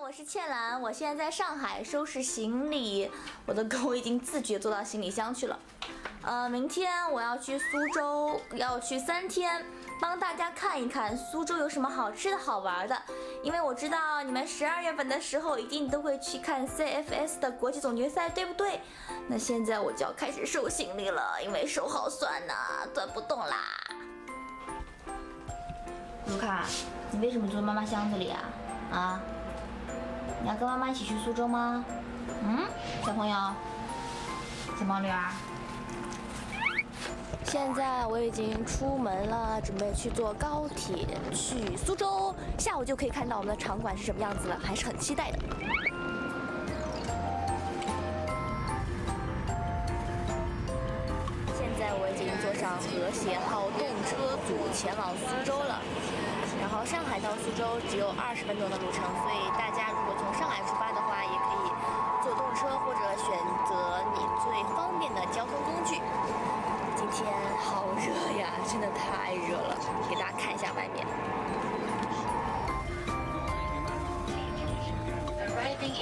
我是倩兰，我现在在上海收拾行李，我的狗已经自觉坐到行李箱去了。明天我要去苏州，要去3天，帮大家看一看苏州有什么好吃的好玩的。因为我知道你们12月份的时候一定都会去看 CFS 的国际总决赛，对不对？那现在我就要开始收行李了，因为手好酸呐，端不动啦。卢卡，你为什么坐妈妈箱子里啊？啊？你要跟妈妈一起去苏州吗？小朋友，小毛驴儿。现在我已经出门了，准备去坐高铁去苏州，下午就可以看到我们的场馆是什么样子了，还是很期待的。现在我已经坐上和谐号动车组前往苏州了，然后上海到苏州只有20分钟的路程，所以大家如果从上海出发的话，也可以坐动车或者选择你最方便的交通工具。今天好热呀，真的太热了，给大家看一下外面。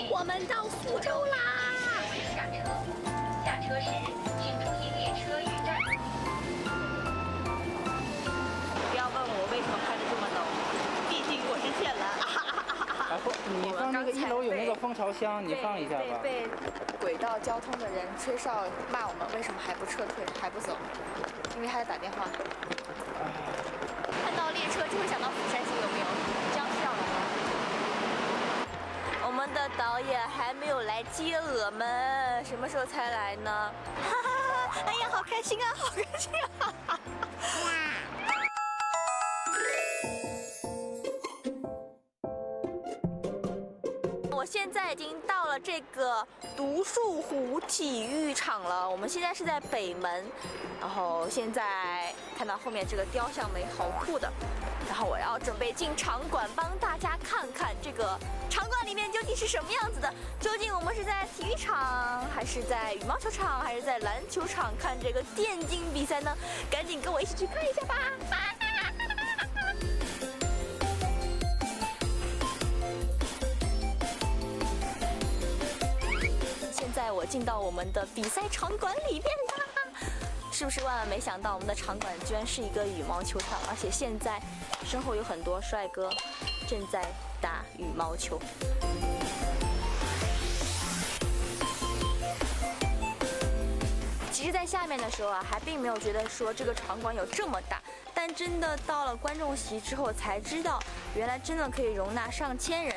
我们到苏州啦！下面了，下车时请注意列车与站。不要问我为什么拍的这么冷，毕竟我是倩兰。你放那个1楼有那个蜂巢箱，你放一下吧。被轨道交通的人吹哨骂我们为什么还不撤退，还不走，因为他在打电话。看到列车就会想到釜山行，有没有？将是要来了。我们的导演还没有来接我们，什么时候才来呢？哈哈哈！哎呀，好开心啊，好开心啊！我现在已经到了这个独树湖体育场了，我们现在是在北门，然后现在看到后面这个雕像没，好酷的。然后我要准备进场馆，帮大家看看这个场馆里面究竟是什么样子的。究竟我们是在体育场，还是在羽毛球场，还是在篮球场看这个电竞比赛呢？赶紧跟我一起去看一下吧！现在我进到我们的比赛场馆里面啦，是不是万万没想到我们的场馆居然是一个羽毛球场，而且现在身后有很多帅哥正在打羽毛球。其实在下面的时候啊，还并没有觉得说这个场馆有这么大，但真的到了观众席之后才知道，原来真的可以容纳上千人。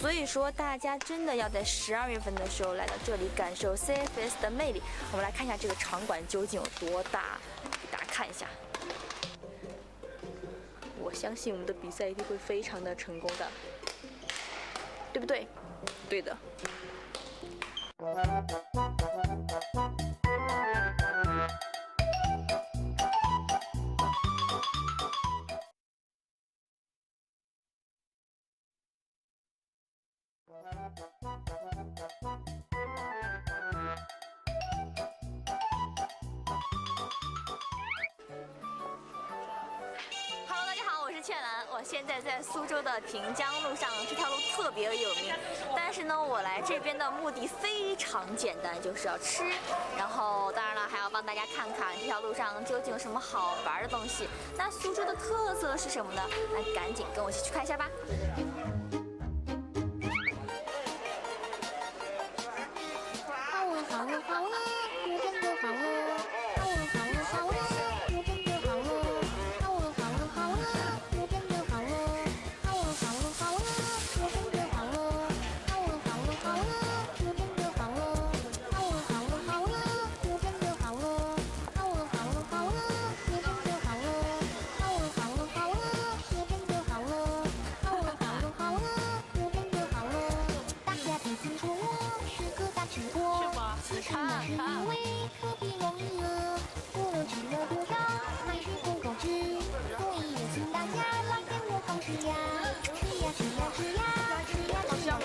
所以说大家真的要在12月份的时候来到这里感受 CFS 的魅力。我们来看一下这个场馆究竟有多大，给大家看一下。我相信我们的比赛一定会非常的成功的，对不对？对的。Hello， 大家好，我是倩兰，我现在在苏州的平江路上，这条路特别有名。但是呢，我来这边的目的非常简单，就是要吃。然后，当然了，还要帮大家看看这条路上究竟有什么好玩的东西。那苏州的特色是什么呢？那赶紧跟我一起去看一下吧。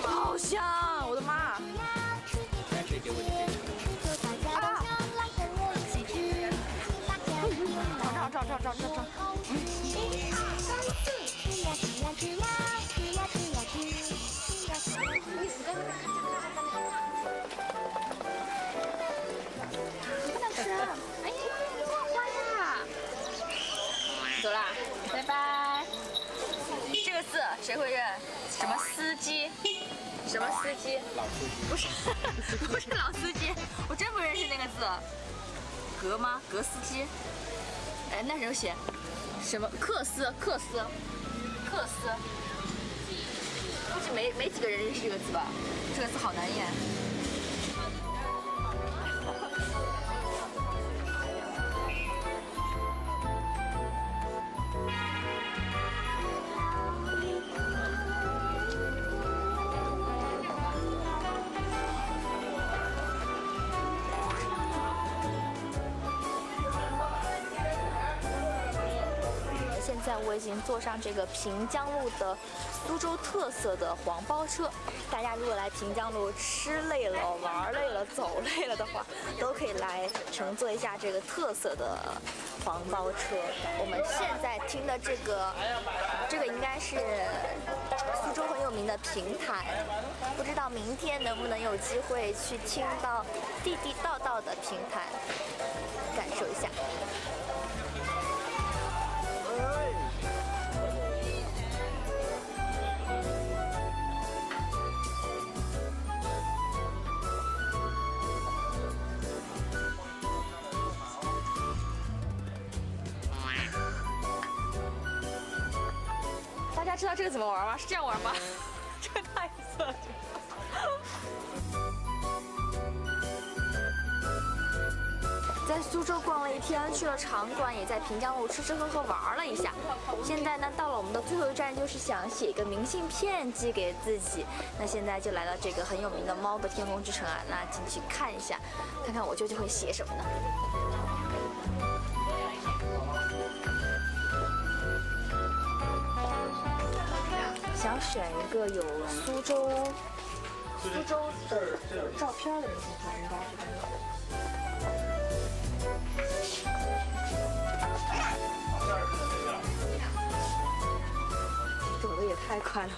好香！我的妈！不能吃啊！哎呀，你乱花呀！走啦，拜拜。这个字谁会认？什么司机？什么司机？老司机。不是，不是老司机，我真不认识那个字。格吗？格司机？哎，那怎么写？什么克斯？克斯？克斯？估计没几个人认识这个字吧？这个字好难念。现在我已经坐上这个平江路的苏州特色的黄包车，大家如果来平江路吃累了、玩累了、走累了的话，都可以来乘坐一下这个特色的黄包车。我们现在听的这个应该是苏州很有名的评弹，不知道明天能不能有机会去听到地地道道的评弹，感受一下。大家知道这个怎么玩吗？是这样玩吗？这个太色了。在苏州逛了一天，去了场馆，也在平江路吃吃喝喝玩了一下。现在呢，到了我们的最后一站，就是想写一个明信片寄给自己。那现在就来到这个很有名的猫的天空之城啊，那进去看一下，看看我究竟会写什么呢？想选一个有苏州的照片的明信片，应该是这个。走的也太快了吧！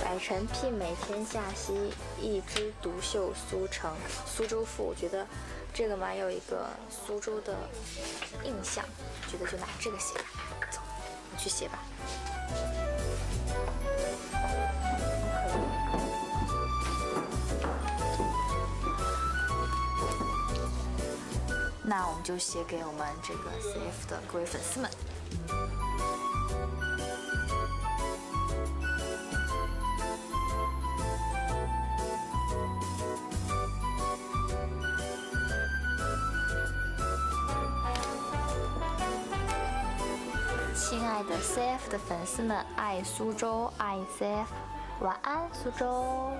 百城媲美天下稀，一枝独秀苏城。苏州赋，我觉得这个蛮有一个苏州的印象，觉得就拿这个写吧。走，你去写吧。那我们就写给我们这个 CF 的各位粉丝们。亲爱的 CF 的粉丝们，爱苏州，爱 CF， 晚安，苏州。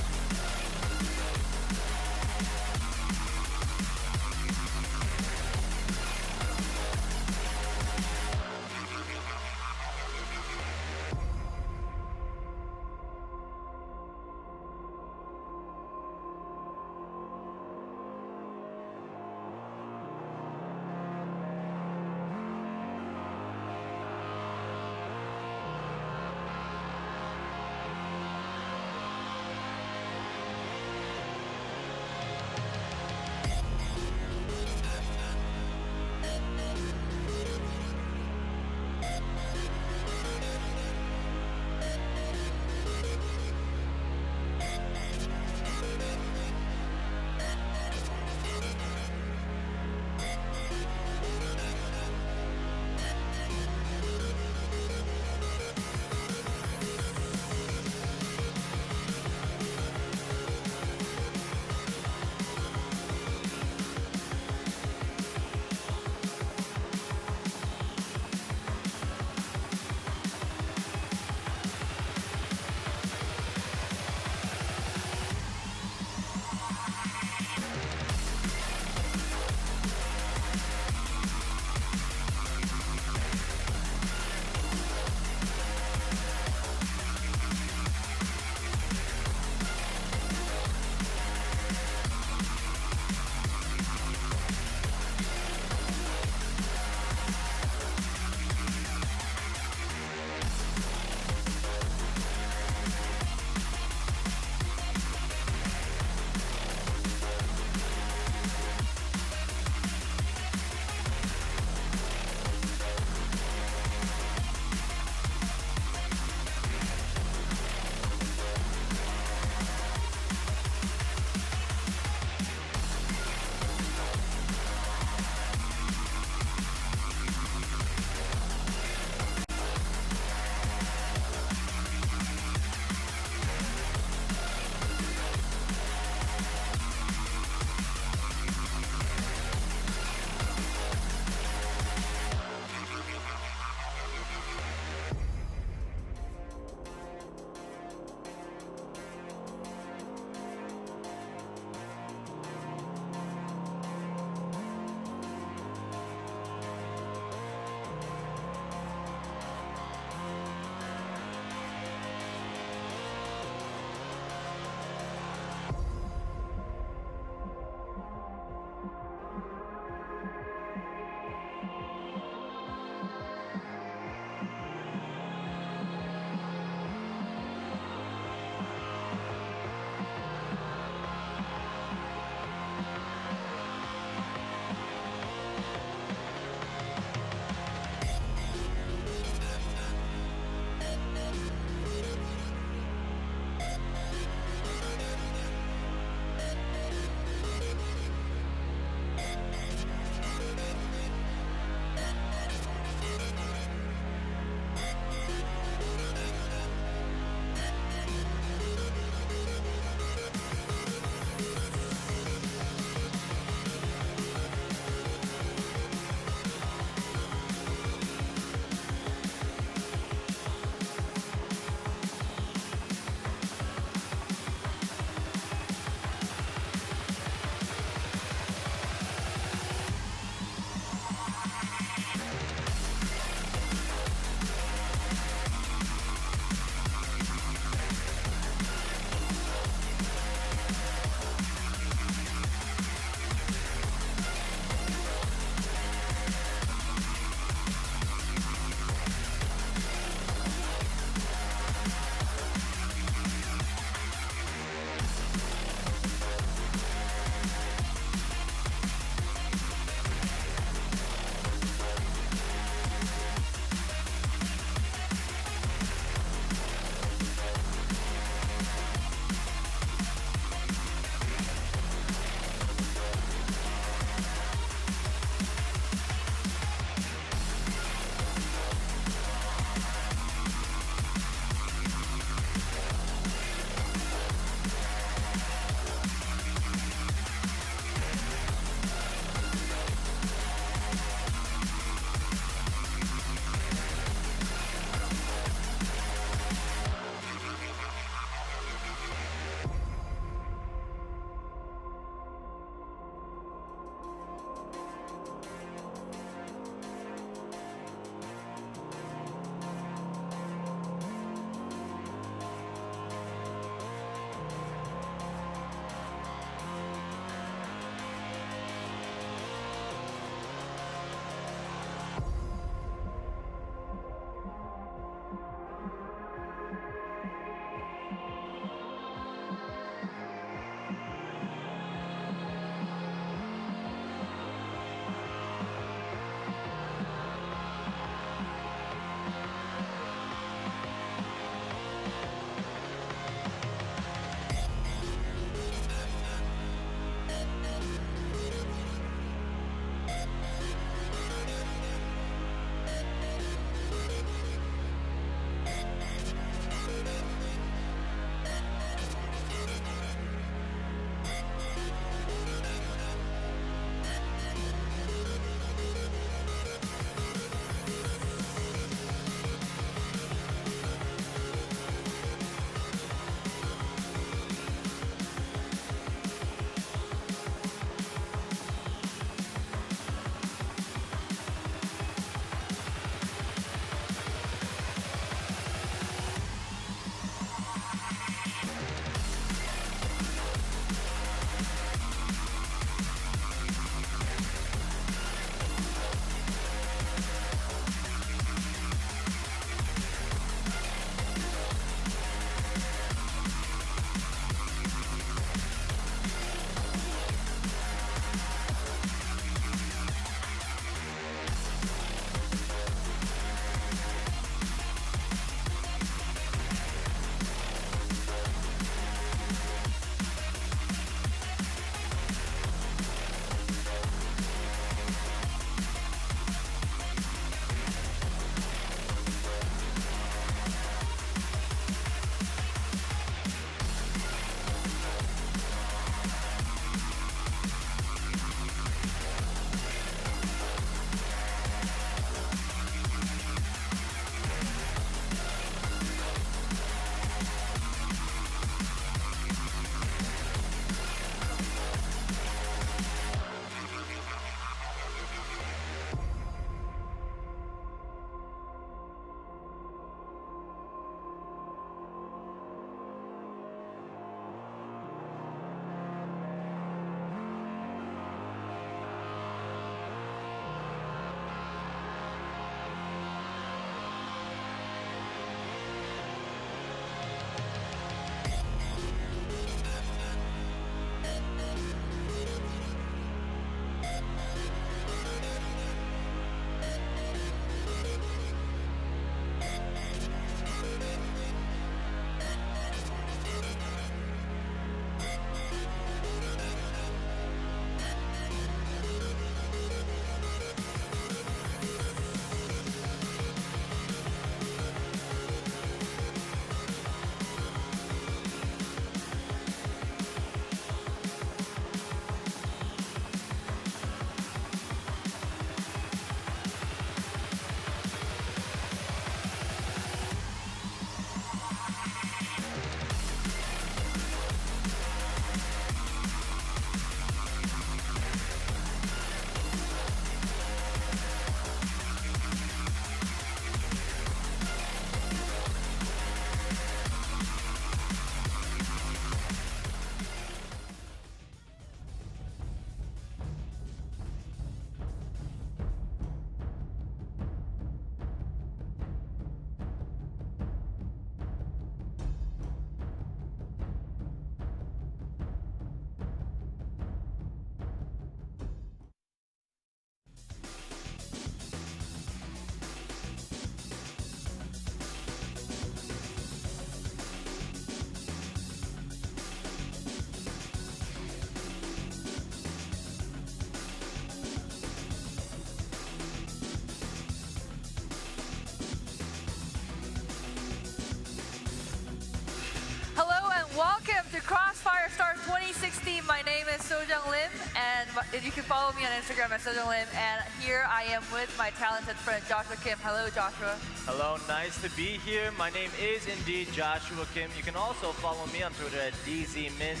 to Crossfire Stars 2016. My name is Sojung Lim, and you can follow me on Instagram at Sojung Lim. And here I am with my talented friend Joshua Kim. Hello, Joshua. Hello, nice to be here. My name is indeed Joshua Kim. You can also follow me on Twitter at DZMins.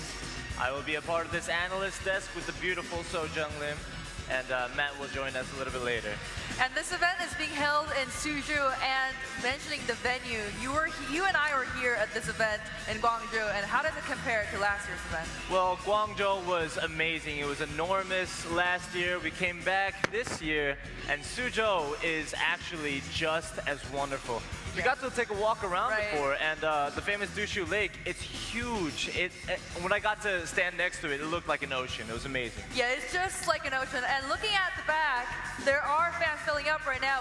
I will be a part of this analyst desk with the beautiful Sojung Lim, and Matt will join us a little bit later. And this event is being held in Suzhou, and mentioning the venue, you and I were here at this event in Guangzhou, and how does it compare to last year's event? Well, Guangzhou was amazing. It was enormous last year. We came back this year, and Suzhou is actually just as wonderful. We got to take a walk around before, and the famous Dushu Lake, it's huge. When I got to stand next to it, it looked like an ocean. It was amazing. Yeah, it's just like an ocean. And looking at the back, there are fans filling up right now.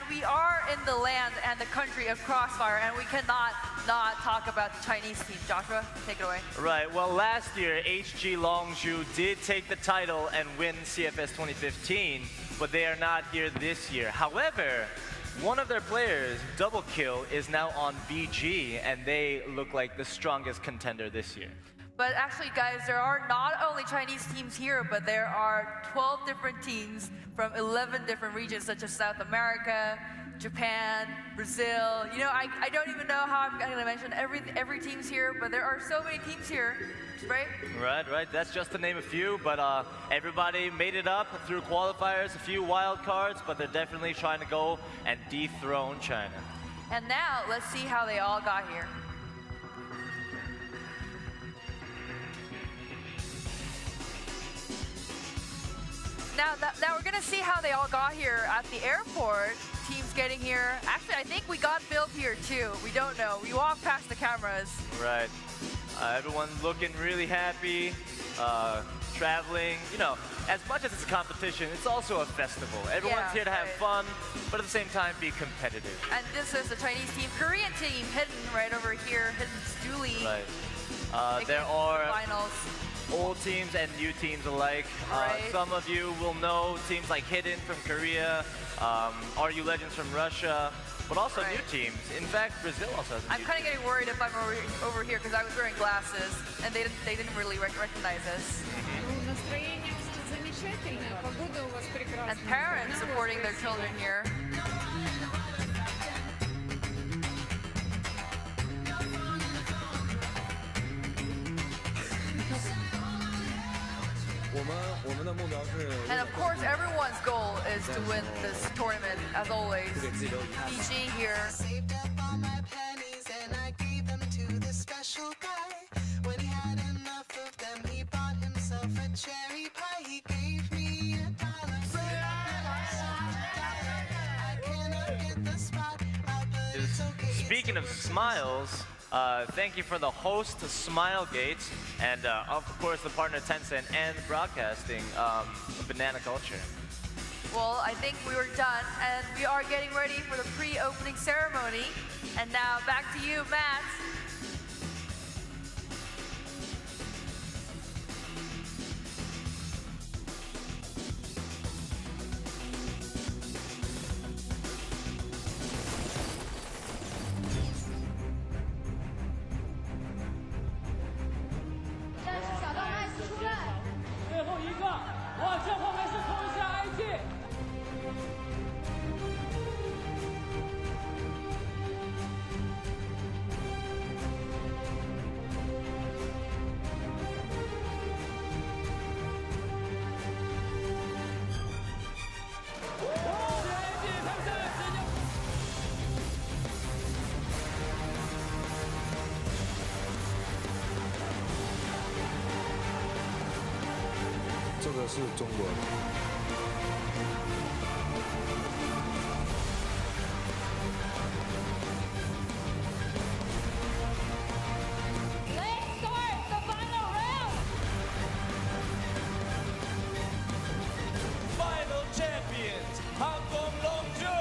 We are in the land and the country of Crossfire, and we cannot not talk about the Chinese team. Joshua, take it away. Right, well, last year, HG Longzhu did take the title and win CFS 2015, but they are not here this year. However, one of their players, Double Kill, is now on BG, and they look like the strongest contender this year. But actually, guys, there are not only Chinese teams here, but there are 12 different teams from 11 different regions, such as South America, Japan, Brazil. You know, I don't even know how I'm going to mention every team's here, but there are so many teams here, right? Right. That's just to name a few, but everybody made it up through qualifiers, a few wild cards, but they're definitely trying to go and dethrone China. And now, let's see how they all got here. Now we're gonna see how they all got here at the airport. Teams getting here. Actually, I think we got filmed here too. We don't know. We walked past the cameras. Right. Everyone looking really happy, traveling. You know, as much as it's a competition, it's also a festival. Everyone's here to have fun, but at the same time, be competitive. And this is the Chinese team, Korean team, hidden right over here. Hidden's Julie. Right. There are finals. Old teams and new teams alike. Right. Some of you will know teams like Hidden from Korea, RU Legends from Russia, but also new teams. In fact, Brazil also has a I'm kind of getting worried if I'm over here because I was wearing glasses and they didn't really recognize us. And parents supporting their children here. And of course, everyone's goal is to win this tournament, as always. BG here. Saved up all my pennies and I gave them to this special guy. When he had enough of them, he bought himself a cherry pie. He gave me $1. I cannot get the spot, but it's okay. Speaking of smiles, thank you for the host, Smilegate, and of course the partner Tencent and broadcasting, Banana Culture. Well, I think we were done, and we are getting ready for the pre-opening ceremony. And now back to you, Matt. Final champions, Hong Kong Longzhu.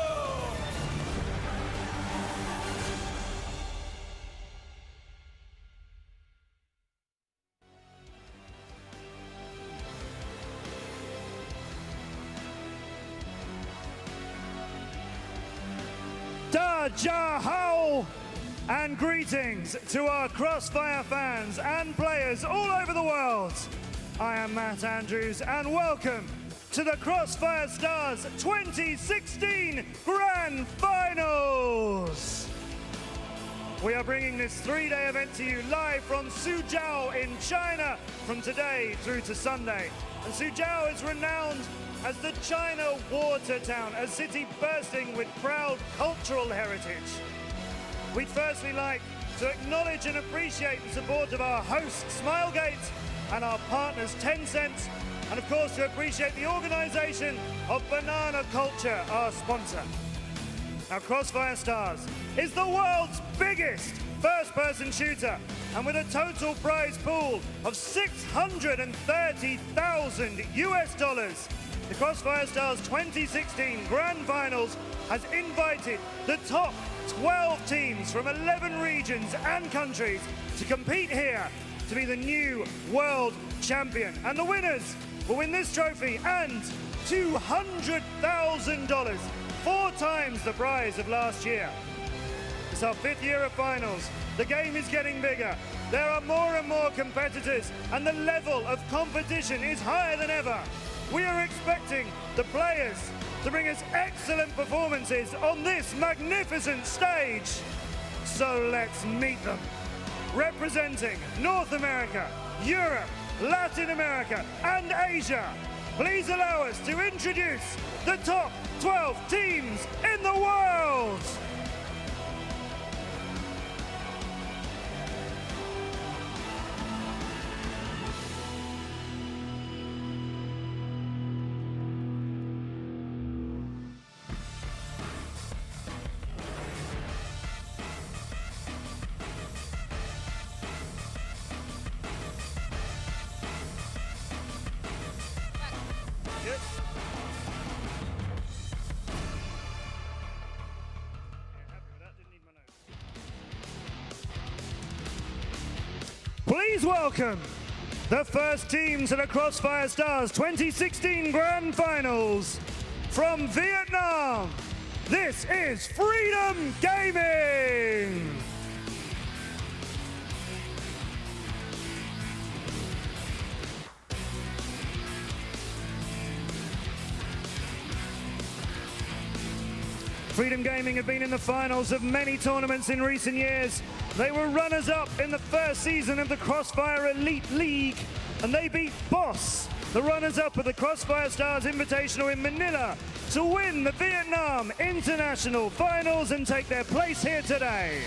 大家好， And greetings to our Crossfire fans and players all over the world. I am Matt Andrews and welcome to the Crossfire Stars 2016 Grand Finals. We are bringing this three-day event to you live from Suzhou in China from today through to Sunday. And Suzhou is renowned as the China water town, a city bursting with proud cultural heritage. We'd firstly like to acknowledge and appreciate the support of our host, Smilegate, and our partners, Tencent, and of course to appreciate the organization of Banana Culture, our sponsor. Now, Crossfire Stars is the world's biggest first-person shooter, and with a total prize pool of $630,000 US, the Crossfire Stars 2016 Grand Finals has invited the top 12 teams from 11 regions and countries to compete here to be the new world champion. And the winners will win this trophy and $200,000, 4 times the prize of last year. It's our 5th year of finals. The game is getting bigger. There are more and more competitors, and the level of competition is higher than ever. We are expecting the players to bring us excellent performances on this magnificent stage. So let's meet them. Representing North America, Europe, Latin America, and Asia, please allow us to introduce the top 12 teams in the world. Please welcome the first team to the Crossfire Stars 2016 Grand Finals from Vietnam. This is Freedom Gaming. Freedom Gaming have been in the finals of many tournaments in recent years. They were runners-up in the first season of the Crossfire Elite League, and they beat Boss, the runners-up of the Crossfire Stars Invitational in Manila, to win the Vietnam International Finals and take their place here today.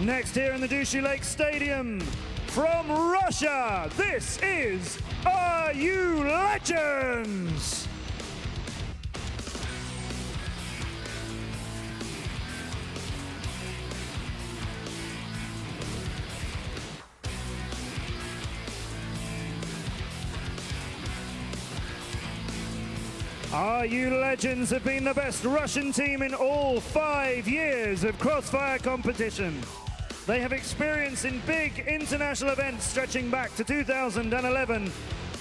Next here in the Dushu Lake Stadium, from Russia, this is Are You Legends? Are You Legends have been the best Russian team in all 5 years of Crossfire competition. They have experience in big international events stretching back to 2011.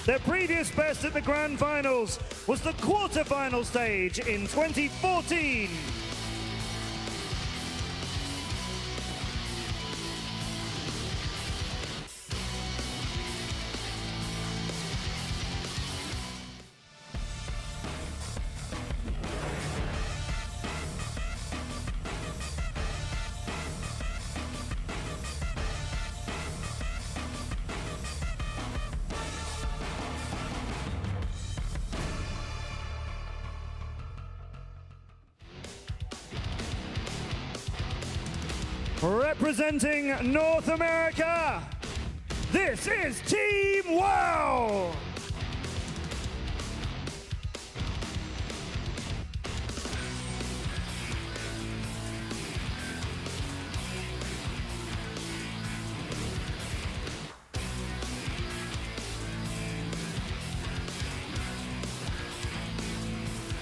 Their previous best at the Grand Finals was the quarterfinal stage in 2014. Representing North America, this is Team WOW!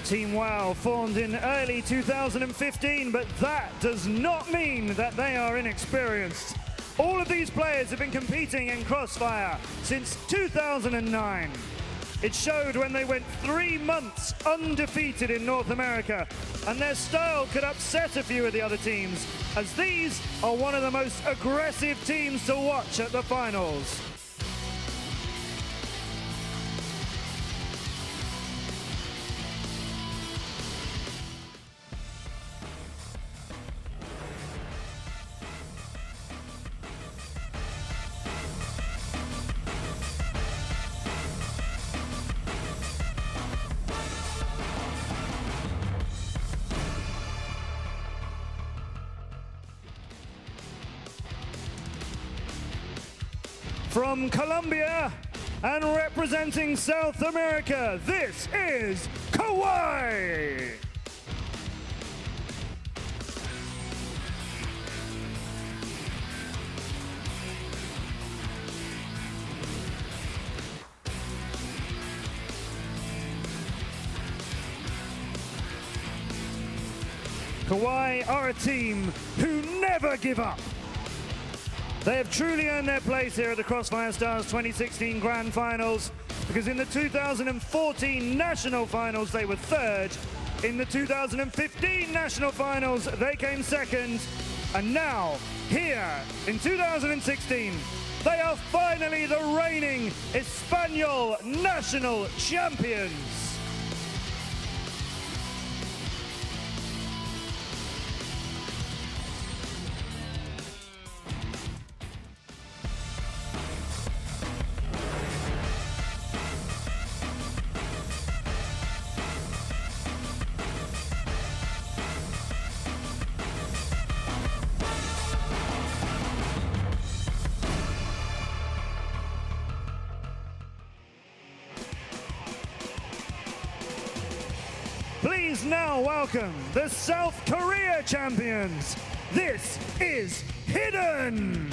Team WOW formed in early 2015, but that does not mean that they are inexperienced. All of these players have been competing in Crossfire since 2009. It showed when they went 3 months undefeated in North America, and their style could upset a few of the other teams, as these are one of the most aggressive teams to watch at the finals. From Colombia and representing South America, this is Kauai. Kauai are a team who never give up. They have truly earned their place here at the Crossfire Stars 2016 Grand Finals, because in the 2014 National Finals they were third, in the 2015 National Finals they came second, and now, here in 2016, they are finally the reigning Espanol National Champions. Please now welcome the South Korea champions. This is Hidden.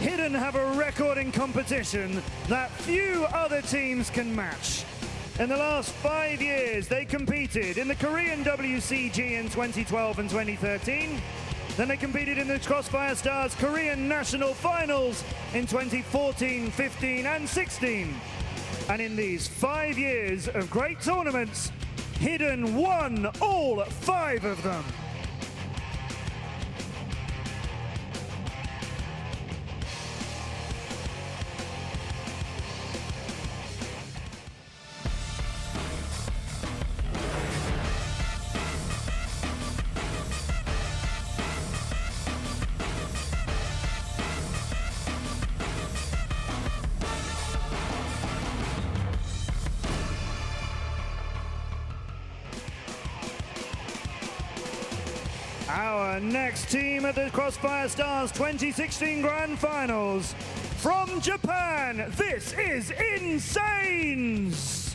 Hidden have a record in competition that few other teams can match. In the last 5 years, they competed in the Korean WCG in 2012 and 2013. Then they competed in the Crossfire Stars Korean National Finals in 2014, 15, and 16. And in these 5 years of great tournaments, Hidden won all 5 of them. Our next team at the Crossfire Stars 2016 Grand Finals, from Japan, this is Insanes!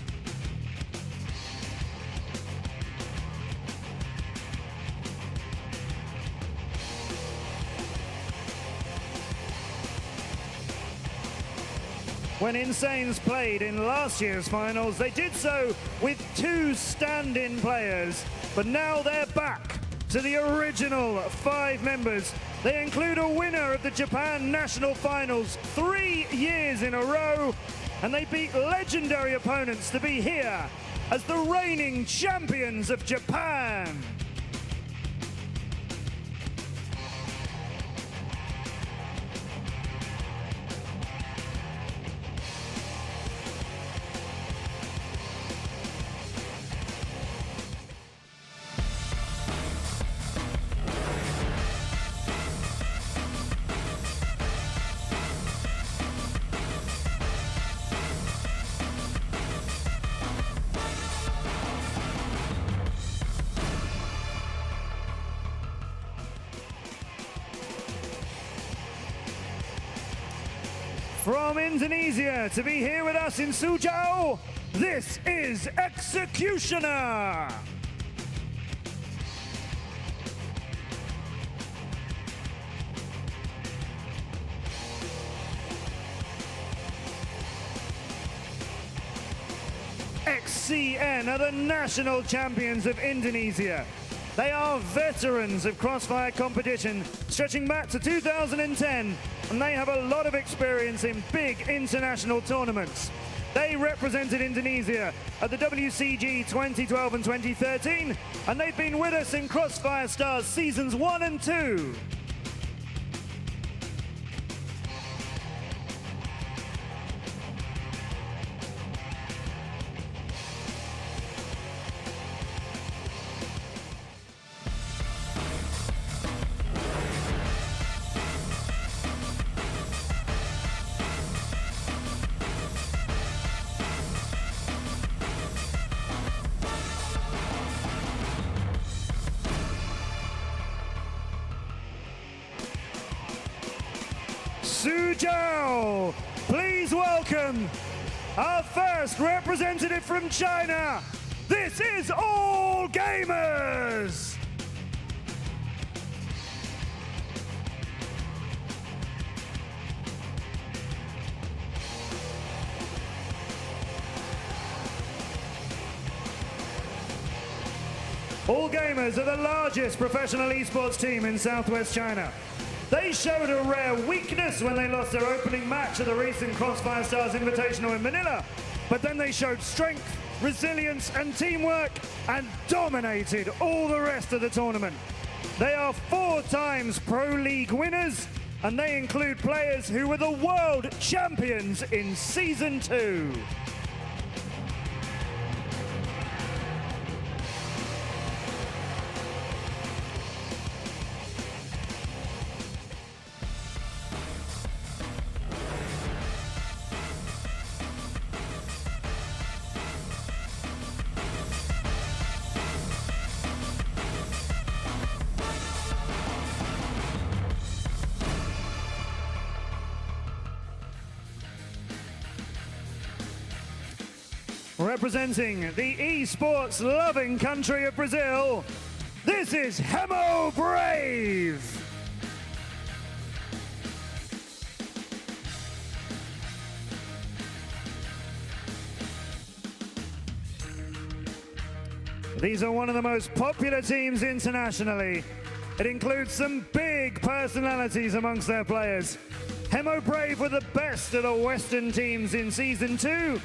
When Insanes played in last year's finals, they did so with 2 stand-in players, but now they're back to the original 5 members. They include a winner of the Japan National Finals 3 years in a row, and they beat legendary opponents to be here as the reigning champions of Japan. From Indonesia to be here with us in Suzhou, this is Executioner. XCN are the national champions of Indonesia. They are veterans of crossfire competition, stretching back to 2010, and they have a lot of experience in big international tournaments. They represented Indonesia at the WCG 2012 and 2013, and they've been with us in Crossfire Stars Seasons 1 and 2. Suzhou, please welcome our first representative from China. This is All Gamers. All Gamers are the largest professional esports team in Southwest China. They showed a rare weakness when they lost their opening match at the recent Crossfire Stars Invitational in Manila, but then they showed strength, resilience and teamwork and dominated all the rest of the tournament. They are 4 times Pro League winners, and they include players who were the world champions in Season 2. Representing the esports loving country of Brazil, this is Hemo Brave. These are one of the most popular teams internationally. It includes some big personalities amongst their players. Hemo Brave were the best of the Western teams in Season 2,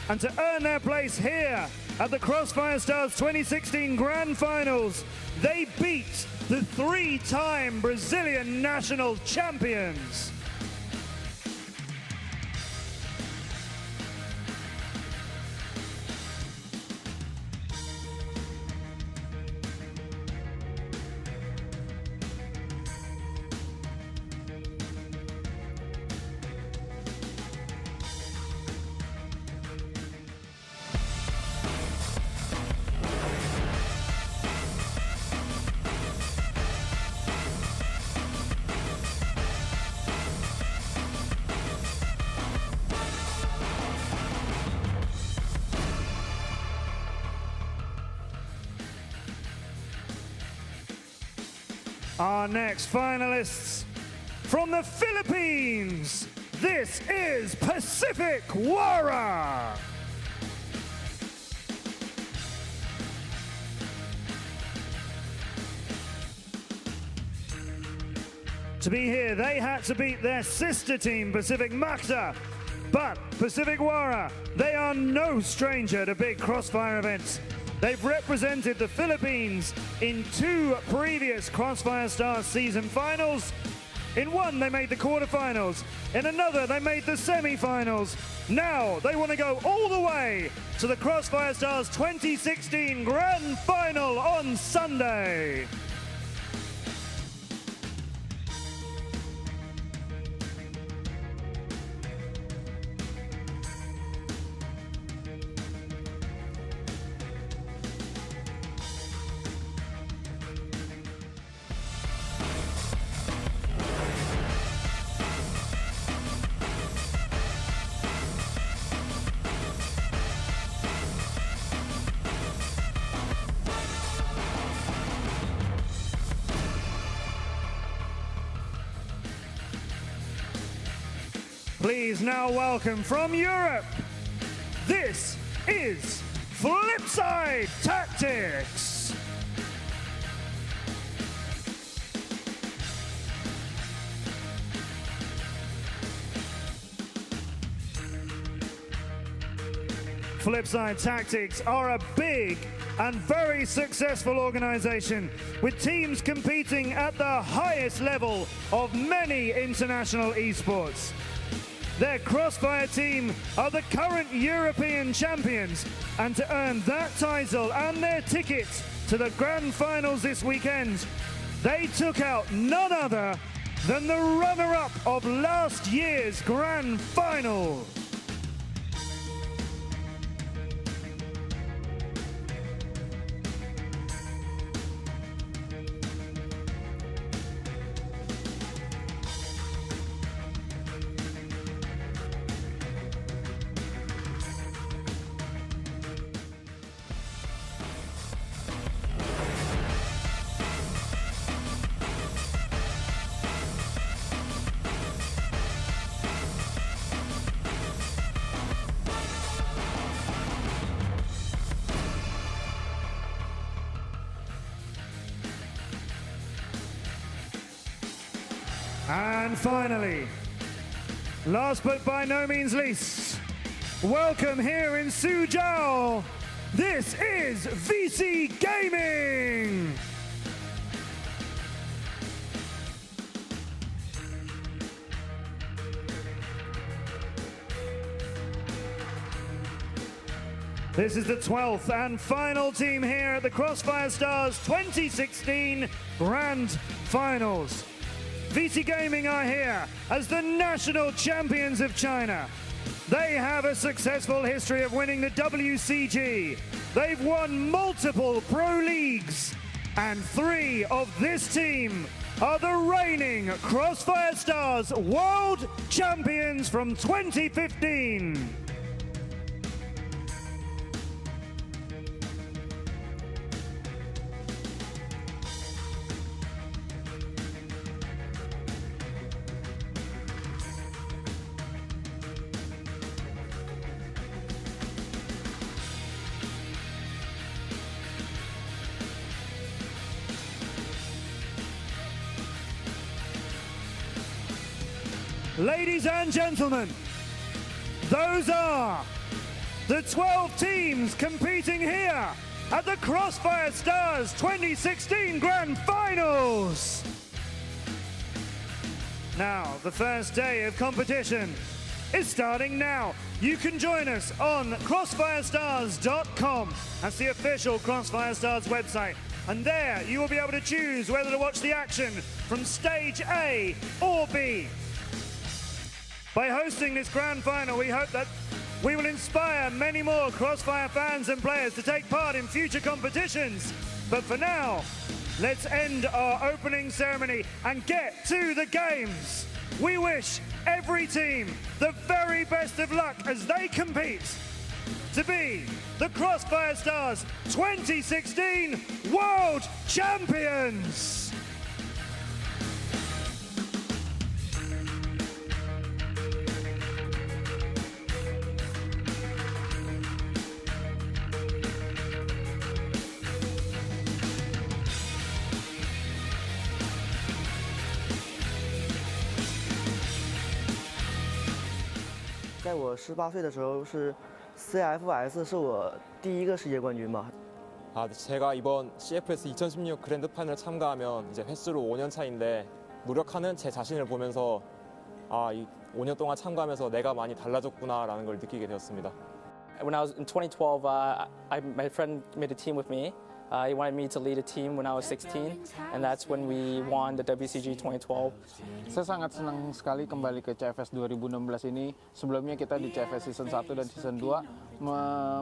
and to earn their place here at the Crossfire Stars 2016 Grand Finals, they beat the 3-time Brazilian national champions. Our next finalists from the Philippines, this is Pacific Wara. To be here, they had to beat their sister team, Pacific Makta. But Pacific Wara, they are no stranger to big crossfire events. They've represented the Philippines in 2 previous Crossfire Stars season finals. In one, they made the quarterfinals. In another, they made the semifinals. Now, they want to go all the way to the Crossfire Stars 2016 Grand Final on Sunday. Please now welcome from Europe, this is Flipside Tactics. Flipside Tactics are a big and very successful organization with teams competing at the highest level of many international esports. Their Crossfire team are the current European champions, and to earn that title and their ticket to the grand finals this weekend, they took out none other than the runner-up of last year's grand final. And finally, last but by no means least, welcome here in Suzhou, this is VC Gaming! This is the 12th and final team here at the Crossfire Stars 2016 Grand Finals. VC Gaming are here as the national champions of China. They have a successful history of winning the WCG. They've won multiple pro leagues, and 3 of this team are the reigning Crossfire Stars World Champions from 2015. Ladies and gentlemen, those are the 12 teams competing here at the Crossfire Stars 2016 Grand Finals. Now, the first day of competition is starting now. You can join us on crossfirestars.com. That's the official Crossfire Stars website. And there you will be able to choose whether to watch the action from stage A or B. By hosting this grand final, we hope that we will inspire many more Crossfire fans and players to take part in future competitions. But for now, let's end our opening ceremony and get to the games. We wish every team the very best of luck as they compete to be the Crossfire Stars 2016 World Champions.在我18岁的时候，是 CFS 是我第一个世界冠军吧。 제가 이번 CFS 2016 그랜드 파이널 참가하면 이제 횟수로 5년 차인데 노력하는 제 자신을 보면서 이 5년 동안 참가하면서 내가 많이 달라졌구나라는 걸 느끼게 되었습니다. When I was in 2012, my friend made a team with me. He wanted me to lead a team when I was 16, and that's when we won the WCG 2012. Saya sangat senang sekali kembali ke CFS 2016 ini. Sebelumnya kita di CFS Season 1 dan Season 2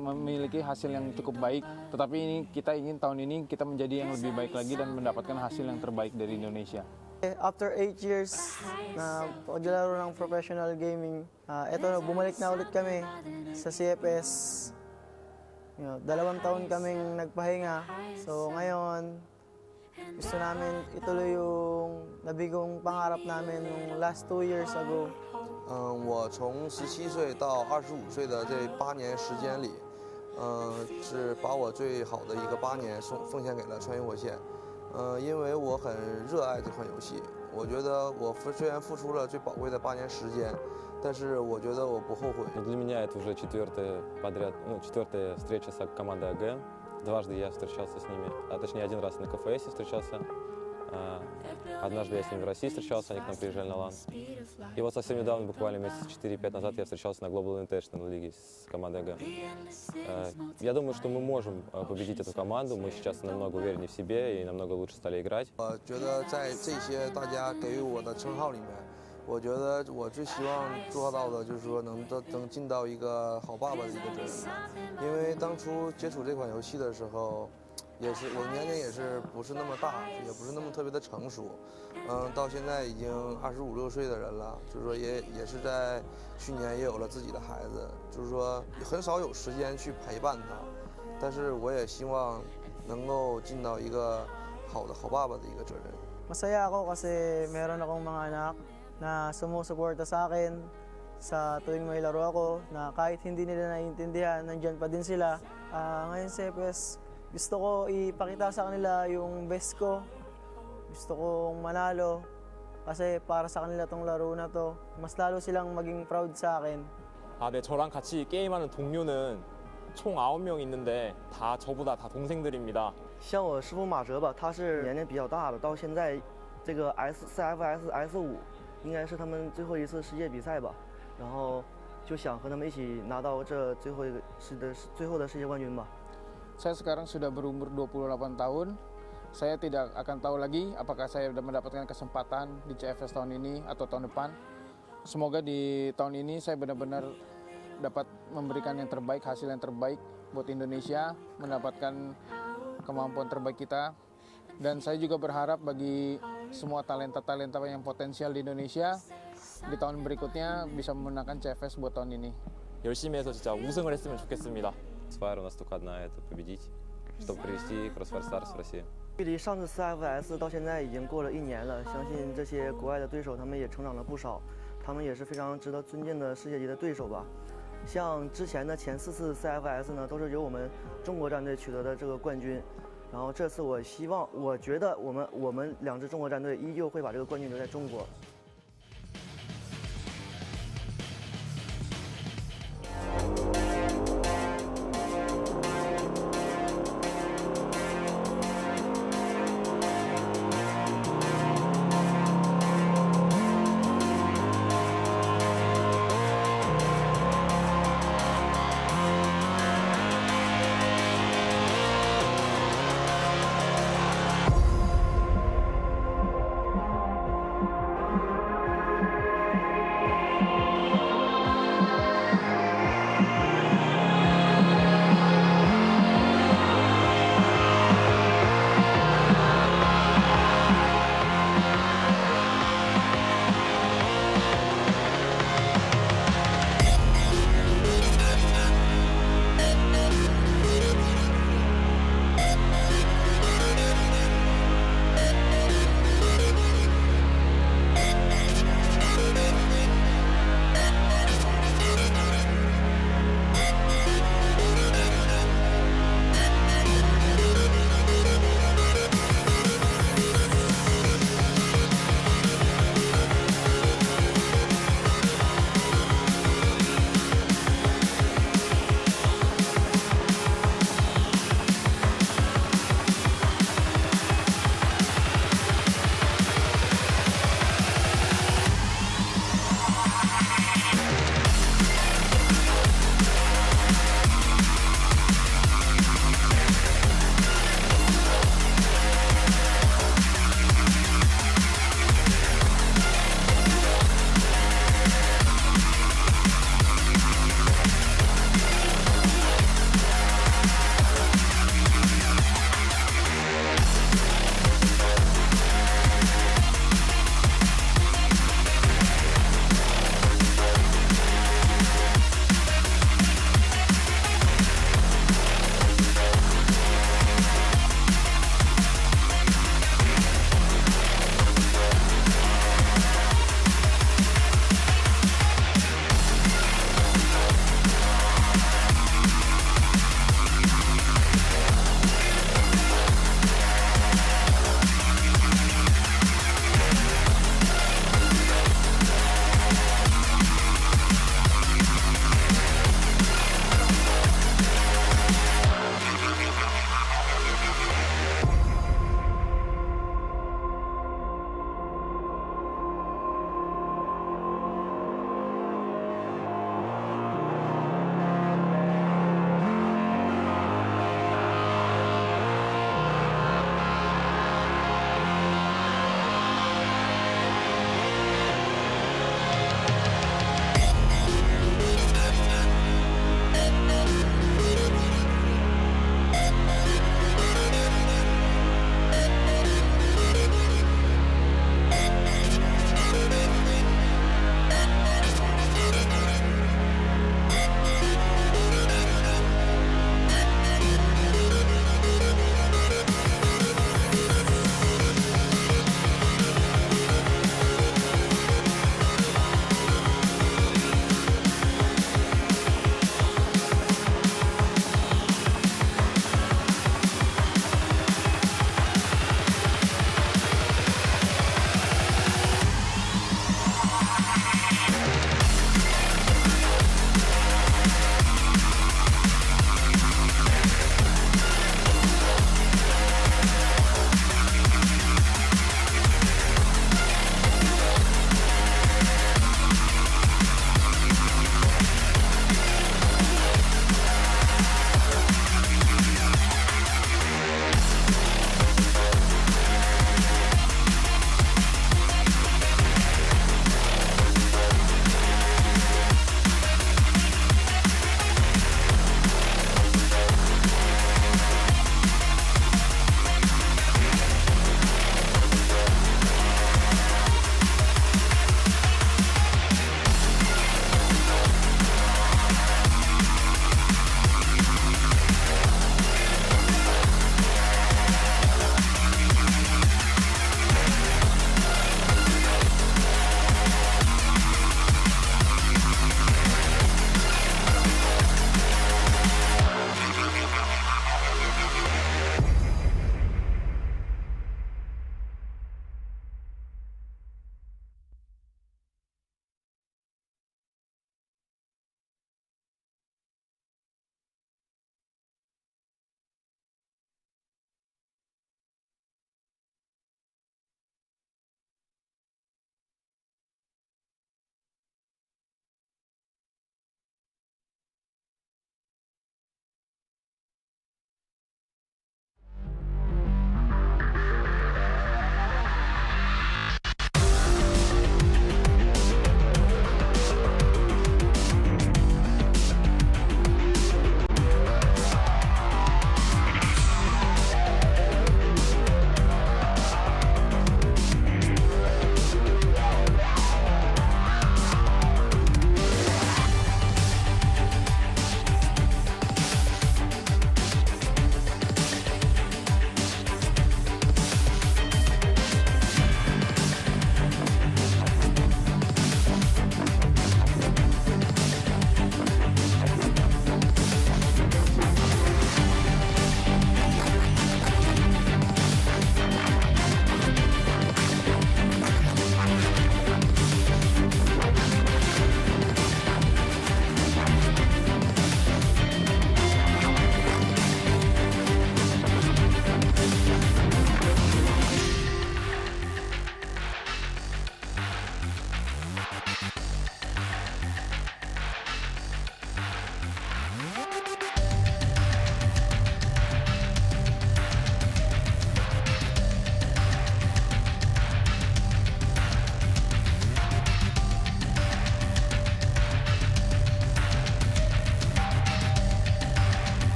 memiliki hasil yang cukup baik. Tetapi ini kita ingin tahun ini kita menjadi yang lebih baik lagi dan mendapatkan hasil yang terbaik dari Indonesia. After 8 years na paglalaro ng professional gaming, eto bumalik na ulit kami sa CFS. 2 taon kaming nagpahinga. So ngayon, gusto namin ituloy yung nabigong pangarap namin yung last 2 years ago. 我从17岁到25岁的这8年时间里，是把我最好的一个8年奉献给了穿越火线。因为我很热爱这款游戏，我觉得我虽然付出了最宝贵的8年时间，但是我觉得我不后悔。Для меня это уже четвертая встреча с командой АГ. Дважды я встречался с ними, а точнее 1 раз на КФС встречался. Однажды я с ними в России встречался, они к нам приезжали на лан. И вот совсем недавно, буквально месяц 4-5 назад, я встречался на Global International лиге с командой АГ. Я думаю, что мы можем победить эту команду. Мы сейчас намного увереннее в себе и намного лучше стали играть. 我觉得在这些大家给予我的称号里面，我觉得我最希望做到的就是说能尽到一个好爸爸的一个责任。因为当初接触这款游戏的时候，也是我年龄也是不是那么大，也不是那么特别的成熟，到现在已经25、26岁的人了，就是说也是在去年也有了自己的孩子，就是说很少有時間去陪伴他，但是我也希望能够尽到一个好爸爸的一个责任。Masaya ako kasi meron akong mga anak na sumusuporta sa akin sa tuwing may laro ako, na kahit hindi nila naiintindihan, nandyan pa din sila. Ngayon sa CFS, gusto ko ipakita sa kanila yung best ko. Gusto kong manalo kasi para sa kanila tong laro na to. Mas lalo silang maging proud sa akin. 네, 저랑 같이 게임하는 동료는 총 9명 있는데 다 저보다 다 동생들입니다. 像我师傅马哲吧，他是年龄比较大的，到现在这个 CFS S5应该是他们最后一次世界比赛吧，然后就想和他们一起拿到这最后的世界冠军吧。 Saya sekarang sudah berumur 28 tahun. Saya tidak akan tahu lagi apakah saya sudah mendapatkan kesempatan di CFS tahun ini atau tahun depan. Semoga di tahun ini saya benar-benar dapat memberikan yang terbaik, hasil yang terbaik buat Indonesia, mendapatkan kemampuan terbaik kita. Dan saya juga berharap bagi semua talenta-talenta yang potensial di Indonesia di tahun berikutnya bisa memenangkan CFS buat tahun ini. 열심히 해서 진짜 우승을 했으면 좋겠습니다. Свайр у нас только одна, это победить, чтобы привести Crossfire Stars в Россию. 距离上次 CFS 到现在已经过了1年了，相信这些国外的对手他们也成长了不少，他们也是非常值得尊敬的世界级的对手吧。像之前的前4次 CFS 呢，都是由我们中国战队取得的这个冠军，然后这次我觉得我们2支中国战队依旧会把这个冠军留在中国。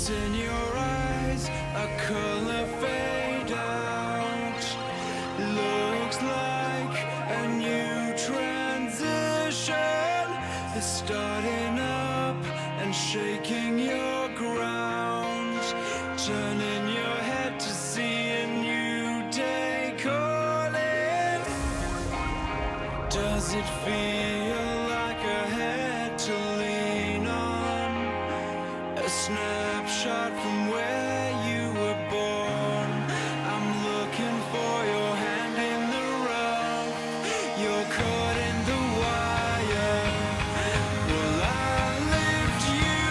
What's in your eyes? A color fade out. Looks like a new transition is starting up and shaking your ground, turning your head to see a new day calling. Does it feel like a head to lean on? A snapshot from where you were born. I'm looking for your hand in the rough. You're caught in the wire. Will I lift you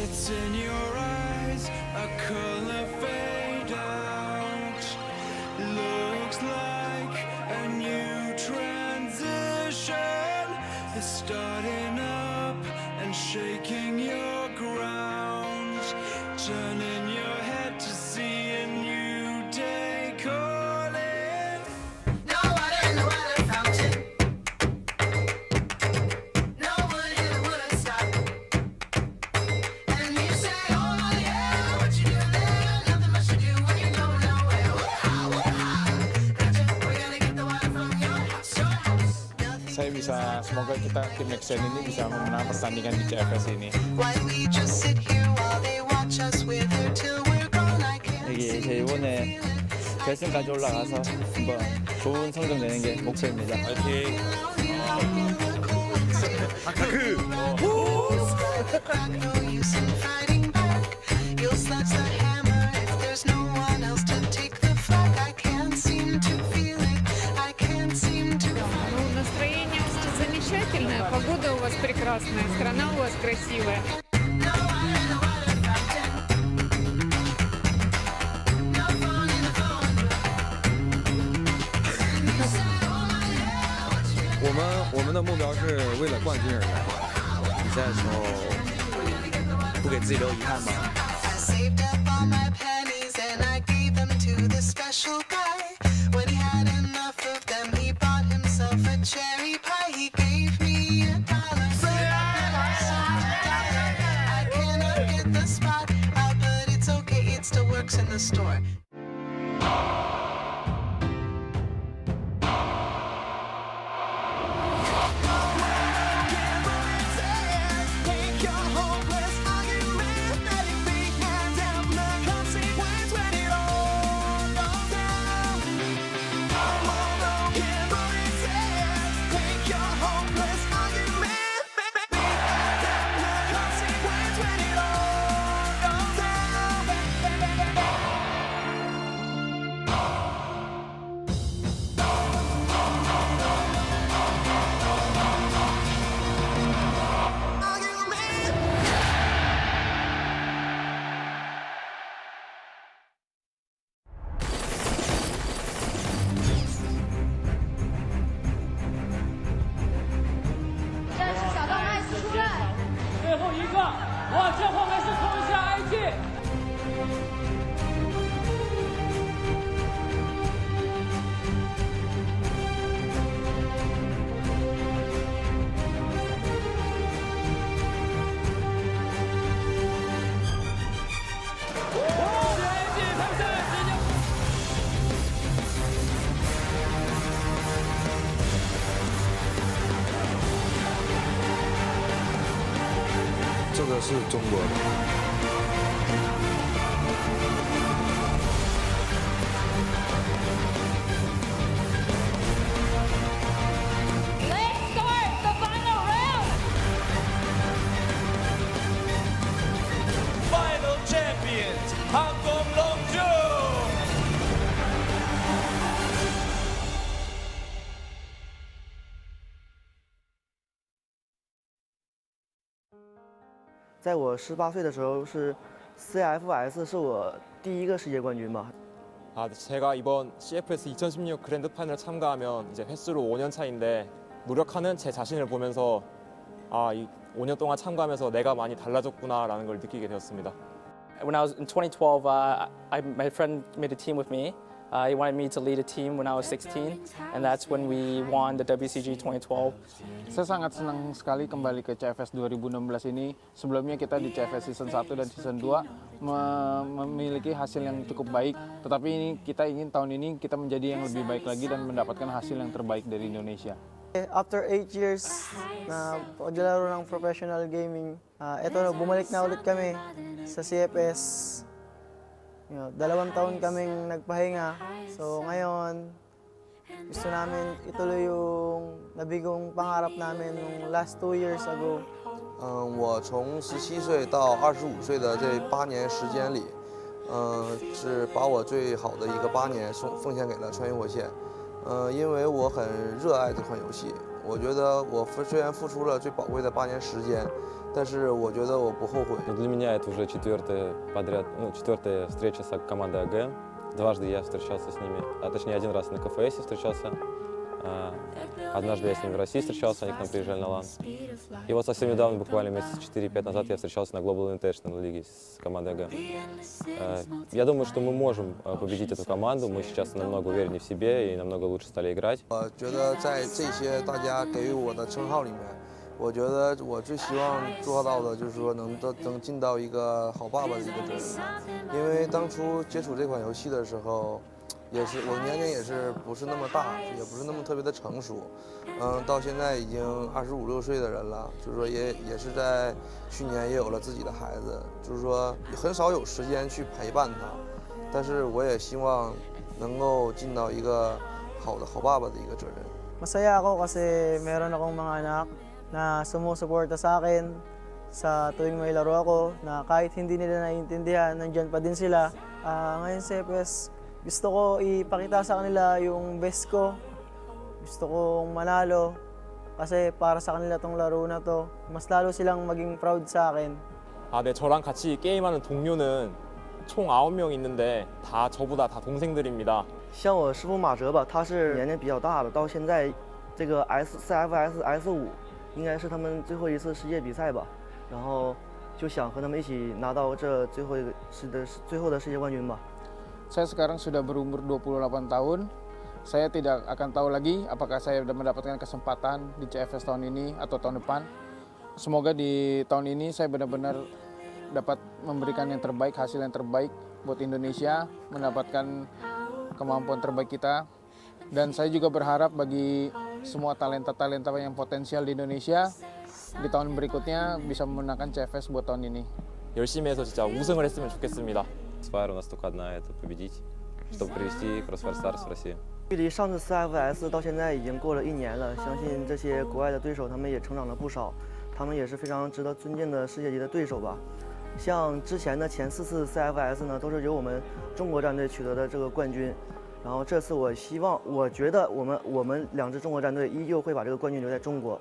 It's in your eyes, a color fade out. Looks like a new transition is starting up and shaking your ground, turning your head to see a new day calling. No water in the water fountain. No one here would stop. And you say, oh yeah, what you doing there? Nothing much to do when you go nowhere. Woo-ha, woo-ha. Gotcha, we're gonna get the water from your house, your house. Saya bisa, semoga kita tim Nexen ini bisa memenang pertandingan di CFS ini. Why we just sit here while they watch us wither till we're gone? I can't 여기 제 이번에 결승까지 올라가서 한번 좋은 성적 내는 게 목표입니다. 화이팅! no use in fighting back. You'll snatch the hammer if there's no one else to take the flag. I can't seem to feel it. I can't seem to. Ну, настроение у вас замечательное, погода у вас прекрасная, страна у вас красивая.我们的目标是为了冠军而来。比赛的时候不给自己留遗憾吧。 I saved up all my pennies and I gave them to this special guy. When he had enough of them, he bought himself a cherry pie. He gave me $1. I cannot get the spot, but it's okay. It still works in the store.这个是中国的。Final champions, Hong Kong Long Jump. 在我18岁的时候，是 CFS 是我第一个世界冠军吧。 제가 이번 CFS 2016 그랜드 파이널 참가하면 이제 횟수로 5년 차인데 노력하는 제 자신을 보면서 이 5년 동안 참가하면서 내가 많이 달라졌구나라는 걸 느끼게 되었습니다. When I was in 2012, my friend made a team with me. He wanted me to lead a team when I was 16, and that's when we won the WCG 2012. Saya sangat senang sekali kembali ke CFS 2016 ini. Sebelumnya kita di CFS Season 1 dan Season 2 memiliki hasil yang cukup baik. Tetapi ini kita ingin tahun ini kita menjadi yang lebih baik lagi dan mendapatkan hasil yang terbaik dari Indonesia. After 8 years na paglalaro ng professional gaming, eto na, bumalik na ulit kami sa CFS. 2 taon kaming nagpahinga. So ngayon, gusto namin ituloy yung nabigong pangarap namin nung last 2 years ago. 我从17岁到25岁的这8年时间里，是把我最好的一个8年奉献给了穿越火线。因为我很热爱这款游戏，我觉得我虽然付出了最宝贵的8年时间，但是我觉得我不后悔。Для меня это уже четвертая встреча с командой АГ. Дважды я встречался с ними, а точнее один раз на КФС встречался. Однажды я с ними в России встречался, они к нам приезжали на лан. И вот совсем недавно, буквально месяца 4-5 назад, я встречался на Global International лиге с командой АГ. Я думаю, что мы можем победить эту команду. Мы сейчас намного увереннее в себе и намного лучше стали играть. 我觉得在这些大家给予我的称号里面，我觉得我最希望做到的就是说能尽到一个好爸爸的一个责任。因为当初接触这款游戏的时候，也是我年龄也是不是那么大，也不是那么特别的成熟，到现在已经25、26岁的人了，就是说也是在去年也有了自己的孩子，就是说很少有时间去陪伴他，但是我也希望能够尽到一个好爸爸的一个责任。Masaya ako kasi meron akong mga anak na sumusuporta sa akin sa tuwing may laro ako, na kahit hindi nila naiintindihan, nandyan pa din sila. Ngayon sa CFS, gusto ko ipakita sa kanila yung best ko. Gusto kong manalo kasi para sa kanila tong laro na to. Mas lalo silang maging proud sa akin. 네, 저랑 같이 게임하는 동료는 총 9명 있는데 다 저보다 다 동생들입니다. 像我师傅马哲吧，他是年龄比较大的，到现在这个 CFS S5应该是他们最后一次世界比赛吧，然后就想和他们一起拿到这最后的世界冠军吧。 Saya sekarang sudah berumur 28 tahun. Saya tidak akan tahu lagi apakah saya sudah mendapatkan kesempatan di CFS tahun ini atau tahun depan. Semoga di tahun ini saya benar-benar dapat memberikan yang terbaik, hasil yang terbaik buat Indonesia, mendapatkan kemampuan terbaik kita. Dan saya juga berharap bagi semua talenta-talenta yang potensial di Indonesia di tahun berikutnya bisa memenangkan CFS buat tahun ini. 열심히 해서 진짜 우승을 했으면 좋겠습니다. Своя у нас только одна, это победить, чтобы привести Crossfire Stars в Россию. 距离上次 CFS 到现在已经过了1年了，相信这些国外的对手他们也成长了不少，他们也是非常值得尊敬的世界级的对手吧。像之前的前4次 CFS 呢，都是由我们中国战队取得的这个冠军，然后这次我觉得我们2支中国战队依旧会把这个冠军留在中国。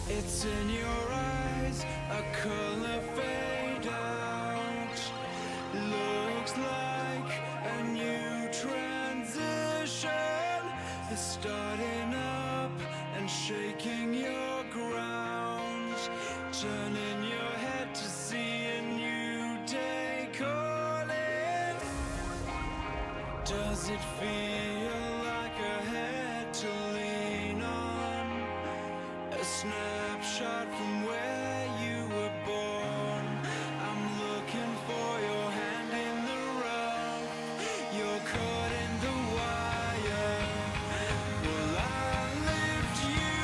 It's in your eyes, a color fade out. Looks like a new transition is starting up and shaking your ground, turning your head to see a new day calling. Does it feel like a head to lean on? A snapshot from where you were born. I'm looking for your hand in the rough. You're caught in the wire. Will I lift you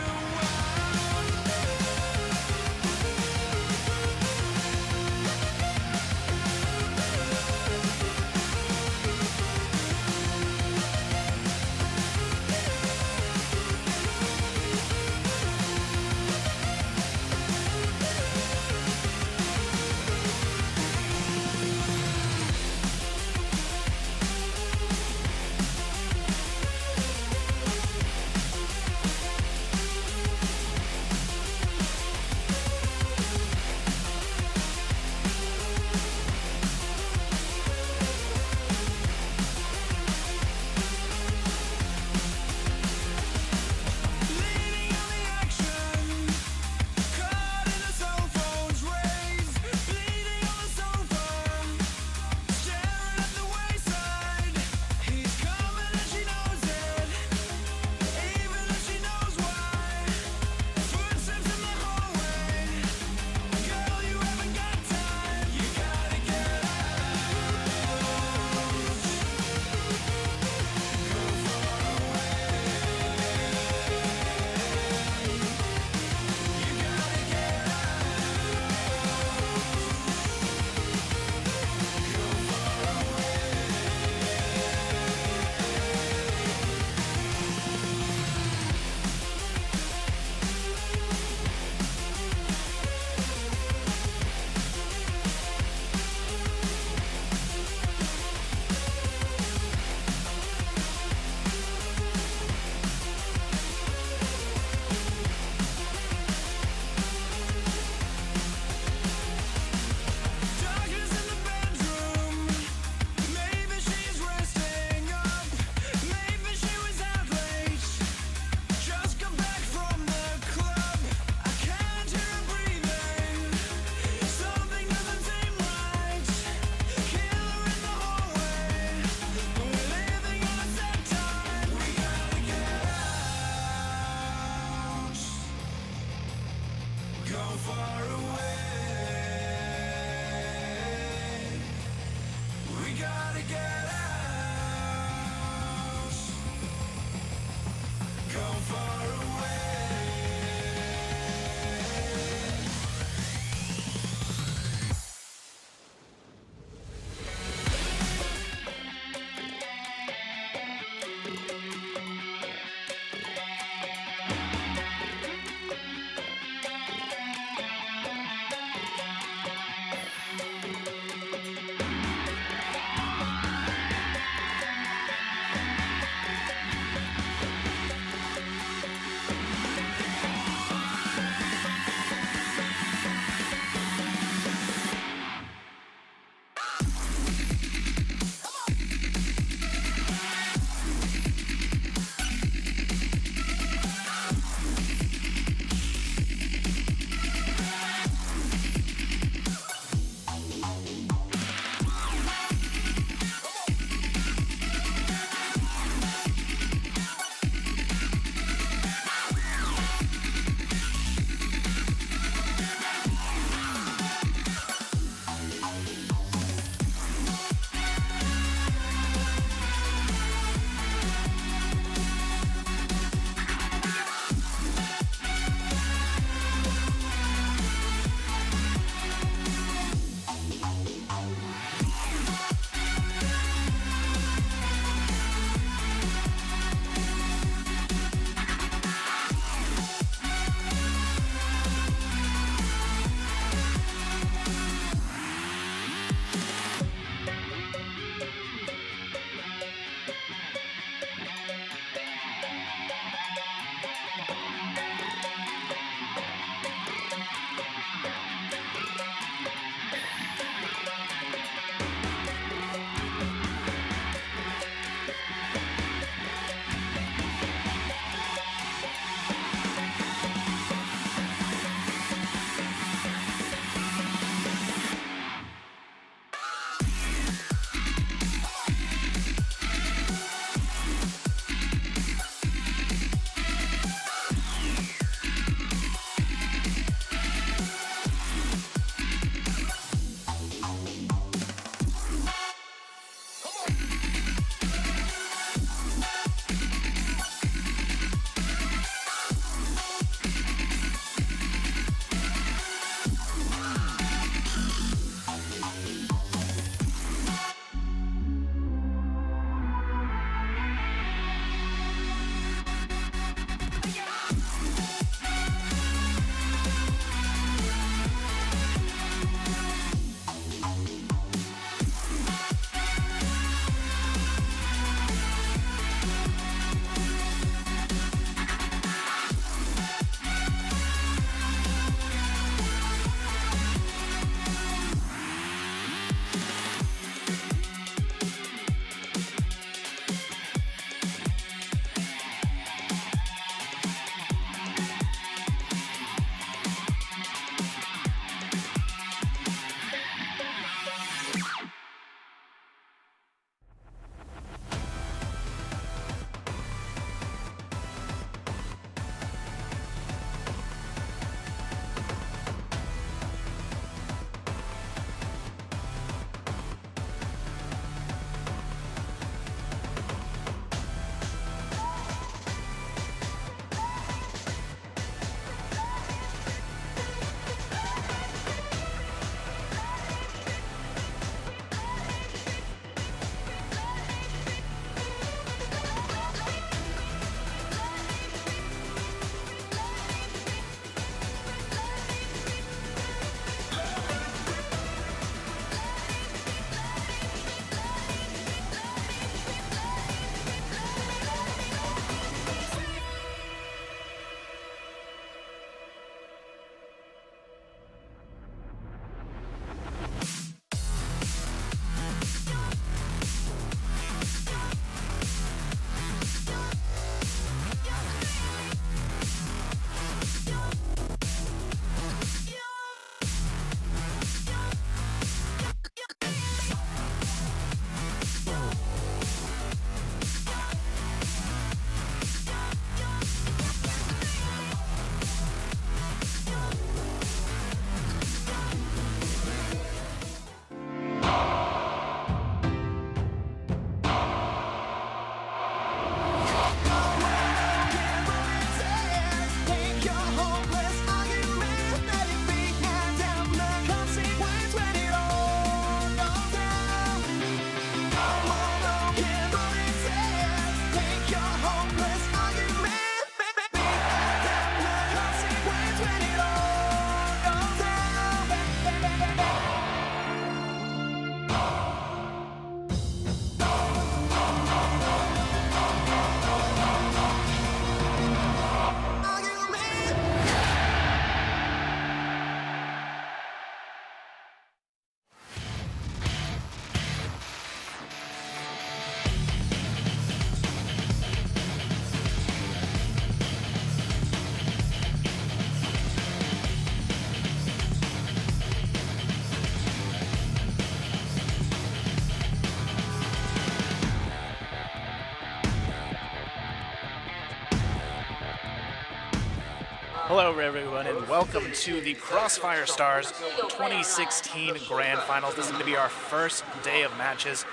Hello everyone and welcome to the Crossfire Stars 2016 Grand Finals. This is going to be our first day of matches,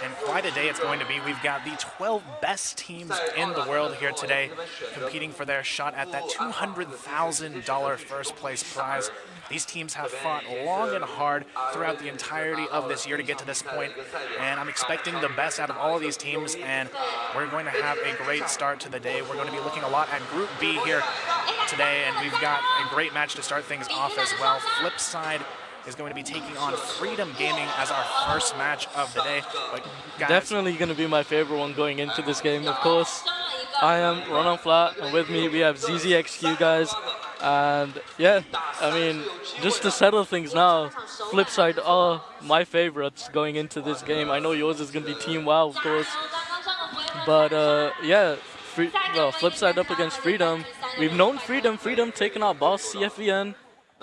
and quite a day it's going to be. We've got the 12 best teams in the world here today competing for their shot at that $200,000 first place prize. These teams have fought long and hard throughout the entirety of this year to get to this point, and I'm expecting the best out of all of these teams, and we're going to have a great start to the day. We're going to be looking a lot at Group B here today, and we've got a great match to start things off as well. Flipside is going to be taking on Freedom Gaming as our first match of the day. But guys, definitely going to be my favorite one going into this game, of course. I am Ronan Flat, and with me we have ZZXQ guys. And yeah, I mean, just to settle things now, Flipside are my favorites going into this game. I know yours is going to be Team WoW, of course. But yeah, Flipside up against Freedom. We've known Freedom taking out Boss CFVN.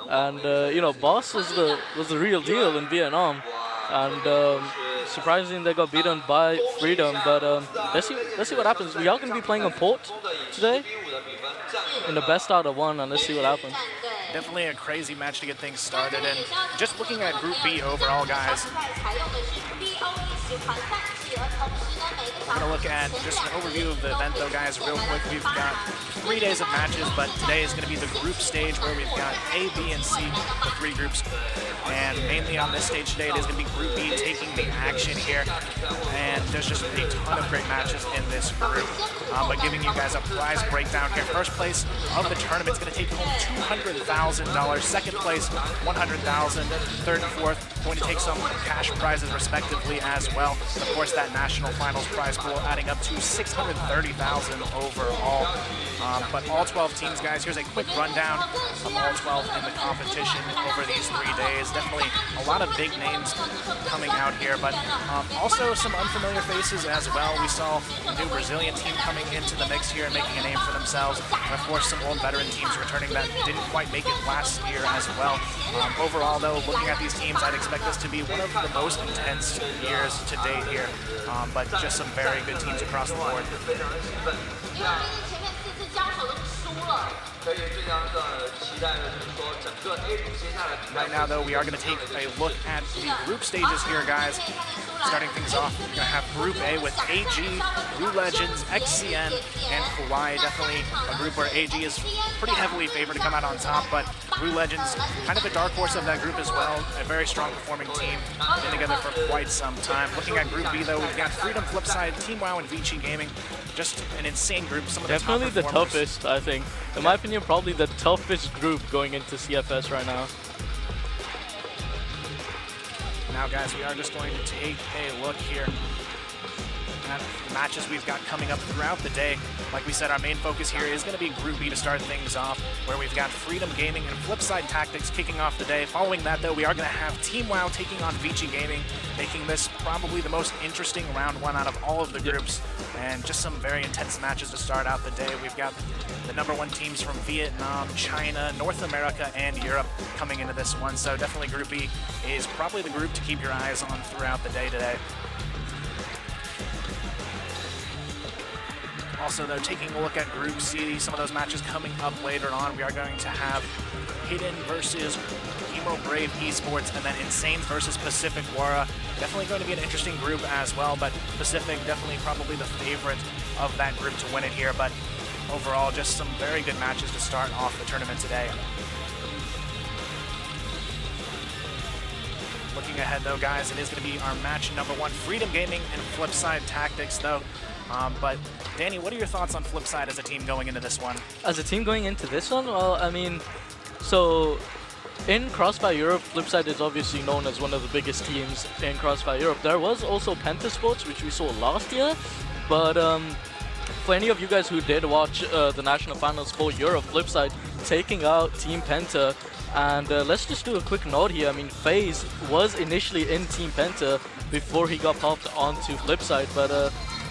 And you know, Boss was the real deal in Vietnam. And surprisingly, they got beaten by Freedom. But let's see what happens. We are going to be playing a port today in the best out of one, and let's see what happens. Definitely a crazy match to get things started. And just looking at Group B overall, guys, we're going to look at just an overview of the event, though, guys, real quick. We've got 3 days of matches, but today is going to be the group stage where we've got A, B, and C, the 3 groups. And mainly on this stage today, it is going to be Group B taking the action here. And there's just a ton of great matches in this group. But giving you guys a prize breakdown here. First place of the tournament is going to take home $200,000. Second place, $100,000. Third and fourth, going to take some cash prizes respectively as well. And of course, that national finals prize pool adding up to $630,000 overall. But all 12 teams, guys, here's a quick rundown of all 12 in the competition over these 3 days. Definitely a lot of big names coming out here, but also some unfamiliar faces as well. We saw a new Brazilian team coming into the mix here and making a name for themselves. And of course, some old veteran teams returning that didn't quite make it last year as well. Overall, though, looking at these teams, I'd expect this to be one of the most intense years to date here. But just some very good teams across the board. Right now, though, we are going to take a look at the group stages here, guys. Starting things off, we're going to have Group A with AG, Blue Legends, XCN, and Kawaii. Definitely a group where AG is pretty heavily favored to come out on top, but Blue Legends, kind of a dark horse of that group as well. A very strong performing team, been together for quite some time. Looking at Group B, though, we've got Freedom, Flipside, Team WoW, and Vici Gaming. Just an insane group. Some of the definitely the toughest, I think. In my opinion, probably the toughest group going into CFS right now. Now, guys, we are just going to take a look here at the matches we've got coming up throughout the day. Like we said, our main focus here is going to be Group B to start things off, where we've got Freedom Gaming and Flipside Tactics kicking off the day. Following that, though, we are going to have Team WoW taking on Vici Gaming, making this probably the most interesting round one out of all of the groups, and just some very intense matches to start out the day. We've got the #1 teams from Vietnam, China, North America, and Europe coming into this one, so definitely Group B is probably the group to keep your eyes on throughout the day today. Also, though, taking a look at Group C, some of those matches coming up later on, we are going to have Hidden versus Hemo Brave Esports, and then Insane versus Pacific Wara. Definitely going to be an interesting group as well, but Pacific definitely probably the favorite of that group to win it here. But overall, just some very good matches to start off the tournament today. Looking ahead, though, guys, it is going to be our match #1, Freedom Gaming and Flipside Tactics, though. But Danny, what are your thoughts on Flipside as a team going into this one? As a team going into this one, well, I mean, so in Crossfire Europe, Flipside is obviously known as one of the biggest teams in Crossfire Europe. There was also Penta Sports, which we saw last year, but for any of you guys who did watch the national finals for Europe, Flipside taking out Team Penta. And let's just do a quick note here. I mean, FaZe was initially in Team Penta before he got popped onto Flipside, but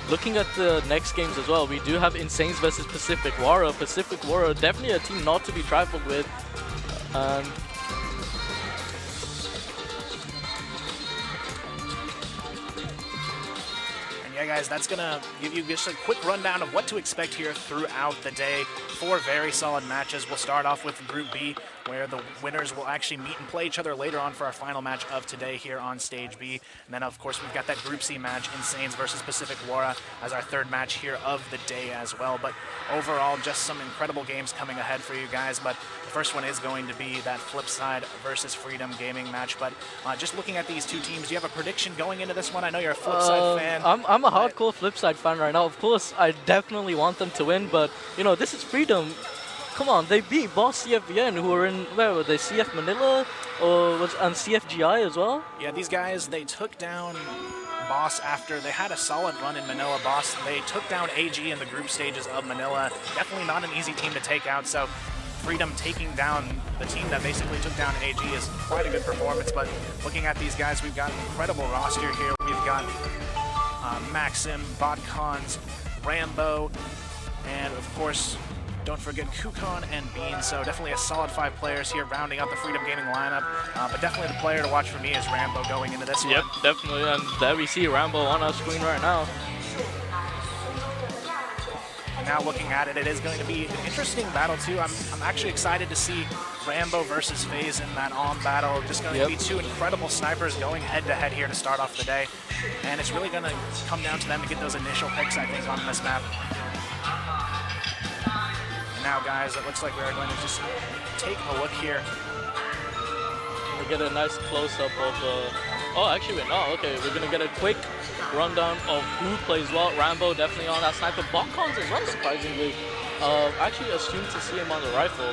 looking at the next games as well, we do have Insanes versus Pacific Wara. Pacific Wara, definitely a team not to be trifled with. And yeah, guys, that's going to give you just a quick rundown of what to expect here throughout the day. 4 very solid matches. We'll start off with Group B, where the winners will actually meet and play each other later on for our final match of today here on Stage B. And then, of course, we've got that Group C match, Insanes versus Pacific Wara, as our third match here of the day as well. But overall, just some incredible games coming ahead for you guys. But the first one is going to be that Flipside versus Freedom Gaming match. But just looking at these two teams, do you have a prediction going into this one? I know you're a Flipside fan. I'm a hardcore Flipside fan right now. Of course, I definitely want them to win, but, you know, this is Freedom. Come on, they beat Boss CFVN, who were in, where were they, CF Manila, and CFGI as well? Yeah, these guys, they took down Boss after they had a solid run in Manila. Boss, they took down AG in the group stages of Manila. Definitely not an easy team to take out, so Freedom taking down the team that basically took down AG is quite a good performance. But looking at these guys, we've got an incredible roster here. We've got Maxim, Botcons, Rambo, and of course, don't forget Kukon and Bean. So definitely a solid 5 players here rounding out the Freedom Gaming lineup. But definitely the player to watch for me is Rambo going into this one. Yep, definitely. And there we see Rambo on our screen right now. Now looking at it, it is going to be an interesting battle too. I'm actually excited to see Rambo versus FaZe in that on battle. Just going to be 2 incredible snipers going head to head here to start off the day. And it's really going to come down to them to get those initial picks, I think, on this map. Now, guys, it looks like we're going to just take a look here. We get a nice close-up of oh, actually, we're not. Okay, we're going to get a quick rundown of who plays well. Rambo definitely on that sniper. Botcons as well, surprisingly. Actually assumed to see him on the rifle.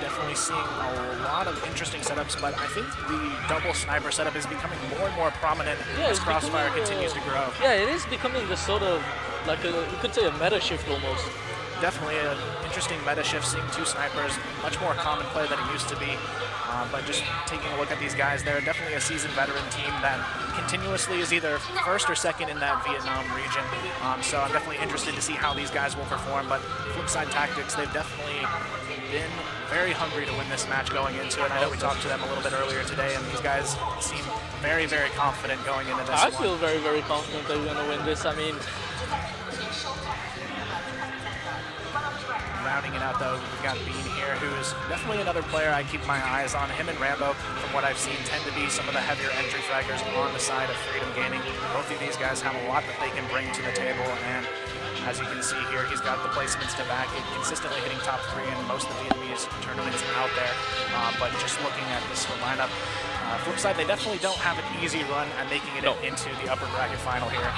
Definitely seeing a lot of interesting setups, but I think the double sniper setup is becoming more and more prominent as Crossfire continues to grow. Yeah, it is becoming this sort of, like you could say a meta shift almost. Definitely an interesting meta shift, seeing 2 snipers, much more common play than it used to be. But just taking a look at these guys, they're definitely a seasoned veteran team that continuously is either first or second in that Vietnam region. So I'm definitely interested to see how these guys will perform. But Flipside Tactics, they've definitely been very hungry to win this match going into it. I know we talked to them a little bit earlier today, and these guys seem very, very confident going into this I one. feel very, very confident that we're going to win this. I mean, rounding it out though, we've got Bean here, who is definitely another player I keep my eyes on. Him and Rambo, from what I've seen, tend to be some of the heavier entry fraggers on the side of Freedom Gaming. Both of these guys have a lot that they can bring to the table, and as you can see here, he's got the placements to back it, consistently hitting top 3 in most of the Vietnamese tournaments out there. But just looking at this lineup, Flipside, they definitely don't have an easy run at making it into the upper bracket final here.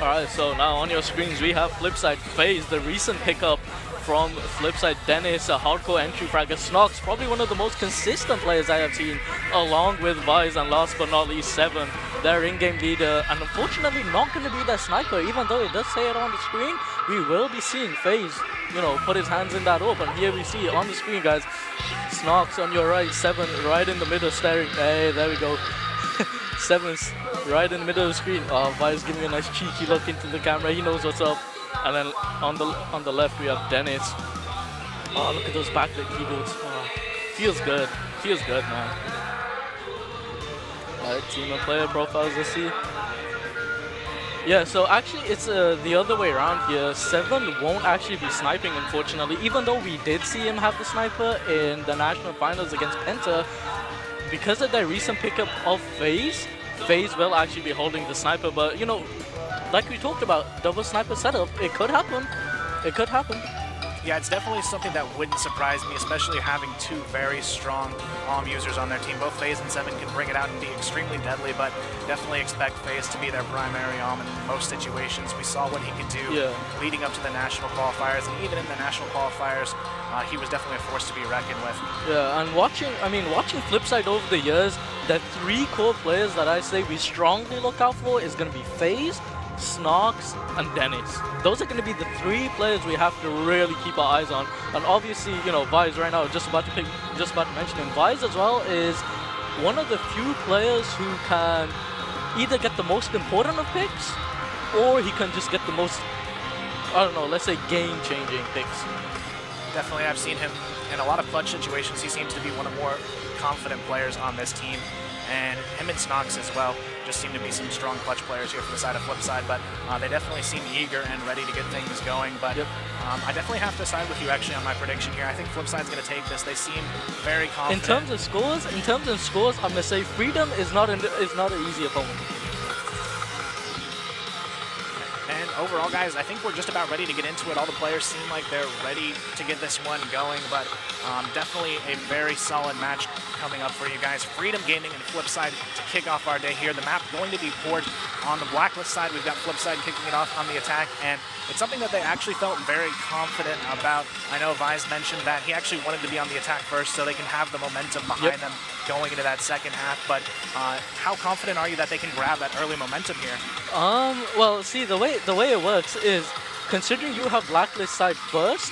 alright, so now on your screens we have Flipside FaZe, the recent pickup from Flipside. Dennis, a hardcore entry fragger. Snox, probably one of the most consistent players I have seen, along with Vice, and last but not least, Seven, their in-game leader, and unfortunately not going to be that sniper, even though it does say it on the screen. We will be seeing FaZe, you know, put his hands in that rope, and here we see on the screen, guys, Snox on your right, Seven right in the middle staring. Hey, there we go. Seven's right in the middle of the screen. Vice giving a nice cheeky look into the camera. He knows what's up. And then on the left we have Dennis. Oh, look at those backlit keyboards. Oh, feels good. Feels good, man. Alright, team and player profiles, let's see. Yeah, so actually it's the other way around here. Seven won't actually be sniping, unfortunately. Even though we did see him have the sniper in the national finals against Penta, because of their recent pickup of FaZe, FaZe will actually be holding the sniper. But, you know, like we talked about, double sniper setup, it could happen. It could happen. Yeah, it's definitely something that wouldn't surprise me, especially having 2 very strong AUM users on their team. Both FaZe and Seven can bring it out and be extremely deadly, but definitely expect FaZe to be their primary AUM in most situations. We saw what he could do leading up to the national qualifiers, and even in the national qualifiers, he was definitely a force to be reckoned with. Yeah, and watching Flipside over the years, the 3 core players that I say we strongly look out for is going to be FaZe, Snox, and Dennis. Those are going to be the 3 players we have to really keep our eyes on. And obviously, you know, Vice right now, just about to mention him. Vice as well is one of the few players who can either get the most important of picks, or he can just get the most I don't know, let's say game-changing picks. Definitely, I've seen him in a lot of clutch situations. He seems to be one of the more confident players on this team. And him and Snox as well just seem to be some strong clutch players here for the side of Flipside, but they definitely seem eager and ready to get things going. But I definitely have to side with you actually on my prediction here. I think Flipside's going to take this. They seem very confident. In terms of scores, I'm gonna say Freedom is not an easy opponent. And overall, guys, I think we're just about ready to get into it. All the players seem like they're ready to get this one going, but definitely a very solid match coming up for you guys. Freedom Gaming and Flipside to kick off our day here. The map going to be poured on the Blacklist side. We've got Flipside kicking it off on the attack, and it's something that they actually felt very confident about. I know Vise mentioned that he actually wanted to be on the attack first so they can have the momentum behind them going into that second half, but how confident are you that they can grab that early momentum here? Well, see, the way it works is, considering you have Blacklist side first,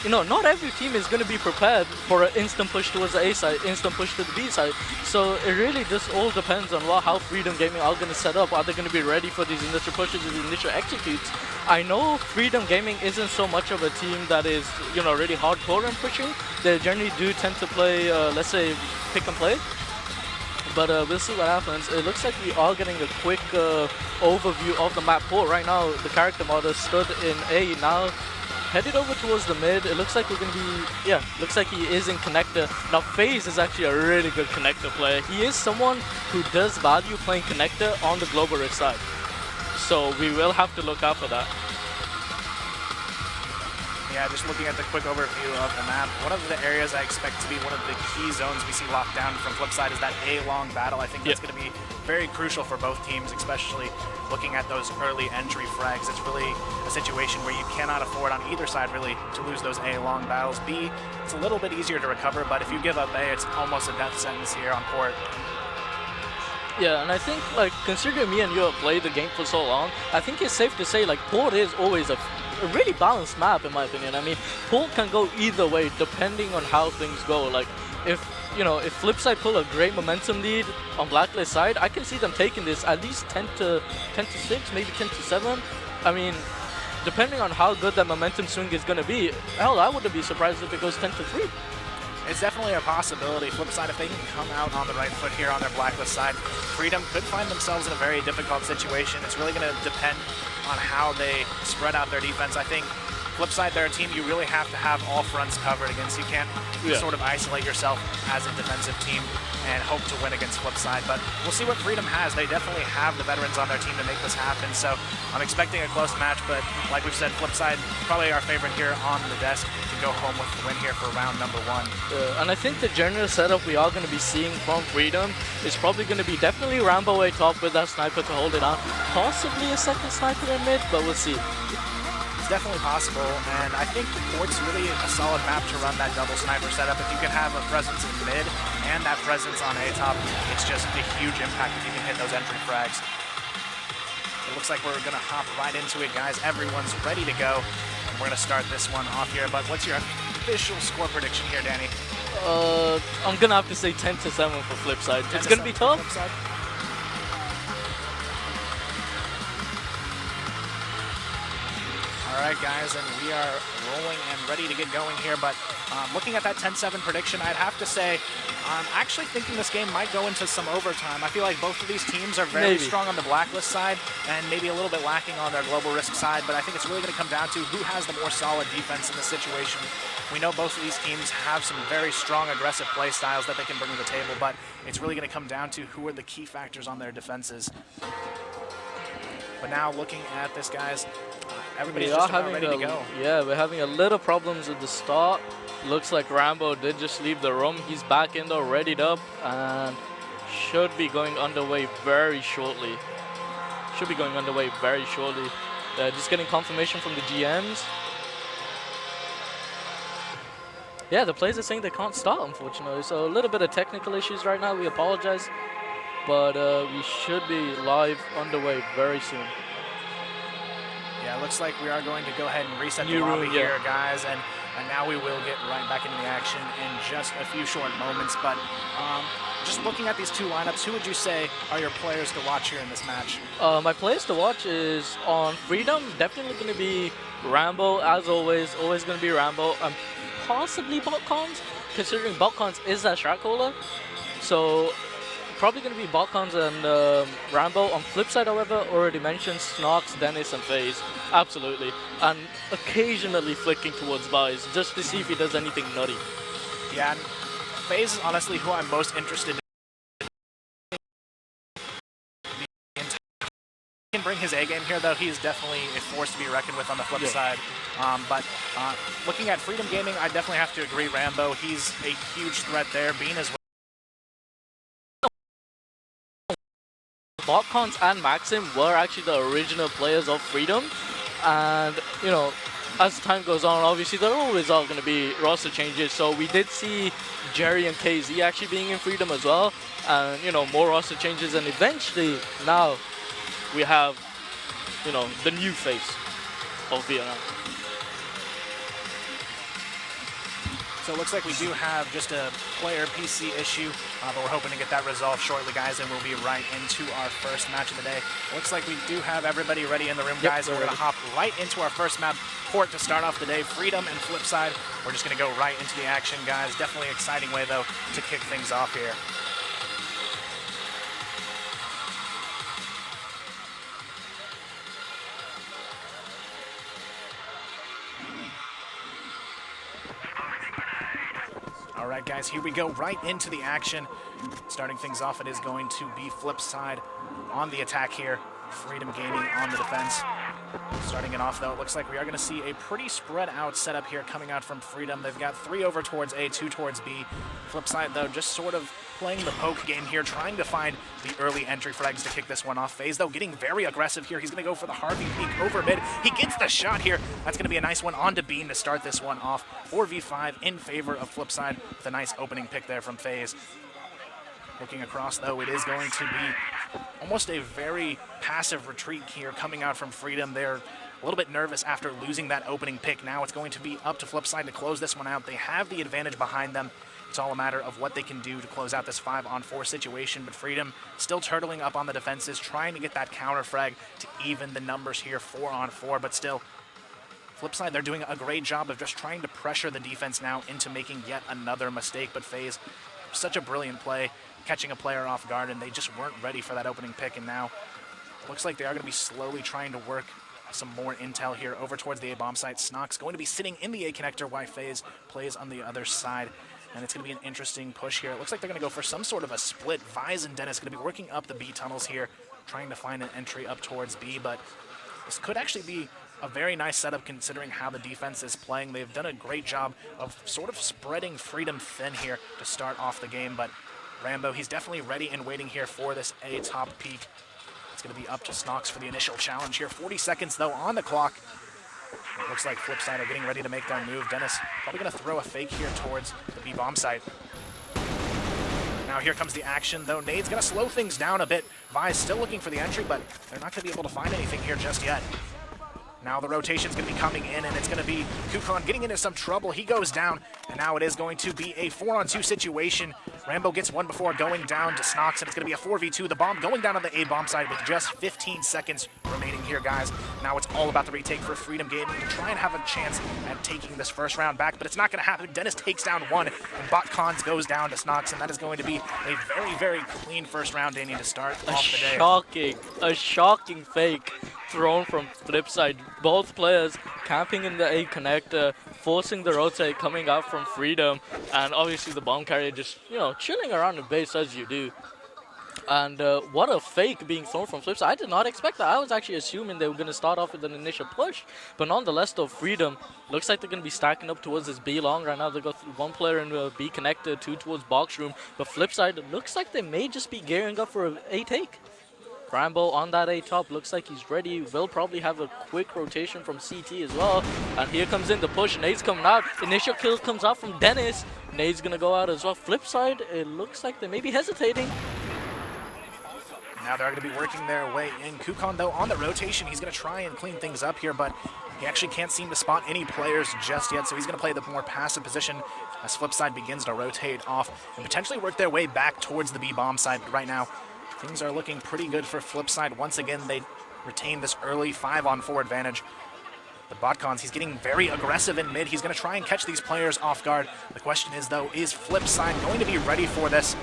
you know, not every team is going to be prepared for an instant push towards the A side, instant push to the B side. So it really just all depends on how Freedom Gaming are going to set up. Are they going to be ready for these initial pushes, these initial executes? I know Freedom Gaming isn't so much of a team that is, you know, really hardcore in pushing. They generally do tend to play, let's say, pick and play. But we'll see what happens. It looks like we are getting a quick overview of the map port. Right now, the character model stood in A, now headed over towards the mid. It looks like we're going to be, looks like he is in connector. Now, FaZe is actually a really good connector player. He is someone who does value playing connector on the Global Rift side. So we will have to look out for that. Yeah, just looking at the quick overview of the map, one of the areas I expect to be one of the key zones we see locked down from Flipside is that A-long battle. I think that's going to be very crucial for both teams, especially looking at those early entry frags. It's really a situation where you cannot afford on either side really to lose those A-long battles. B, it's a little bit easier to recover, but if you give up A, it's almost a death sentence here on port. Yeah, and I think, like, considering me and you have played the game for so long, I think it's safe to say, like, port is always a really balanced map, in my opinion. I mean, port can go either way depending on how things go. Like, if Flipside pull a great momentum lead on Blacklist side, I can see them taking this at least 10 to 6, maybe 10 to 7. I mean, depending on how good that momentum swing is going to be, hell, I wouldn't be surprised if it goes 10 to 3. It's definitely a possibility. Flipside, if they can come out on the right foot here on their Blacklist side, Freedom could find themselves in a very difficult situation. It's really going to depend on how they spread out their defense. I think Flipside, they're a team you really have to have all fronts covered against. You can't sort of isolate yourself as a defensive team and hope to win against Flipside. But we'll see what Freedom has. They definitely have the veterans on their team to make this happen. So I'm expecting a close match, but like we've said, Flipside probably our favorite here on the desk to go home with the win here for round number 1. And I think the general setup we are going to be seeing from Freedom is probably going to be definitely Rambo A top with that sniper to hold it on. Possibly a second sniper in mid, but we'll see. It's definitely possible, and I think Port's really a solid map to run that double sniper setup. If you can have a presence in mid and that presence on A top, it's just a huge impact if you can hit those entry frags. It looks like we're going to hop right into it, guys. Everyone's ready to go. And we're going to start this one off here, but what's your official score prediction here, Danny? I'm going to have to say 10 to 7 for Flipside. It's going to be tough. All right, guys, and we are rolling and ready to get going here, but looking at that 10-7 prediction, I'd have to say I'm actually thinking this game might go into some overtime. I feel like both of these teams are very strong on the Blacklist side and maybe a little bit lacking on their Global Risk side, but I think it's really going to come down to who has the more solid defense in this situation. We know both of these teams have some very strong aggressive play styles that they can bring to the table, but it's really going to come down to who are the key factors on their defenses. But now looking at this, guys, everybody's just about ready to go. Yeah, we're having a little problems at the start. Looks like Rambo did just leave the room. He's back in there, readied up, and should be going underway very shortly. Just getting confirmation from the GMs. Yeah, the players are saying they can't start, unfortunately. So a little bit of technical issues right now. We apologize. But we should be live underway very soon. Yeah, it looks like we are going to go ahead and reset the lobby here, guys. And And now we will get right back into the action in just a few short moments. But just looking at these two lineups, who would you say are your players to watch here in this match? My players to watch is on Freedom, definitely going to be Rambo, as always going to be Rambo, and possibly Botcons, considering Botcons is a strat caller. So probably going to be Botcons and Rambo. On flip side, however, already mentioned Snox, Dennis, and FaZe. Absolutely. And occasionally flicking towards Vice, just to see if he does anything nutty. Yeah, and FaZe is honestly who I'm most interested in. He can bring his A game here, though. He is definitely a force to be reckoned with on the flip side. But looking at Freedom Gaming, I definitely have to agree, Rambo. He's a huge threat there. Bean as well. Botcons and Maxim were actually the original players of Freedom, and you know, as time goes on, obviously there always are going to be roster changes. So we did see Jerry and KZ actually being in Freedom as well, and you know, more roster changes, and eventually now we have, you know, the new face of Vietnam. So it looks like we do have just a player PC issue, but we're hoping to get that resolved shortly, guys, and we'll be right into our first match of the day. Looks like we do have everybody ready in the room, guys. We're going to hop right into our first map, Port, to start off the day. Freedom and Flipside. We're just going to go right into the action, guys. Definitely exciting way, though, to kick things off here. All right, guys, here we go right into the action. Starting things off, it is going to be Flipside on the attack here. Freedom Gaming on the defense. Starting it off, though, it looks like we are going to see a pretty spread out setup here coming out from Freedom. They've got 3 over towards A, 2 towards B. Flipside, though, just sort of playing the poke game here, trying to find the early entry frags to kick this one off. FaZe, though, getting very aggressive here. He's going to go for the Harvey peek over mid. He gets the shot here. That's going to be a nice one on to Bean to start this one off. 4v5 in favor of Flipside with a nice opening pick there from FaZe. Looking across, though, it is going to be almost a very passive retreat here coming out from Freedom. They're a little bit nervous after losing that opening pick. Now it's going to be up to Flipside to close this one out. They have the advantage behind them. It's all a matter of what they can do to close out this 5-on-4 situation, but Freedom still turtling up on the defenses, trying to get that counter frag to even the numbers here, 4-on-4, but still, Flipside, they're doing a great job of just trying to pressure the defense now into making yet another mistake, but FaZe, such a brilliant play, catching a player off guard, and they just weren't ready for that opening pick, and now looks like they are going to be slowly trying to work some more intel here over towards the A-bomb site. Snox going to be sitting in the A connector while FaZe plays on the other side. And it's going to be an interesting push here. It looks like they're going to go for some sort of a split. Vise and Dennis going to be working up the B tunnels here, trying to find an entry up towards B, but this could actually be a very nice setup considering how the defense is playing. They've done a great job of sort of spreading Freedom thin here to start off the game, but Rambo, he's definitely ready and waiting here for this A top peak. It's going to be up to Snox for the initial challenge here. 40 seconds, though, on the clock. It looks like Flipside are getting ready to make their move. Dennis probably going to throw a fake here towards the B-bomb site. Now here comes the action, though. Nade's going to slow things down a bit. Vi's still looking for the entry, but they're not going to be able to find anything here just yet. Now the rotation's going to be coming in, and it's going to be Kukon getting into some trouble. He goes down, and now it is going to be a 4-on-2 situation. Rambo gets one before going down to Snox, and it's going to be a 4v2. The bomb going down on the A-bomb side with just 15 seconds remaining here, guys. Now it's all about the retake for Freedom Gaming to try and have a chance at taking this first round back, but it's not going to happen. Dennis takes down one, and Botcons goes down to Snox, and that is going to be a very, very clean first round, Danny, to start off the day. A shocking fake thrown from Flipside. Both players camping in the A connector, forcing the rotate coming out from Freedom, and obviously the bomb carrier just, you know, chilling around the base as you do. And what a fake being thrown from Flipside. I did not expect that. I was actually assuming they were going to start off with an initial push, but nonetheless, though, Freedom looks like they're going to be stacking up towards this B long. Right now, they got one player in the B connector, 2 towards box room, but Flipside looks like they may just be gearing up for an A take. Rambo on that A top, looks like he's ready. Will probably have a quick rotation from CT as well. And here comes in the push. Nade's coming out. Initial kill comes out from Dennis. Nade's gonna go out as well. Flipside, it looks like they may be hesitating. Now they're going to be working their way in. Kukon, though, on the rotation, he's going to try and clean things up here, but he actually can't seem to spot any players just yet, so he's going to play the more passive position as Flipside begins to rotate off and potentially work their way back towards the B-bomb side. But right now, things are looking pretty good for Flipside. Once again, they retain this early 5-on-4 advantage. But Botcons, he's getting very aggressive in mid. He's going to try and catch these players off guard. The question is, though, is Flipside going to be ready for this?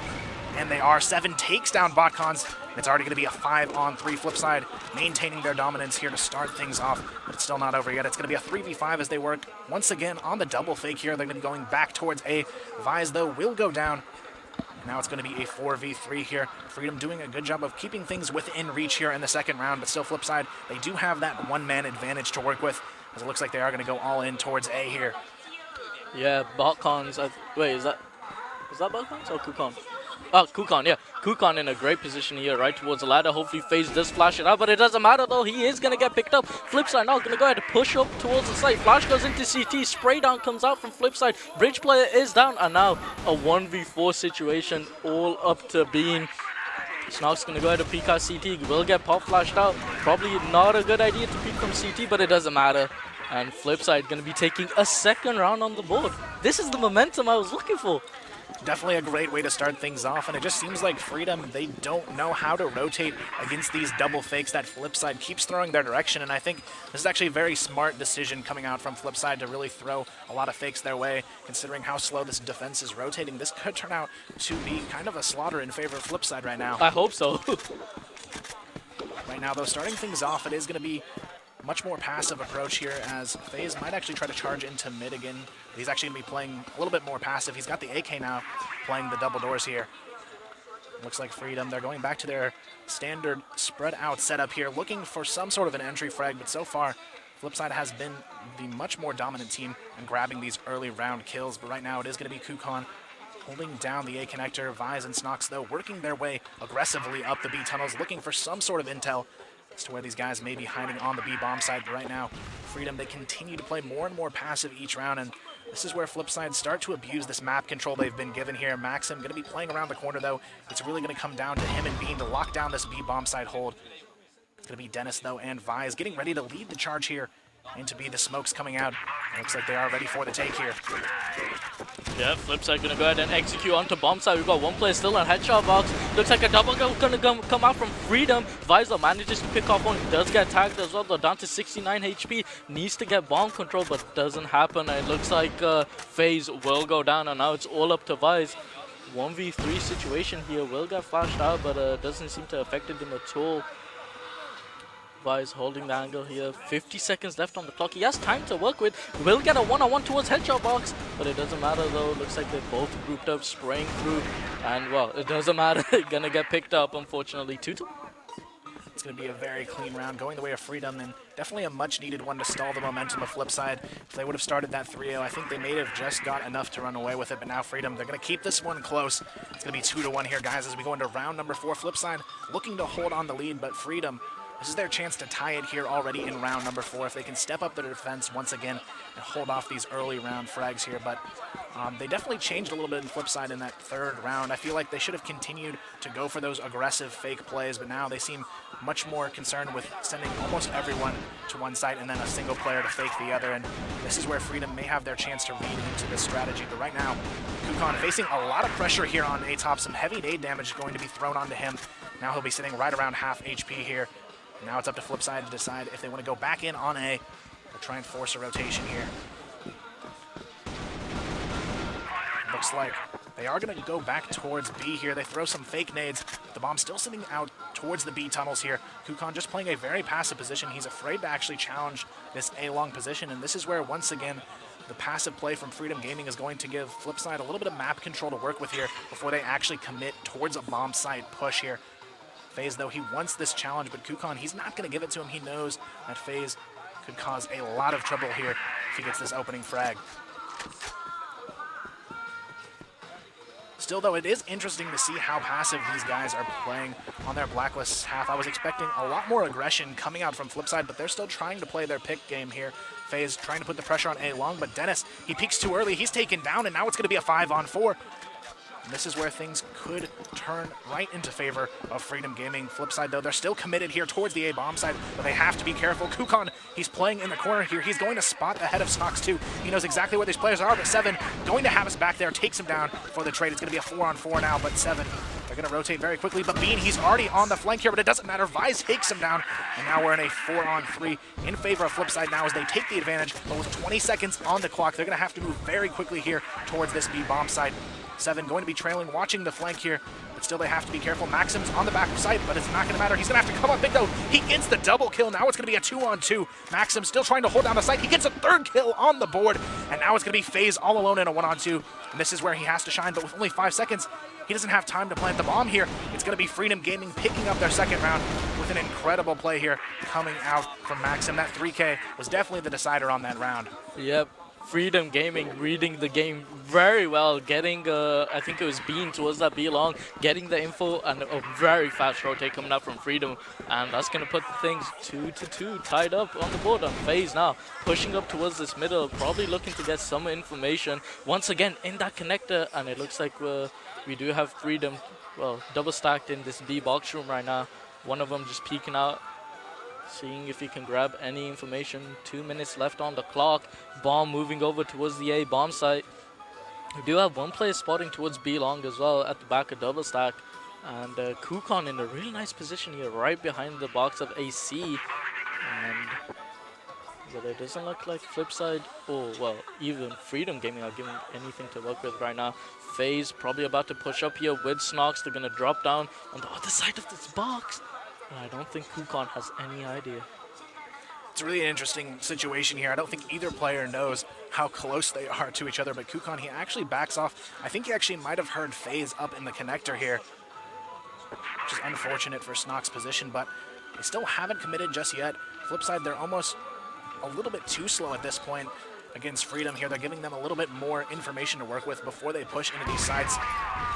And they are. 7 takes down Botcons. It's already going to be a 5-on-3 Flipside, maintaining their dominance here to start things off. But it's still not over yet. It's going to be a 3v5 as they work once again on the double fake here. They're going to be going back towards A. Vise, though, will go down. Now it's going to be a 4v3 here. Freedom doing a good job of keeping things within reach here in the second round, but still Flipside, they do have that one-man advantage to work with, as it looks like they are going to go all in towards A here. Yeah, Botcons. Wait, is that Botcons or Kukon? Oh, Kukon, yeah. Kukon in a great position here, right towards the ladder. Hopefully FaZe does flash it out, but it doesn't matter though. He is going to get picked up. Flipside now going to go ahead and push up towards the site. Flash goes into CT. Spray down comes out from Flipside. Bridge player is down, and now a 1v4 situation all up to Bean. Snock's going to go ahead and peek out CT. Will get pop flashed out. Probably not a good idea to peek from CT, but it doesn't matter. And Flipside going to be taking a second round on the board. This is the momentum I was looking for. Definitely a great way to start things off, and it just seems like Freedom, they don't know how to rotate against these double fakes that Flipside keeps throwing their direction, and I think this is actually a very smart decision coming out from Flipside to really throw a lot of fakes their way, considering how slow this defense is rotating. This could turn out to be kind of a slaughter in favor of Flipside right now. I hope so. Right now, though, starting things off, it is going to be much more passive approach here, as FaZe might actually try to charge into mid again. He's actually going to be playing a little bit more passive. He's got the AK now, playing the double doors here. Looks like Freedom, they're going back to their standard spread out setup here, looking for some sort of an entry frag, but so far, Flipside has been the much more dominant team in grabbing these early round kills, but right now it is going to be Kukon holding down the A connector. Vise and Snox, though, working their way aggressively up the B tunnels, looking for some sort of intel as to where these guys may be hiding on the B-bomb side. But right now, Freedom, they continue to play more and more passive each round, and this is where Flipside start to abuse this map control they've been given here. Maxim going to be playing around the corner, though. It's really going to come down to him and Bean to lock down this B-bomb side hold. It's going to be Dennis, though, and Vise getting ready to lead the charge here and to be the smokes coming out. It looks like they are ready for the take here. Yeah, Flipside gonna go ahead and execute onto bomb side. We've got one player still on headshot box. Looks like a double kill gonna come out from Freedom. Visor manages to pick off one. Does get tagged as well, though, down to 69 HP. Needs to get bomb control, but doesn't happen. It looks like FaZe will go down, and now it's all up to Vise. 1v3 situation here. Will get flashed out, but doesn't seem to have affected him at all. Vise holding the angle here. 50 seconds left on the clock. He has time to work with. Will get a one-on-one towards headshot box, but it doesn't matter though. Looks like they're both grouped up, spraying through, and well, it doesn't matter. Gonna get picked up, unfortunately. 2-2. It's going to be a very clean round, going the way of Freedom, and definitely a much-needed one to stall the momentum of Flipside. If they would have started that 3-0, I think they may have just got enough to run away with it, but now Freedom, they're going to keep this one close. It's going to be 2-1 here, guys, as we go into round number 4. Flipside looking to hold on the lead, but Freedom, this is their chance to tie it here already in round number 4. If they can step up their defense once again and hold off these early round frags here, but they definitely changed a little bit in Flipside in that 3rd round. I feel like they should have continued to go for those aggressive fake plays, but now they seem much more concerned with sending almost everyone to one side and then a single player to fake the other, and this is where Freedom may have their chance to read into this strategy. But right now, Kukon facing a lot of pressure here on A-top. Some heavy nade damage going to be thrown onto him. Now he'll be sitting right around half HP here. Now it's up to Flipside to decide if they want to go back in on A or try and force a rotation here. Looks like they are going to go back towards B here. They throw some fake nades. The bomb's still sitting out towards the B tunnels here. Kukon just playing a very passive position. He's afraid to actually challenge this A-long position, and this is where, once again, the passive play from Freedom Gaming is going to give Flipside a little bit of map control to work with here before they actually commit towards a bomb site push here. FaZe, though, he wants this challenge, but Kukon, he's not going to give it to him. He knows that FaZe could cause a lot of trouble here if he gets this opening frag. Still, though, it is interesting to see how passive these guys are playing on their Blacklist half. I was expecting a lot more aggression coming out from Flipside, but they're still trying to play their pick game here. FaZe trying to put the pressure on A-long, but Dennis, he peeks too early. He's taken down, and now it's going to be a 5-on-4. And this is where things could turn right into favor of Freedom Gaming. Flip side, though, they're still committed here towards the A bomb side, but they have to be careful. Kukon, he's playing in the corner here. He's going to spot ahead of Snox, too. He knows exactly where these players are, but 7 going to have us back there, takes him down for the trade. It's going to be a 4-on-4 now, but 7, they're going to rotate very quickly. But Bean, he's already on the flank here, but it doesn't matter. Vise takes him down, and now we're in a 4-on-3 in favor of Flipside now as they take the advantage, but with 20 seconds on the clock, they're going to have to move very quickly here towards this B bomb side. 7 going to be trailing, watching the flank here, but still they have to be careful. Maxim's on the back side, but it's not going to matter. He's going to have to come up big, though. He gets the double kill. Now it's going to be a 2-on-2. Maxim still trying to hold down the site. He gets a 3rd kill on the board, and now it's going to be FaZe all alone in a 1-on-2, and this is where he has to shine, but with only 5 seconds, he doesn't have time to plant the bomb here. It's going to be Freedom Gaming picking up their 2nd round with an incredible play here coming out from Maxim. That 3K was definitely the decider on that round. Yep. Freedom Gaming reading the game very well, getting, I think it was Bean towards that B long, getting the info, and a very fast rotate coming out from Freedom, and that's going to put things 2-2 tied up on the board on FaZe now, pushing up towards this middle, probably looking to get some information once again in that connector, and it looks like we do have Freedom, well, double stacked in this B box room right now, one of them just peeking out, seeing if he can grab any information. 2 minutes left on the clock. Bomb moving over towards the A bomb site. We do have one player spotting towards B long as well at the back of double stack. And Kukon in a really nice position here, right behind the box of AC. And but it doesn't look like Flipside, well, even Freedom Gaming are giving anything to work with right now. FaZe probably about to push up here with Snox. They're going to drop down on the other side of this box. I don't think Kukon has any idea. It's really an interesting situation here. I don't think either player knows how close they are to each other, but Kukon, he actually backs off. I think he actually might have heard FaZe up in the connector here, which is unfortunate for Snox's position, but they still haven't committed just yet. Flipside, they're almost a little bit too slow at this point against Freedom here. They're giving them a little bit more information to work with before they push into these sites.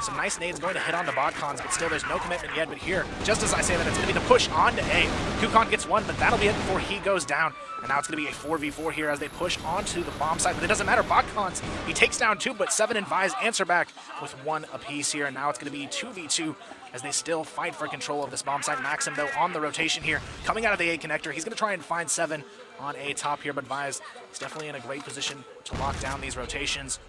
Some nice nades going to hit on the bot cons, but still there's no commitment yet. But here, just as I say that, it's going to be the push on to A. Kukon gets 1, but that'll be it before he goes down. And now it's going to be a 4v4 here as they push onto the bomb site. But it doesn't matter. Bot cons, he takes down 2, but 7 and Vise answer back with 1 apiece here. And now it's going to be 2v2 as they still fight for control of this bomb site. Maxim, though, on the rotation here, coming out of the A connector. He's going to try and find 7 on A top here, but Vise is definitely in a great position to lock down these rotations.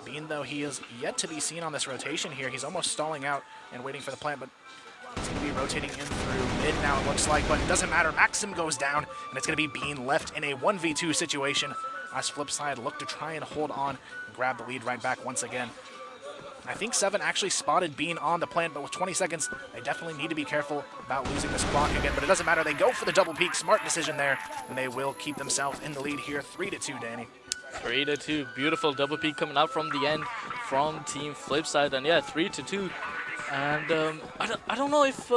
Bean, though, he is yet to be seen on this rotation here. He's almost stalling out and waiting for the plant, but he's going to be rotating in through mid now, it looks like, but it doesn't matter. Maxim goes down, and it's going to be Bean left in a 1v2 situation as Flipside look to try and hold on and grab the lead right back once again. I think 7 actually spotted Bean on the plant, but with 20 seconds, they definitely need to be careful about losing this clock again, but it doesn't matter. They go for the double peak. Smart decision there, and they will keep themselves in the lead here, 3-2, Danny. 3-2, beautiful double peak coming out from the end from Team Flipside, and yeah, 3-2. And I don't know if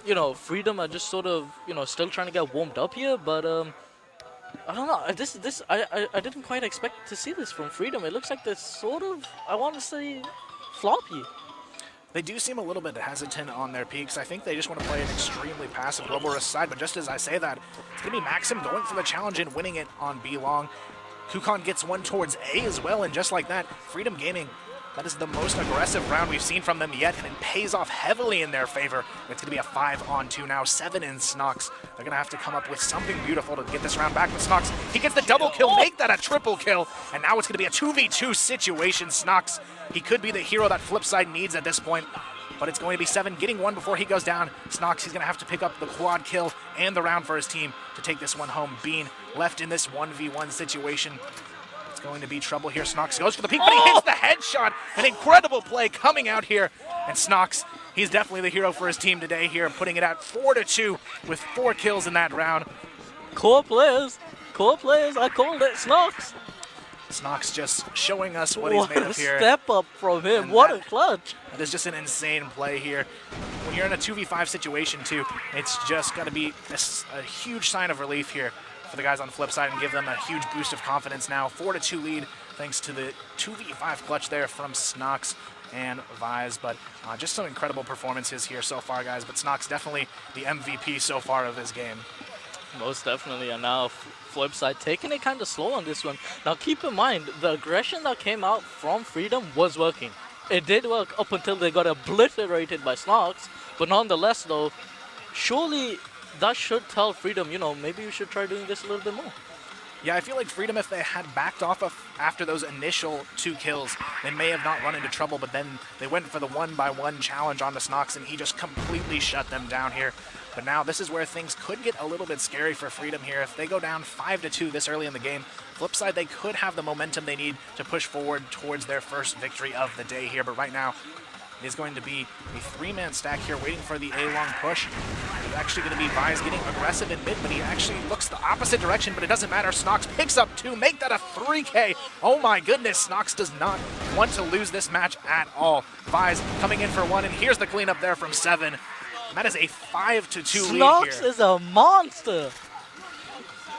you know, Freedom are just sort of, you know, still trying to get warmed up here, but I don't know. I didn't quite expect to see this from Freedom. It looks like they're sort of, I want to say, floppy. They do seem a little bit hesitant on their peaks. I think they just want to play an extremely passive Global Risk side, but just as I say that, it's going to be Maxim going for the challenge and winning it on B long. Kukon gets 1 towards A as well, and just like that, Freedom Gaming, that is the most aggressive round we've seen from them yet, and it pays off heavily in their favor. It's going to be a 5-on-2 now, 7 in Snox. They're going to have to come up with something beautiful to get this round back with Snox. He gets the double kill, make that a triple kill, and now it's going to be a 2v2 situation. Snox, he could be the hero that Flipside needs at this point, but it's going to be 7 getting 1 before he goes down. Snox, he's going to have to pick up the quad kill and the round for his team to take this one home. Bean left in this 1v1 situation. It's going to be trouble here. Snox goes for the peek, but he hits the headshot. An incredible play coming out here. And Snox, he's definitely the hero for his team today here, putting it at 4-2 with 4 kills in that round. Core players, I called it. Snox. Snox just showing us what he's made of here. What a step up from him. And what a clutch. That is just an insane play here. When you're in a 2v5 situation, too, it's just got to be a huge sign of relief here for the guys on the flip side and give them a huge boost of confidence now. 4-2 lead thanks to the 2v5 clutch there from Snox and Vise. But just some incredible performances here so far, guys. But Snox definitely the MVP so far of this game. Most definitely, and now Flipside taking it kind of slow on this one. Now keep in mind, the aggression that came out from Freedom was working. it did work up until they got obliterated by Snox. But nonetheless, though, surely that should tell Freedom, maybe you should try doing this a little bit more. Yeah, I feel like Freedom, if they had backed off after those initial 2 kills, they may have not run into trouble, but then they went for the 1-by-1 challenge onto Snox, and he just completely shut them down here. But now this is where things could get a little bit scary for Freedom here. If they go down 5-2 this early in the game, flip side, they could have the momentum they need to push forward towards their first victory of the day here. But right now, it is going to be a 3-man stack here waiting for the A-long push. It's actually going to be Vise getting aggressive in mid, but he actually looks the opposite direction, but it doesn't matter. Snox picks up 2, make that a 3K. Oh my goodness, Snox does not want to lose this match at all. Vise coming in for 1, and here's the cleanup there from 7. And that is a 5-2 lead here. Snox is a monster.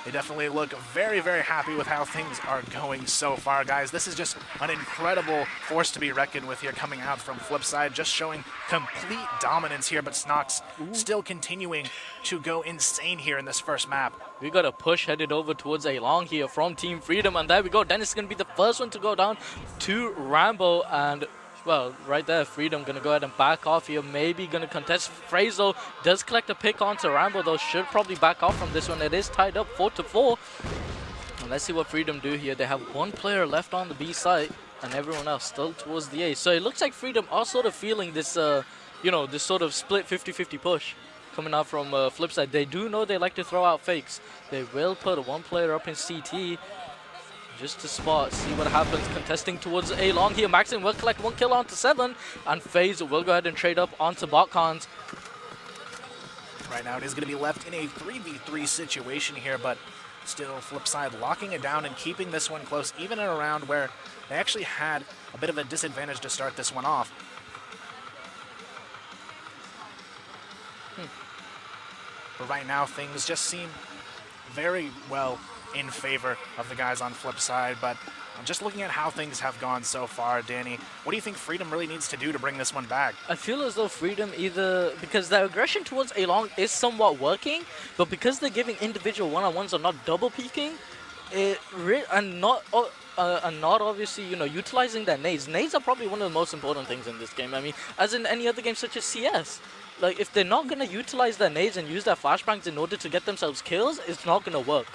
They definitely look very, very happy with how things are going so far, guys. This is just an incredible force to be reckoned with here coming out from Flipside, just showing complete dominance here, but Snox still continuing to go insane here in this first map. We got a push headed over towards A-long here from Team Freedom, and there we go. Dennis is going to be the first one to go down to Rambo, and well, right there, Freedom going to go ahead and back off here. Maybe going to contest. Frazo does collect a pick onto Rambo, though. Should probably back off from this one. It is tied up 4-4. And let's see what Freedom do here. They have 1 player left on the B side, and everyone else still towards the A. So it looks like Freedom are sort of feeling this, this sort of split 50-50 push coming out from Flipside. They do know they like to throw out fakes. They will put 1 player up in CT. Just to spot, see what happens. Contesting towards A-long here. Maxim will collect 1 kill onto 7, and FaZe will go ahead and trade up onto BotCons. Right now it is going to be left in a 3v3 situation here, but still Flipside locking it down and keeping this one close, even in a round where they actually had a bit of a disadvantage to start this one off. But right now things just seem very well in favor of the guys on Flipside, but just looking at how things have gone so far, Danny, what do you think Freedom really needs to do to bring this one back? I feel as though Freedom either, because their aggression towards A-long is somewhat working, but because they're giving individual one-on-ones or not double peeking, and not obviously, utilizing their nades. Nades are probably one of the most important things in this game. I mean, as in any other game such as CS. Like, if they're not going to utilize their nades and use their flashbangs in order to get themselves kills, it's not going to work.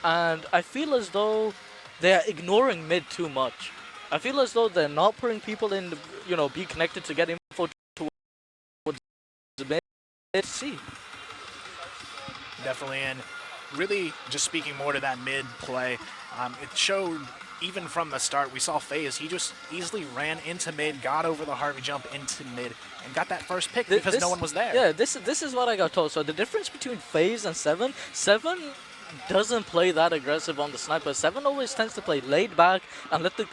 And I feel as though they're ignoring mid too much. I feel as though they're not putting people in, be connected to get info towards the mid. Let's see. Definitely, and really just speaking more to that mid play, it showed even from the start. We saw FaZe, he just easily ran into mid, got over the Harvey jump into mid, and got that first pick because no one was there. Yeah, this is what I got told. So the difference between FaZe and 7 doesn't play that aggressive on the sniper. 7 always tends to play laid back and let the,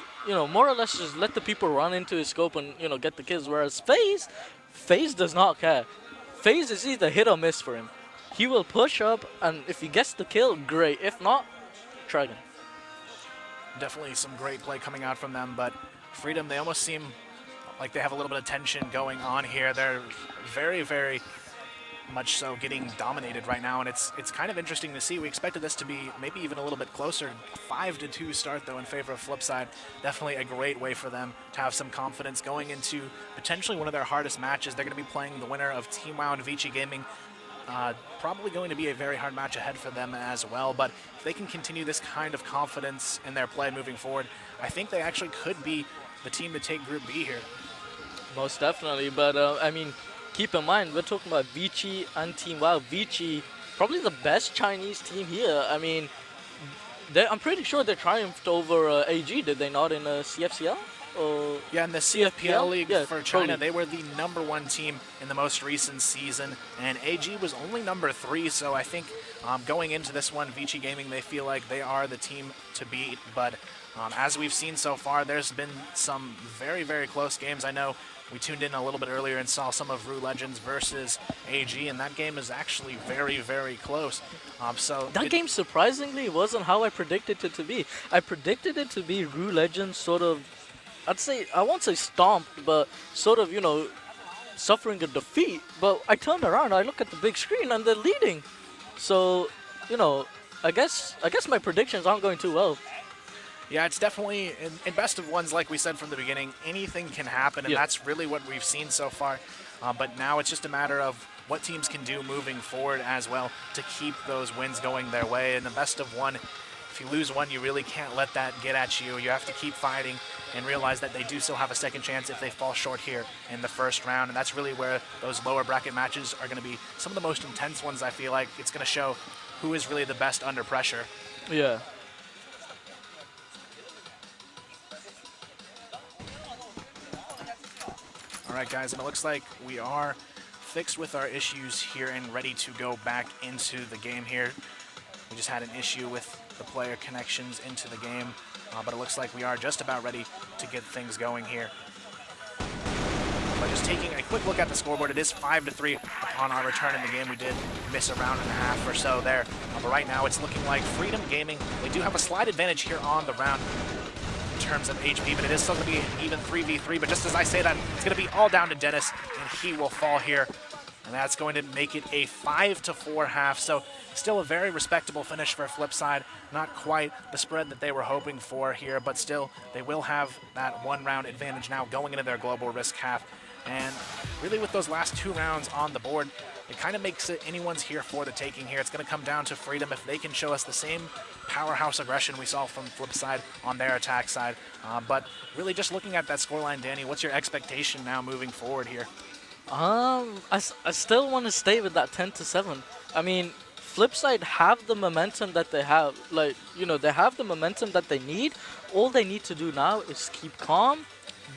more or less just let the people run into his scope and, get the kills. Whereas FaZe does not care. FaZe is either hit or miss for him. He will push up, and if he gets the kill, great. If not, try again. Definitely some great play coming out from them, but Freedom, they almost seem like they have a little bit of tension going on here. They're very, very much so getting dominated right now, and it's kind of interesting to see. We expected this to be maybe even a little bit closer. 5-2 start though in favor of Flipside. Definitely a great way for them to have some confidence going into potentially one of their hardest matches. They're going to be playing the winner of Team WoW and Vici Gaming. Probably going to be a very hard match ahead for them as well, but if they can continue this kind of confidence in their play moving forward, I think they actually could be the team to take Group B here. Most definitely, but I mean, keep in mind, we're talking about Vici and Team WoW. Vici, probably the best Chinese team here. I mean, I'm pretty sure they triumphed over AG, did they not, in CFCL? Yeah, in the CFPL League for China, totally. They were the #1 team in the most recent season, and AG was only #3, so I think going into this one, Vici Gaming, they feel like they are the team to beat, but as we've seen so far, there's been some very, very close games. I know we tuned in a little bit earlier and saw some of Rue Legends versus AG, and that game is actually very, very close. So that game surprisingly wasn't how I predicted it to be. I predicted it to be Rue Legends sort of, I won't say stomped, but sort of, suffering a defeat. But I turned around, I look at the big screen, and they're leading. So, I guess my predictions aren't going too well. Yeah, it's definitely, in best of ones, like we said from the beginning, anything can happen, and that's really what we've seen so far. But now it's just a matter of what teams can do moving forward as well to keep those wins going their way. And the best of one, if you lose one, you really can't let that get at you. You have to keep fighting and realize that they do still have a second chance if they fall short here in the first round. And that's really where those lower bracket matches are going to be some of the most intense ones. I feel like it's going to show who is really the best under pressure. Yeah. All right, guys, and it looks like we are fixed with our issues here and ready to go back into the game here. We just had an issue with the player connections into the game, but it looks like we are just about ready to get things going here. But just taking a quick look at the scoreboard, it is 5-3 upon our return in the game. We did miss a round and a half or so there, but right now it's looking like Freedom Gaming, they do have a slight advantage here on the round in terms of HP, but it is still going to be an even 3v3. But just as I say that, it's going to be all down to Dennis, and he will fall here. And that's going to make it a 5-4 half. So still a very respectable finish for Flipside. Not quite the spread that they were hoping for here, but still they will have that 1 round advantage now going into their global risk half. And really with those last 2 rounds on the board, it kind of makes it anyone's here for the taking here. It's going to come down to Freedom if they can show us the same powerhouse aggression we saw from Flipside on their attack side. But really just looking at that scoreline, Danny, what's your expectation now moving forward here? I still want to stay with that 10-7. I mean, Flipside have the momentum that they have. Like, you know, they have the momentum that they need. All they need to do now is keep calm.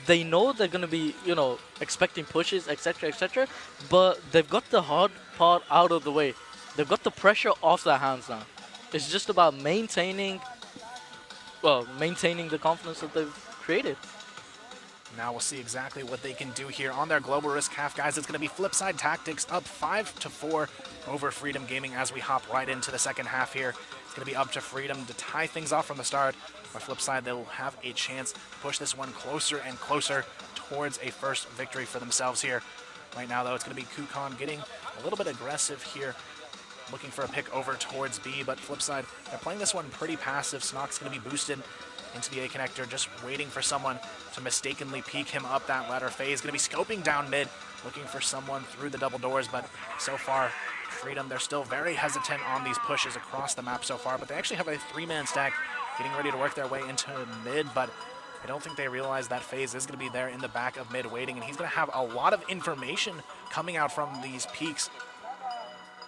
They know they're going to be, you know, expecting pushes, etc., etc. But they've got the hard part out of the way. They've got the pressure off their hands now. It's just about maintaining the confidence that they've created. Now we'll see exactly what they can do here on their global risk half, guys. It's going to be Flipside Tactics up 5-4 over Freedom Gaming as we hop right into the second half here. It's going to be up to Freedom to tie things off from the start. On Flipside, they'll have a chance to push this one closer and closer towards a first victory for themselves here. Right now, though, it's going to be Kukon getting a little bit aggressive here, looking for a pick over towards B, but Flipside, they're playing this one pretty passive. Snock's going to be boosted into the A connector, just waiting for someone to mistakenly peek him up that ladder. Phase going to be scoping down mid, looking for someone through the double doors, but so far, Freedom, they're still very hesitant on these pushes across the map so far, but they actually have a 3-man stack getting ready to work their way into mid, but I don't think they realize that Phase is going to be there in the back of mid waiting, and he's going to have a lot of information coming out from these peaks.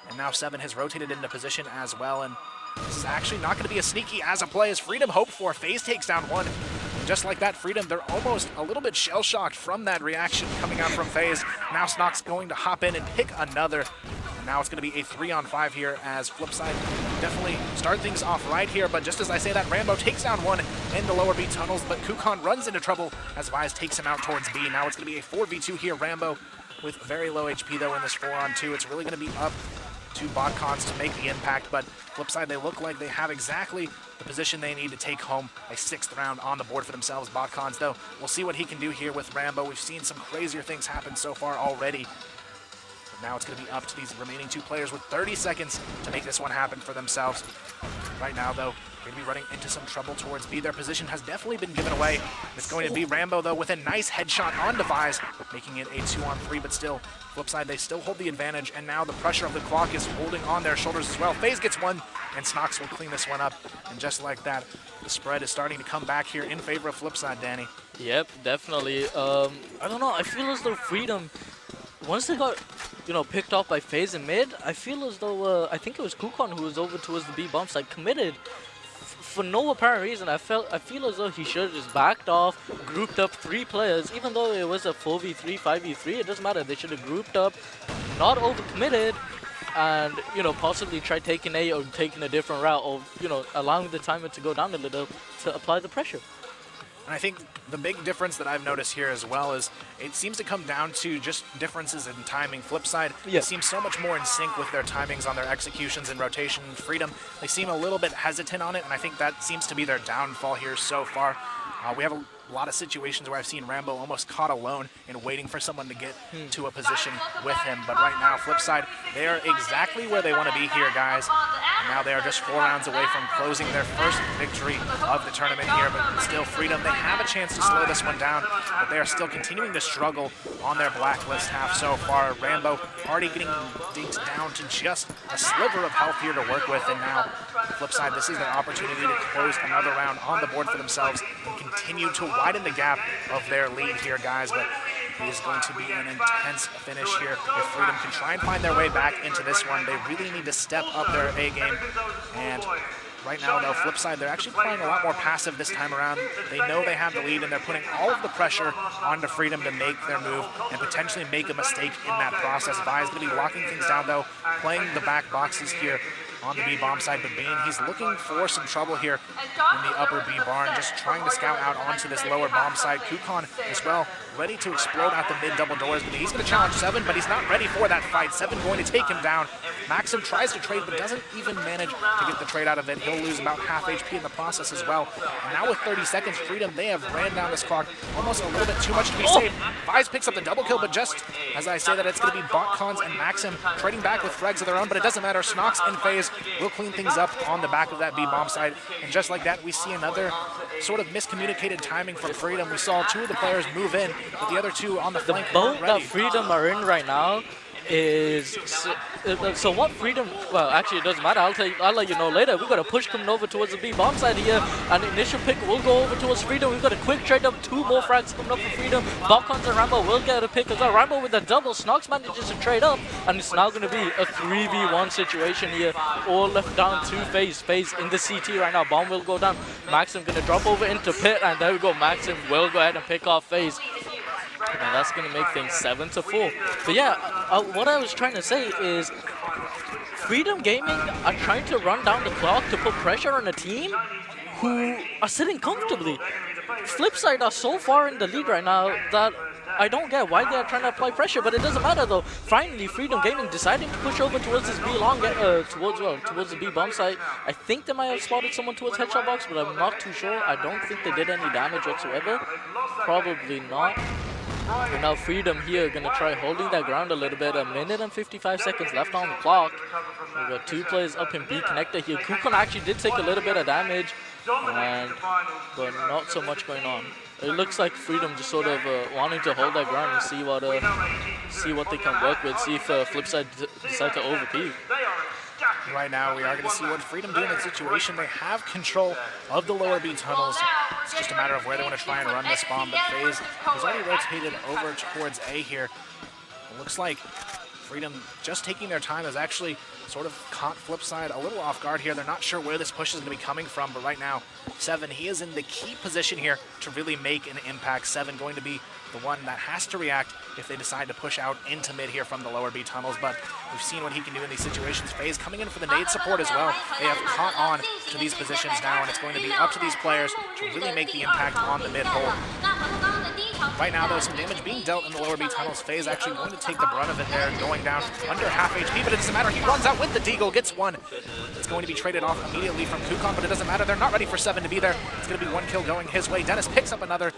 And now 7 has rotated into position as well, and this is actually not going to be as sneaky as a play as Freedom hoped for. Phase takes down 1. And just like that, Freedom, they're almost a little bit shell-shocked from that reaction coming out from Phase. Now Snock's going to hop in and pick another. And now it's going to be a 3-on-5 here as Flipside definitely start things off right here. But just as I say that, Rambo takes down 1 in the lower B tunnels, but Kukon runs into trouble as Vise takes him out towards B. Now it's going to be a 4v2 here. Rambo with very low HP, though, in this 4-on-2. It's really going to be up to Botcons to make the impact, but Flipside, they look like they have exactly the position they need to take home a 6th round on the board for themselves. Botcons, though, we'll see what he can do here with Rambo. We've seen some crazier things happen so far already. But now it's going to be up to these remaining 2 players with 30 seconds to make this one happen for themselves. Right now, though, they're going to be running into some trouble towards B. Their position has definitely been given away. It's going to be Rambo, though, with a nice headshot on Devise, making it a 2-on-3, but still, Flipside, they still hold the advantage, and now the pressure of the clock is holding on their shoulders as well. FaZe gets 1, and Snox will clean this one up, and just like that, the spread is starting to come back here in favor of Flipside, Danny. Yep, definitely. I don't know, I feel as though Freedom, once they got, you know, picked off by FaZe in mid, I feel as though, I think it was Kukon who was over towards the B bomb side, committed. For no apparent reason, I feel as though he should have just backed off, grouped up 3 players, even though it was a 4v3, 5v3, it doesn't matter. They should have grouped up, not overcommitted, and, you know, possibly tried taking A or taking a different route, or, you know, allowing the timer to go down a little to apply the pressure. And I think the big difference that I've noticed here as well is it seems to come down to just differences in timing. Flipside, they seem so much more in sync with their timings on their executions and rotation. Freedom, they seem a little bit hesitant on it, and I think that seems to be their downfall here so far. We have a lot of situations where I've seen Rambo almost caught alone and waiting for someone to get to a position with him. But right now, Flipside, they are exactly where they want to be here, guys. And now they are just 4 rounds away from closing their first victory of the tournament here. But still, Freedom, they have a chance to slow this one down, but they are still continuing to struggle on their blacklist half so far. Rambo already getting dinked down to just a sliver of health here to work with, and now Flipside, this is their opportunity to close another round on the board for themselves and continue to widen the gap of their lead here, guys. But it is going to be an intense finish here. If Freedom can try and find their way back into this one, they really need to step up their A game. And right now, though, Flipside, they're actually playing a lot more passive this time around. They know they have the lead, and they're putting all of the pressure onto Freedom to make their move and potentially make a mistake in that process. Vi is going to be locking things down, though, playing the back boxes here on the B bomb side, but Bean, he's looking for some trouble here in the upper B barn, just trying to scout out onto this lower bomb side. Kukon as well, ready to explode out the mid double doors, but he's going to challenge Seven, but he's not ready for that fight. Seven going to take him down. Maxim tries to trade, but doesn't even manage to get the trade out of it. He'll lose about half HP in the process as well. And now with 30 seconds, Freedom, they have ran down this clock almost a little bit too much to be safe. Vise picks up the double kill, but just as I say that, it's going to be Botcons and Maxim trading back with frags of their own, but it doesn't matter. Snox and FaZe will clean things up on the back of that B bomb side. And just like that, we see another sort of miscommunicated timing from Freedom. We saw 2 of the players move in, but the other 2 on the flank boat weren't ready. that Freedom are in right now is so what Freedom, well, actually it doesn't matter, I'll let you know later. We've got a push coming over towards the B bomb side here, and initial pick will go over towards Freedom. We've got a quick trade up, 2 more frags coming up for Freedom. Botcons and Rambo will get a pick as well. Rambo with a double, Snox manages to trade up, and it's now going to be a 3v1 situation here. All left down to FaZe in the CT right now. Bomb will go down. Maxim going to drop over into pit, and there we go. Maxim will go ahead and pick off FaZe. And that's going to make things 7-4. But yeah, what I was trying to say is Freedom Gaming are trying to run down the clock to put pressure on a team who are sitting comfortably. Flipside are so far in the lead right now that I don't get why they are trying to apply pressure, but it doesn't matter though. Finally, Freedom Gaming deciding to push over towards this B long, towards the B bomb site. I think they might have spotted someone towards headshot box, but I'm not too sure. I don't think they did any damage whatsoever. Probably not. And now Freedom here gonna try holding that ground a little bit. 1 minute and 55 seconds left on the clock. We've got 2 players up in B connector here. Kukon actually did take a little bit of damage, but not so much going on. It looks like Freedom just sort of wanting to hold that ground and see what they can work with. See if Flipside decide to overpeak. Right now, we are going to see what Freedom do in that situation. They have control of the lower B tunnels. It's just a matter of where they want to try and run this bomb, but FaZe has already rotated over towards A here. It looks like Freedom just taking their time has actually sort of caught Flipside a little off guard here. They're not sure where this push is going to be coming from, but right now, Seven, he is in the key position here to really make an impact. Seven going to be the one that has to react if they decide to push out into mid here from the lower B tunnels, but we've seen what he can do in these situations. FaZe coming in for the nade support as well. They have caught on to these positions now, and it's going to be up to these players to really make the impact on the mid hole. Right now, though, some damage being dealt in the lower B tunnels. FaZe actually going to take the brunt of it there, going down under half HP, but it doesn't matter. He runs out with the deagle, gets one. It's going to be traded off immediately from Kukon, but it doesn't matter. They're not ready for Seven to be there. It's going to be 1 kill going his way. Dennis picks up another.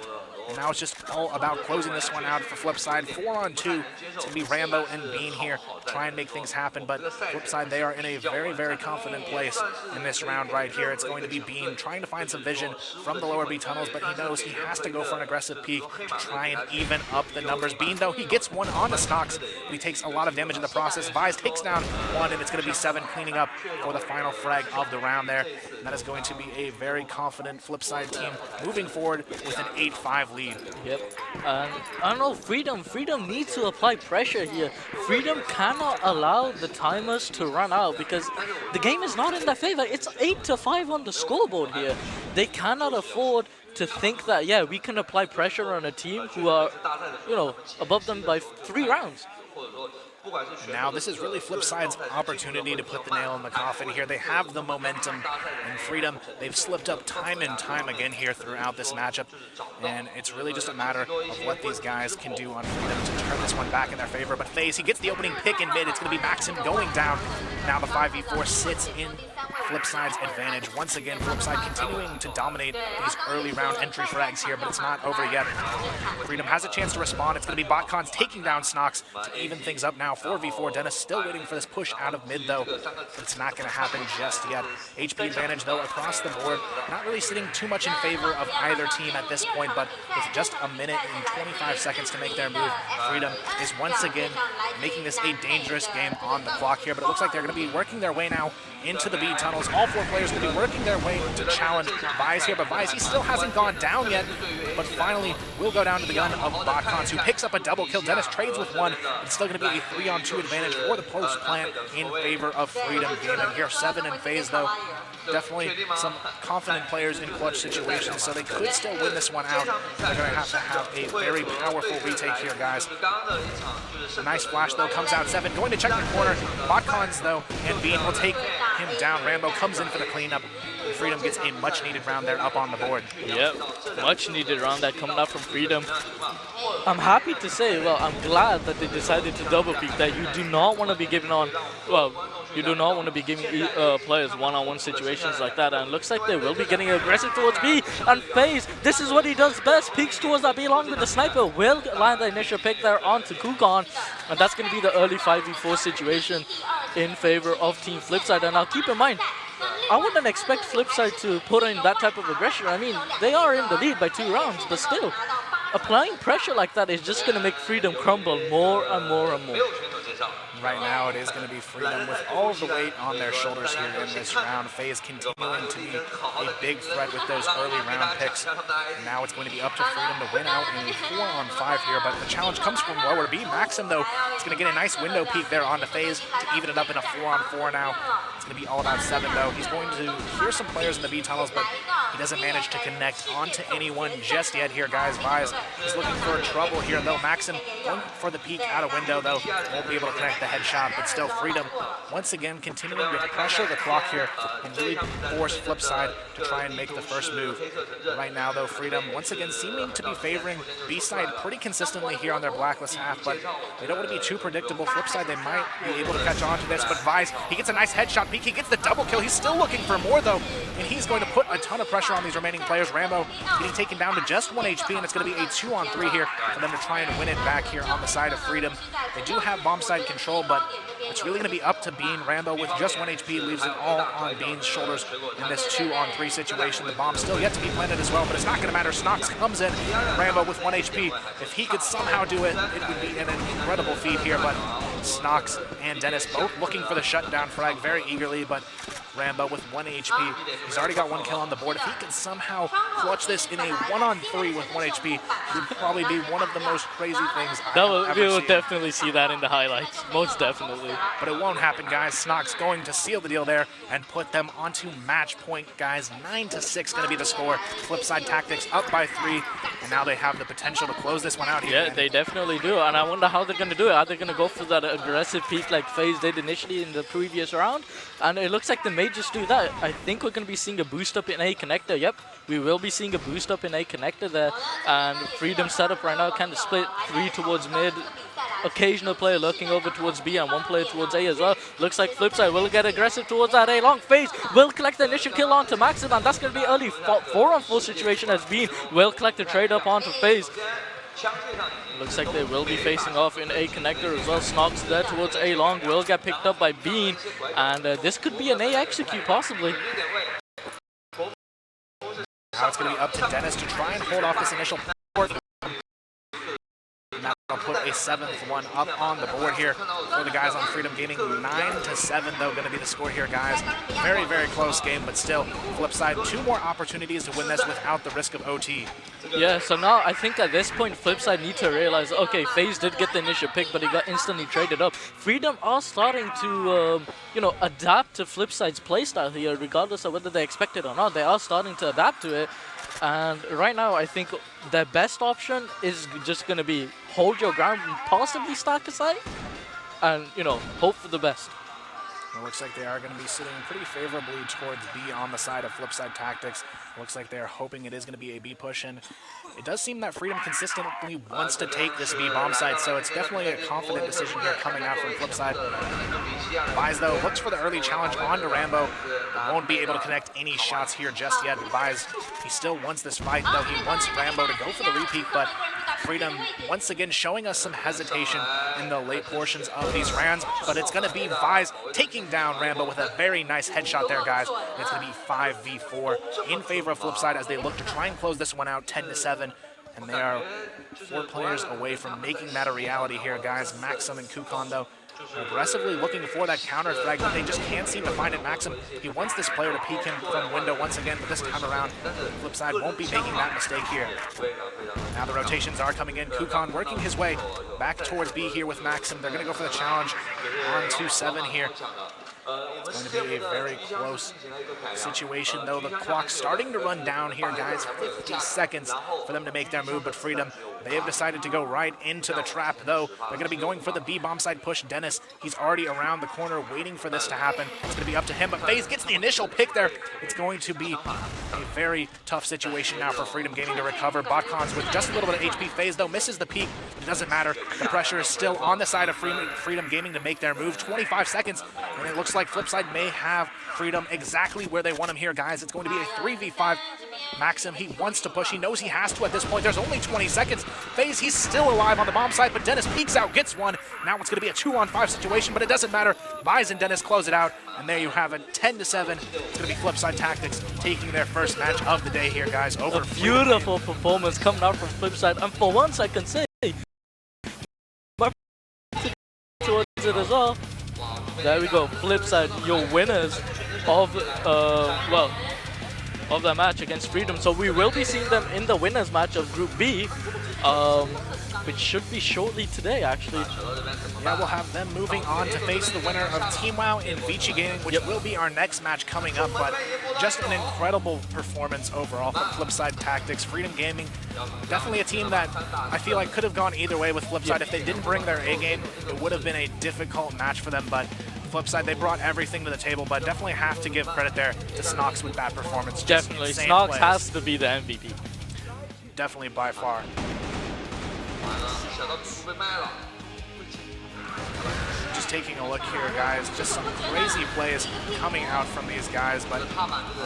And now it's just all about closing this one out for Flipside. 4-on-2. It's going to be Rambo and Bean here. Try and make things happen. But Flipside, they are in a very, very confident place in this round right here. It's going to be Bean trying to find some vision from the lower B tunnels, but he knows he has to go for an aggressive peek to try and even up the numbers. Bean, though, he gets one on the Snox, but he takes a lot of damage in the process. Vise takes down one, and it's going to be Seven cleaning up for the final frag of the round there. And that is going to be a very confident Flipside team moving forward with an 8-5 lead. Yep. I don't know, Freedom needs to apply pressure here. Freedom cannot allow the timers to run out because the game is not in their favor. It's 8-5 on the scoreboard here. They cannot afford to think that, yeah, we can apply pressure on a team who are, above them by 3 rounds. Now this is really Flipside's opportunity to put the nail in the coffin here. They have the momentum and Freedom. They've slipped up time and time again here throughout this matchup, and it's really just a matter of what these guys can do on Freedom to turn this one back in their favor. But FaZe, he gets the opening pick in mid. It's going to be Maxim going down. Now the 5v4 sits in Flipside's advantage. Once again, Flipside continuing to dominate these early round entry frags here, but it's not over yet. Freedom has a chance to respond. It's going to be BotCons taking down Snox to even things up now. 4v4. Dennis still waiting for this push out of mid, though. It's not going to happen just yet. HP advantage, though, across the board. Not really sitting too much in favor of either team at this point, but with just a minute and 25 seconds to make their move, Freedom is once again making this a dangerous game on the clock here, but it looks like they're going to be working their way now into the B tunnels. All four players going to be working their way to challenge Vize here, but Vize, he still hasn't gone down yet, but finally will go down to the gun of BotCons, who picks up a double kill. Dennis trades with one. It's still going to be a 3-on-2 advantage for the post plant in favor of Freedom Gaming here. 7 in FaZe, though. Definitely some confident players in clutch situations, so they could still win this one out. They're going to have a very powerful retake here, guys. A nice flash, though, comes out. 7 going to check the corner. BotCons, though, and Bean will take him down. Rambo comes in for the cleanup. Freedom gets a much-needed round there up on the board. Yep, much-needed round that coming up from Freedom. I'm happy to say, well, I'm glad that they decided to double peek, that you do not want to be giving on, well, you do not want to be giving players one-on-one situations like that, and it looks like they will be getting aggressive towards B, and FaZe, this is what he does best, peeks towards that B along with the sniper, will land the initial pick there onto Kukon, and that's going to be the early 5v4 situation in favor of Team Flipside. And now keep in mind, I wouldn't expect Flipside to put in that type of aggression. I mean, they are in the lead by 2 rounds, but still, applying pressure like that is just going to make Freedom crumble more and more and more. Right now, it is going to be Freedom with all of the weight on their shoulders here in this round. FaZe continuing to be a big threat with those early round picks. Now it's going to be up to Freedom to win out in a 4-on-5 here, but the challenge comes from lower B. Maxim, though, is going to get a nice window peek there onto FaZe to even it up in a 4-on-4 now. It's going to be all about 7, though. He's going to hear some players in the B tunnels, but he doesn't manage to connect onto anyone just yet here, guys. Vize is looking for trouble here, though. Maxim going for the peek out of window, though. Won't be able to connect the headshot, but still Freedom once again continuing to pressure the clock here and really force Flipside to try and make the first move. Right now, though, Freedom once again seeming to be favoring B-side pretty consistently here on their blacklist half, but they don't want to be too predictable. Flipside, they might be able to catch on to this, but Vize, he gets a nice headshot peek. He gets the double kill. He's still looking for more, though, and he's going to put a ton of pressure on these remaining players. Rambo getting taken down to just 1 HP, and it's going to be a 2-on-3 here for them to try and win it back here on the side of Freedom. They do have bomb side control, but it's really going to be up to Bean. Rambo with just 1 HP leaves it all on Bean's shoulders in this 2-on-3 situation. The bomb still yet to be planted as well, but it's not going to matter. Snox comes in. Rambo with 1 HP. If he could somehow do it, it would be an incredible feat here, but Snox and Dennis both looking for the shutdown frag very eagerly, but Rambo with 1 HP. He's already got 1 kill on the board. If he can somehow clutch this in a 1-on-3 with 1 HP, it would probably be one of the most crazy things We will definitely see that in the highlights, most definitely. But it won't happen, guys. Snox going to seal the deal there and put them onto match point, guys. 9-6 going to be the score. Flipside Tactics up by 3, and now they have the potential to close this one out here. Yeah, they definitely do, and I wonder how they're going to do it. Are they going to go for that aggressive peak like FaZe did initially in the previous round? And it looks like they may just do that. I think we're going to be seeing a boost up in A connector. Yep, we will be seeing a boost up in A connector there. And Freedom setup right now kind of split 3 towards mid. Occasional player looking over towards B and 1 player towards A as well. Looks like Flipside will get aggressive towards that A long. FaZe will collect the initial kill onto Maxim, and that's going to be early 4-on-4 situation as Bean will collect the trade up onto FaZe. Looks like they will be facing off in A connector as well. Snox there towards A long will get picked up by Bean, and this could be an A execute possibly. Now it's going to be up to Dennis to try and hold off this initial port. Now I'll put a 7th one up on the board here for the guys on Freedom Gaming. 9-7 though going to be the score here, guys. Very, very close game, but still, Flipside 2 more opportunities to win this without the risk of OT. Yeah, so now I think at this point Flipside need to realize, okay, FaZe did get the initial pick, but he got instantly traded up. Freedom are starting to, adapt to Flipside's playstyle here, regardless of whether they expect it or not. They are starting to adapt to it. And right now, I think the best option is just going to be hold your ground and possibly stack a site. and hope for the best. It looks like they are going to be sitting pretty favorably towards B on the side of Flipside Tactics. It looks like they're hoping it is going to be a B push, and it does seem that Freedom consistently wants to take this B bomb site, so it's definitely a confident decision here coming out from Flipside. Vise, though, looks for the early challenge onto Rambo, but won't be able to connect any shots here just yet. Vise, he still wants this fight, though. He wants Rambo to go for the repeat, but Freedom once again showing us some hesitation in the late portions of these rounds, but it's going to be Vise taking down Rambo with a very nice headshot there, guys. It's going to be 5v4 in favor of Flipside as they look to try and close this one out 10-7, and they are 4 players away from making that a reality here, guys. Maxim and Kukon, though, aggressively looking for that counter frag, but they just can't seem to find it. Maxim, he wants this player to peek him from window once again, but this time around, Flipside won't be making that mistake here. Now the rotations are coming in. Kukon working his way back towards B here with Maxim. They're going to go for the challenge on 2-7 here. It's going to be a very close situation, though. The clock's starting to run down here, guys. 50 seconds for them to make their move, but Freedom, they have decided to go right into the trap, though. They're going to be going for the B bomb side push. Dennis, he's already around the corner waiting for this to happen. It's going to be up to him, but FaZe gets the initial pick there. It's going to be a very tough situation now for Freedom Gaming to recover. Botcons with just a little bit of HP. FaZe, though, misses the peak, but it doesn't matter. The pressure is still on the side of Freedom Gaming to make their move. 25 seconds, and it looks like Flipside may have Freedom exactly where they want him here, guys. It's going to be a 3v5. Maxim, he wants to push. He knows he has to at this point. There's only 20 seconds. FaZe, he's still alive on the bomb site, but Dennis peeks out, gets one. Now it's going to be a 2-on-5 situation, but it doesn't matter. Vise and Dennis close it out, and there you have it, 10-7. It's going to be Flipside Tactics taking their first match of the day here, guys. Over a beautiful performance coming out from Flipside, and for once I can say, but towards it as well. There we go, Flipside, your winners of of that match against Freedom. So we will be seeing them in the winners match of Group B, which should be shortly today, actually. Yeah, we'll have them moving on to face the winner of Team WoW in Vici Gaming, which will be our next match coming up. But just an incredible performance overall from Flipside Tactics. Freedom Gaming, definitely a team that I feel like could have gone either way with Flipside. If they didn't bring their A game, it would have been a difficult match for them. But Flipside, they brought everything to the table, but definitely have to give credit there to Snox with that performance. Definitely, Snox has to be the MVP. Definitely by far. Just taking a look here, guys, just some crazy plays coming out from these guys, but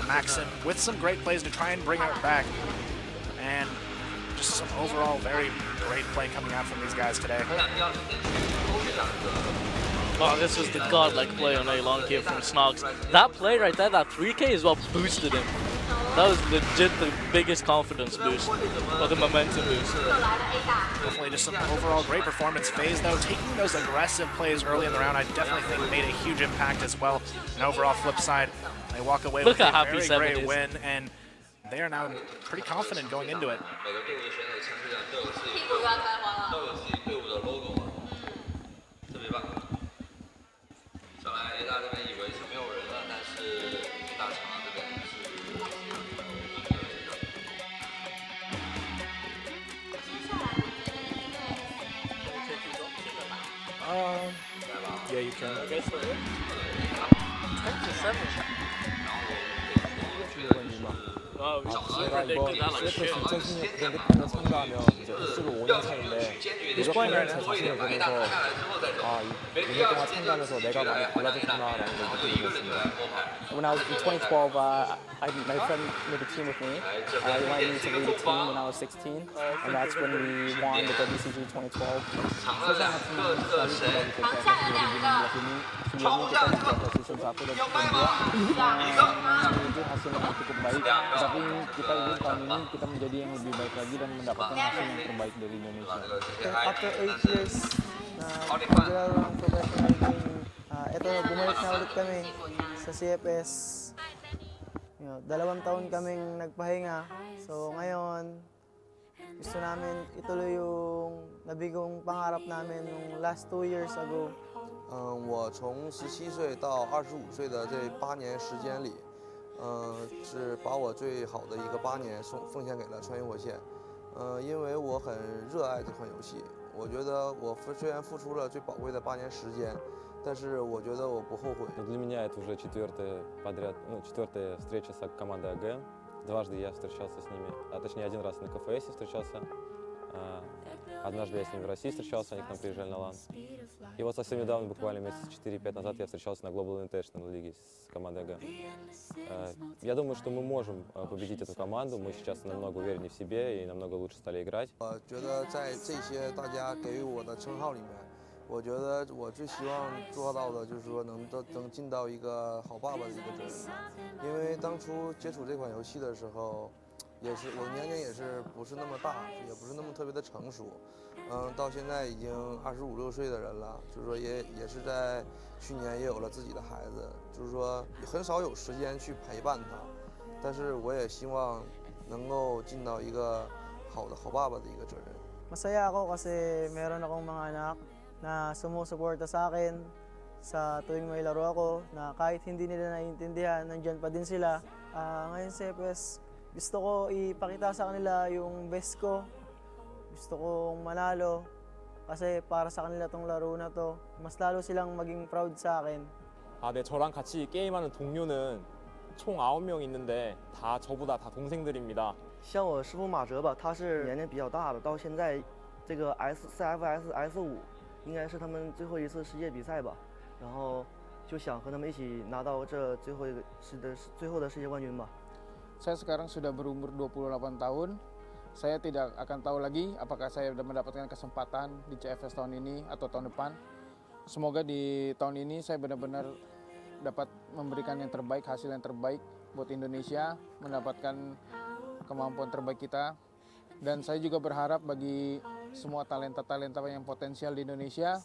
Maxim with some great plays to try and bring it back, and just some overall very great play coming out from these guys today. Oh, this was the godlike play on A long here from Snox. That play right there, that 3K is what boosted him. That was legit the biggest confidence boost, or the momentum boost. Definitely just some overall great performance. FaZe, though, taking those aggressive plays early in the round, I definitely think made a huge impact as well. And overall, Flipside, they walk away with a very great win, and they are now pretty confident going into it. Yeah, you can. 10-7. 제가 이번 CFS 2016 그랜드파이널 참가하면 이제 횟수로 5년 차인데 노력하는 제 자신을 보면서 아, 5년 동안 참가하면서 내가 많이 달라졌구나라는 걸 느끼게 됐습니다. When I was in 2012, my friend made a team with me. He wanted me to lead a team when I was 16, and that's when we won the WCG 2012. Season 1 dan season 2 memiliki hasil yang cukup baik, tapi kita ingin tahun ini kita menjadi yang lebih baik lagi dan mendapatkan hasil yang terbaik dari Indonesia. After 8 years na paglalaro ng professional game, ito bumalik na ulit kami sa CFS. 2 taon kaming nagpahinga, so ngayon gusto namin ituloy yung nabigong pangarap namin nung last 2 years ago. 我从17岁到25岁的这8年时间里，是把我最好的一个8年奉献给了穿越火线。因为我很热爱这款游戏，我觉得我虽然付出了最宝贵的8年时间，但是我觉得我不后悔。Для меня это уже четвертая встреча с командой АГ. Дважды я встречался с ними, а точнее один раз на КФС встречался. Однажды я с ними в России встречался, они к нам приезжали на лан. И вот совсем недавно, буквально месяца 4-5 назад, я встречался на Global Invitational лиге с командой АГ. Я думаю, что мы можем победить эту команду. Мы сейчас намного увереннее в себе и намного лучше стали играть. 我觉得在这些大家给予我的称号里面，我觉得我最希望做到的就是说能尽到一个好爸爸的一个责任。因为当初接触这款游戏的时候，也是我年龄也是不是那么大，也不是那么特别的成熟。到现在已经25、26岁的人了，就是说也是在去年也有了自己的孩子，就是说很少有时间去陪伴他。但是我也希望能够尽到一个好爸爸的一个责任。Masaya ako kasi meron akong mga anak na sumusuporta sa akin sa tuwing may laro ako, na kahit hindi nila naiintindihan, nandyan pa din sila. Ngayon CFS, gusto ko ipakita sa kanila yung best ko. Gusto kong manalo kasi para sa kanila tong laro na to. Mas lalo silang maging proud sa akin. 네, 저랑 같이 게임하는 동료는 총 9명 있는데 다 저보다 다 동생들입니다. 像我师傅马哲吧，他是年龄比较大的，到现在这个 CFS S5应该是他们最后一次世界比赛吧，然后就想和他们一起拿到这最后的世界冠军吧。 Saya sekarang sudah berumur 28 tahun. Saya tidak akan tahu lagi apakah saya sudah mendapatkan kesempatan di CFS tahun ini atau tahun depan. Semoga di tahun ini saya benar-benar dapat memberikan yang terbaik, hasil yang terbaik buat Indonesia, mendapatkan kemampuan terbaik kita. Dan saya juga berharap bagi semua talenta-talenta yang potensial di Indonesia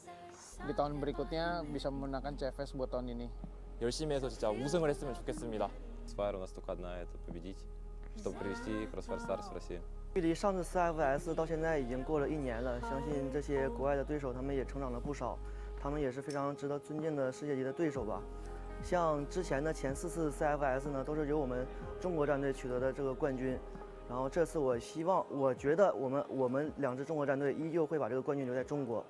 di tahun berikutnya bisa memenangkan CFS buat tahun ini. 열심히 해서 진짜 우승을 했으면 좋겠습니다. Спайр у нас только одна, это победить, чтобы привести Crossfire Stars в Россию. 距离上次 CFS 到现在已经过了1年了，相信这些国外的对手他们也成长了不少，他们也是非常值得尊敬的世界级的对手吧。像之前的前4次 CFS 呢，都是由我们中国战队取得的这个冠军。然后这次我觉得我们2支中国战队依旧会把这个冠军留在中国。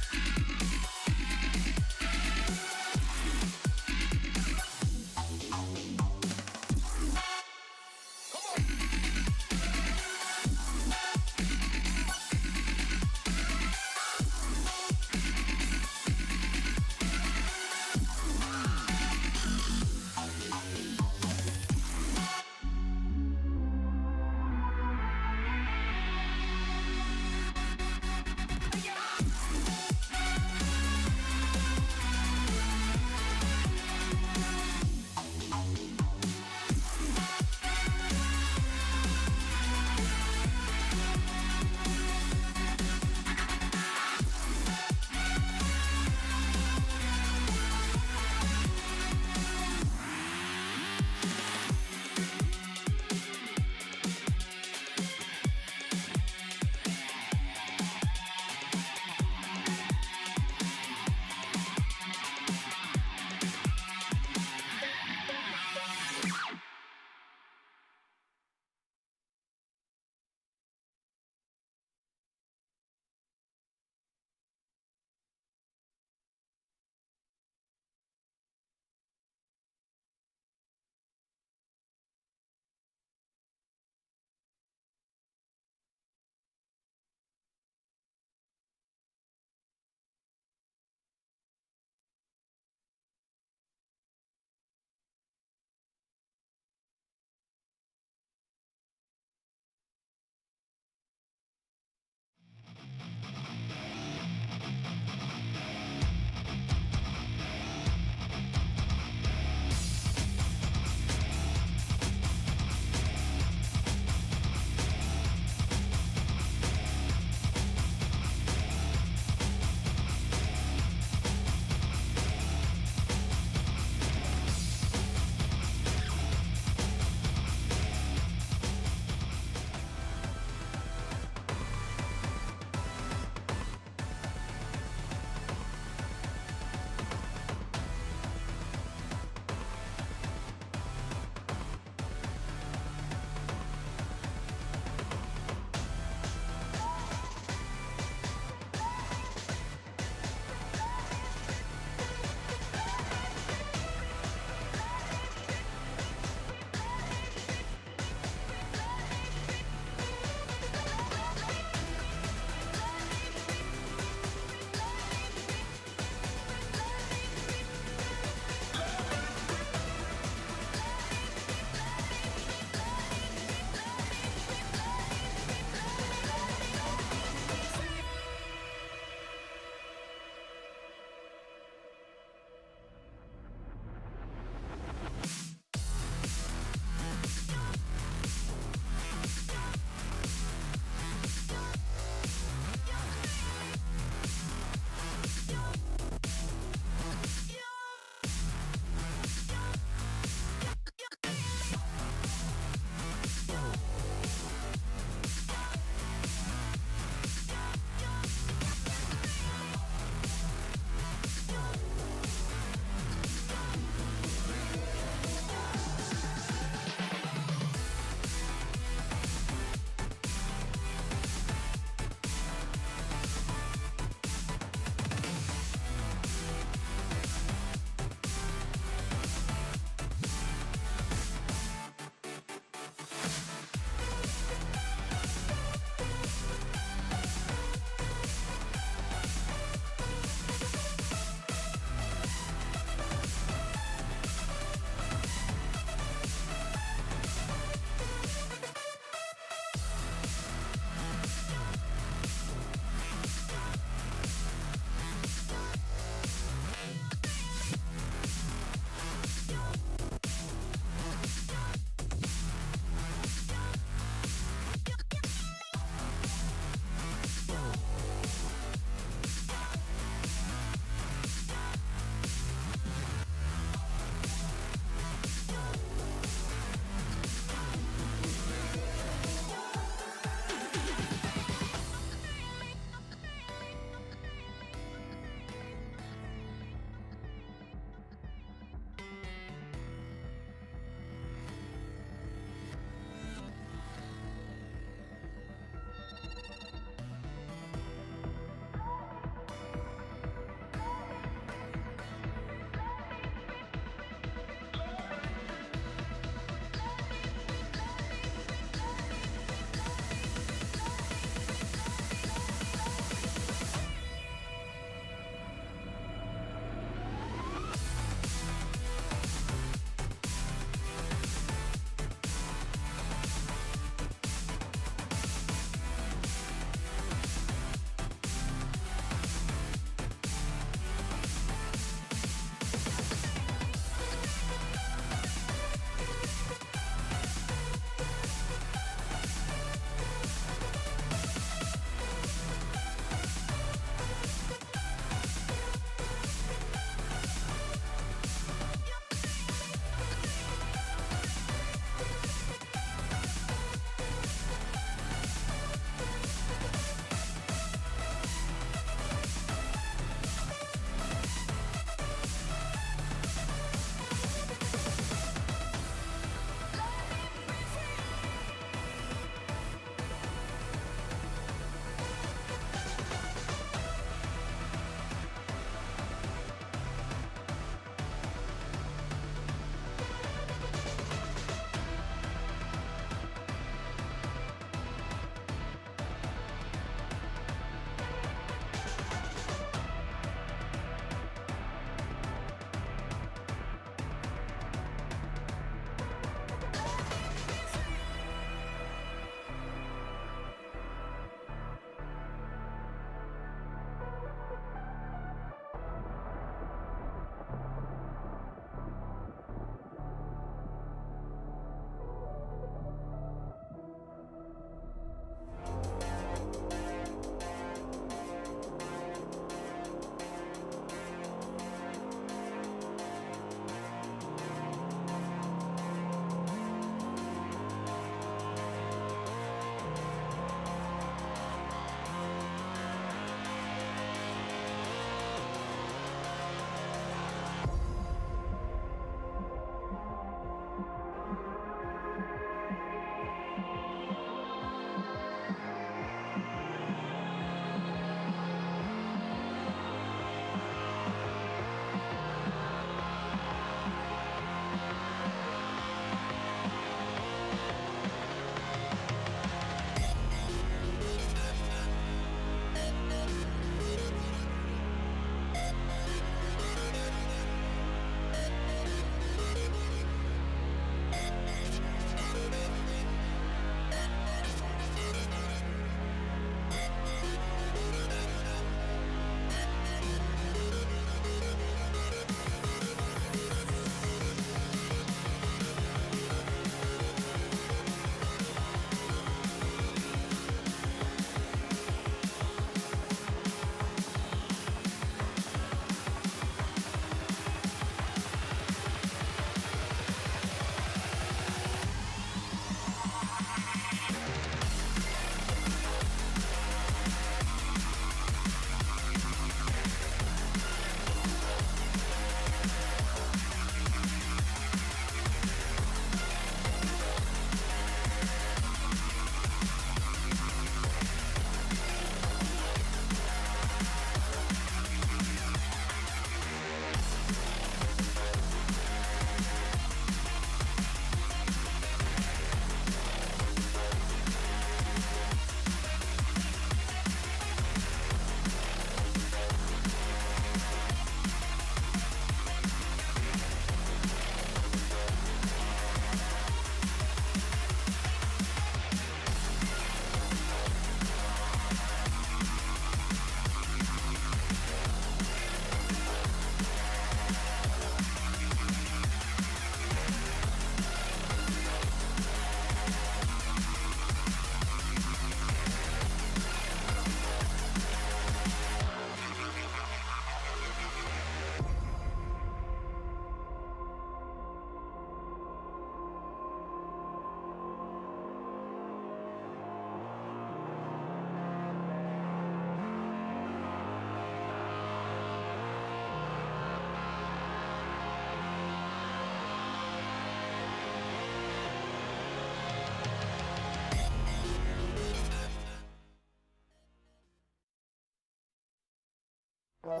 Hello，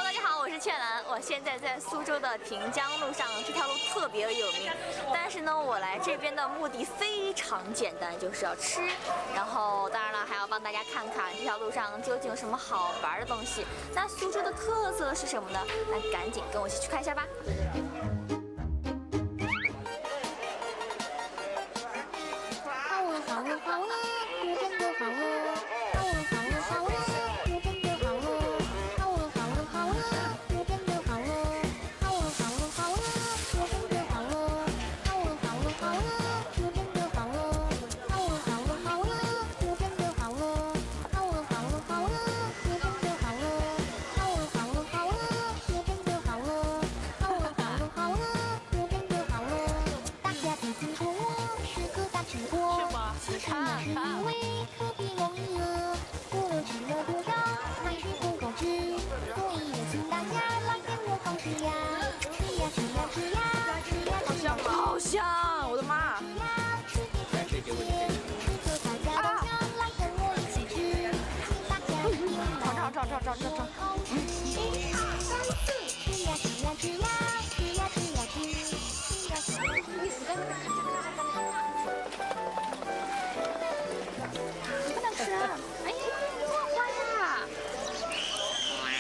大家好，我是雀兰，我现在在苏州的平江路上，这条路特别有名。但是呢，我来这边的目的非常简单，就是要吃。然后，当然了，还要帮大家看看这条路上究竟有什么好玩的东西。那苏州的特色是什么呢？那赶紧跟我一起去看一下吧。好香！我的妈！哎呀，花呀！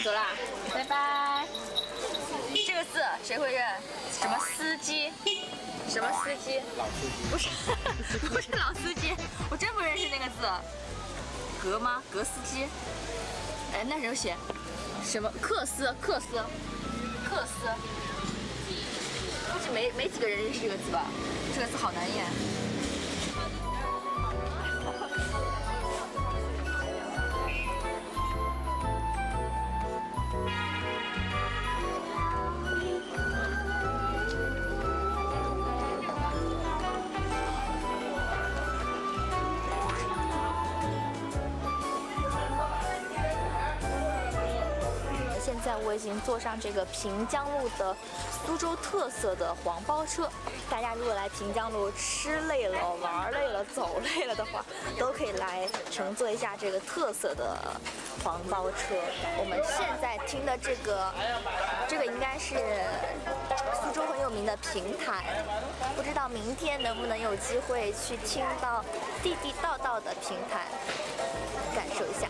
走啦，拜拜。这个字谁会认？什么司机？什么司机？老司机？不是，不是老司机，我真不认识那个字。格吗？格司机？哎，那怎么写？什么克斯？克斯？克斯？估计没几个人认识这个字吧？这个字好难念。现在我已经坐上这个平江路的苏州特色的黄包车。大家如果来平江路吃累了、玩累了、走累了的话，都可以来乘坐一下这个特色的黄包车。我们现在听的这个应该是苏州很有名的评弹，不知道明天能不能有机会去听到地地道道的评弹，感受一下。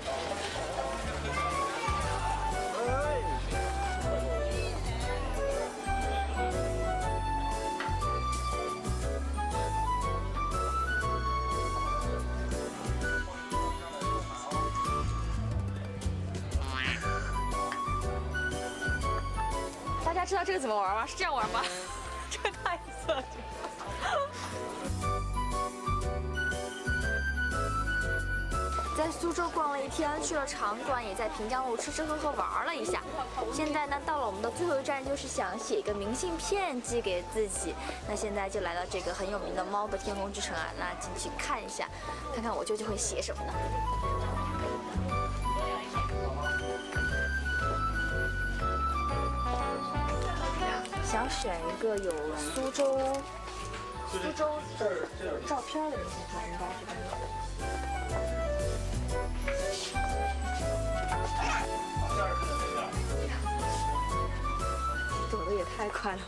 大家知道这个怎么玩吗？是这样玩吗？这个太色了。在苏州逛了一天，去了场馆，也在平江路吃吃喝喝玩了一下。现在呢，到了我们的最后一站，就是想写一个明信片寄给自己。那现在就来到这个很有名的猫的天空之城啊，那进去看一下，看看我究竟会写什么呢？想选一个有苏州的照片的明信片，应该是这个。走的也太快了吧！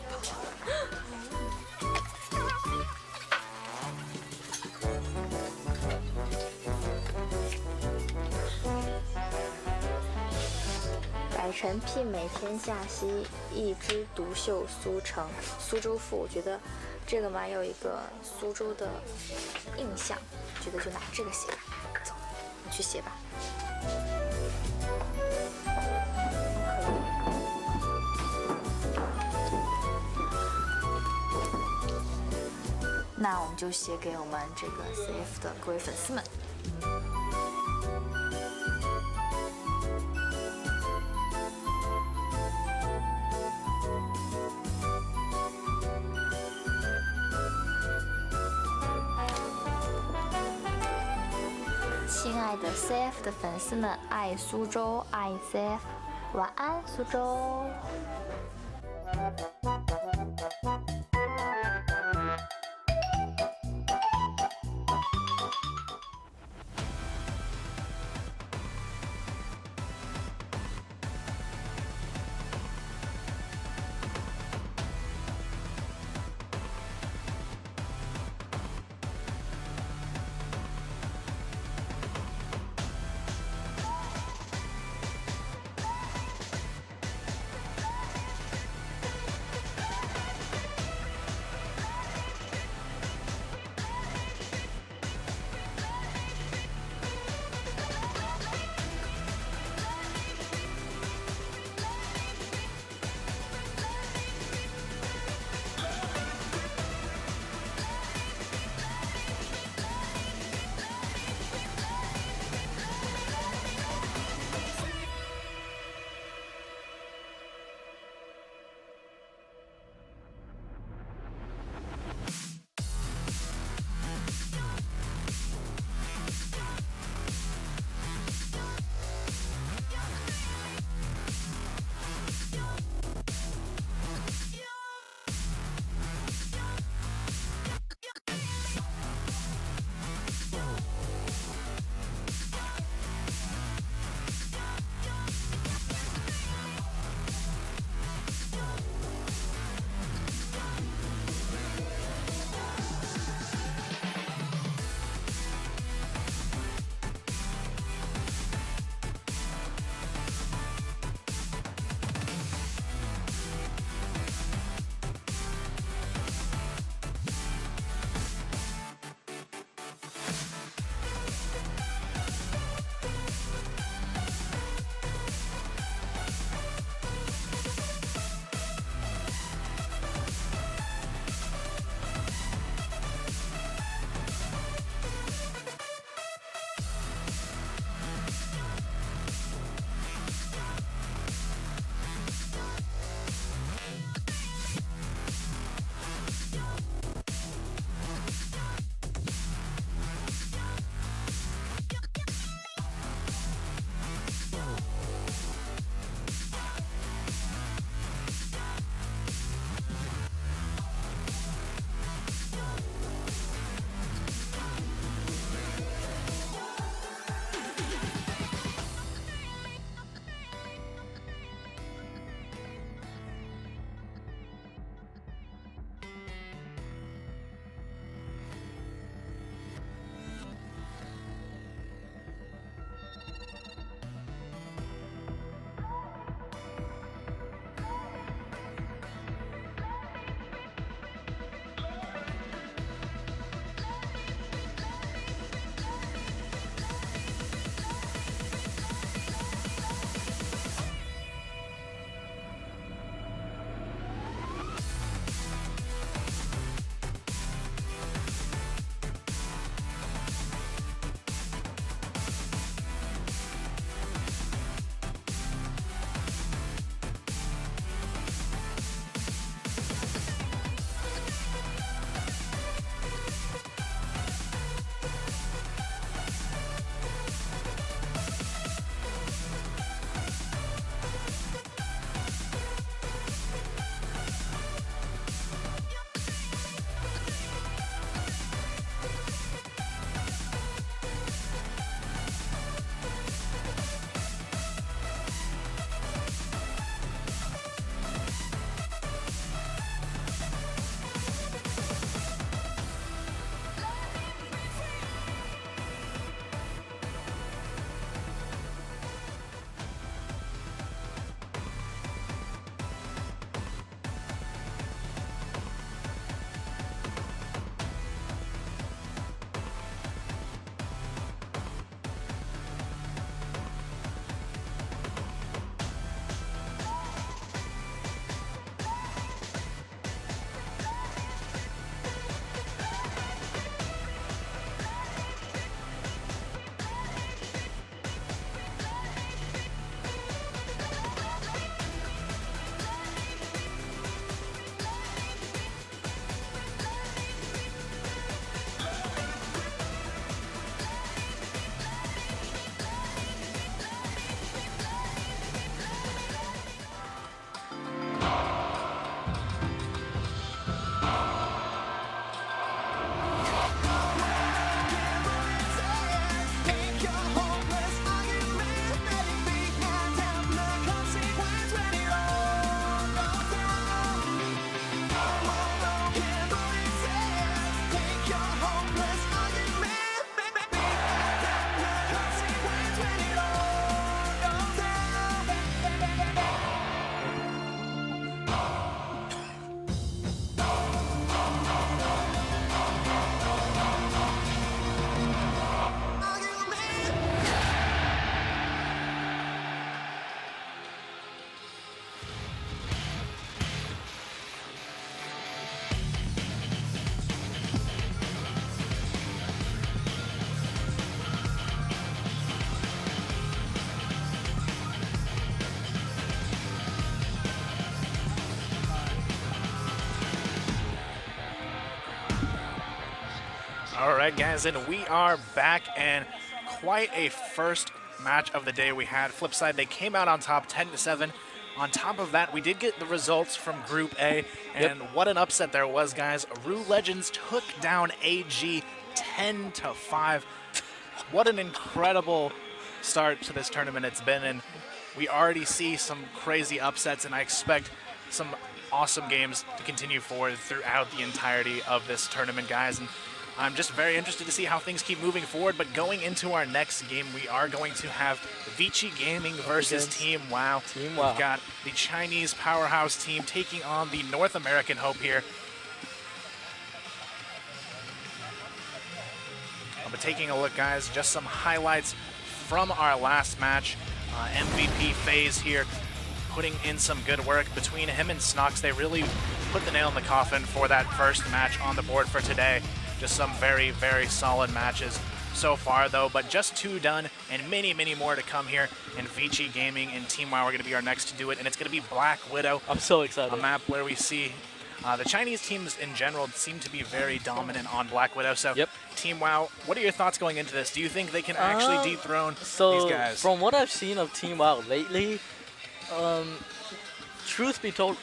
百城媲美天下稀，一枝独秀苏城。苏州赋，我觉得这个蛮有一个苏州的印象，觉得就拿这个写吧。走，你去写吧。那我们就写给我们这个 CF 的各位粉丝们。亲爱的 CF 的粉丝们，爱苏州，爱 CF， 晚安，苏州。All right, guys, and we are back, and quite a first match of the day we had. Flip side, they came out on top 10-7. On top of that, we did get the results from Group A, and what an upset there was, guys. Rue Legends took down AG 10-5. What an incredible start to this tournament it's been, and we already see some crazy upsets, and I expect some awesome games to continue forward throughout the entirety of this tournament, guys. And I'm just very interested to see how things keep moving forward. But going into our next game, we are going to have Vici Gaming versus Team WoW. Team WoW. We've got the Chinese powerhouse team taking on the North American hope here. I'll be taking a look, guys, just some highlights from our last match. MVP FaZe here, putting in some good work between him and Snox. They really put the nail in the coffin for that first match on the board for today. Just some very, very solid matches so far, though, but just 2 done and many, many more to come here. And Vici Gaming and Team WoW are going to be our next to do it, and it's going to be Black Widow. I'm so excited. A map where we see the Chinese teams in general seem to be very dominant on Black Widow. So, Team WoW, what are your thoughts going into this? Do you think they can actually dethrone these guys? From what I've seen of Team WoW lately, truth be told,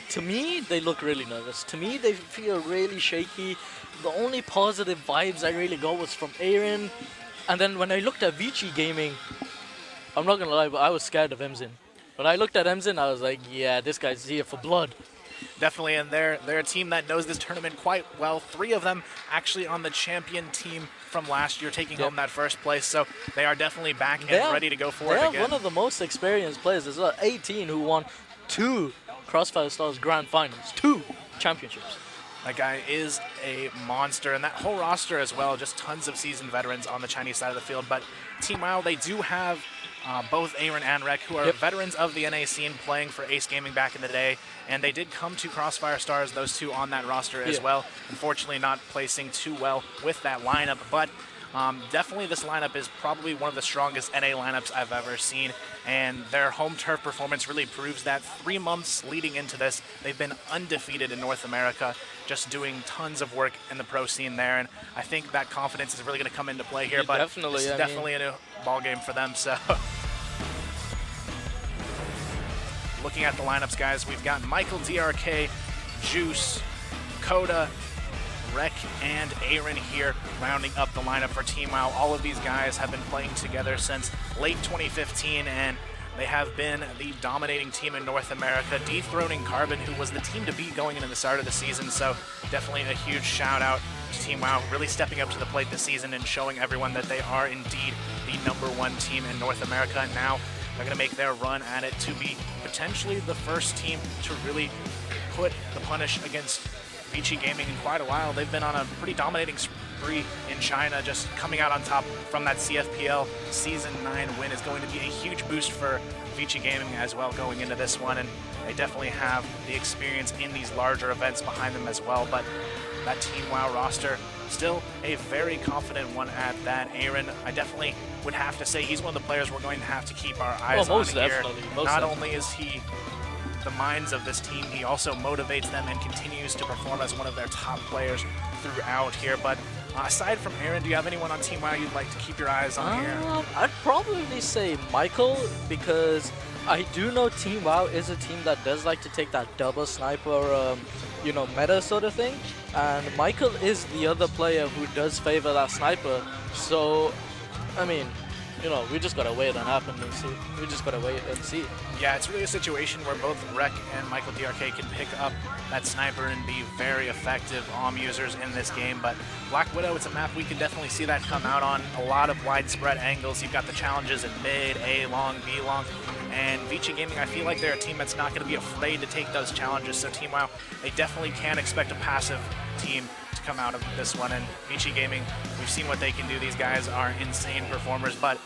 to me, they look really nervous. To me, they feel really shaky. The only positive vibes I really got was from Aaron. And then when I looked at Vici Gaming, I'm not going to lie, but I was scared of Emzin. When I looked at Emzin, I was like, yeah, this guy's here for blood. Definitely, and they're a team that knows this tournament quite well. 3 of them actually on the champion team from last year, taking home that first place. So they are definitely back and ready to go for it again. They have one of the most experienced players as well. 18 who won 2 Crossfire Stars Grand Finals, 2 championships. That guy is a monster, and that whole roster as well, just tons of seasoned veterans on the Chinese side of the field. But Team WoW, they do have both Aaron and Rek, who are veterans of the NA scene, playing for Ace Gaming back in the day, and they did come to Crossfire Stars, those 2 on that roster as well. Unfortunately, not placing too well with that lineup, but definitely this lineup is probably one of the strongest NA lineups I've ever seen, and their home turf performance really proves that. 3 months leading into this, they've been undefeated in North America, just doing tons of work in the pro scene there, and I think that confidence is really going to come into play here, but definitely, it's definitely a new ball game for them. So looking at the lineups, guys, we've got Michael DRK, Juice, Coda, Rek, and Aaron here rounding up the lineup for Team WoW. All of these guys have been playing together since late 2015, and they have been the dominating team in North America, dethroning Carbon, who was the team to beat going into the start of the season. So definitely a huge shout out to Team WoW, really stepping up to the plate this season and showing everyone that they are indeed the #1 team in North America. And now they're going to make their run at it to be potentially the first team to really put the punish against Vici Gaming in quite a while. They've been on a pretty dominating spree in China, just coming out on top from that CFPL Season 9 win is going to be a huge boost for Vici Gaming as well going into this one, and they definitely have the experience in these larger events behind them as well. But that Team WoW roster, still a very confident one at that. Aaron, I definitely would have to say he's one of the players we're going to have to keep our eyes on here. Not only is he the minds of this team, he also motivates them and continues to perform as one of their top players throughout here. But aside from Aaron, do you have anyone on Team WoW you'd like to keep your eyes on here? I'd probably say Michael, because I do know Team WoW is a team that does like to take that double sniper, you know, meta sort of thing. And Michael is the other player who does favor that sniper. So, I mean, you know, we just gotta wait and happen and see. We just gotta wait and see. Yeah, it's really a situation where both Rek and Michael DRK can pick up that sniper and be very effective AUM users in this game. But Black Widow, it's a map we can definitely see that come out on a lot of widespread angles. You've got the challenges in mid, A long, B long, and Vici Gaming, I feel like they're a team that's not going to be afraid to take those challenges. So Team WoW, they definitely can expect a passive team to come out of this one. And Vici Gaming, we've seen what they can do. These guys are insane performers, but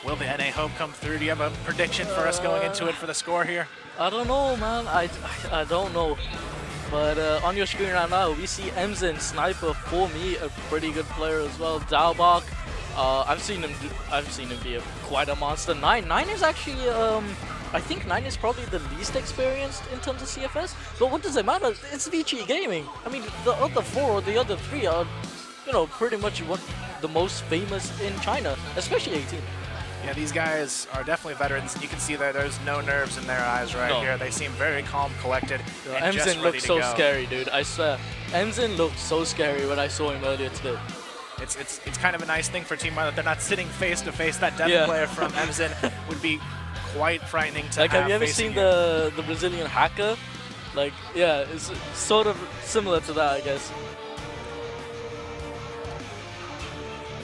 will the NA hope come through? Do you have a prediction for us going into it for the score here? I don't know, man. I don't know. But on your screen right now, we see Emzin Sniper, for me, a pretty good player as well. Daobak, I've seen him be quite a monster. Nine is actually, I think 9 is probably the least experienced in terms of CFS. But what does it matter? It's Vici Gaming. I mean, the other 4 or the other 3 are, you pretty much the most famous in China, especially 18. Yeah, these guys are definitely veterans. You can see that there's no nerves in their eyes here. They seem very calm, collected, and just Emzin ready looked to so go. scary, dude. I swear. Emzin looked so scary when I saw him earlier today. It's kind of a nice thing for Team Wild that they're not sitting face to face. That depth player from Emzin would be quite frightening to have you ever seen the Brazilian hacker? Like, yeah, it's sort of similar to that, I guess.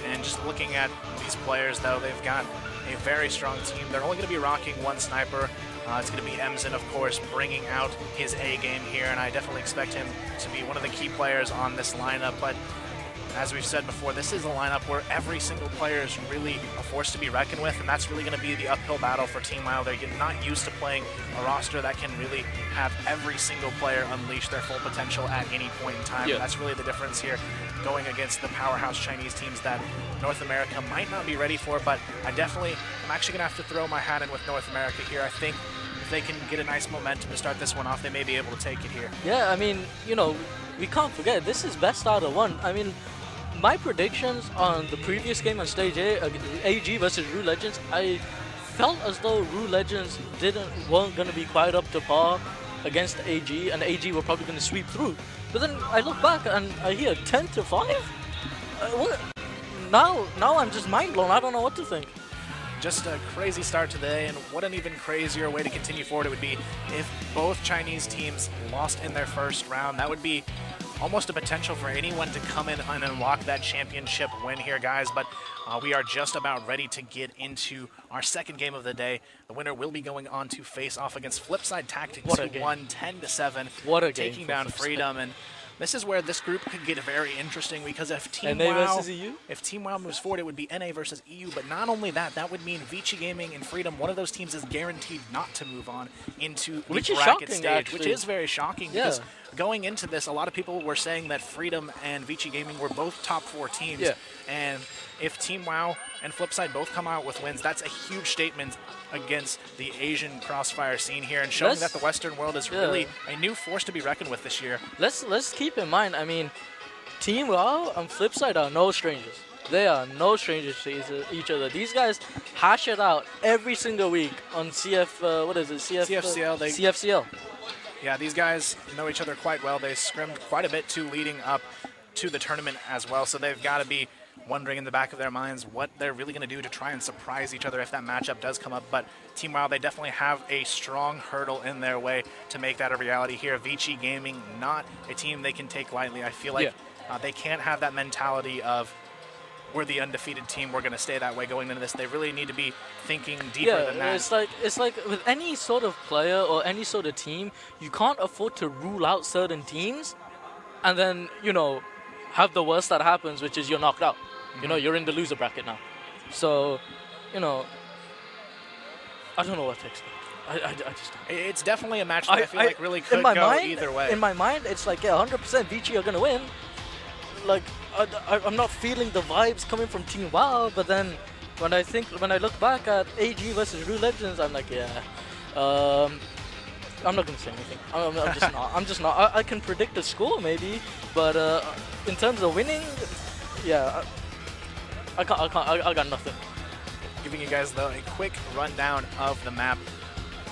And just looking at these players, though, they've got a very strong team. They're only going to be rocking one sniper. It's going to be Emzin, of course, bringing out his A game here, and I definitely expect him to be one of the key players on this lineup. But as we've said before, this is a lineup where every single player is really a force to be reckoned with, and that's really going to be the uphill battle for Team Wild. They're not used to playing a roster that can really have every single player unleash their full potential at any point in time. Yeah. That's really the difference here, going against the powerhouse Chinese teams that North America might not be ready for. But I'm actually going to have to throw my hat in with North America here. I think if they can get a nice momentum to start this one off, they may be able to take it here. Yeah, I mean, we can't forget, this is best out of one. I mean, my predictions on the previous game on Stage A, AG versus Rue Legends, I felt as though Rue Legends weren't going to be quite up to par against AG, and AG were probably going to sweep through. But then I look back and I hear 10-5? Now I'm just mind blown. I don't know what to think. Just a crazy start to the day, and what an even crazier way to continue forward it would be if both Chinese teams lost in their first round. That would be almost a potential for anyone to come in and unlock that championship win here, guys. But we are just about ready to get into our second game of the day. The winner will be going on to face off against Flipside Tactics, who won 10-7, What a taking game down for Flipside. Freedom. And this is where this group could get very interesting, because if Team NA WoW, versus EU? if Team WoW moves forward, it would be NA versus EU. But not only that, that would mean Vici Gaming and Freedom, one of those teams, is guaranteed not to move on into the Which is bracket shocking, stage, actually. which is very shocking, Yeah. because going into this, a lot of people were saying that Freedom and Vici Gaming were both top 4 teams. Yeah. And if Team WoW and Flipside both come out with wins, that's a huge statement against the Asian crossfire scene here, and showing that the Western world is really a new force to be reckoned with this year. Let's keep in mind, I mean, Team WoW and Flipside are no strangers. They are no strangers to each other. These guys hash it out every single week on CFCL. CFCL. Yeah, these guys know each other quite well. They scrimmed quite a bit too leading up to the tournament as well, so they've got to be wondering in the back of their minds what they're really going to do to try and surprise each other if that matchup does come up. But Team WoW, they definitely have a strong hurdle in their way to make that a reality here. Vici Gaming, not a team they can take lightly. I feel like they can't have that mentality of, we're the undefeated team, we're going to stay that way going into this. They really need to be thinking deeper than that. It's like with any sort of player or any sort of team, you can't afford to rule out certain teams and then, have the worst that happens, which is you're knocked out. You're in the loser bracket now. So, I don't know what to expect. I just don't. It's definitely a match that I feel like really could go either way. In my mind, it's like, 100% Vici are going to win. Like, I'm not feeling the vibes coming from Team WoW, but then when I look back at AG versus Rue Legends, I'm like, I'm not going to say anything. I'm just not. I can predict the score maybe, but in terms of winning, I got nothing. Giving you guys, though, a quick rundown of the map.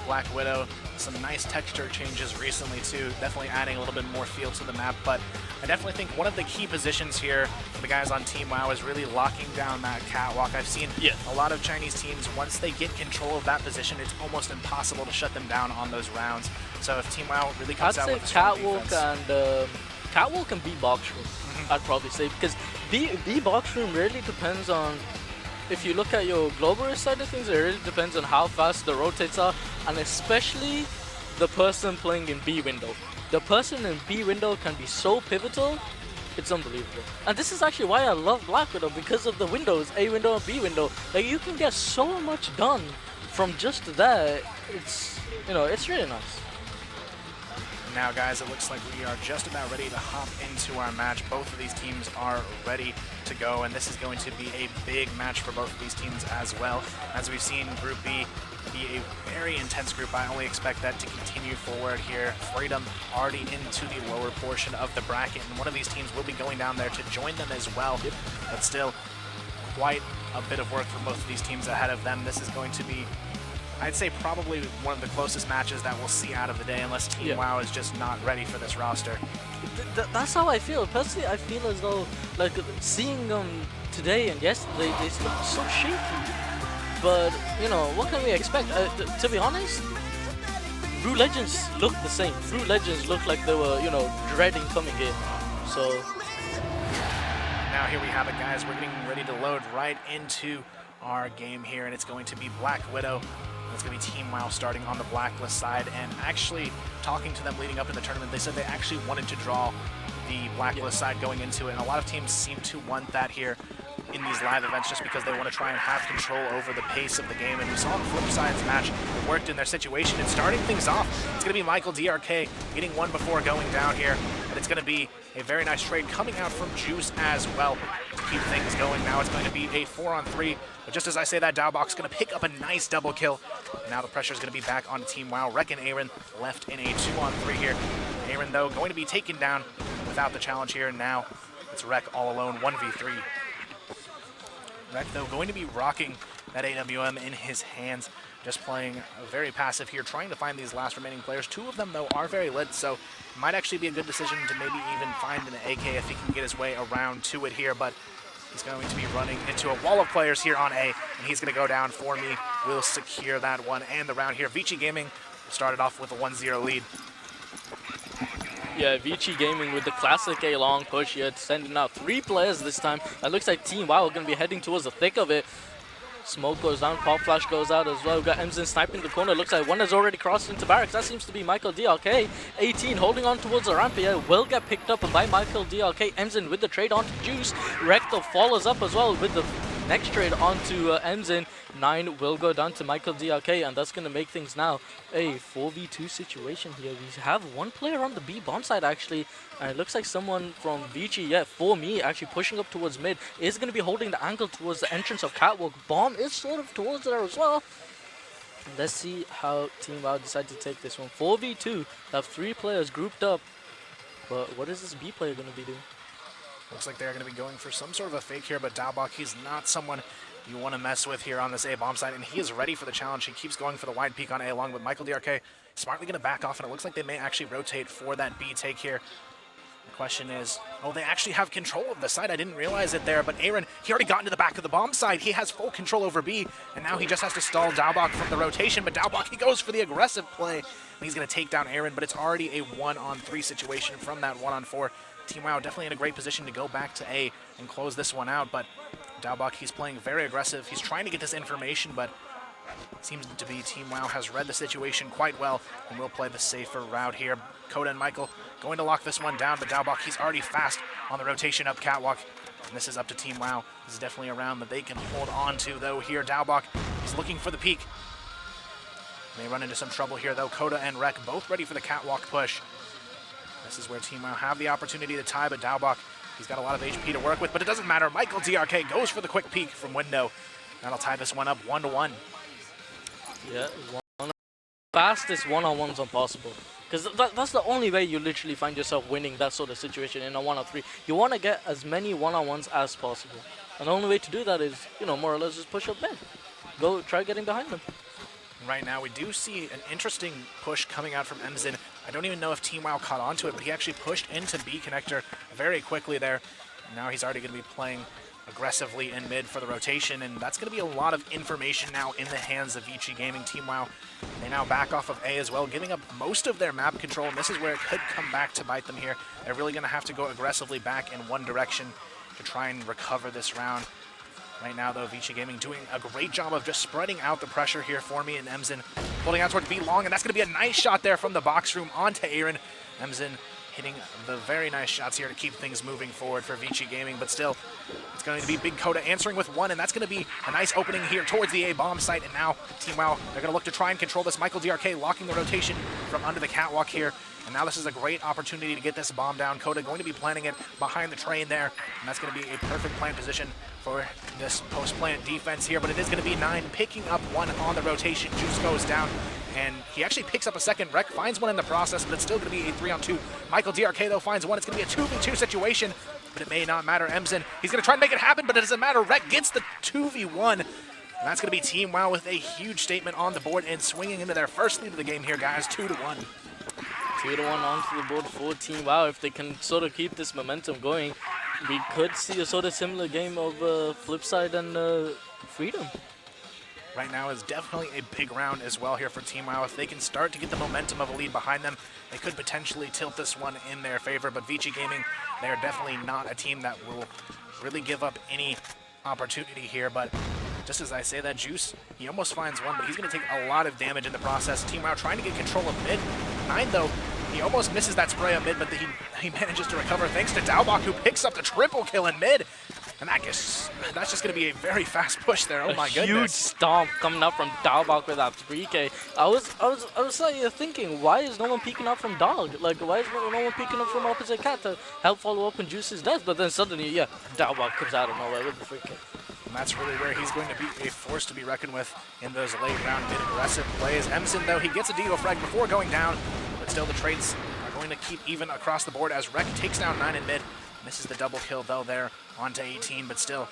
Black Widow, some nice texture changes recently, too. Definitely adding a little bit more feel to the map, but I definitely think one of the key positions here for the guys on Team WoW is really locking down that catwalk. I've seen a lot of Chinese teams, once they get control of that position, it's almost impossible to shut them down on those rounds. So if Team WoW really comes out with a strong defense. Catwalk and B box room, I'd probably say, because B box room really depends on, if you look at your globalist side of things, it really depends on how fast the rotates are, and especially the person playing in B window. The person in B window can be so pivotal, it's unbelievable. And this is actually why I love Black Widow, because of the windows, A window and B window. Like, you can get so much done from just that. It's, it's really nice. Now, guys, it looks like we are just about ready to hop into our match. Both of these teams are ready to go, and this is going to be a big match for both of these teams as well. As we've seen Group B be a very intense group, I only expect that to continue forward here. Freedom already into the lower portion of the bracket, and one of these teams will be going down there to join them as well. But still, quite a bit of work for both of these teams ahead of them. This is going to be, I'd say, probably one of the closest matches that we'll see out of the day, unless Team WoW is just not ready for this roster. That's how I feel. Personally, I feel as though, like, seeing them today and yesterday, they look so shaky. But, you know, what can we expect? To be honest, Brew Legends look the same. Brew Legends look like they were, you know, dreading coming here. So now here we have it, guys. We're getting ready to load right into our game here, and it's going to be Black Widow. It's going to be Team WoW starting on the Blacklist side, and actually talking to them leading up in the tournament, they said they actually wanted to draw the Blacklist side going into it, and a lot of teams seem to want that here in these live events just because they want to try and have control over the pace of the game. And we saw the Flipside's match, it worked in their situation, and starting things off, it's going to be Michael DRK getting one before going down here, and it's going to be a very nice trade coming out from Juice as well to keep things going. Now it's going to be a 4-on-3, but just as I say that, Dowbox going to pick up a nice double kill. Now the pressure is going to be back on Team WoW. Rek and Aaron left in a 2-on-3 here. Aaron, though, going to be taken down without the challenge here. Now it's Rek all alone, 1v3. Rek, though, going to be rocking that AWM in his hands, just playing very passive here, trying to find these last remaining players. Two of them, though, are very lit, so it might actually be a good decision to maybe even find an AK if he can get his way around to it here, but he's going to be running into a wall of players here on A, and he's going to go down for me. We'll secure that one and the round here. Vici Gaming started off with a 1-0 lead. Yeah, Vici Gaming with the classic A long push here, sending out 3 players this time. It looks like Team WoW are going to be heading towards the thick of it. Smoke goes down, Pop Flash goes out as well. We've got Emzen sniping the corner. Looks like one has already crossed into barracks. That seems to be Michael DRK. 18 holding on towards the ramp here. Will get picked up by Michael DRK. Emzen with the trade onto Juice. Recto follows up as well with the next trade onto Emzen. 9 will go down to Michael DRK, and that's going to make things now a 4v2 situation here. We have one player on the B bomb side actually, and it looks like someone from Vici, yeah, for me, actually pushing up towards mid, is going to be holding the angle towards the entrance of Catwalk. Bomb is sort of towards there as well. Let's see how Team WoW decide to take this one. 4v2, have 3 players grouped up, but what is this B player going to be doing? Looks like they're going to be going for some sort of a fake here, but Dalbach, he's not someone you want to mess with here on this A bomb side, and he is ready for the challenge. He keeps going for the wide peak on A long, but Michael DRK smartly going to back off, and it looks like they may actually rotate for that B take here. The question is, oh, they actually have control of the side. I didn't realize it there, but Aaron, he already got into the back of the bomb side. He has full control over B, and now he just has to stall Dalbach from the rotation, but Dalbach, he goes for the aggressive play, and he's going to take down Aaron, but it's already a 1-on-3 situation from that 1-on-4. Team WoW definitely in a great position to go back to A and close this one out, but Dalbach, he's playing very aggressive. He's trying to get this information, but it seems to be Team WoW has read the situation quite well and will play the safer route here. Coda and Michael going to lock this one down, but Dalbach, he's already fast on the rotation up Catwalk, and this is up to Team WoW. This is definitely a round that they can hold on to, though. Here, Dalbach, he's looking for the peak. They run into some trouble here, though. Coda and Rek both ready for the Catwalk push. This is where Team WoW have the opportunity to tie, but Dalbach, he's got a lot of HP to work with, but it doesn't matter. Michael DRK goes for the quick peek from window. That'll tie this one up 1-1. Yeah, one of the fastest one-on-ones possible. Because that's the only way you literally find yourself winning that sort of situation in a 1-on-3. You want to get as many one-on-ones as possible. And the only way to do that is, you know, more or less just push up mid. Go try getting behind them. Right now, we do see an interesting push coming out from Emzen. I don't even know if Team WoW caught onto it, but he actually pushed into B connector very quickly there. And now he's already going to be playing aggressively in mid for the rotation, and that's going to be a lot of information now in the hands of Vici Gaming. Team WoW, they now back off of A as well, giving up most of their map control, and this is where it could come back to bite them here. They're really going to have to go aggressively back in one direction to try and recover this round. Right now, though, Vici Gaming doing a great job of just spreading out the pressure here for me, and Emzen holding out towards B long, and that's going to be a nice shot there from the box room onto Aaron. Emzen hitting the very nice shots here to keep things moving forward for Vici Gaming, but still, it's going to be Big Coda answering with one, and that's going to be a nice opening here towards the A bomb site, and now Team WoW, they're going to look to try and control this. Michael DRK locking the rotation from under the catwalk here, and now this is a great opportunity to get this bomb down. Coda going to be planting it behind the train there, and that's going to be a perfect plant position for this post-plant defense here, but it is going to be 9 picking up one on the rotation. Juice goes down, and he actually picks up a second. Rec finds one in the process, but it's still going to be a 3-on-2. Michael DRK, though, finds one. It's going to be a 2v2 situation, but it may not matter. Emzen, he's going to try and make it happen, but it doesn't matter. Rec gets the 2v1. And that's going to be Team WoW with a huge statement on the board and swinging into their first lead of the game here, guys, 2-1. 2-1 onto the board for Team WoW. If they can sort of keep this momentum going, we could see a sort of similar game of Flipside and Freedom. Right now is definitely a big round as well here for Team WoW. If they can start to get the momentum of a lead behind them, they could potentially tilt this one in their favor. But Vici Gaming, they're definitely not a team that will really give up any opportunity here. But just as I say that, Juice, he almost finds one, but he's going to take a lot of damage in the process. Team WoW trying to get control of mid. 9, though, he almost misses that spray on mid, but he manages to recover thanks to Daubach, who picks up the triple kill in mid. And that's just going to be a very fast push there. Oh my goodness! Huge stomp coming up from Daubach with that 3K. I was like thinking, why is no one peeking up from Dog? Like, why is no one peeking up from opposite Cat to help follow up on Juice's death? But then suddenly, yeah, Daubach comes out of nowhere with the 3K. And that's really where he's going to be a force to be reckoned with in those late round mid-aggressive plays. Emson, though, he gets a Deagle frag before going down, but still the trades are going to keep even across the board as Rec takes down 9 in mid. Misses the double kill, though, there onto 18, but still,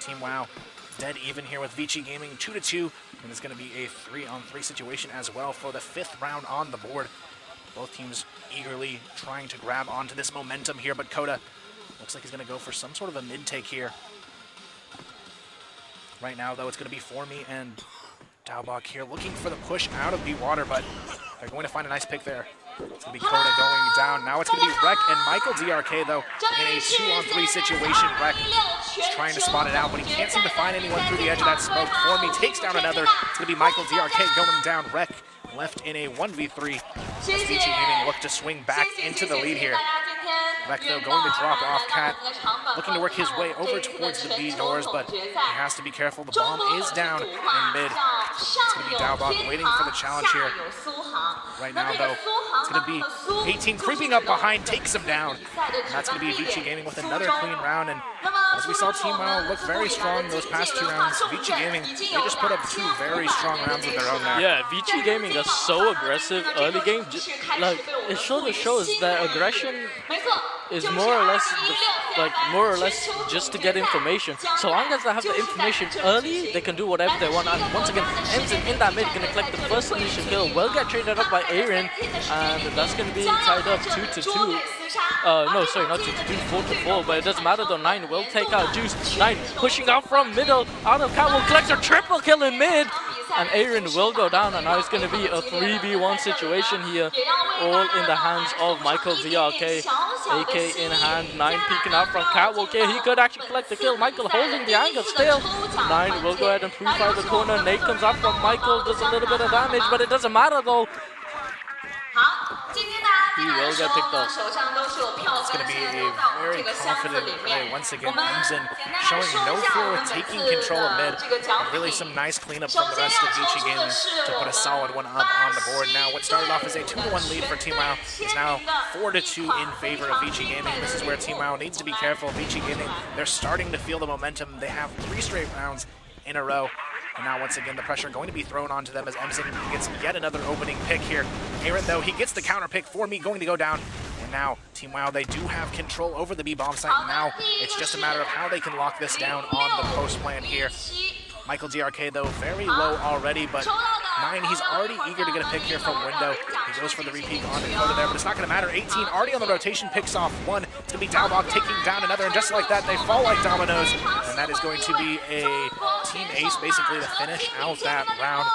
Team WoW dead even here with Vici Gaming, 2-2, and it's going to be a 3-on-3 situation as well for the 5th round on the board. Both teams eagerly trying to grab onto this momentum here, but Coda looks like he's going to go for some sort of a mid-take here. Right now, though, it's going to be Formy and Daubach here looking for the push out of B-Water, but they're going to find a nice pick there. It's going to be Coda going down. Now it's going to be Rec and Michael DRK, though, in a 2-on-3 situation. Rec is trying to spot it out, but he can't seem to find anyone through the edge of that smoke. Formy takes down another. It's going to be Michael DRK going down. Rec left in a 1v3. As Vici Gaming look to swing back into the lead here. Rec, though, going to drop off Cat, looking to work his way over towards the B doors, but he has to be careful. The bomb is down in mid. It's going to be Daubach waiting for the challenge here. Right now, though, it's going to be 18 creeping up behind, takes him down. And that's going to be Vici Gaming with another clean round. And as we saw Team WoW look very strong those past 2 rounds, Vici Gaming, they just put up 2 very strong rounds of their own there. Yeah, Vici Gaming is so aggressive early game. Like, it sort of shows that aggression is more or less just to get information. So long as they have the information early, they can do whatever they want. And once again, Emson in that mid gonna collect the first initial kill. Will get traded up by Aaron, and that's gonna be tied up 2-2. No, sorry, not 2-2, 4-4. But it doesn't matter though. 9 will take out Juice. 9 pushing out from middle, out of Catwalk, collects a triple kill in mid. And Aaron will go down, and now it's going to be a 3v1 situation here, all in the hands of Michael DRK. AK in hand, 9 peeking out from Catwalk here. He could actually collect the kill. Michael holding the angle still. 9 will go ahead and pre-fire the corner. Nate comes up from Michael, does a little bit of damage, but it doesn't matter though. He will get picked up. It's going to be a very confident play. Once again, Emson showing no fear with taking control of mid. Really some nice cleanup from the rest of Vici Gaming to put a solid one up on the board. Now what started off as a 2-1 lead for Team WoW is now 4-2 in favor of Vici Gaming. This is where Team WoW needs to be careful. Vici Gaming, they're starting to feel the momentum. They have 3 straight rounds in a row. And now, once again, the pressure going to be thrown onto them as Emson gets yet another opening pick here. Aaron, though, he gets the counter pick for me, going to go down. And now, Team WoW, they do have control over the B-bomb site. And now, it's just a matter of how they can lock this down on the post plan here. Michael DRK, though, very low already, but 9, he's already eager to get a pick here from Window. He goes for the repeat on Dakota there, but it's not going to matter. 18 already on the rotation, picks off 1. It's going to be Daubach taking down another, and just like that, they fall like dominoes. And that is going to be a team ace, basically, to finish out that round.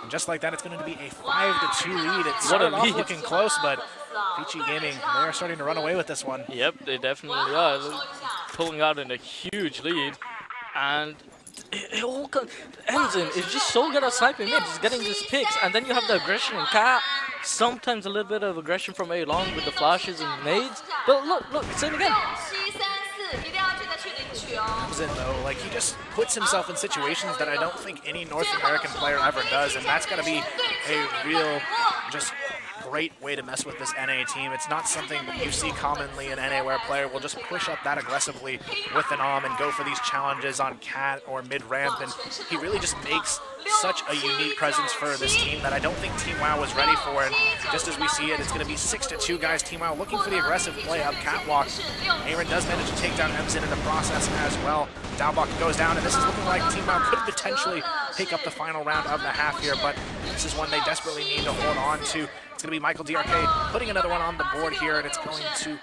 And just like that, it's going to be a 5-2 lead. It started off looking close, but Vici Gaming, they are starting to run away with this one. Yep, they definitely are. Pulling out in a huge lead. And it all Emson is just so good at sniping mid, just getting these picks, and then you have the aggression in Cat. Sometimes a little bit of aggression from A Long with the flashes and nades. But look, it's in again. Amzin, though, like, he just puts himself in situations that I don't think any North American player ever does, and that's going to be a real, just great way to mess with this NA team. It's not something you see commonly in NA where a player will just push up that aggressively with an AWM and go for these challenges on cat or mid-ramp, and he really just makes such a unique presence for this team that I don't think Team WoW was ready for, and just as we see it, it's going to be 6-2 guys. Team WoW looking for the aggressive play up catwalk. Aaron does manage to take down Emzin in the process as well. Dalbach goes down, and this is looking like Team WoW could potentially pick up the final round of the half here, but this is one they desperately need to hold on to. It's going to be Michael DRK putting another one on the board here, and it's going to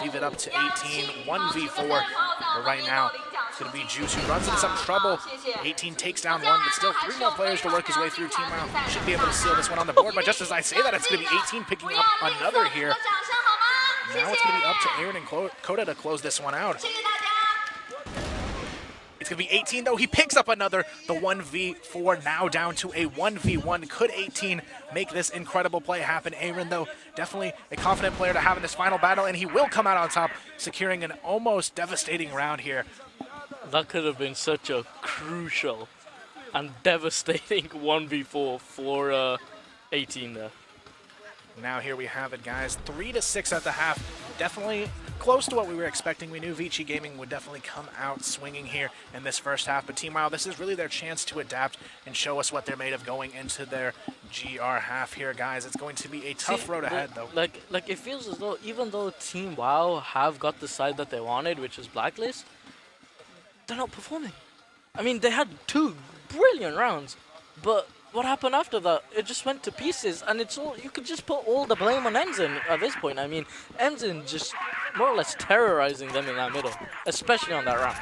leave it up to 18, 1v4. But right now, it's going to be Juice who runs into some trouble. 18 takes down one, but still 3 more players to work his way through. Team WoW should be able to seal this one on the board, but just as I say that, it's going to be 18 picking up another here. Now it's going to be up to Aaron and Coda to close this one out. It's going to be 18, though. He picks up another. The 1v4 now down to a 1v1. Could 18 make this incredible play happen? Aaron, though, definitely a confident player to have in this final battle, and he will come out on top, securing an almost devastating round here. That could have been such a crucial and devastating 1v4 for 18 there. Now here we have it, guys. 3-6 at the half. Definitely close to what we were expecting. We knew Vici Gaming would definitely come out swinging here in this first half. But Team WoW, this is really their chance to adapt and show us what they're made of going into their GR half here, guys. It's going to be a tough road ahead, though. Like it feels as though even though Team WoW have got the side that they wanted, which is Blacklist, they're not performing. I mean, they had 2 brilliant rounds, but what happened after that? It just went to pieces, and it's all, you could just put all the blame on Emzin at this point. I mean, Emzin just more or less terrorizing them in that middle, especially on that round.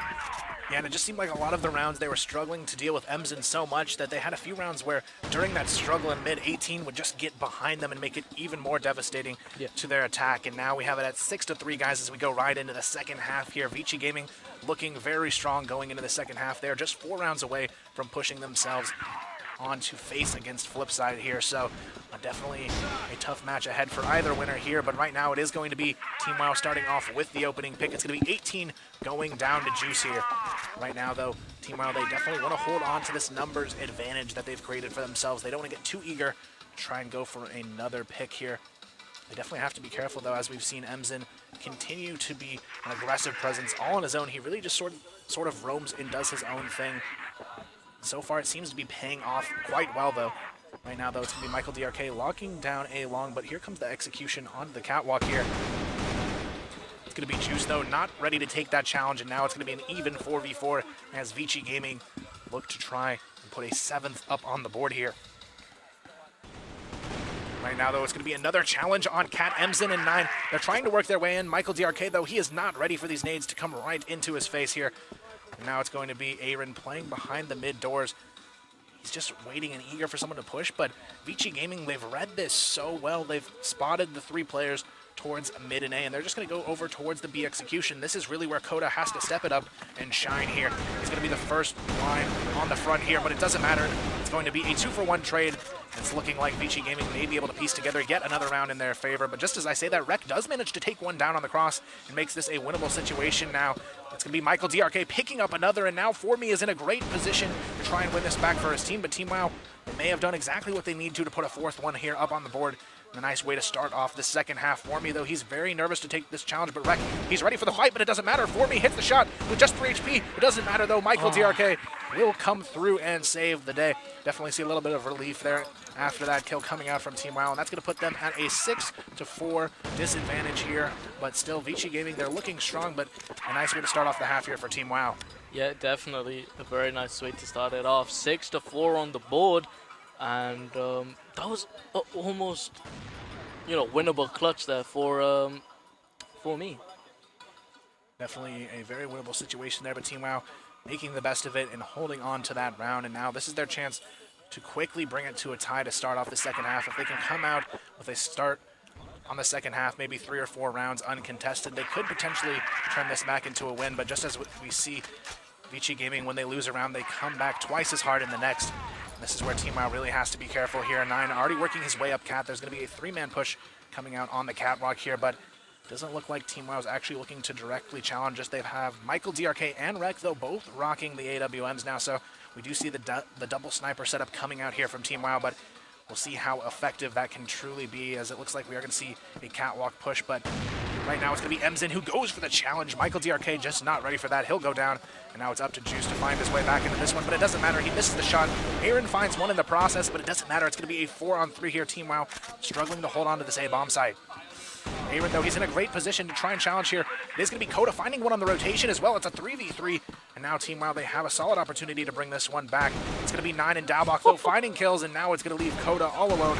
Yeah, and it just seemed like a lot of the rounds they were struggling to deal with Emzin so much that they had a few rounds where during that struggle in mid, 18 would just get behind them and make it even more devastating to their attack. And now we have it at 6-3, guys, as we go right into the second half here. Vici Gaming looking very strong going into the second half. They're just 4 rounds away from pushing themselves on to face against Flipside here, so definitely a tough match ahead for either winner here, but right now it is going to be Team WoW starting off with the opening pick. It's going to be 18 going down to Juice here. Right now, though, Team WoW, they definitely want to hold on to this numbers advantage that they've created for themselves. They don't want to get too eager to try and go for another pick here. They definitely have to be careful, though, as we've seen Emzin continue to be an aggressive presence all on his own. He really just sort of roams and does his own thing. So far, it seems to be paying off quite well, though. Right now, though, it's going to be Michael DRK locking down A Long, but here comes the execution onto the catwalk here. It's going to be Juice, though, not ready to take that challenge, and now it's going to be an even 4v4 as Vici Gaming look to try and put a 7th up on the board here. Right now, though, it's going to be another challenge on Cat Emzin and 9. They're trying to work their way in. Michael DRK, though, he is not ready for these nades to come right into his face here. And now it's going to be Aaron playing behind the mid doors. He's just waiting and eager for someone to push, but Vici Gaming, they've read this so well. They've spotted the 3 players towards mid and A, and they're just going to go over towards the B execution. This is really where Coda has to step it up and shine here. He's going to be the first line on the front here, but it doesn't matter. It's going to be a 2-for-1 trade. It's looking like Vici Gaming may be able to piece together yet another round in their favor, but just as I say that, Rek does manage to take one down on the cross and makes this a winnable situation now. It's going to be Michael DRK picking up another, and now Formi is in a great position to try and win this back for his team, but Team WoW may have done exactly what they need to put a 4th one here up on the board. A nice way to start off the second half. Formi, though, he's very nervous to take this challenge, but Rek, he's ready for the fight, but it doesn't matter. Formi hits the shot with just 3 HP. It doesn't matter, though. Michael DRK will come through and save the day. Definitely see a little bit of relief there after that kill coming out from Team WoW, and that's going to put them at a 6-4 disadvantage here. But still, Vici Gaming, they're looking strong, but a nice way to start off the half here for Team WoW. Yeah, definitely a very nice way to start it off. 6-4 on the board, and that was almost, you know, winnable clutch there for me. Definitely a very winnable situation there, but Team WoW making the best of it and holding on to that round, and now this is their chance to quickly bring it to a tie to start off the second half. If they can come out with a start on the second half, maybe 3 or 4 rounds uncontested, they could potentially turn this back into a win, but just as we see Vici Gaming, when they lose a round, they come back twice as hard in the next. This is where Team WoW really has to be careful here. 9 already working his way up Cat. There's going to be a 3-man push coming out on the catwalk here, but doesn't look like Team WoW is actually looking to directly challenge us. They have Michael, DRK, and Rek, though, both rocking the AWMs now, so we do see the double sniper setup coming out here from Team WoW, but we'll see how effective that can truly be, as it looks like we are going to see a catwalk push, but right now it's going to be Emzin who goes for the challenge. Michael DRK just not ready for that. He'll go down, and now it's up to Juice to find his way back into this one, but it doesn't matter. He misses the shot. Aaron finds one in the process, but it doesn't matter. It's going to be a 4-on-3 here. Team WoW struggling to hold on to this A-bomb site. Aaron, though, he's in a great position to try and challenge here. It is going to be Coda finding one on the rotation as well. It's a 3v3, and now Team WoW, they have a solid opportunity to bring this one back. It's going to be 9 and Daubach, though, finding kills, and now it's going to leave Coda all alone.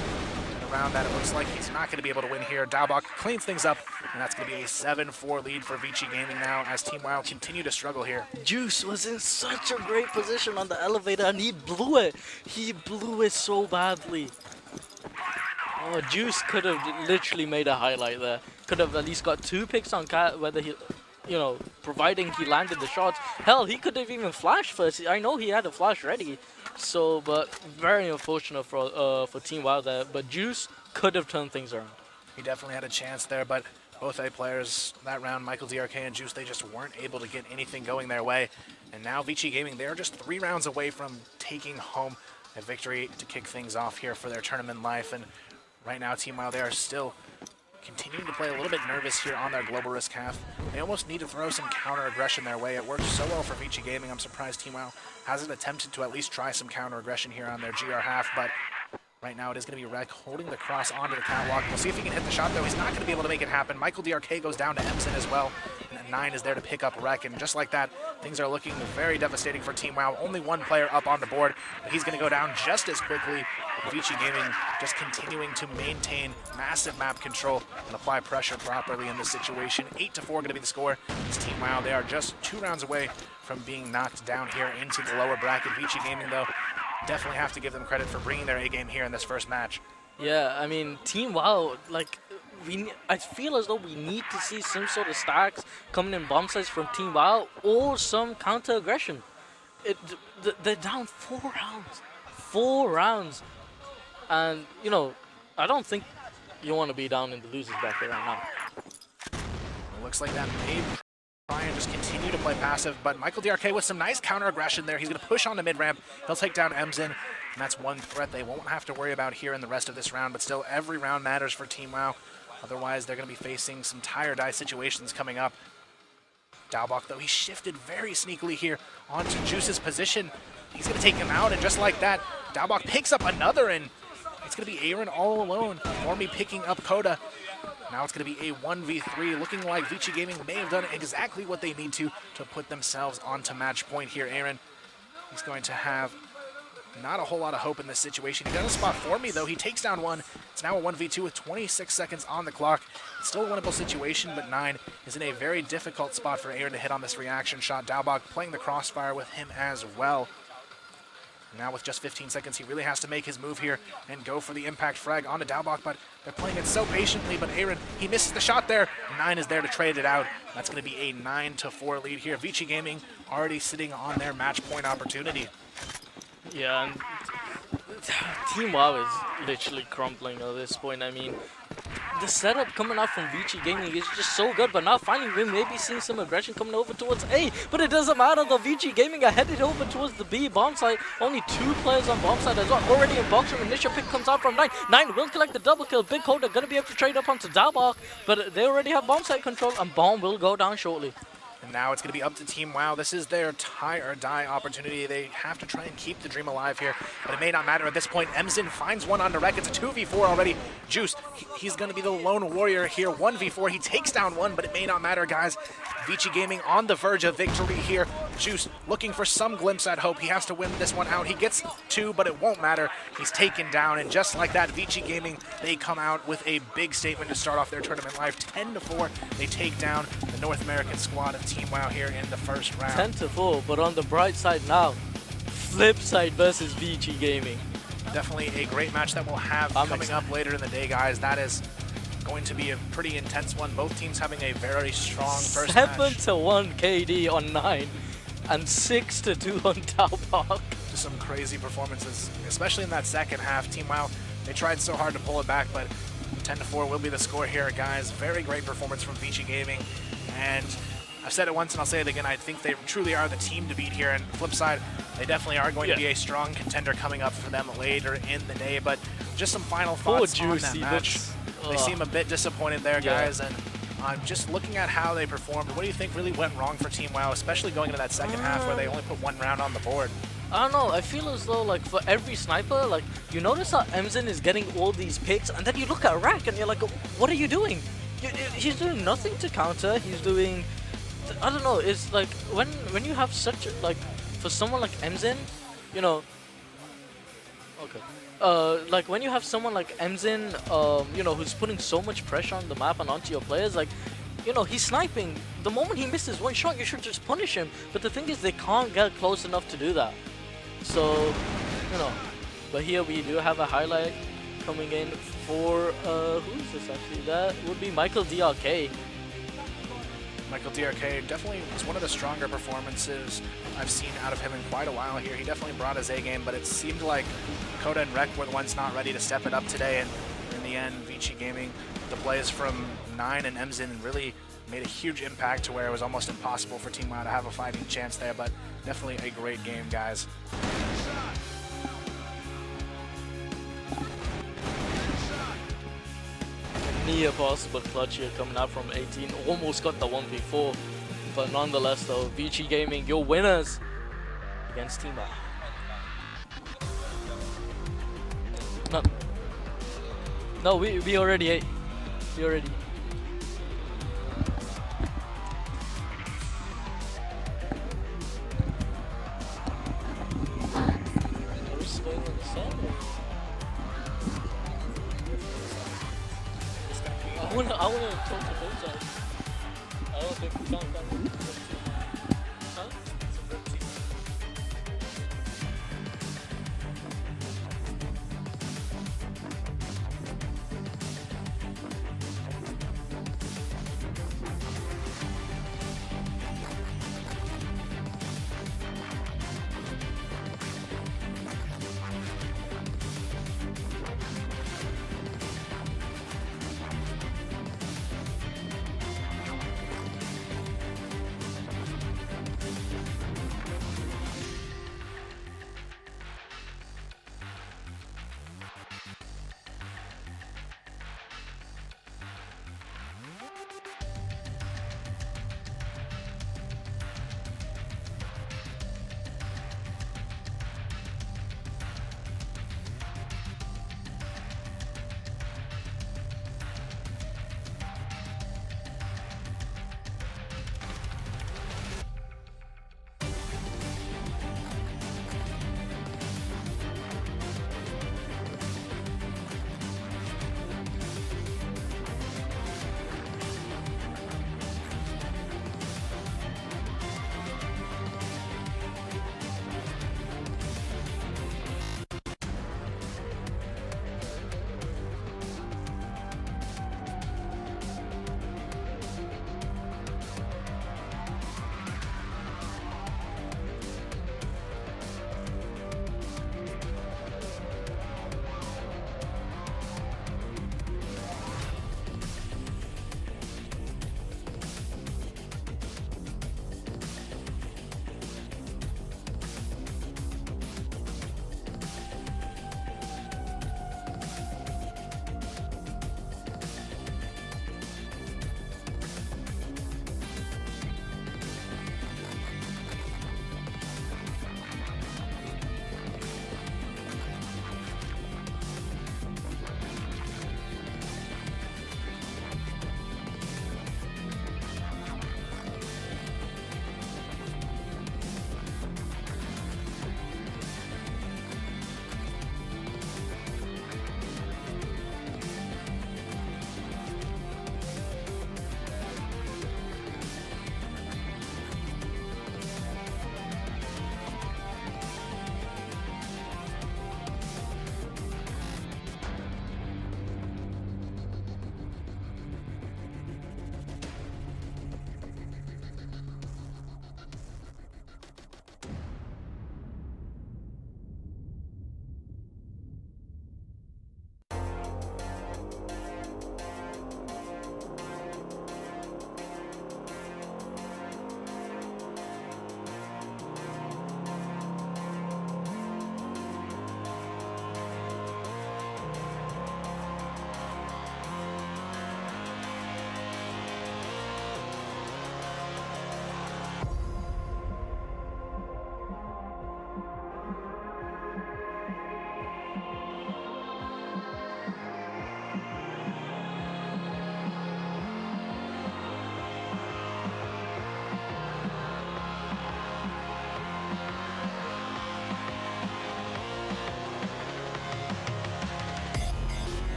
And around that, it looks like he's not going to be able to win here. Daubach cleans things up, and that's going to be a 7-4 lead for Vici Gaming now as Team WoW continue to struggle here. Juice was in such a great position on the elevator, and he blew it. He blew it so badly. Oh, Juice could have literally made a highlight there. Could have at least got 2 picks on Cat, whether he, you know, providing he landed the shots. Hell, he could have even flashed first. I know he had a flash ready. So, but very unfortunate for Team WoW there. But Juice could have turned things around. He definitely had a chance there, but both A players that round, Michael, DRK, and Juice, they just weren't able to get anything going their way. And now Vici Gaming, they're just 3 rounds away from taking home a victory to kick things off here for their tournament life. And right now, Team WoW, they are still continuing to play a little bit nervous here on their global risk half. They almost need to throw some counter aggression their way. It worked so well for Vici Gaming. I'm surprised Team WoW hasn't attempted to at least try some counter aggression here on their GR half, but right now it is going to be Rek holding the cross onto the catwalk. We'll see if he can hit the shot, though. He's not going to be able to make it happen. Michael DRK goes down to Emzin as well, and 9 is there to pick up Rek, and just like that, things are looking very devastating for Team WoW. Only 1 player up on the board, but he's going to go down just as quickly. Vici Gaming just continuing to maintain massive map control and apply pressure properly in this situation. 8-4 going to be the score. It's Team WoW. They are just 2 rounds away from being knocked down here into the lower bracket. Vici Gaming, though, definitely have to give them credit for bringing their A-game here in this first match. Yeah, I mean, Team WoW, like, I feel as though we need to see some sort of stacks coming in bomb sites from Team WoW or some counter aggression. They're down 4 rounds. 4 rounds. And, you know, I don't think you want to be down in the losers bracket right now. It looks like that may try and just continue to play passive, but Michael DRK with some nice counter aggression there. He's going to push on the mid-ramp. He'll take down Emzin, and that's 1 threat they won't have to worry about here in the rest of this round, but still every round matters for Team WoW. Otherwise, they're going to be facing some tie-or-die situations coming up. Daubach, though, he shifted very sneakily here onto Juice's position. He's going to take him out, and just like that, Daubach picks up another, and it's going to be Aaron all alone. Normie picking up Coda. Now it's going to be a 1v3, looking like Vici Gaming may have done exactly what they need to put themselves onto match point here. Aaron, he's going to have not a whole lot of hope in this situation. He does spot for me, though. He takes down 1. It's now a 1v2 with 26 seconds on the clock. It's still a winnable situation, but 9 is in a very difficult spot for Aaron to hit on this reaction shot. Daubach playing the crossfire with him as well. Now with just 15 seconds, he really has to make his move here and go for the impact frag onto Daubach, but they're playing it so patiently. But Aaron, he misses the shot there. 9 is there to trade it out. That's going to be a 9-4 lead here. Vici Gaming already sitting on their match point opportunity. Yeah, and Team WoW is literally crumbling at this point. I mean, the setup coming out from Vici Gaming is just so good, but now finally we may be seeing some aggression coming over towards A, but it doesn't matter. The Vici Gaming are headed over towards the B bomb site. Only 2 players on bomb site as well. Already in box room, initial pick comes out from 9. 9 will collect the double kill. Big Coda gonna be able to trade up onto Daubach, but they already have bomb site control, and bomb will go down shortly. And now it's going to be up to Team WoW. This is their tie-or-die opportunity. They have to try and keep the dream alive here, but it may not matter at this point. Emzin finds one on Rek. It's a 2v4 already. Juice, he's going to be the lone warrior here. 1v4. He takes down 1, but it may not matter, guys. Vici Gaming on the verge of victory here. Juice looking for some glimpse at hope. He has to win this one out. He gets 2, but it won't matter. He's taken down, and just like that, Vici Gaming, they come out with a big statement to start off their tournament life. 10-4. They take down the North American squad of Team WoW here in the first round. 10-4, but on the bright side now, flip side versus Vici Gaming. Definitely a great match that we'll have coming up later in the day, guys. That is going to be a pretty intense one. Both teams having a very strong first match. 7-1 KD on 9 and 6-2 on Daubach. some crazy performances, especially in that second half. Team WoW, they tried so hard to pull it back, but 10-4 will be the score here, guys. Very great performance from Vici Gaming, and I've said it once and I'll say it again, I think they truly are the team to beat here. And flip side, they definitely are going to be a strong contender coming up for them later in the day. But just some final thoughts on that match. They seem a bit disappointed there, guys, and just looking at how they performed, what do you think really went wrong for Team WoW, especially going into that second half where they only put one round on the board? I don't know, I feel as though like for every sniper, like you notice how Emzen is getting all these picks, and then you look at Rack and you're like, what are you doing? He's doing nothing to counter, he's doing, I don't know, it's like when you have such, like, for someone like Emzen, you know, okay. Like when you have someone like Emzen, you know, who's putting so much pressure on the map and onto your players, like, you know, he's sniping. The moment he misses one shot, you should just punish him. But the thing is, they can't get close enough to do that. So, you know, but here we do have a highlight coming in for, who is this actually? That would be Michael DRK. Michael DRK definitely was one of the stronger performances I've seen out of him in quite a while here. He definitely brought his A game, but it seemed like Coda and Rec were the ones not ready to step it up today, and in the end, Vici Gaming, the plays from Nine and Emzen really made a huge impact to where it was almost impossible for Team WoW to have a fighting chance there, but definitely a great game, guys. Near possible clutch here coming out from 18. Almost got the one before, but nonetheless though, Vici Gaming, your winners against Team WoW. No, we already ate. We already. Are we staying on the side? I wanna talk to both sides. I don't think we can. Huh? It's a red team.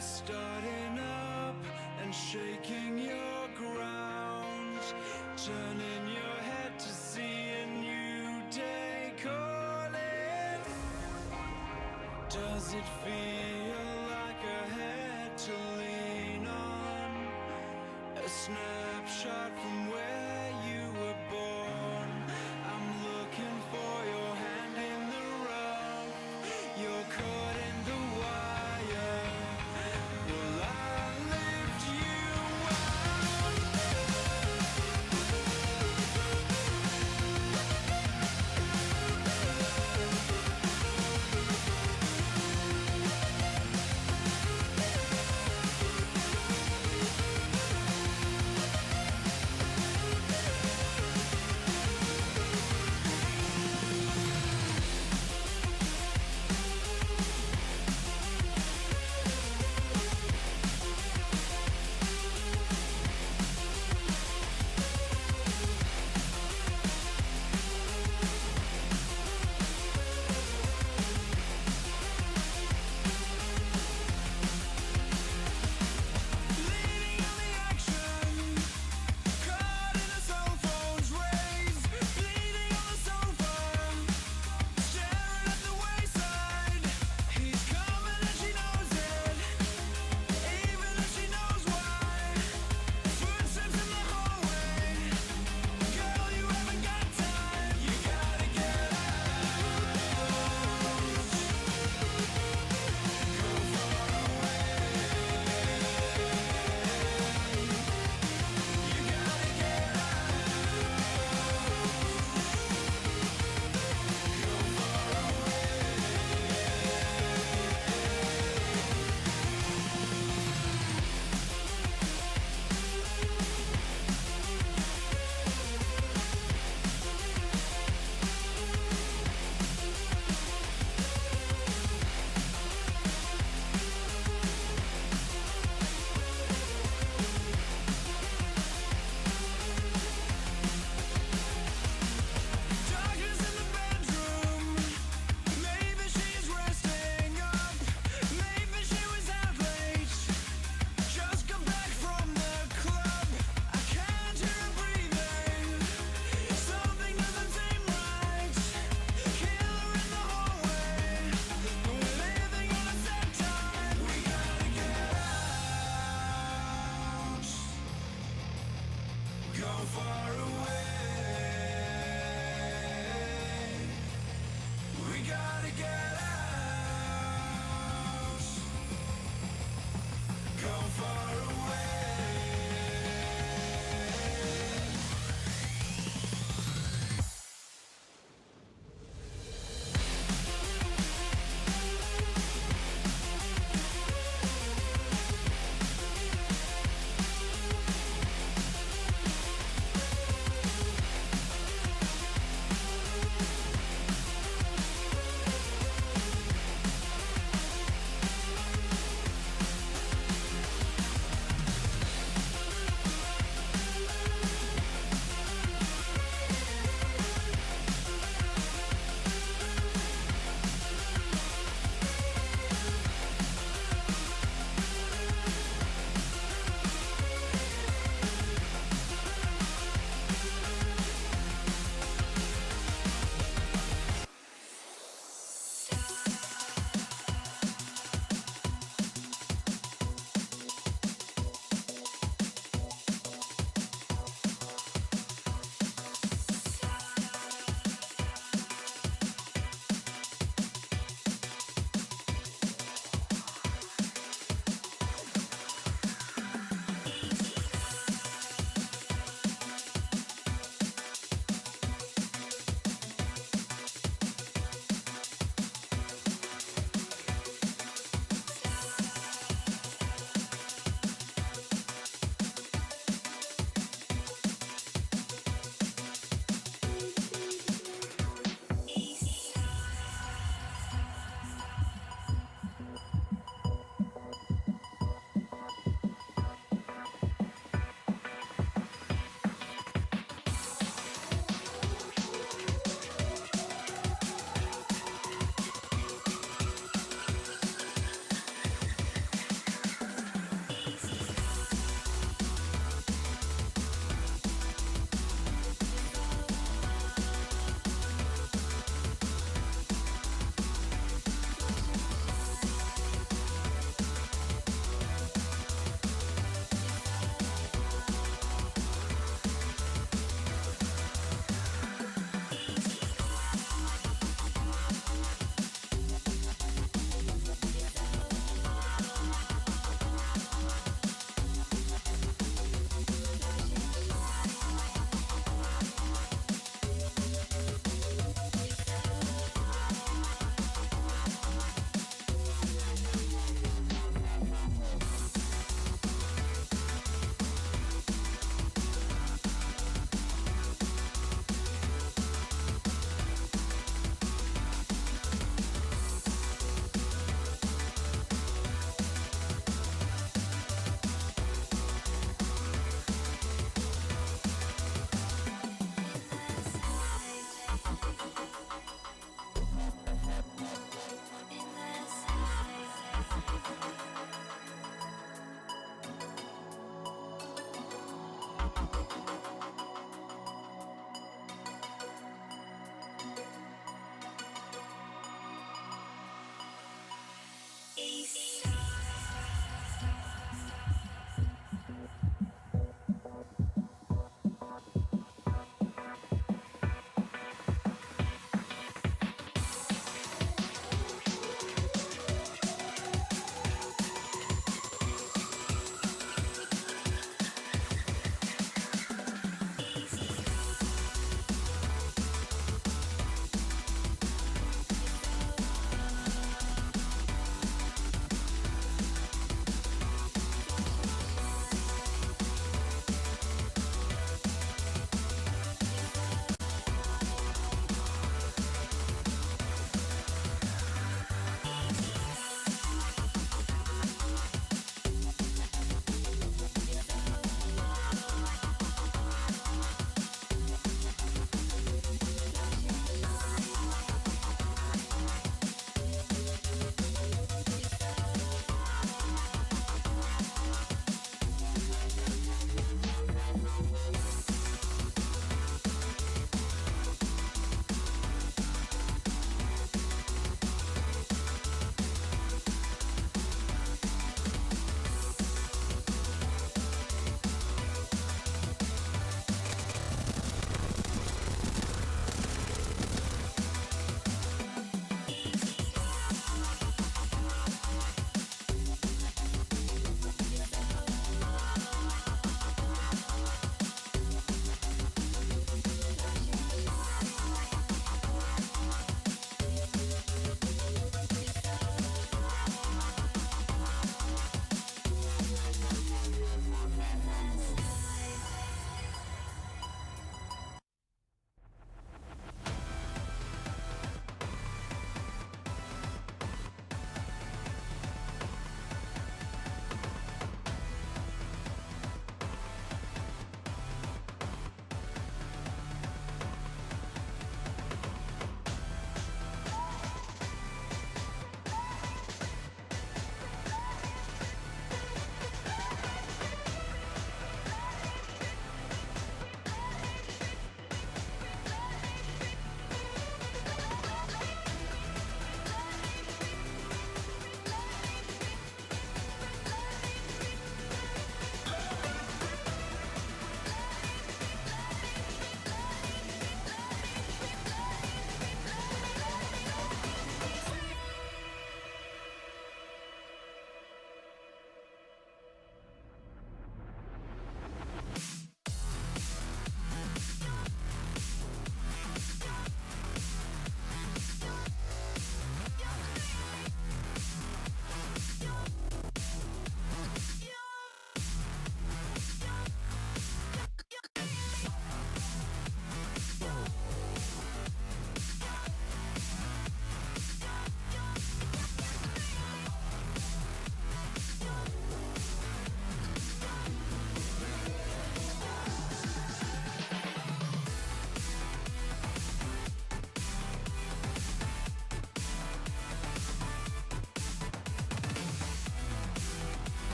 starting up and shaking your ground, turning your head to see a new day calling. Does it feel like a head to lean on, a snapshot from where you were born? I'm looking for your hand in the rough, you're caught in the wire. Will I lift you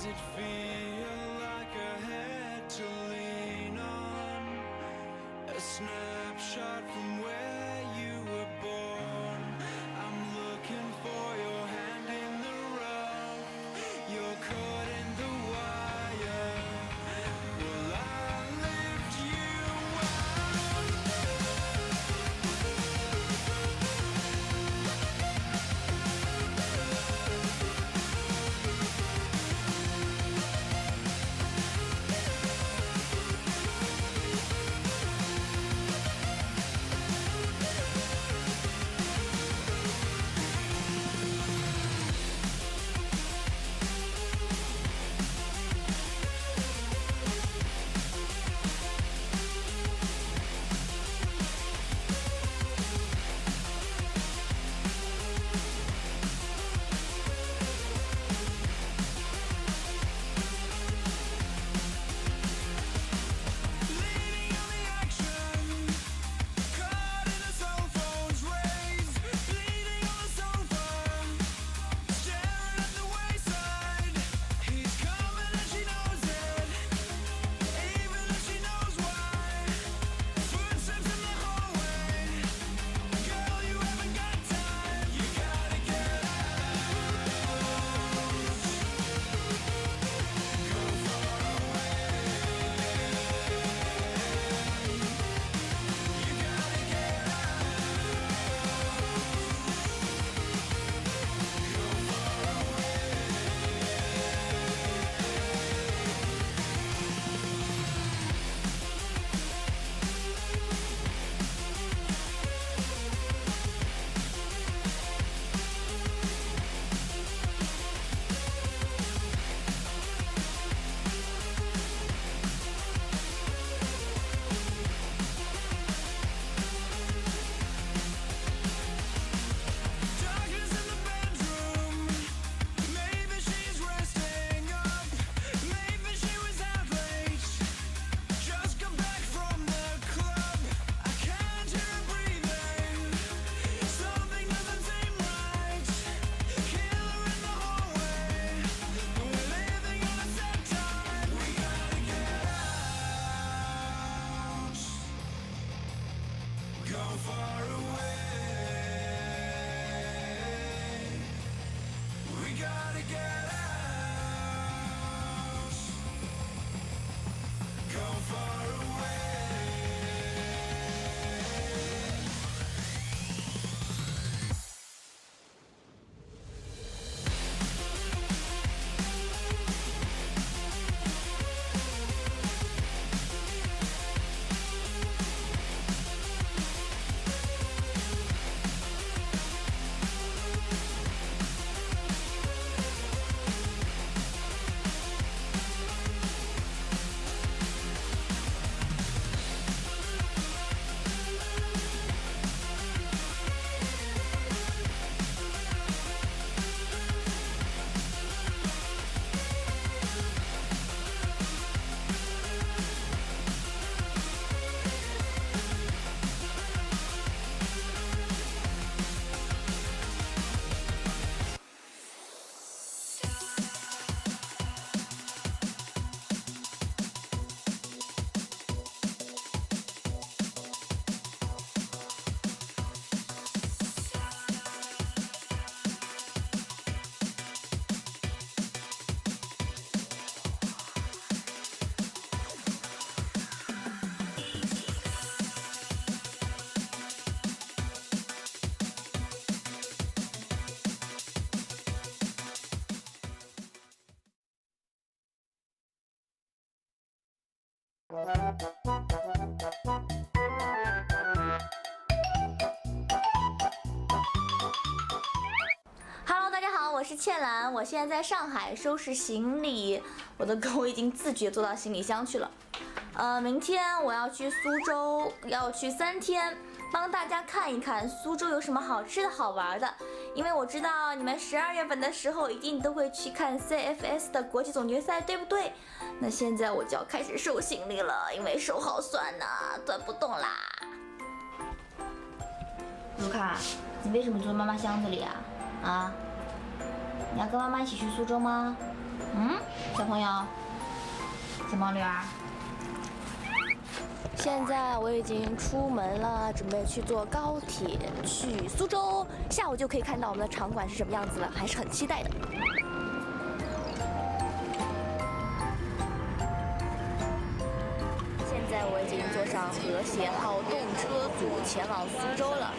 Does it feel like a head to lean on? A snapshot from where you were born. I'm looking for your hand in the rough. You're caught in the wire. Will I lift you Hello， 大家好，我是倩兰，我现在在上海收拾行李，我的狗已经自觉坐到行李箱去了。明天我要去苏州，要去3天，帮大家看一看苏州有什么好吃的好玩的。因为我知道你们12月份的时候一定都会去看 CFS 的国际总决赛，对不对？那现在我就要开始收行李了，因为手好酸呐，端不动啦。卢卡，你为什么坐妈妈箱子里啊？啊？你要跟妈妈一起去苏州吗？小朋友，小毛驴儿。现在我已经出门了，准备去坐高铁去苏州，下午就可以看到我们的场馆是什么样子了，还是很期待的。现在我已经坐上和谐号动车组前往苏州了。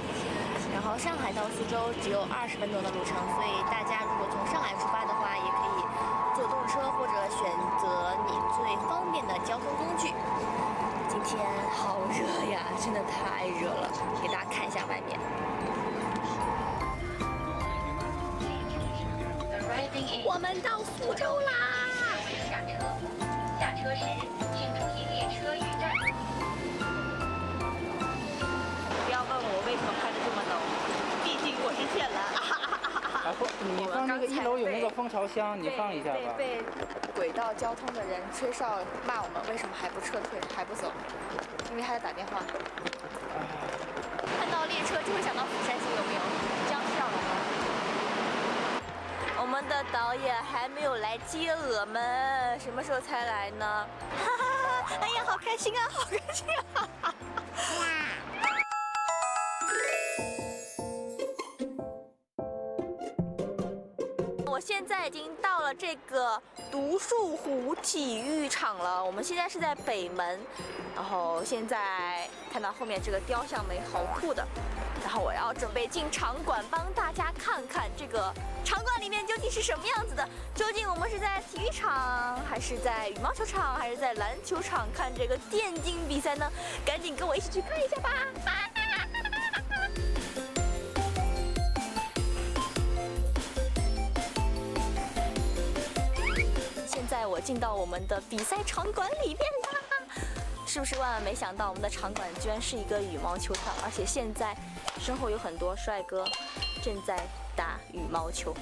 然后上海到苏州只有20分钟的路程，所以大家如果从上海出发的话，也可以坐动车或者选择你最方便的交通工具。今天好热呀，真的太热了，给大家看一下外面。我们到苏州啦！下车时请注意列车与站。不要问我为什么拍的这么陡，毕竟我是骗人。你放那个1楼有那个蜂巢箱，你放一下吧。被轨道交通的人吹哨骂我们为什么还不撤退，还不走，因为他在打电话。看到列车就会想到釜山行，有没有？僵尸要来了。我们的导演还没有来接我们，什么时候才来呢？哈哈哈！哎呀，好开心啊，好开心啊！我现在已经到了这个独树湖体育场了，我们现在是在北门，然后现在看到后面这个雕像没，好酷的。然后我要准备进场馆，帮大家看看这个场馆里面究竟是什么样子的。究竟我们是在体育场，还是在羽毛球场，还是在篮球场看这个电竞比赛呢？赶紧跟我一起去看一下吧！现在我进到我们的比赛场馆里面啦，是不是万万没想到我们的场馆居然是一个羽毛球场，而且现在身后有很多帅哥正在打羽毛球。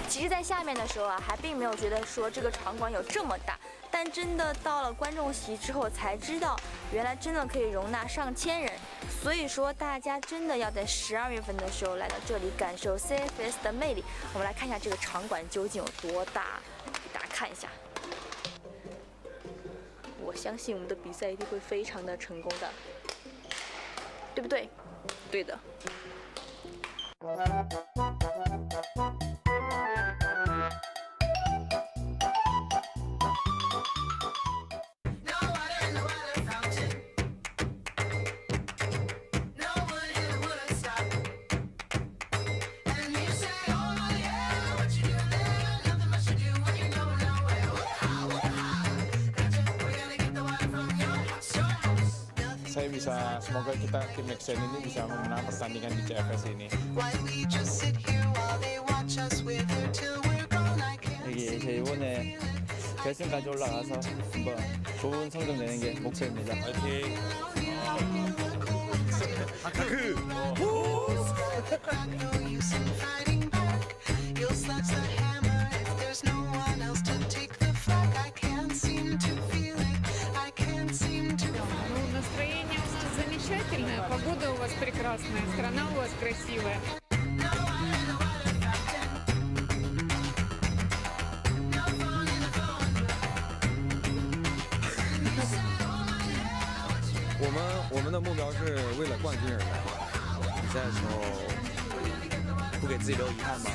其实，在下面的时候啊，还并没有觉得说这个场馆有这么大，但真的到了观众席之后才知道，原来真的可以容纳上千人。所以说，大家真的要在12月份的时候来到这里，感受 CFS 的魅力。我们来看一下这个场馆究竟有多大，给大家看一下。我相信我们的比赛一定会非常的成功的，对不对？对的。Semoga kita tim Nexen ini bisa memenang pertandingan di CFS ini. 여기 제 이번에 결승까지 올라가서 한번 좋은 성적 내는 게 목표입니다. 화이팅! 아카크! Настроение у нас замечательное, погода у вас прекрасная, страна у вас красивая. «我们的目标是为了冠军而来，比赛的时候不给自己留遗憾吧。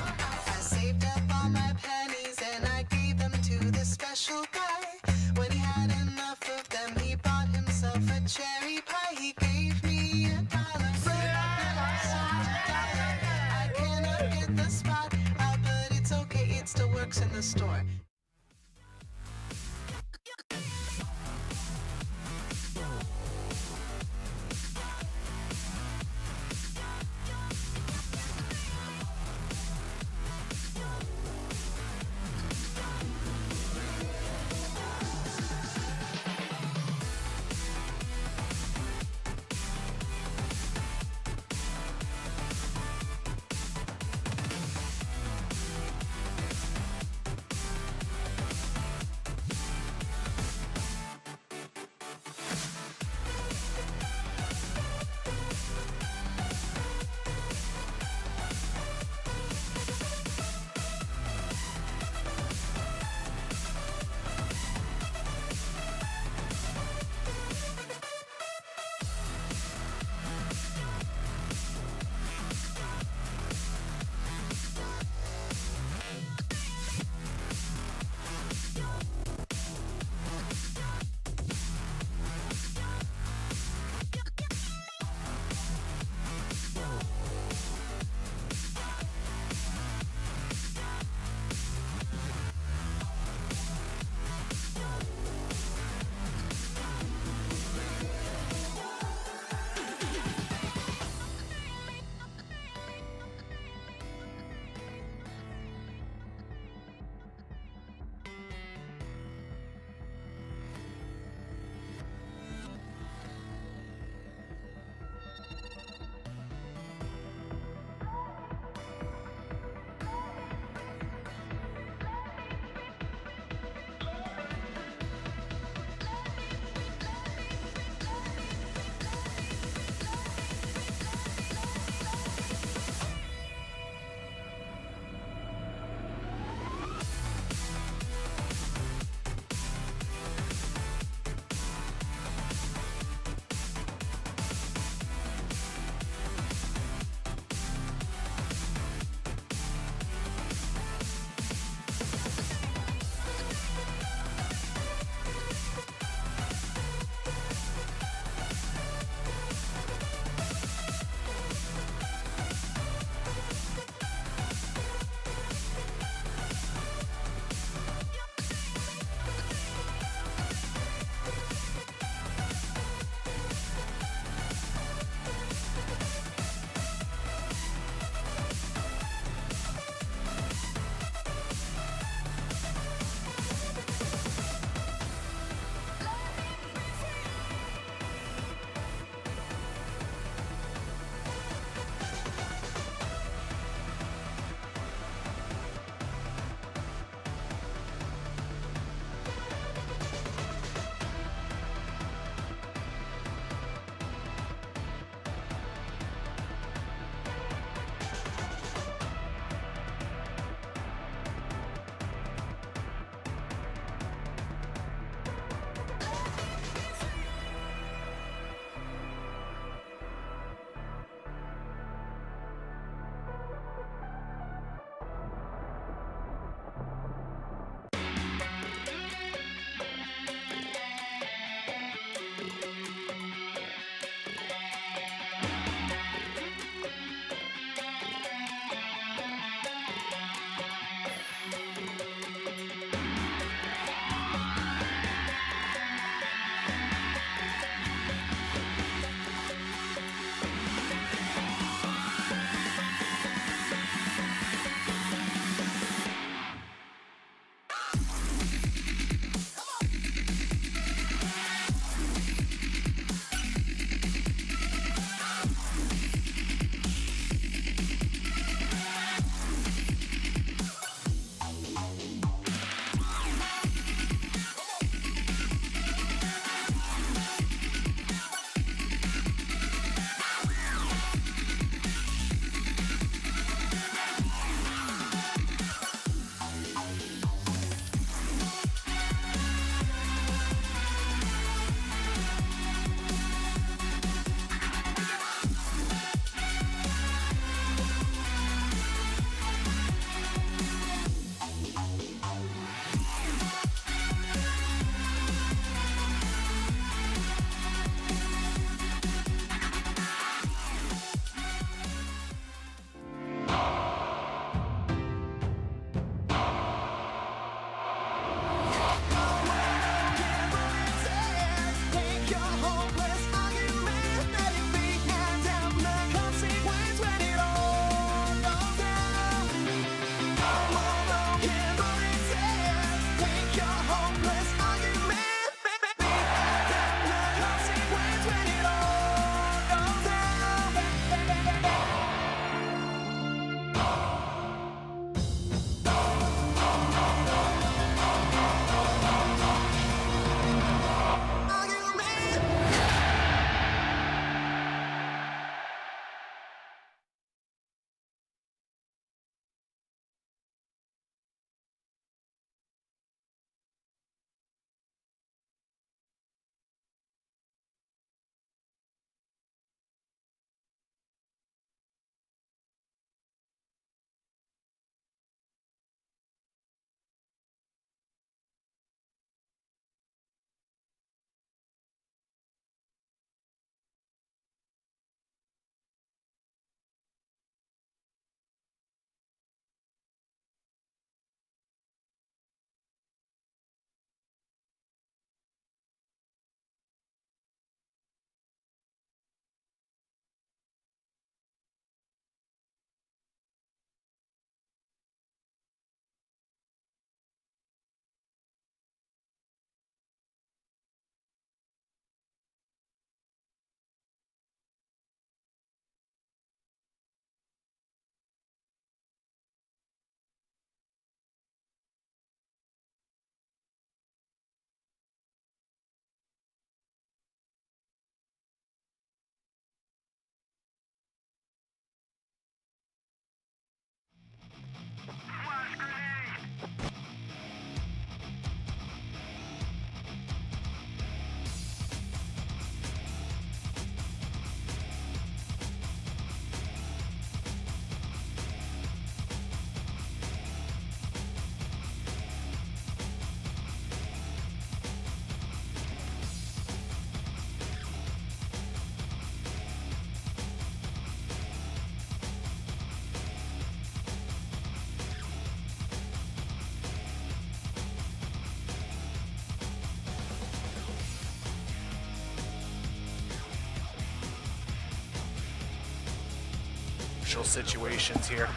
crucial situations here.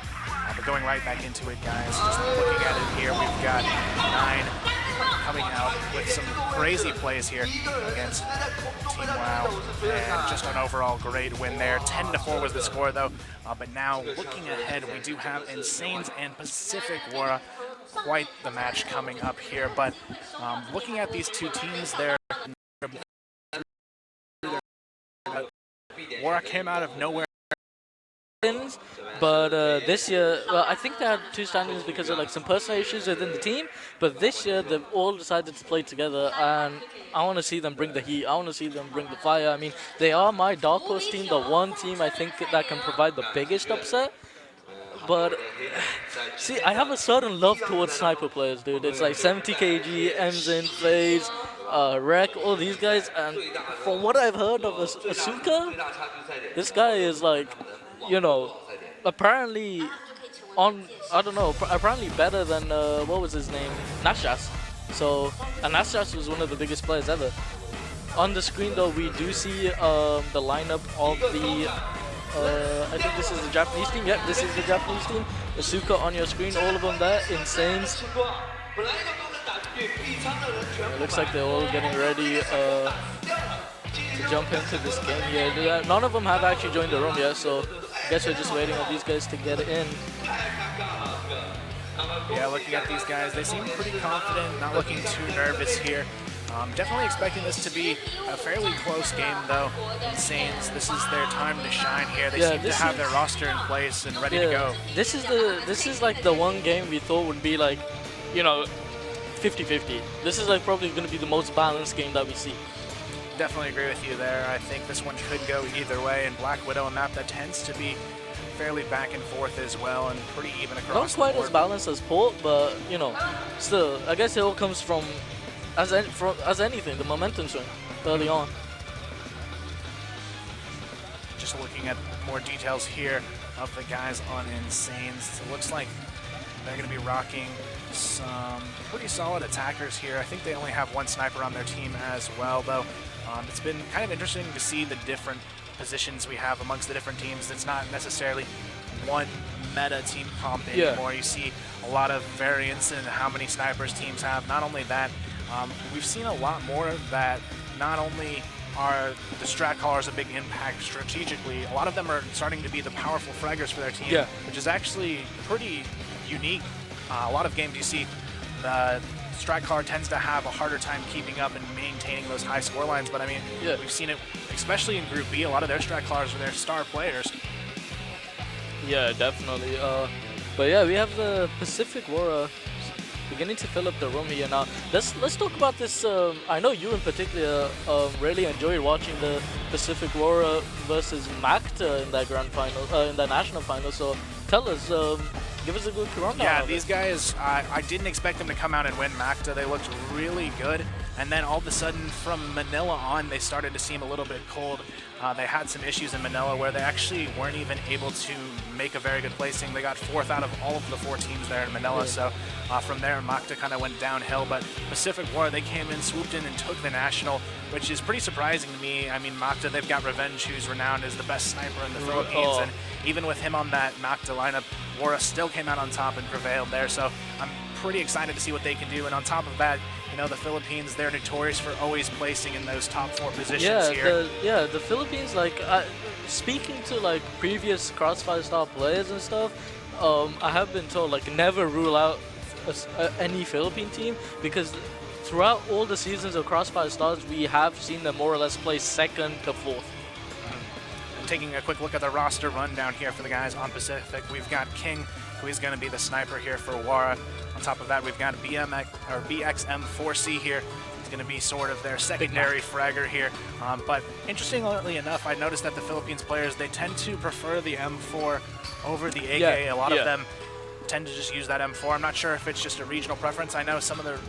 But going right back into it, guys, just looking at it here, we've got 9 coming out with some crazy plays here against Team WoW, and just an overall great win there. 10-4 was the score, though. But now, looking ahead, we do have Insanes and Pacific Wara. Quite the match coming up here, but looking at these two teams, Wara came out of nowhere. But this year, well, I think they had 2 standings because of like some personal issues within the team. But this year, they've all decided to play together, and I want to see them bring the heat. I want to see them bring the fire. I mean, they are my dark horse team, the one team I think that can provide the biggest upset. But see, I have a certain love towards sniper players, dude. It's like 70 kg, Emzin, FaZe, Rek, all these guys. And from what I've heard of Asuka, this guy is like, you know, apparently apparently better than, what was his name? Nashas. So, and Nashas was one of the biggest players ever. On the screen, though, we do see the lineup of the, I think this is the Japanese team. Yep, this is the Japanese team. Asuka on your screen, all of them there, Insanes. It looks like they're all getting ready to jump into this game here. None of them have actually joined the room yet, so I guess we're just waiting on these guys to get in. Yeah, looking at these guys, they seem pretty confident, not looking too nervous here. Definitely expecting this to be a fairly close game, though. Insanes, this is their time to shine here. They seem to have their roster in place and ready to go. This is like the one game we thought would be like, you know, 50-50. This is like probably going to be the most balanced game that we see. Definitely agree with you there. I think this one could go either way, and Black Widow, a map that tends to be fairly back and forth as well, and pretty even across the board. Not quite as balanced as Port, but you know, still, I guess it all comes from as anything, the momentum swing early on. Just looking at more details here of the guys on Insanes, it looks like they're going to be rocking some pretty solid attackers here. I think they only have 1 sniper on their team as well, though. It's been kind of interesting to see the different positions we have amongst the different teams. It's not necessarily one meta team comp anymore. You see a lot of variance in how many snipers teams have. Not only that, we've seen a lot more that not only are the strat callers a big impact strategically, a lot of them are starting to be the powerful fraggers for their team, which is actually pretty unique. A lot of games you see the strat caller tends to have a harder time keeping up and maintaining those high score lines, but I mean, we've seen it, especially in Group B, a lot of their strat callers are their star players. Yeah, definitely. But yeah, we have the Pacific Wara beginning to fill up the room here now. Let's talk about this. I know you in particular really enjoyed watching the Pacific Wara versus MACTA in that grand final, in that national final. So tell us, give us a good rundown. Yeah, these guys, I didn't expect them to come out and win MACTA. They looked really good. And then all of a sudden, from Manila on, they started to seem a little bit cold. They had some issues in Manila where they actually weren't even able to make a very good placing. They got 4th out of all of the 4 teams there in Manila. So from there, MACTA kind of went downhill. But Pacific Wara, they came in, swooped in, and took the national, which is pretty surprising to me. I mean, MACTA, they've got Revenge, who's renowned as the best sniper in the Philippines. And even with him on that MACTA lineup, Wara still came out on top and prevailed there. So I'm pretty excited to see what they can do. And on top of that, you know, the Philippines, they're notorious for always placing in those top 4 positions here. The Philippines, like, speaking to like previous Crossfire Star players and stuff, I have been told like never rule out any Philippine team, because throughout all the seasons of Crossfire Stars, we have seen them more or less play 2nd to 4th. Taking a quick look at the roster rundown here for the guys on Pacific, we've got King, who is going to be the sniper here for Wara. On top of that, we've got BXM4C here. He's going to be sort of their secondary fragger here. But interestingly enough, I noticed that the Philippines players, they tend to prefer the M4 over the AK. A lot of them tend to just use that M4. I'm not sure if it's just a regional preference. I know some of the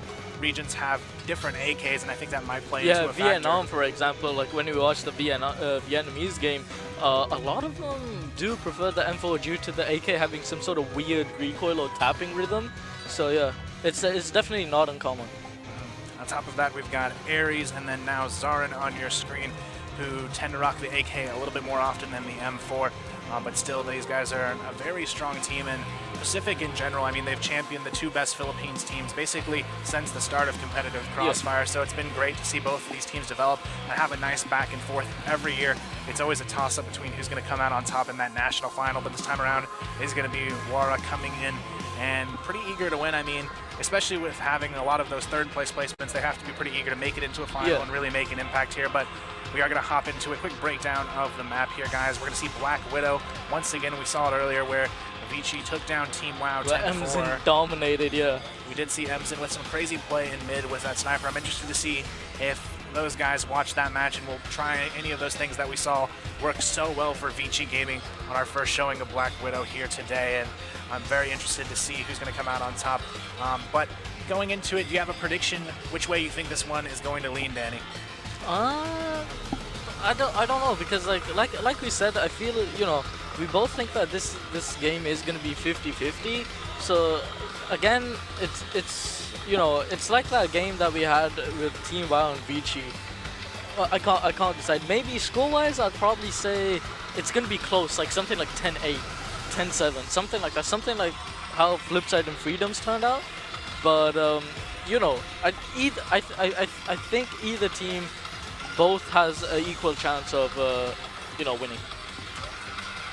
regions have different AKs, and I think that might play into a factor. Vietnam, for example, like when we watch the Vietnamese game, a lot of them do prefer the M4 due to the AK having some sort of weird recoil or tapping rhythm. So yeah, it's definitely not uncommon. On top of that, we've got Ares and then now Zarin on your screen, who tend to rock the AK a little bit more often than the M4. but still these guys are a very strong team, and Pacific in general, I mean, they've championed the two best Philippines teams basically since the start of competitive Crossfire, so it's been great to see both of these teams develop and have a nice back and forth every year. It's always a toss-up between who's going to come out on top in that national final, but this time around is going to be Wara coming in and pretty eager to win. I mean, especially with having a lot of those third place placements, they have to be pretty eager to make it into a final and really make an impact here. But we are going to hop into a quick breakdown of the map here, guys. We're going to see Black Widow. Once again, we saw it earlier where Vici took down Team WoW 10-4. Emzen dominated, We did see Emzen with some crazy play in mid with that sniper. I'm interested to see if those guys watch that match and will try any of those things that we saw work so well for Vici Gaming on our first showing of Black Widow here today. And I'm very interested to see who's going to come out on top. But going into it, do you have a prediction which way you think this one is going to lean, Danny? I don't know, because like we said, I feel, you know, we both think that this game is going to be 50-50. So again, it's you know, it's like that game that we had with Team WoW and Vici. Well, I can't decide. Maybe score-wise, I'd probably say it's going to be close, like something like 10-8, 10-7, something like that, something like how Flipside and Freedoms turned out. But you know, I think either team both has an equal chance of you know, winning.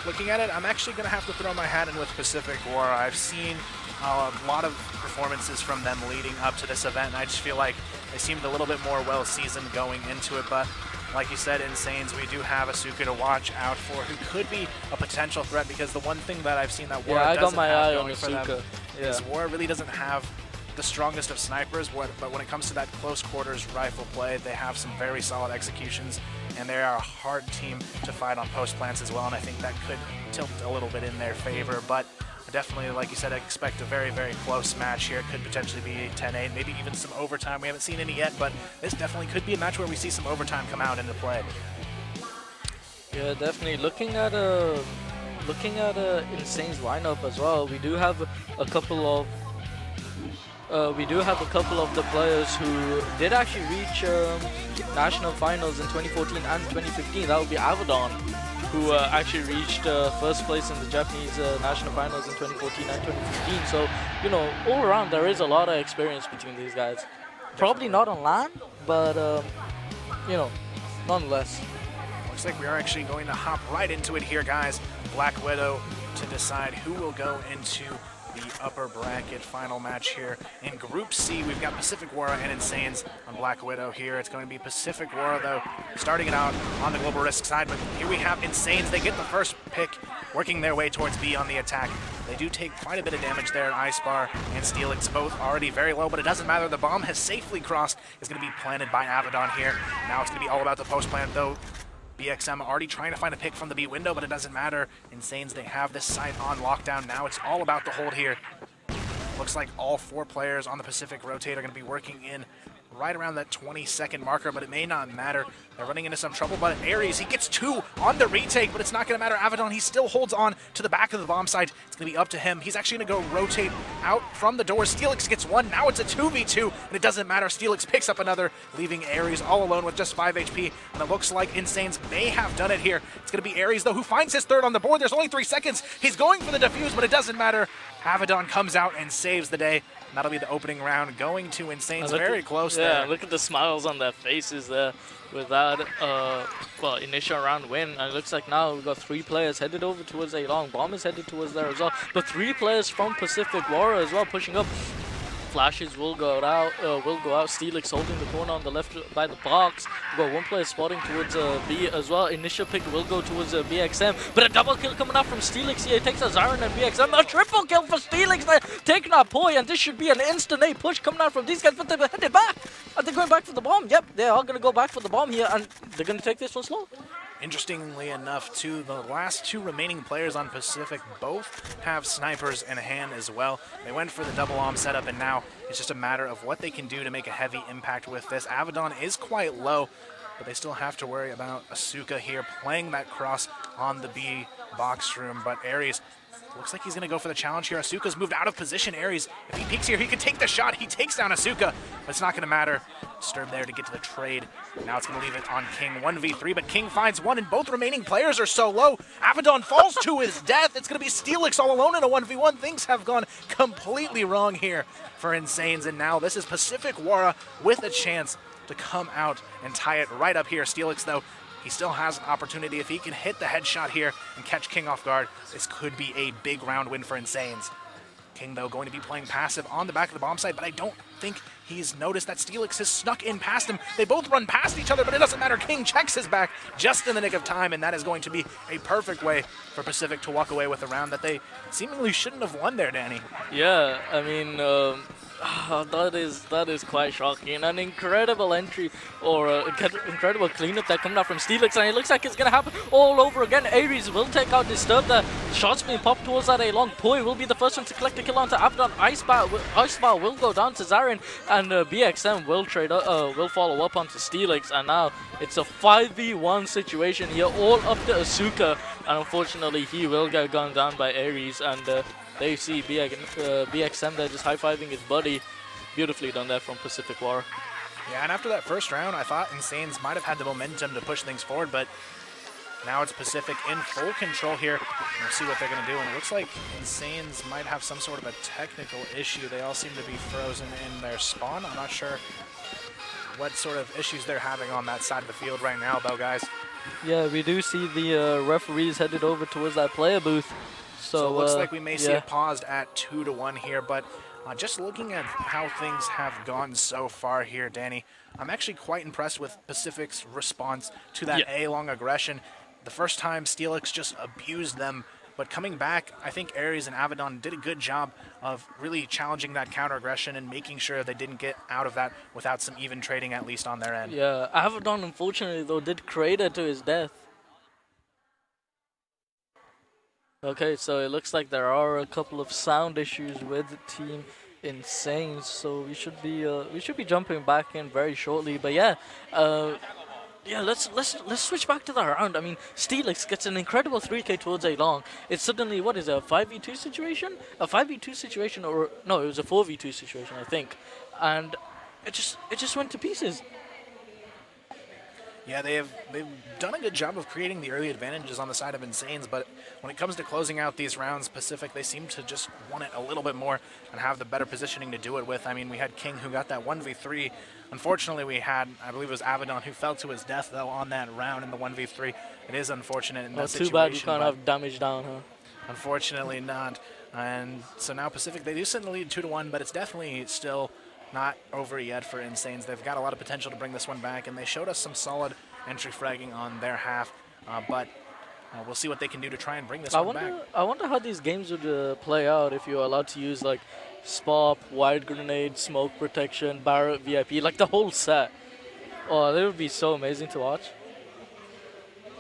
Looking at it, I'm actually going to have to throw my hat in with Pacific War. I've seen a lot of performances from them leading up to this event, and I just feel like they seemed a little bit more well-seasoned going into it. But like you said, Insanes, we do have Asuka to watch out for, who could be a potential threat, because the one thing that I've seen that War doesn't have going for them is War really doesn't have the strongest of snipers, but when it comes to that close quarters rifle play, they have some very solid executions, and they are a hard team to fight on post plants as well, and I think that could tilt a little bit in their favor. But definitely, like you said, I expect a very, very close match here. It could potentially be 10-8, maybe even some overtime. We haven't seen any yet, but this definitely could be a match where we see some overtime come out into play. Yeah, definitely. Looking at Insane's lineup as well, we do have a couple of the players who did actually reach national finals in 2014 and 2015. That would be Avedon, who actually reached first place in the Japanese national finals in 2014 and 2015. So, you know, all around there is a lot of experience between these guys. Probably not on LAN, but you know, nonetheless. Looks like we are actually going to hop right into it here, guys. Black Widow to decide who will go into the upper bracket final match here. In Group C, we've got Pacific Wara and Insanes on Black Widow here. It's going to be Pacific Wara, though, starting it out on the Global Risk side, but here we have Insanes. They get the first pick, working their way towards B on the attack. They do take quite a bit of damage there. Ice Bar and Steelix both already very low, but it doesn't matter. The bomb has safely crossed. It's going to be planted by Avedon here. Now it's going to be all about the post plant, though. BXM already trying to find a pick from the B window, but it doesn't matter. Insanes, they have this site on lockdown now. It's all about the hold here. Looks like all four players on the Pacific rotate are going to be working in right around that 20-second marker, but it may not matter. They're running into some trouble, but Ares, he gets two on the retake, but it's not going to matter. Avedon, he still holds on to the back of the bomb site. It's going to be up to him. He's actually going to go rotate out from the door. Steelix gets one. Now it's a 2v2, and it doesn't matter. Steelix picks up another, leaving Ares all alone with just 5 HP, and it looks like Insanes may have done it here. It's going to be Ares, though, who finds his third on the board. There's only 3 seconds. He's going for the defuse, but it doesn't matter. Avedon comes out and saves the day. And that'll be the opening round, going to Insanes very close there. Yeah, look at the smiles on their faces there with that well, initial round win. And it looks like now we've got 3 players headed over towards A long. Bomb is headed towards there as well. But 3 players from Pacific Wara as well pushing up. Flashes will go out. Steelix holding the corner on the left by the box. We've got 1 player spotting towards B as well. Initial pick will go towards BXM, but a double kill coming out from Steelix here. It takes a Zarin and BXM. A triple kill for Steelix. They're taking out Poi, and this should be an instant A push coming out from these guys, but they're headed back. Are they going back for the bomb? Yep, they are going to go back for the bomb here, and they're going to take this one slow. Interestingly enough, too, the last 2 remaining players on Pacific both have snipers in hand as well. They went for the double arm setup, and now it's just a matter of what they can do to make a heavy impact with this. Avedon is quite low. but they still have to worry about Asuka here playing that cross on the B box room. But Aries looks like he's going to go for the challenge here. Asuka's moved out of position. Aries, if he peeks here, he could take the shot. He takes down Asuka, but it's not going to matter. Disturb there to get to the trade. Now it's going to leave it on King 1v3, but King finds one, and both remaining players are so low. Avedon falls to his death. It's going to be Steelix all alone in a 1v1. Things have gone completely wrong here for Insanes, and now this is Pacific Wara with a chance to come out and tie it right up here. Steelix, though, he still has an opportunity. If he can hit the headshot here and catch King off guard, this could be a big round win for Insanes. King, though, going to be playing passive on the back of the bomb site, but I don't think he's noticed that Steelix has snuck in past him. They both run past each other, but it doesn't matter. King checks his back just in the nick of time, and that is going to be a perfect way for Pacific to walk away with a round that they seemingly shouldn't have won there, Danny. Yeah, I mean, that is quite shocking. An incredible entry or incredible cleanup that coming out from Steelix, and it looks like it's going to happen all over again. Aries will take out Disturb there. Shots being popped towards that A-Long. Poi will be the first one to collect the kill onto Avedon. Icebar will go down to Zarin, and BXM will follow up onto Steelix, and now it's a 5v1 situation here, all up to Asuka, and unfortunately he will get gunned down by Aries, and there you see BXM there just high-fiving his buddy. Beautifully done there from Pacific War. Yeah, and after that first round, I thought Insanes might have had the momentum to push things forward, but now it's Pacific in full control here. We'll see what they're going to do, and it looks like Insanes might have some sort of a technical issue. They all seem to be frozen in their spawn. I'm not sure what sort of issues they're having on that side of the field right now, though, guys. Yeah, we do see the referees headed over towards that player booth. So it looks like we may see it paused at 2-1 here, but just looking at how things have gone so far here, Danny, I'm actually quite impressed with Pacific's response to that A-long aggression. The first time, Steelix just abused them, but coming back, I think Aries and Avedon did a good job of really challenging that counter-aggression and making sure they didn't get out of that without some even trading, at least on their end. Yeah, Avedon, unfortunately, though, did crater to his death. Okay, so it looks like there are a couple of sound issues with Team Insanes, so we should be jumping back in very shortly. But yeah, let's switch back to the round. I mean, Steelix gets an incredible 3K towards A-Long. It's suddenly, what is it, a 5v2 situation? A 5v2 situation, or no, it was a 4v2 situation, I think. And it just went to pieces. Yeah, they've done a good job of creating the early advantages on the side of Insanes, but when it comes to closing out these rounds, Pacific, they seem to just want it a little bit more and have the better positioning to do it with. I mean, we had King who got that 1v3. Unfortunately, we had, I believe it was Avedon who fell to his death, though, on that round in the 1v3. It is unfortunate in that situation. Too bad you can't have damage down, huh? Unfortunately not. And so now Pacific, they do sit in the lead 2-1, but it's definitely still not over yet for Insanes. They've got a lot of potential to bring this one back, and they showed us some solid entry fragging on their half, but we'll see what they can do to try and bring this one back. I wonder how these games would play out if you're allowed to use like SPOP, wide grenade, smoke protection, Barrett, VIP, like the whole set. Oh, that would be so amazing to watch.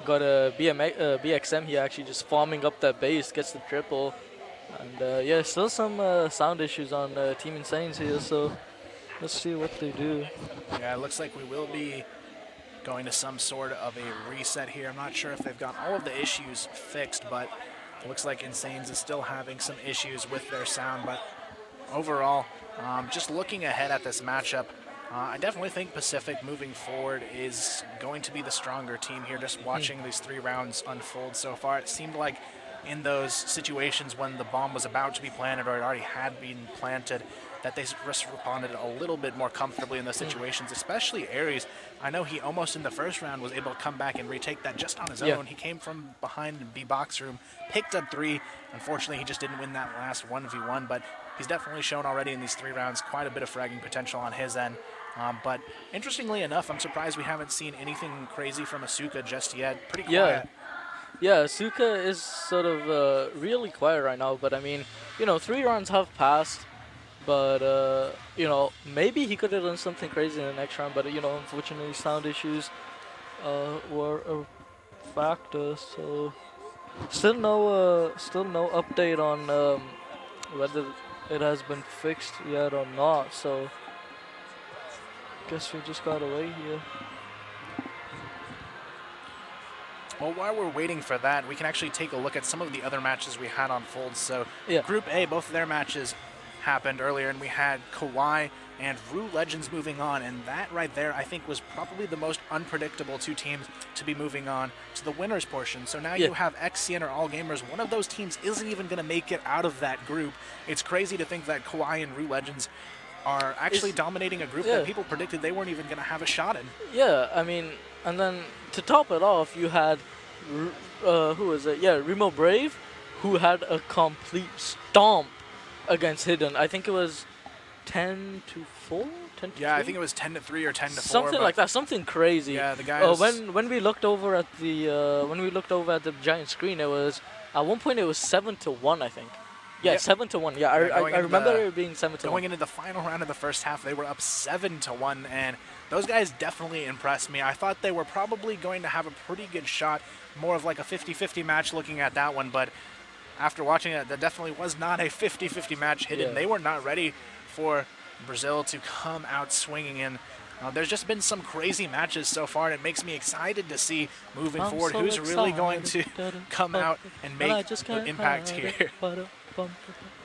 Got a BXM here actually just farming up that base, gets the triple. And yeah, still some sound issues on Team Insanes here, so let's see what they do. Yeah, it looks like we will be going to some sort of a reset here. I'm not sure if they've got all of the issues fixed, but it looks like Insanes is still having some issues with their sound. But overall, just looking ahead at this matchup, I definitely think Pacific moving forward is going to be the stronger team here. Just watching these 3 rounds unfold so far, it seemed like in those situations when the bomb was about to be planted or it already had been planted, that they responded a little bit more comfortably in those situations, especially Aries. I know he almost in the first round was able to come back and retake that just on his own. He came from behind the B box room, picked up 3. Unfortunately, he just didn't win that last 1v1, but he's definitely shown already in these 3 rounds quite a bit of fragging potential on his end. But interestingly enough, I'm surprised we haven't seen anything crazy from Asuka just yet. Pretty quiet. Yeah, Asuka is sort of really quiet right now, but I mean, you know, 3 rounds have passed. But, you know, maybe he could have done something crazy in the next round, but, you know, unfortunately sound issues were a factor, so still no update on whether it has been fixed yet or not, so guess we just gotta wait here. Well, while we're waiting for that, we can actually take a look at some of the other matches we had unfold. So, Yeah. Group A, both of their matches happened earlier, and we had Kawhi and Rue Legends moving on, and that right there, I think, was probably the most unpredictable two teams to be moving on to the winners portion. So now you have XCN or All Gamers. One of those teams isn't even going to make it out of that group. It's crazy to think that Kawhi and Rue Legends are actually dominating a group that people predicted they weren't even going to have a shot in. Yeah, I mean, and then to top it off, you had, who was it? Yeah, Remo Brave, who had a complete stomp against Hidden. I think it was 10-4, 10-3. Yeah, I think it was 10-3 or 10-4. Something like that, something crazy. Yeah, the guys. When we looked over at the giant screen, it was at one point it was 7-1, I think. Yeah, 7-1. Yeah, I remember it being 7-1. Going into the final round of the first half, they were up 7-1, and those guys definitely impressed me. I thought they were probably going to have a pretty good shot, more of like a 50-50 match looking at that one, but after watching it, that definitely was not a 50-50 match Hidden. Yeah. They were not ready for Brazil to come out swinging in. There's just been some crazy matches so far, and it makes me excited to see moving forward who's really going to come out and make an impact here.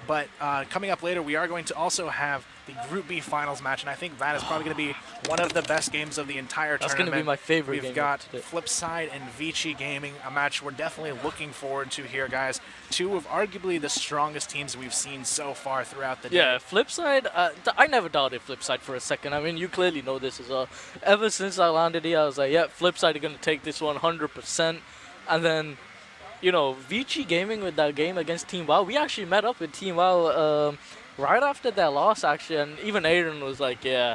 But coming up later, we are going to also have the Group B finals match, and I think that is probably going to be one of the best games of the entire That's tournament. going to be my favorite game. We've got Flipside and Vici Gaming, a match we're definitely looking forward to here, guys. Two of arguably the strongest teams we've seen so far throughout the day. Yeah, Flipside, I never doubted Flipside for a second. I mean, you clearly know this as well. Ever since I landed here, I was like, yeah, Flipside are going to take this 100%. And then, you know, Vici Gaming with that game against Team WoW, we actually met up with Team WoW right after that loss, actually, and even Aiden was like, yeah,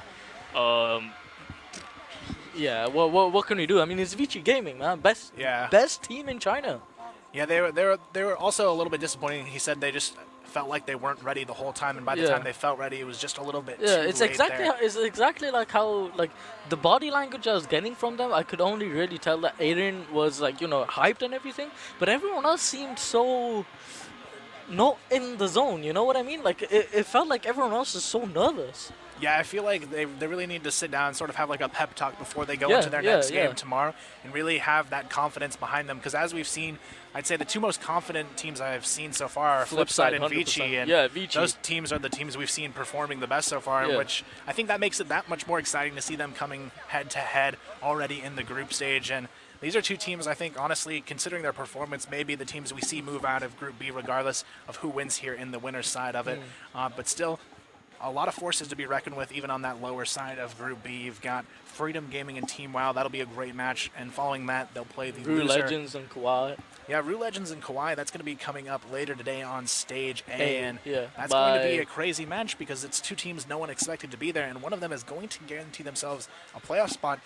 what can we do? I mean, it's Vici Gaming, man, best team in China. Yeah, they were also a little bit disappointing. He said they just felt like they weren't ready the whole time, and by the time they felt ready, it was just a little bit too it's late exactly there. it's exactly like how the body language I was getting from them. I could only really tell that Aiden was like, you know, hyped and everything, but everyone else seemed so not in the zone. You know what I mean? Like it felt like everyone else is so nervous. Yeah, I feel like they really need to sit down and sort of have like a pep talk before they go into their next game tomorrow and really have that confidence behind them. Because as we've seen, I'd say the two most confident teams I've seen so far are Flipside and Vici. And Vici. Those teams are the teams we've seen performing the best so far, which I think that makes it that much more exciting to see them coming head-to-head already in the group stage. And these are two teams, I think, honestly, considering their performance, maybe the teams we see move out of Group B regardless of who wins here in the winner's side of it. But still, a lot of forces to be reckoned with, even on that lower side of Group B. You've got Freedom Gaming and Team WoW. That'll be a great match. And following that, they'll play the Rue loser. Legends and Kawhi. Yeah, Rue Legends and Kawhi. That's going to be coming up later today on Stage A. And yeah, that's going to be a crazy match because it's two teams no one expected to be there. And one of them is going to guarantee themselves a playoff spot.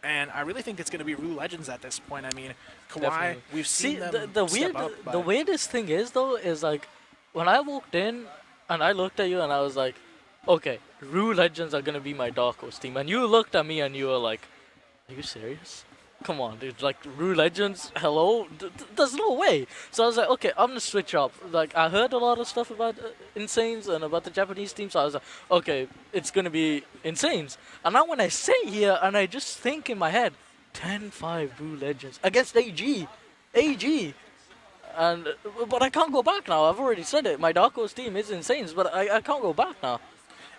And I really think it's going to be Rue Legends at this point. I mean, Kawhi, Definitely. we've seen them weird, step up. the weirdest thing is, though, is like when I walked in and I looked at you and I was like, okay, Rue Legends are going to be my Dark Horse team. And you looked at me and you were like, are you serious? Come on, dude. Like, Rue Legends, hello? There's no way. So I was like, okay, I'm going to switch up. Like, I heard a lot of stuff about Insanes and about the Japanese team. So I was like, okay, it's going to be Insanes. And now when I sit here and I just think in my head, 10-5 Rue Legends against AG. AG. And, but I can't go back now. I've already said it. My Dark Horse team is Insanes, but I can't go back now.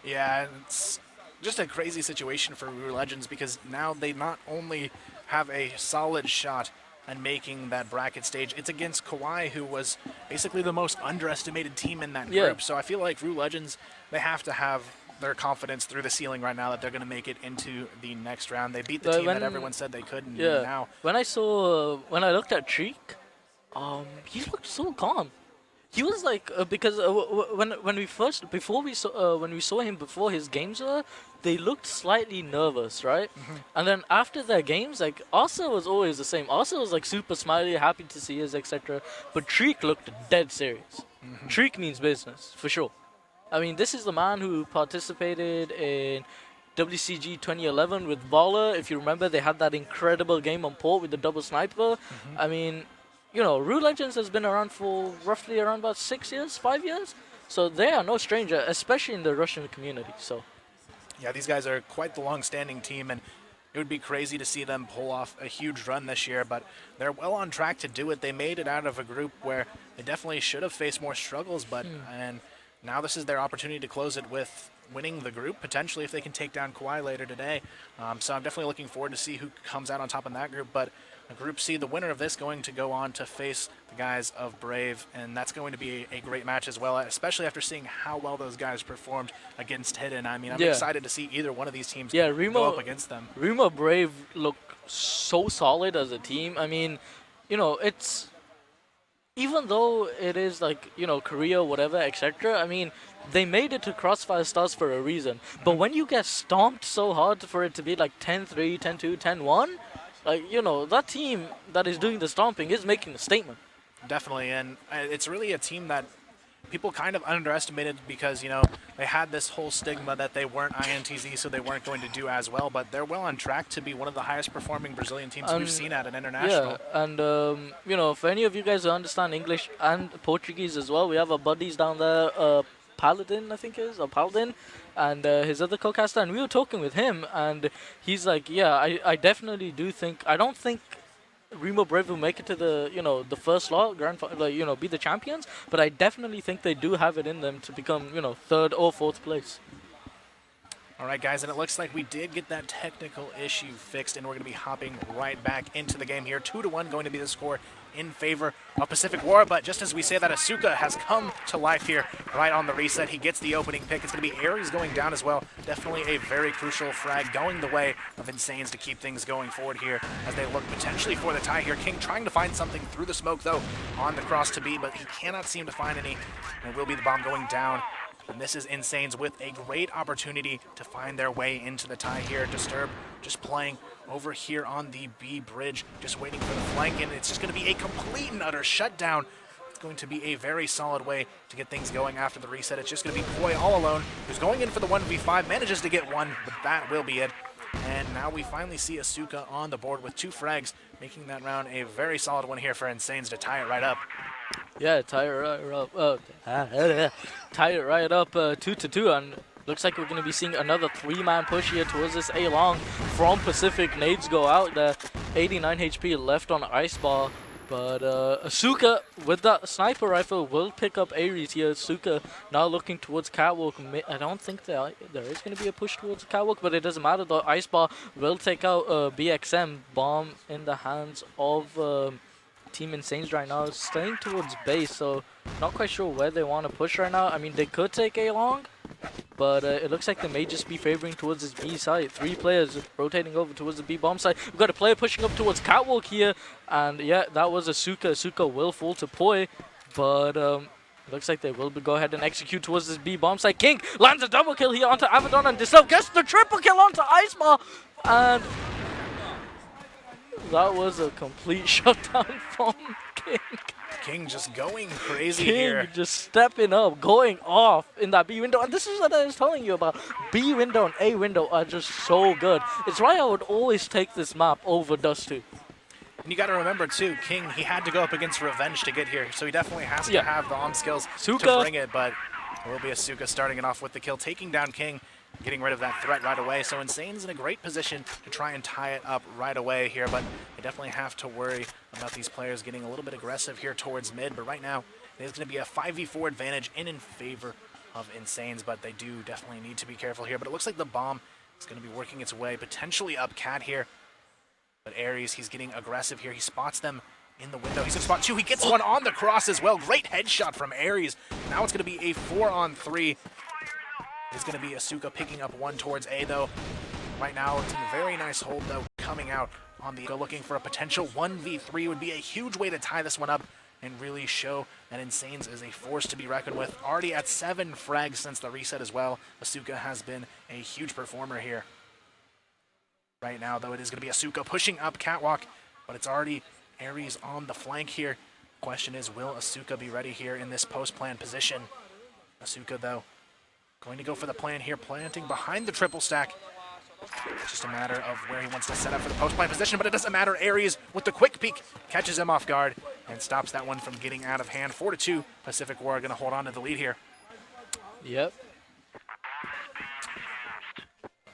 Yeah, it's just a crazy situation for Rue Legends because now they not only have a solid shot at making that bracket stage, it's against Kawhi, who was basically the most underestimated team in that group. So I feel like Rue Legends, they have to have their confidence through the ceiling right now that they're going to make it into the next round. They beat the team that everyone said they could, and now. When I looked at Treek, he looked so calm. He was like because when we saw him before his games they looked slightly nervous, right? And then after their games, like Asa was always the same. Asa was like super smiley, happy to see us, etc. But Treek looked dead serious. Treek means business for sure. I mean, this is the man who participated in WCG 2011 with Voller. If you remember, they had that incredible game on port with the double sniper. I mean, you know, Rue Legends has been around for roughly around about 5 years. So they are no stranger, especially in the Russian community. So, yeah, these guys are quite the long-standing team, and it would be crazy to see them pull off a huge run this year, but they're well on track to do it. They made it out of a group where they definitely should have faced more struggles, but and now this is their opportunity to close it with winning the group, potentially if they can take down Kauai later today. So I'm definitely looking forward to see who comes out on top in that group, but Group C, the winner of this going to go on to face the guys of Brave, and that's going to be a great match as well, especially after seeing how well those guys performed against Hidden. I mean, I'm excited to see either one of these teams go up against them. Remo Brave look so solid as a team. I mean, you know, it's even though it is like, you know, Korea, whatever, etc. I mean, they made it to Crossfire Stars for a reason. But when you get stomped so hard for it to be like 10-3, 10-2, 10-1, like, you know, that team that is doing the stomping is making a statement. Definitely, and it's really a team that people kind of underestimated because, you know, they had this whole stigma that they weren't INTZ, so they weren't going to do as well, but they're well on track to be one of the highest performing Brazilian teams we've seen at an international. Yeah, and, you know, for any of you guys who understand English and Portuguese as well, we have our buddies down there, Paladin, I think it is, or Paladin, and his other co-caster, and we were talking with him, and he's like, yeah, I definitely do think, I don't think Remo Brave will make it to the, you know, the first slot, like, you know, be the champions, but I definitely think they do have it in them to become, you know, 3rd or 4th place. All right, guys, and it looks like we did get that technical issue fixed, and we're going to be hopping right back into the game here. 2-1 going to be the score in favor of Pacific War, but just as we say that, Asuka has come to life here right on the reset. He gets the opening pick. It's going to be Aries going down as well. Definitely a very crucial frag going the way of Insanes to keep things going forward here as they look potentially for the tie here. King trying to find something through the smoke, though, on the cross to B, but he cannot seem to find any, and it will be the bomb going down. And this is Insanes with a great opportunity to find their way into the tie here. Disturb just playing over here on the B bridge, just waiting for the flank, and it's just going to be a complete and utter shutdown. It's going to be a very solid way to get things going after the reset. It's just going to be Koi all alone, who's going in for the 1v5, manages to get one, but that will be it. And now we finally see Asuka on the board with 2 frags, making that round a very solid one here for Insanes to tie it right up. Yeah, tie it right up. Tie it right up 2-2, and looks like we're going to be seeing another 3-man push here towards this A-Long from Pacific. Nades go out there, 89 HP left on Ice Bar, but Asuka with that sniper rifle will pick up Aries here. Asuka now looking towards Catwalk. I don't think there is going to be a push towards Catwalk, but it doesn't matter though. Ice Bar will take out BXM. Bomb in the hands of Team Insanes right now, staying towards base, so not quite sure where they want to push right now. I mean, they could take A-Long, but it looks like they may just be favoring towards this B side. 3 players rotating over towards the B bomb side. We've got a player pushing up towards Catwalk here, and yeah, that was Asuka. Asuka will fall to Poi, but looks like they will go ahead and execute towards this B bomb side. King lands a double kill here onto Avedon, and Disturb gets the triple kill onto Icebar, and that was a complete shutdown from King. King just going crazy King here. Just stepping up, going off in that B window. And this is what I was telling you about. B window and A window are just so good. It's why I would always take this map over Dust 2. And you got to remember, too, King, he had to go up against Revenge to get here, so he definitely has to have the on skills to bring it, but it will be Asuka starting it off with the kill, taking down King, getting rid of that threat right away. So Insane's in a great position to try and tie it up right away here, but they definitely have to worry about these players getting a little bit aggressive here towards mid. But right now, it is going to be a 5v4 advantage in favor of Insanes, but they do definitely need to be careful here. But it looks like the bomb is going to be working its way potentially up Cat here. But Aries, he's getting aggressive here. He spots them in the window. He's in spot 2. He gets one on the cross as well. Great headshot from Aries. Now it's going to be a 4-on-3. It's going to be Asuka picking up one towards A, though. Right now, it's in a very nice hold, though, coming out on the looking for a potential 1v3 would be a huge way to tie this one up and really show that Insanes is a force to be reckoned with. Already at 7 frags since the reset as well. Asuka has been a huge performer here. Right now, though, it is going to be Asuka pushing up Catwalk, but it's already Aries on the flank here. Question is, will Asuka be ready here in this post-plan position? Asuka, though, going to go for the plan here, planting behind the triple stack. It's just a matter of where he wants to set up for the post-plan position, but it doesn't matter. Aries with the quick peek catches him off guard and stops that one from getting out of hand. 4-2, Pacific War going to hold on to the lead here. Yep.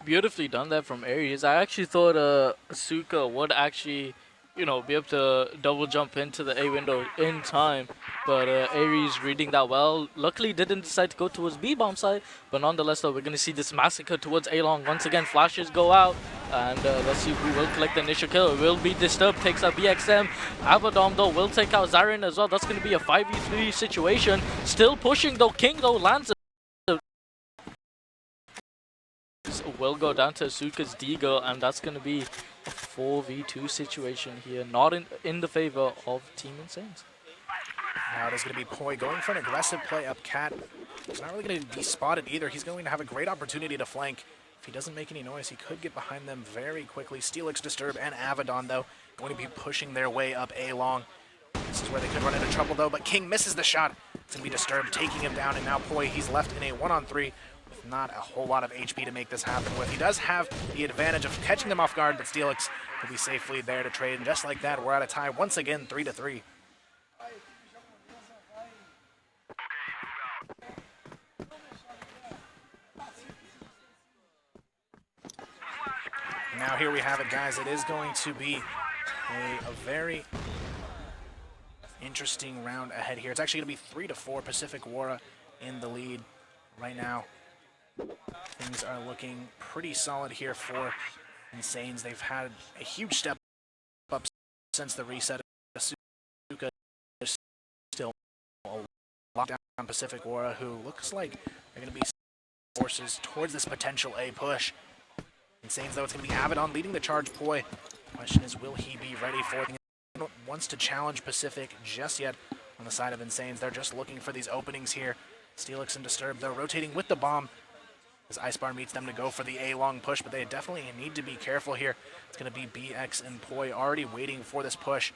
beautifully done that from Aries. I actually thought Asuka would actually, be able to double jump into the A window in time. But Aries reading that well. Luckily didn't decide to go towards B-bomb side. But nonetheless, though, we're going to see this massacre towards A-long. Once again, flashes go out. And let's see who will collect the initial kill. It will be Disturbed, takes out BXM. Abaddon, though, will take out Zarin as well. That's going to be a 5v3 situation. Still pushing, though. King, though, lands will go down to Asuka's Deagle, and that's going to be a 4v2 situation here, not in the favor of Team Insanes. Now it is going to be Poi going for an aggressive play up Cat. He's not really going to be spotted either. He's going to have a great opportunity to flank. If he doesn't make any noise, he could get behind them very quickly. Steelix, Disturb, and Abaddon, though, going to be pushing their way up A-long. This is where they could run into trouble, though, but King misses the shot. It's going to be Disturbed, taking him down, and now Poi, he's left in a 1-on-3 with not a whole lot of HP to make this happen with. He does have the advantage of catching them off guard, but Steelix will be safely there to trade, and just like that, we're at a tie once again, 3-3. Now here we have it, guys. It is going to be a very interesting round ahead here. It's actually going to be 3-4, Pacific Wara in the lead right now. Things are looking pretty solid here for Insanes. They've had a huge step up since the reset. Asuka is still a lot down Pacific Wara, who looks like they're going to be forces towards this potential A push. Insanes, though, it's going to be Abaddon leading the charge. Poi. Question is, will he be ready for it? Wants to challenge Pacific just yet on the side of Insanes. They're just looking for these openings here. Steelix and Disturb, though, rotating with the bomb as Icebar meets them to go for the A-long push, but they definitely need to be careful here. It's going to be BX and Poi already waiting for this push.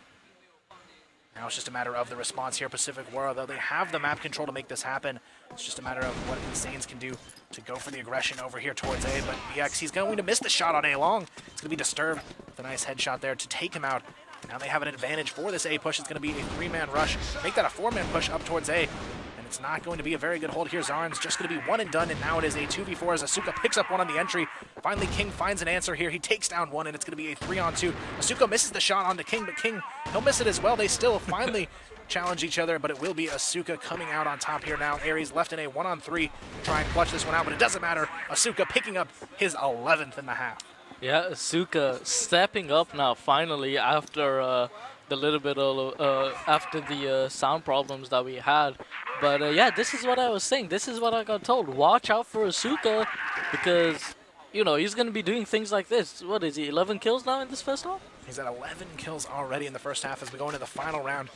Now it's just a matter of the response here. Pacific Wara, though, they have the map control to make this happen. It's just a matter of what Insanes can do to go for the aggression over here towards A, but BX, he's going to miss the shot on A-long. It's going to be Disturbed with a nice headshot there to take him out. Now they have an advantage for this A push. It's going to be a 3-man rush. Make that a 4-man push up towards A. And it's not going to be a very good hold here. Zarin's just going to be one and done, and now it is a 2v4 as Asuka picks up one on the entry. Finally, King finds an answer here. He takes down one, and it's going to be a 3-on-2. Asuka misses the shot onto King, but King, he'll miss it as well. They still finally challenge each other, but it will be Asuka coming out on top here now. Aries left in a 1-on-3 to try and clutch this one out, but it doesn't matter. Asuka picking up his 11th in the half. Yeah, Asuka stepping up now finally after the little bit of after the sound problems that we had. But yeah, this is what I was saying. This is what I got told. Watch out for Asuka because he's going to be doing things like this. What is he? 11 kills now in this first half? He's at 11 kills already in the first half as we go into the final round.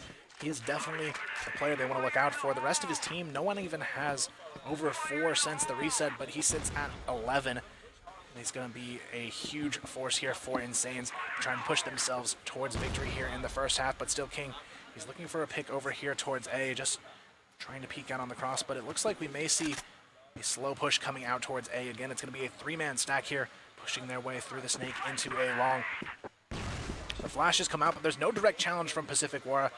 He is definitely the player they want to look out for. The rest of his team, no one even has over 4 since the reset, but he sits at 11. He's going to be a huge force here for Insanes, trying to push themselves towards victory here in the first half, but still King, he's looking for a pick over here towards A, just trying to peek out on the cross, but it looks like we may see a slow push coming out towards A. Again, it's going to be a 3-man stack here, pushing their way through the snake into A-long. The flashes come out, but there's no direct challenge from Pacific Wara.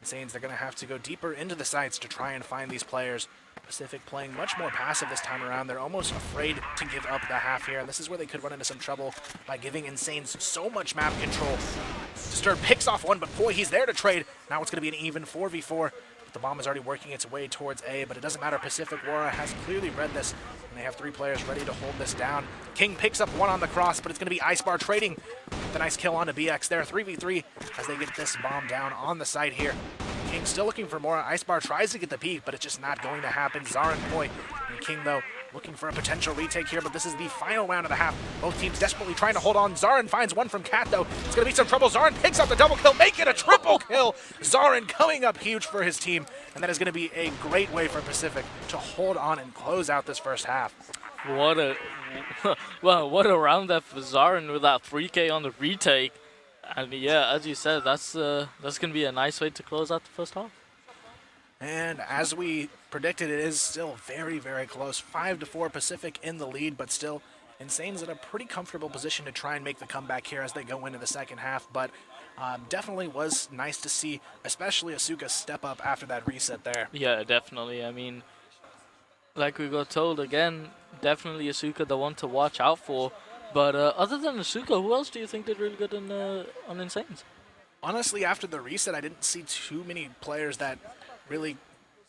Insanes, they're going to have to go deeper into the sites to try and find these players. Pacific playing much more passive this time around. They're almost afraid to give up the half here, and this is where they could run into some trouble by giving Insanes so much map control. Disturb picks off one, but boy, he's there to trade. Now it's going to be an even 4v4. The bomb is already working its way towards A, but it doesn't matter. Pacific Wara has clearly read this, and they have 3 players ready to hold this down. King picks up one on the cross, but it's going to be Icebar trading the nice kill onto BX there. 3v3 as they get this bomb down on the site here. King still looking for more. Icebar tries to get the peek, but it's just not going to happen. Zarin, Poi, and King, though, looking for a potential retake here, but this is the final round of the half. Both teams desperately trying to hold on. Zarin finds one from Cat, though. It's going to be some trouble. Zarin picks up the double kill, make it a triple kill. Zarin coming up huge for his team, and that is going to be a great way for Pacific to hold on and close out this first half. What a what a round that for Zarin with that 3K on the retake. And yeah, as you said, that's going to be a nice way to close out the first half. And as we predicted, it is still very, very close. 5-4 Pacific in the lead, but still Insanes in a pretty comfortable position to try and make the comeback here as they go into the second half. But definitely was nice to see, especially Asuka step up after that reset there. Yeah, definitely. I mean, like we got told again, definitely Asuka the one to watch out for. But other than Asuka, who else do you think did really good on Insanes? Honestly, after the reset, I didn't see too many players that really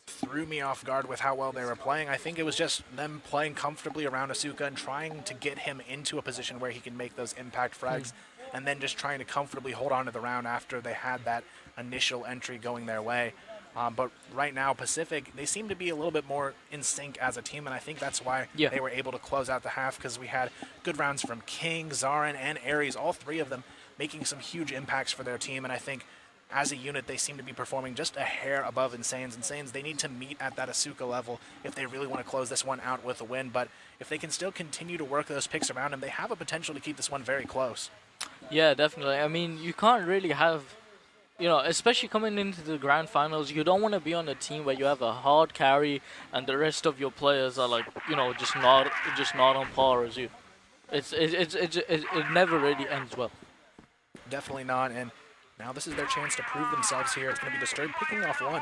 threw me off guard with how well they were playing. I think it was just them playing comfortably around Asuka and trying to get him into a position where he can make those impact frags, and then just trying to comfortably hold on to the round after they had that initial entry going their way. But right now, Pacific, they seem to be a little bit more in sync as a team, and I think that's why they were able to close out the half, because we had good rounds from King, Zarin, and Ares, all three of them making some huge impacts for their team, and I think as a unit, they seem to be performing just a hair above Insanes. Insanes, they need to meet at that Asuka level if they really want to close this one out with a win, but if they can still continue to work those picks around him, they have a potential to keep this one very close. Yeah, definitely. I mean, you can't really have, you know, especially coming into the grand finals, you don't want to be on a team where you have a hard carry and the rest of your players are like, you know, just not on par as you. It never really ends well. Definitely not, and now this is their chance to prove themselves here. It's going to be Disturbed picking off one.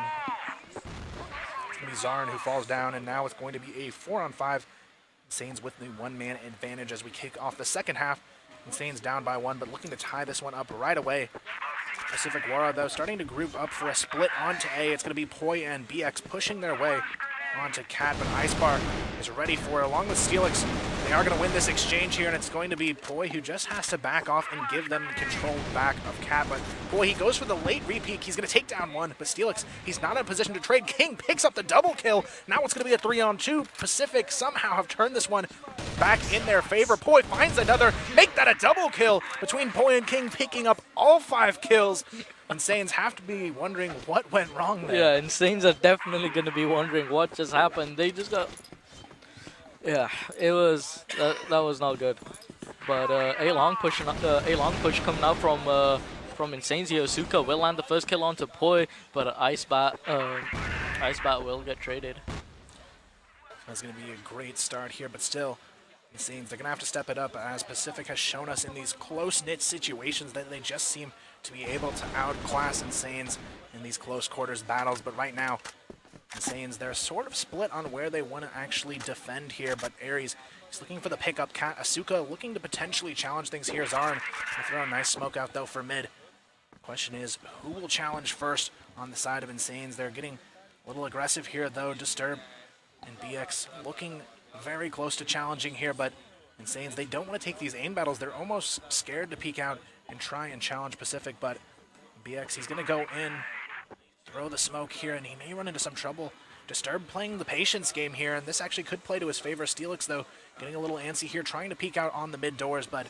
It's going to be Zarin who falls down, and now it's going to be a 4-on-5. Insanes with the one-man advantage as we kick off the second half. Insanes down by one, but looking to tie this one up right away. Pacific Wara, though, starting to group up for a split onto A. It's going to be Poi and BX pushing their way onto Cat, but Icebar is ready for it, along with Steelix. They are going to win this exchange here, and it's going to be Poi who just has to back off and give them control back of Cat. But Poi, he goes for the late repeat. He's going to take down one, but Steelix, he's not in a position to trade. King picks up the double kill. Now it's going to be a 3-on-2. Pacific somehow have turned this one back in their favor. Poi finds another. Make that a double kill between Poi and King, picking up all 5 kills. Insanes have to be wondering what went wrong there. Yeah, Insanes are definitely going to be wondering what just happened. They just got... Yeah, it was... That was not good. But a long push coming out from Insanes here. Asuka will land the first kill onto Poi, but Ice Bat will get traded. That's going to be a great start here, but still, Insanes, they're going to have to step it up, as Pacific has shown us in these close-knit situations that they just seem to be able to outclass Insanes in these close quarters battles. But right now, Insanes, they're sort of split on where they want to actually defend here, but Ares is looking for the pickup. Cat, Asuka looking to potentially challenge things here. Zarin going to throw a nice smoke out, though, for mid. Question is, who will challenge first on the side of Insanes? They're getting a little aggressive here, though. Disturb and BX looking very close to challenging here, but Insanes, they don't want to take these aim battles. They're almost scared to peek out and try and challenge Pacific, but BX, he's going to go in, throw the smoke here, and he may run into some trouble. Disturb playing the patience game here, and this actually could play to his favor. Steelix, though, getting a little antsy here, trying to peek out on the mid doors, but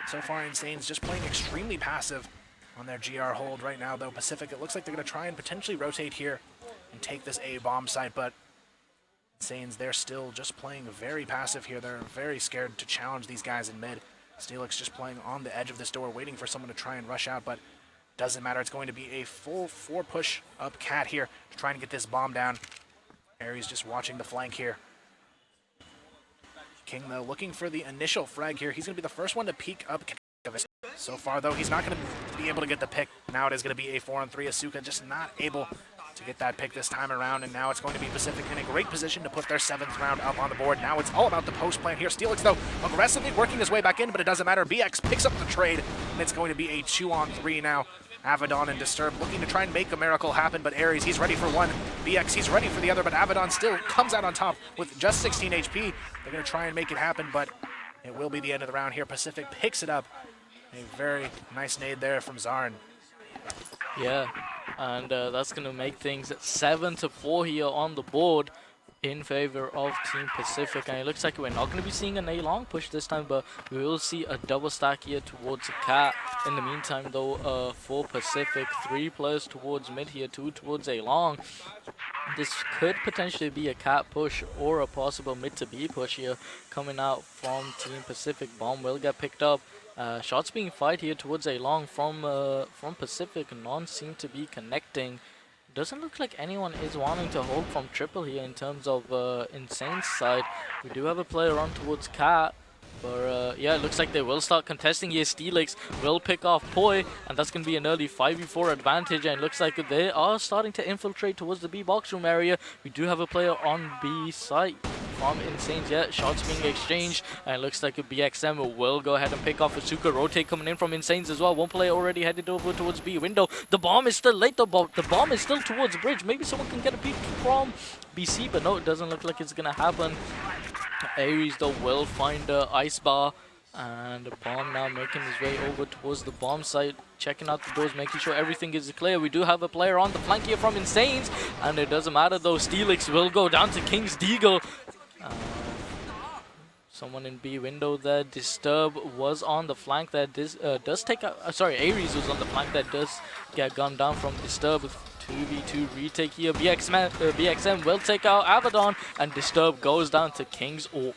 so far Insanes just playing extremely passive on their GR hold right now, though. Pacific, it looks like they're going to try and potentially rotate here and take this A bomb site, but Insanes, they're still just playing very passive here. They're very scared to challenge these guys in mid. Steelix just playing on the edge of this door, waiting for someone to try and rush out, but doesn't matter. It's going to be a full 4-push up Cat here to try and get this bomb down. Ares just watching the flank here. King, though, looking for the initial frag here. He's going to be the first one to peek up. So far, though, he's not going to be able to get the pick. Now it is going to be a 4-on-3. Asuka just not able to get that pick this time around, and now it's going to be Pacific in a great position to put their 7th round up on the board. Now it's all about the post plan here. Steelix, though, aggressively working his way back in, but it doesn't matter. BX picks up the trade, and it's going to be a 2-on-3 now. Avedon and Disturb looking to try and make a miracle happen, but Ares, he's ready for one. BX, he's ready for the other, but Avedon still comes out on top with just 16 HP. They're going to try and make it happen, but it will be the end of the round here. Pacific picks it up. A very nice nade there from Zarin. Yeah, and that's going to make things 7-4 here on the board in favor of Team Pacific. And it looks like we're not going to be seeing an A-long push this time, but we will see a double stack here towards Cat. In the meantime, though, for Pacific, 3 players towards mid here, 2 towards A-long. This could potentially be a Cat push or a possible mid to B push here coming out from Team Pacific. Bomb will get picked up. Shots being fired here towards A-long from Pacific. None seem to be connecting. Doesn't look like anyone is wanting to hold from triple here in terms of Insane's side. We do have a player on towards Cat, But yeah, it looks like they will start contesting here. Steelix will pick off Poi, and that's going to be an early 5v4 advantage. And it looks like they are starting to infiltrate towards the B box room area. We do have a player on B site from Insanes yet. Shots being exchanged, and it looks like a BXM will go ahead and pick off Asuka. Rotate coming in from Insanes as well. One player already headed over towards B window. The bomb is still late. The bomb is still towards bridge. Maybe someone can get a peek from BC, but no, it doesn't look like it's going to happen. Aries though will find Ice Bar, and the bomb now making his way over towards the bomb site, checking out the doors, making sure everything is clear. We do have a player on the flank here from Insanes, and it doesn't matter though. Steelix will go down to King's Deagle. Someone in B window there. Disturb was on the flank that does take out. Sorry, Aries was on the flank that does get gunned down from Disturb. 2v2 retake here. BXM will take out Abaddon, and Disturb goes down to King's Orb.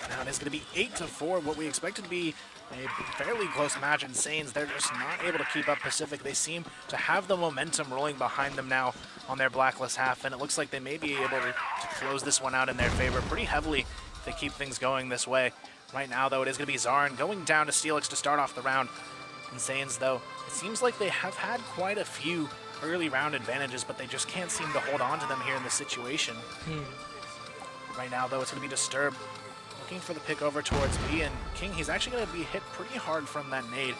Now it is going to be 8-4, what we expected to be a fairly close match. Insanes, they're just not able to keep up Pacific. They seem to have the momentum rolling behind them now on their blacklist half, and it looks like they may be able to close this one out in their favor pretty heavily if they keep things going this way. Right now, though, it is going to be Zarin going down to Steelix to start off the round. Insanes, though, it seems like they have had quite a few early round advantages, but they just can't seem to hold on to them here in this situation. Right now, though, it's going to be Disturb looking for the pick over towards B, and King, he's actually going to be hit pretty hard from that nade.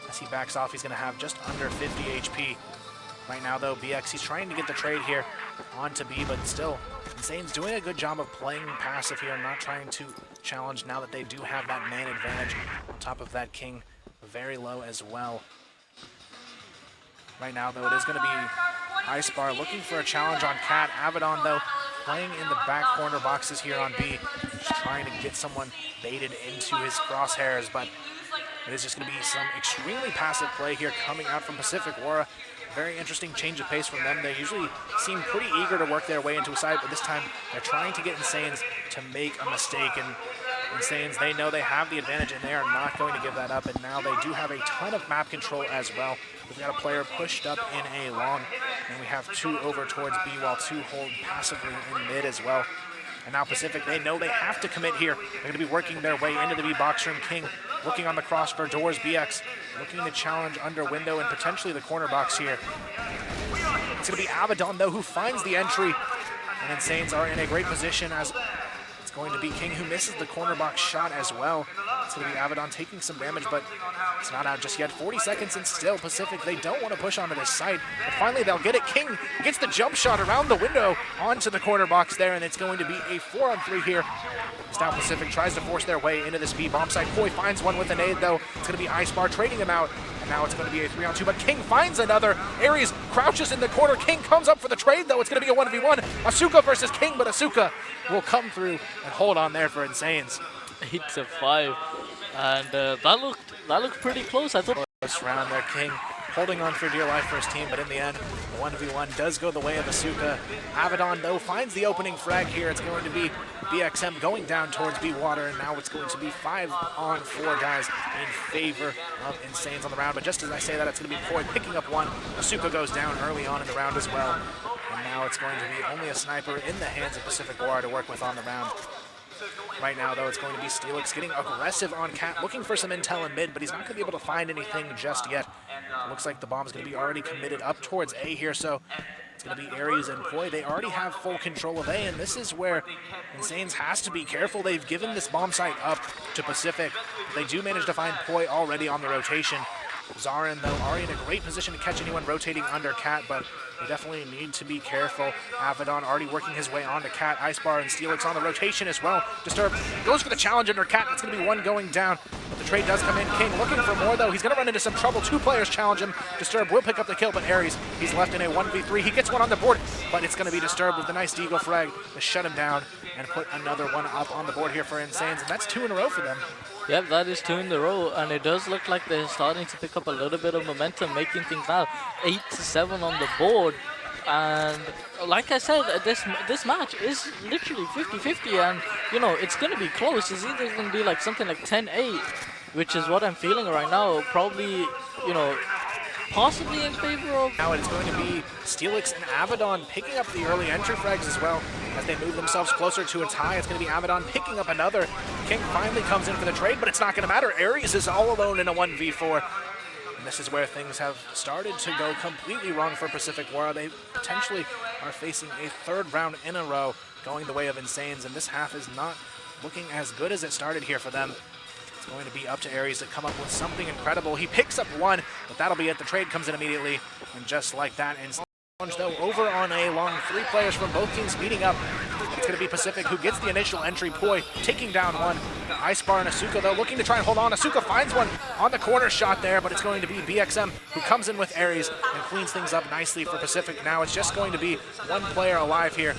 As he backs off, he's going to have just under 50 HP. Right now, though, BX, he's trying to get the trade here onto B, but still, Insane's doing a good job of playing passive here and not trying to challenge now that they do have that man advantage. On top of that, King very low as well. Right now, though, it is going to be Ice Bar looking for a challenge on Cat. Abaddon, though, playing in the back corner boxes here on B, just trying to get someone baited into his crosshairs, but it is just going to be some extremely passive play here coming out from Pacific Aura. Very interesting change of pace from them. They usually seem pretty eager to work their way into a side, but this time they're trying to get Insanes to make a mistake, and Insanes, they know they have the advantage, and they are not going to give that up, and now they do have a ton of map control as well. We've got a player pushed up in A long, and we have 2 over towards B, while 2 hold passively in mid as well. And now Pacific, they know they have to commit here. They're going to be working their way into the B box room. King looking on the cross for doors. BX looking to challenge under window and potentially the corner box here. It's going to be Abaddon, though, who finds the entry. And Insanes are in a great position, as it's going to be King who misses the corner box shot as well. It's going to be Abaddon taking some damage, but it's not out just yet. 40 seconds and still Pacific, they don't want to push onto this site. But finally they'll get it. King gets the jump shot around the window onto the corner box there, and it's going to be a 4-on-3 here. Now Pacific tries to force their way into this B bomb site. Poi finds one with an aid, though. It's going to be Ice Bar trading him out, and now it's going to be a 3-on-2, but King finds another. Aries crouches in the corner. King comes up for the trade, though. It's going to be a 1v1. Asuka versus King, but Asuka will come through and hold on there for Insanes. 8-5, and that looked pretty close. I thought. First round there, King holding on for dear life for his team, but in the end, the 1v1 does go the way of Asuka. Abaddon, though, finds the opening frag here. It's going to be BXM going down towards B water, and now it's going to be 5-on-4 guys in favor of Insanes on the round. But just as I say that, it's going to be Poi picking up one. Asuka goes down early on in the round as well. And now it's going to be only a sniper in the hands of Pacific War to work with on the round. Right now, though, it's going to be Steelix getting aggressive on Cat, looking for some intel in mid, but he's not going to be able to find anything just yet. It looks like the bomb's going to be already committed up towards A here, so it's going to be Aries and Poi. They already have full control of A, and this is where Insanes has to be careful. They've given this bomb site up to Pacific. They do manage to find Poi already on the rotation. Zarin, though, already in a great position to catch anyone rotating under Cat, but they definitely need to be careful. Abaddon already working his way onto Cat. Ice Bar and Steelix on the rotation as well. Disturb goes for the challenge under Cat. That's going to be one going down, but the trade does come in. King looking for more, though. He's going to run into some trouble. 2 players challenge him. Disturb will pick up the kill, but Aries, he's left in a 1v3. He gets one on the board, but it's going to be Disturb with the nice Deagle frag to shut him down and put another one up on the board here for Insanes, and that's 2 in a row for them. Yep, that is 2 in a row, and it does look like they're starting to pick up a little bit of momentum, making things now 8-7 on the board. And like I said, this match is literally 50-50, and you know it's going to be close. It's either going to be like something like 10-8, which is what I'm feeling right now. Probably, you know, possibly in favor of... Now it's going to be Steelix and Abaddon picking up the early entry frags as well as they move themselves closer to a tie. It's going to be Abaddon picking up another. King finally comes in for the trade, but it's not going to matter. Aries is all alone in a 1v4. And this is where things have started to go completely wrong for Pacific War. They potentially are facing a third round in a row going the way of Insanes, and this half is not looking as good as it started here for them. It's going to be up to Aries to come up with something incredible. He picks up one, but that'll be it. The trade comes in immediately, and just like that, Insanes though over on a long, 3 players from both teams speeding up. It's going to be Pacific who gets the initial entry. Poi taking down one. Ice Bar and Asuka though looking to try and hold on. Asuka finds one on the corner shot there, but it's going to be BXM who comes in with Aries and cleans things up nicely for Pacific. Now it's just going to be one player alive here.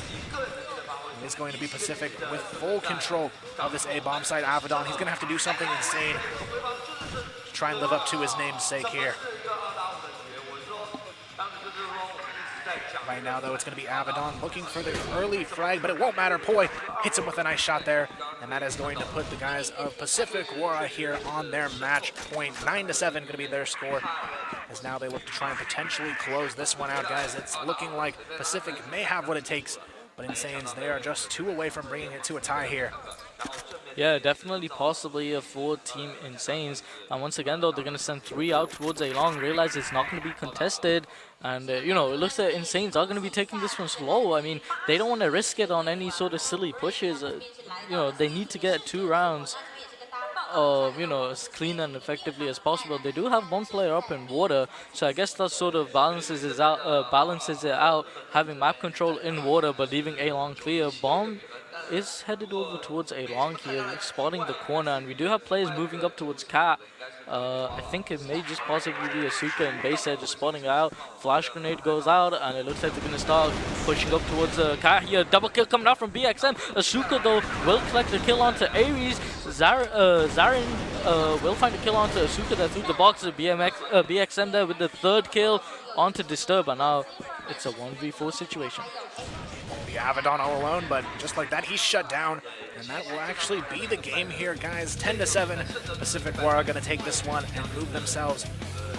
It's going to be Pacific with full control of this A-bomb site. Abaddon, he's going to have to do something insane to try and live up to his namesake here. Right now, though, it's going to be Abaddon looking for the early frag, but it won't matter. Poi hits him with a nice shot there, and that is going to put the guys of Pacific War here on their match point. 9-7 going to be their score, as now they look to try and potentially close this one out, guys. It's looking like Pacific may have what it takes, but Insanes, they are just 2 away from bringing it to a tie here. Yeah, definitely possibly a 4-team Insanes. And once again, though, they're going to send 3 out towards A long, realize it's not going to be contested. And, you know, it looks like Insanes are going to be taking this one slow. I mean, they don't want to risk it on any sort of silly pushes. You know, they need to get 2 rounds you know, as clean and effectively as possible. They do have 1 player up in water, so I guess that sort of balances it out, having map control in water but leaving A long clear. Bomb is headed over towards A long here, spotting the corner, and we do have players moving up towards Cat. I think it may just possibly be Asuka and Basehead just spotting out. Flash grenade goes out, and it looks like they're going to start pushing up towards Cat here. Double kill coming out from BXM. Asuka, though, will collect the kill onto Aries. Zarin will find a kill onto Asuka that threw the box of BXM there with the 3rd kill onto Disturb, and now it's a 1v4 situation. The Abaddon all alone, but just like that, he's shut down, and that will actually be the game here, guys. 10-7, Pacific War are going to take this one and move themselves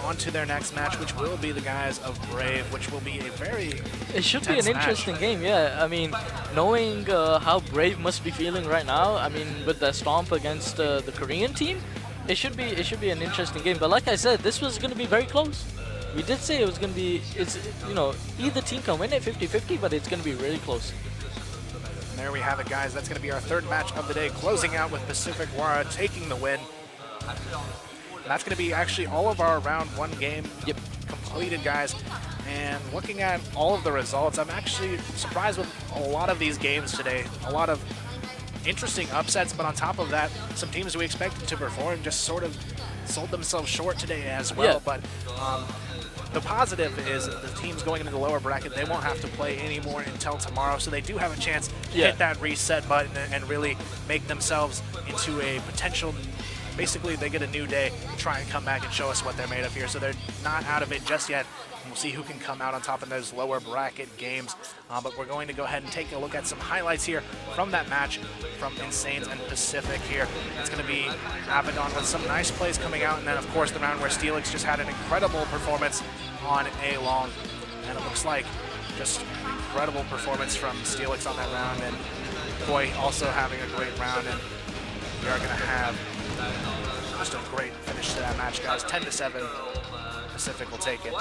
on to their next match, which will be the guys of Brave, which will be a very It should be an interesting game, yeah. I mean, knowing how Brave must be feeling right now, I mean, with the stomp against the Korean team, it should be an interesting game. But like I said, this was going to be very close. We did say it was going to be, you know, either team can win it 50-50, but it's going to be really close. And there we have it, guys. That's going to be our 3rd match of the day, closing out with Pacific War taking the win. And that's going to be actually all of our round 1 game completed, guys. And looking at all of the results, I'm actually surprised with a lot of these games today. A lot of interesting upsets, but on top of that, some teams we expected to perform just sort of sold themselves short today as well. Yeah. But the positive is the teams going into the lower bracket, they won't have to play anymore until tomorrow, so they do have a chance to hit that reset button and really make themselves into a potential, basically they get a new day to try and come back and show us what they're made of here. So they're not out of it just yet. We'll see who can come out on top in those lower bracket games. But we're going to go ahead and take a look at some highlights here from that match from Insanes and Pacific here. It's going to be Abaddon with some nice plays coming out, and then of course the round where Steelix just had an incredible performance on A long. And it looks like just incredible performance from Steelix on that round, and Poi also having a great round, and we are going to have just a great finish to that match, guys. 10-7, Pacific will take it.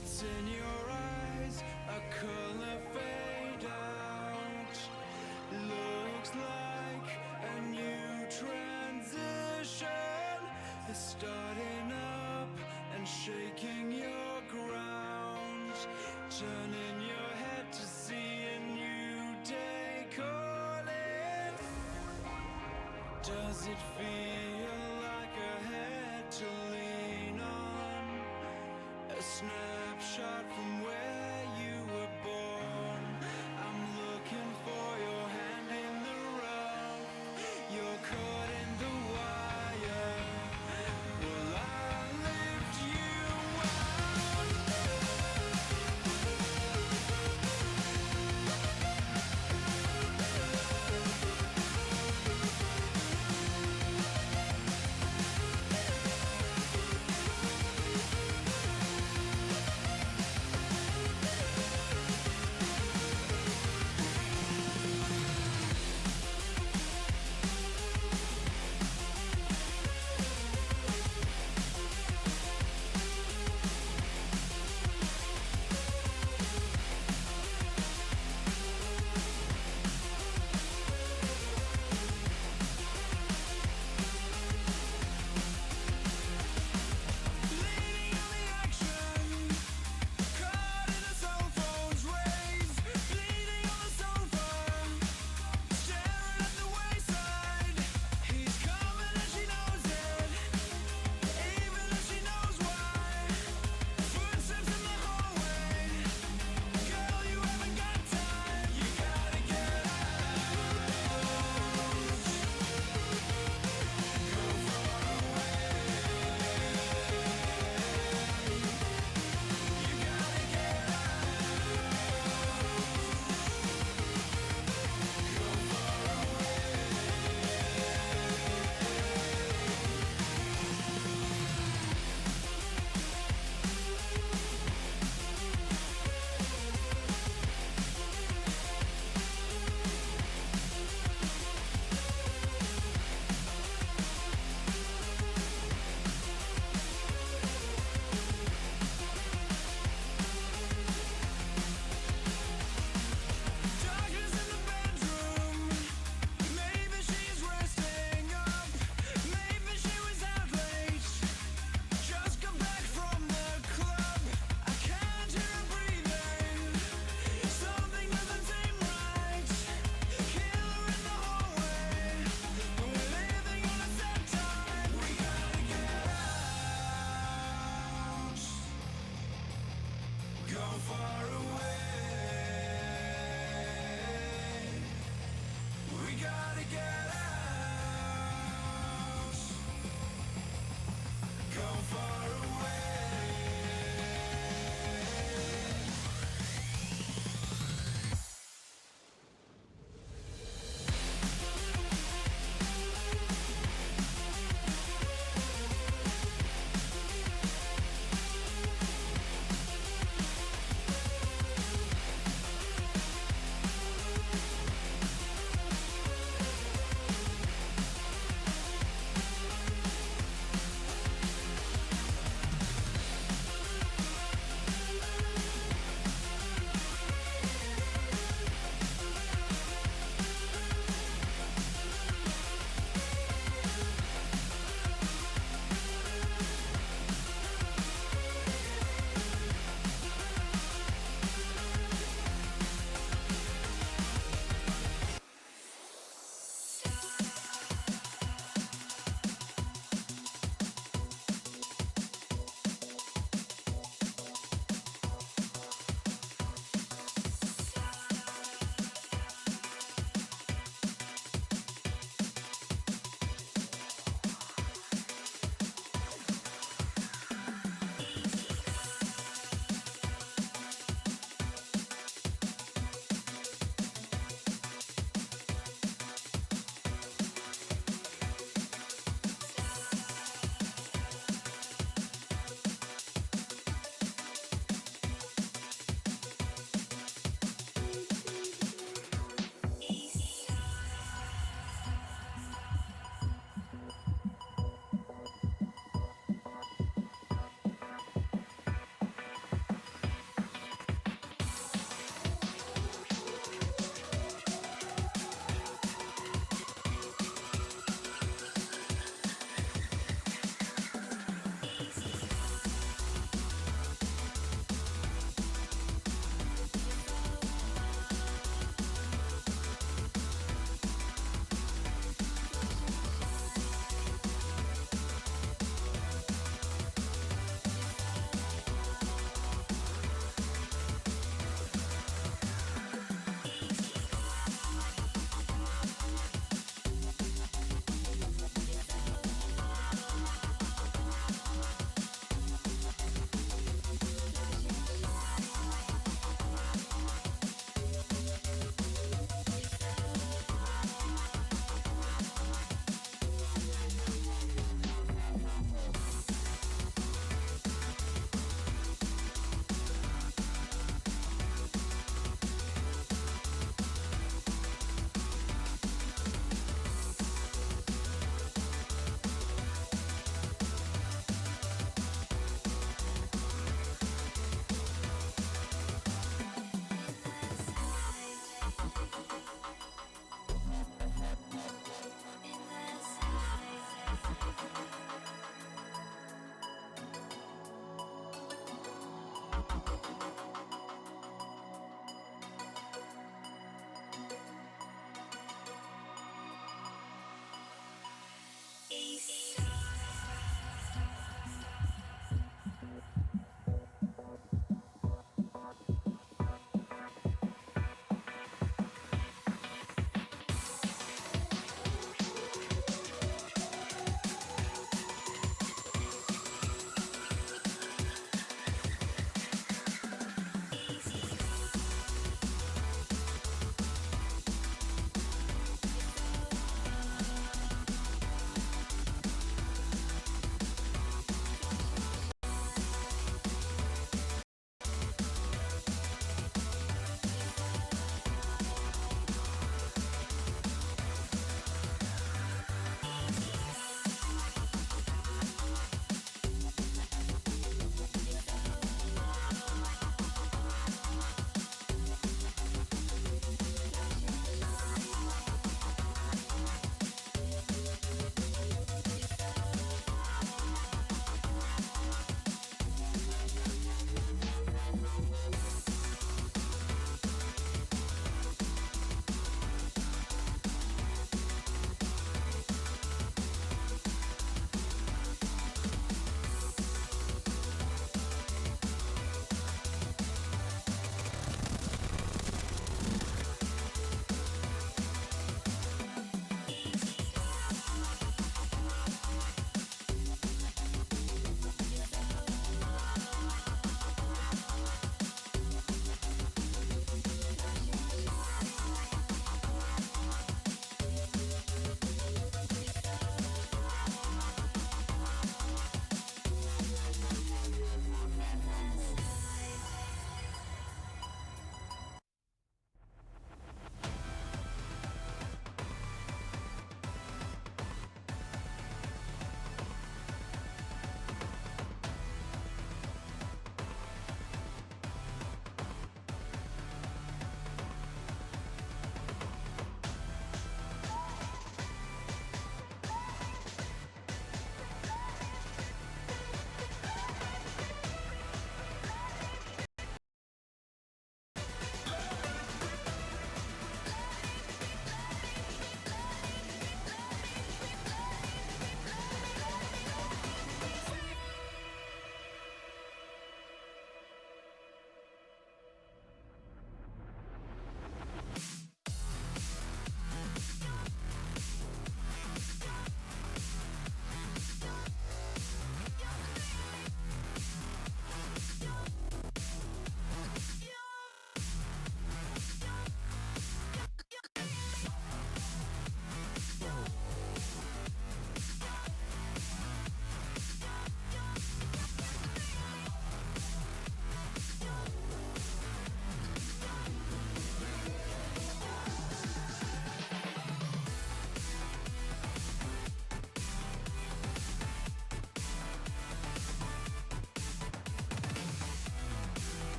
It's in your eyes, a color fade out. Looks like a new transition is starting up and shaking your ground, turning your head to see a new day calling. Does it feel like a head to lean on? A snapshot from where you were born. I'm looking for your hand in the rough. You're caught in the wire. Will I lift you up?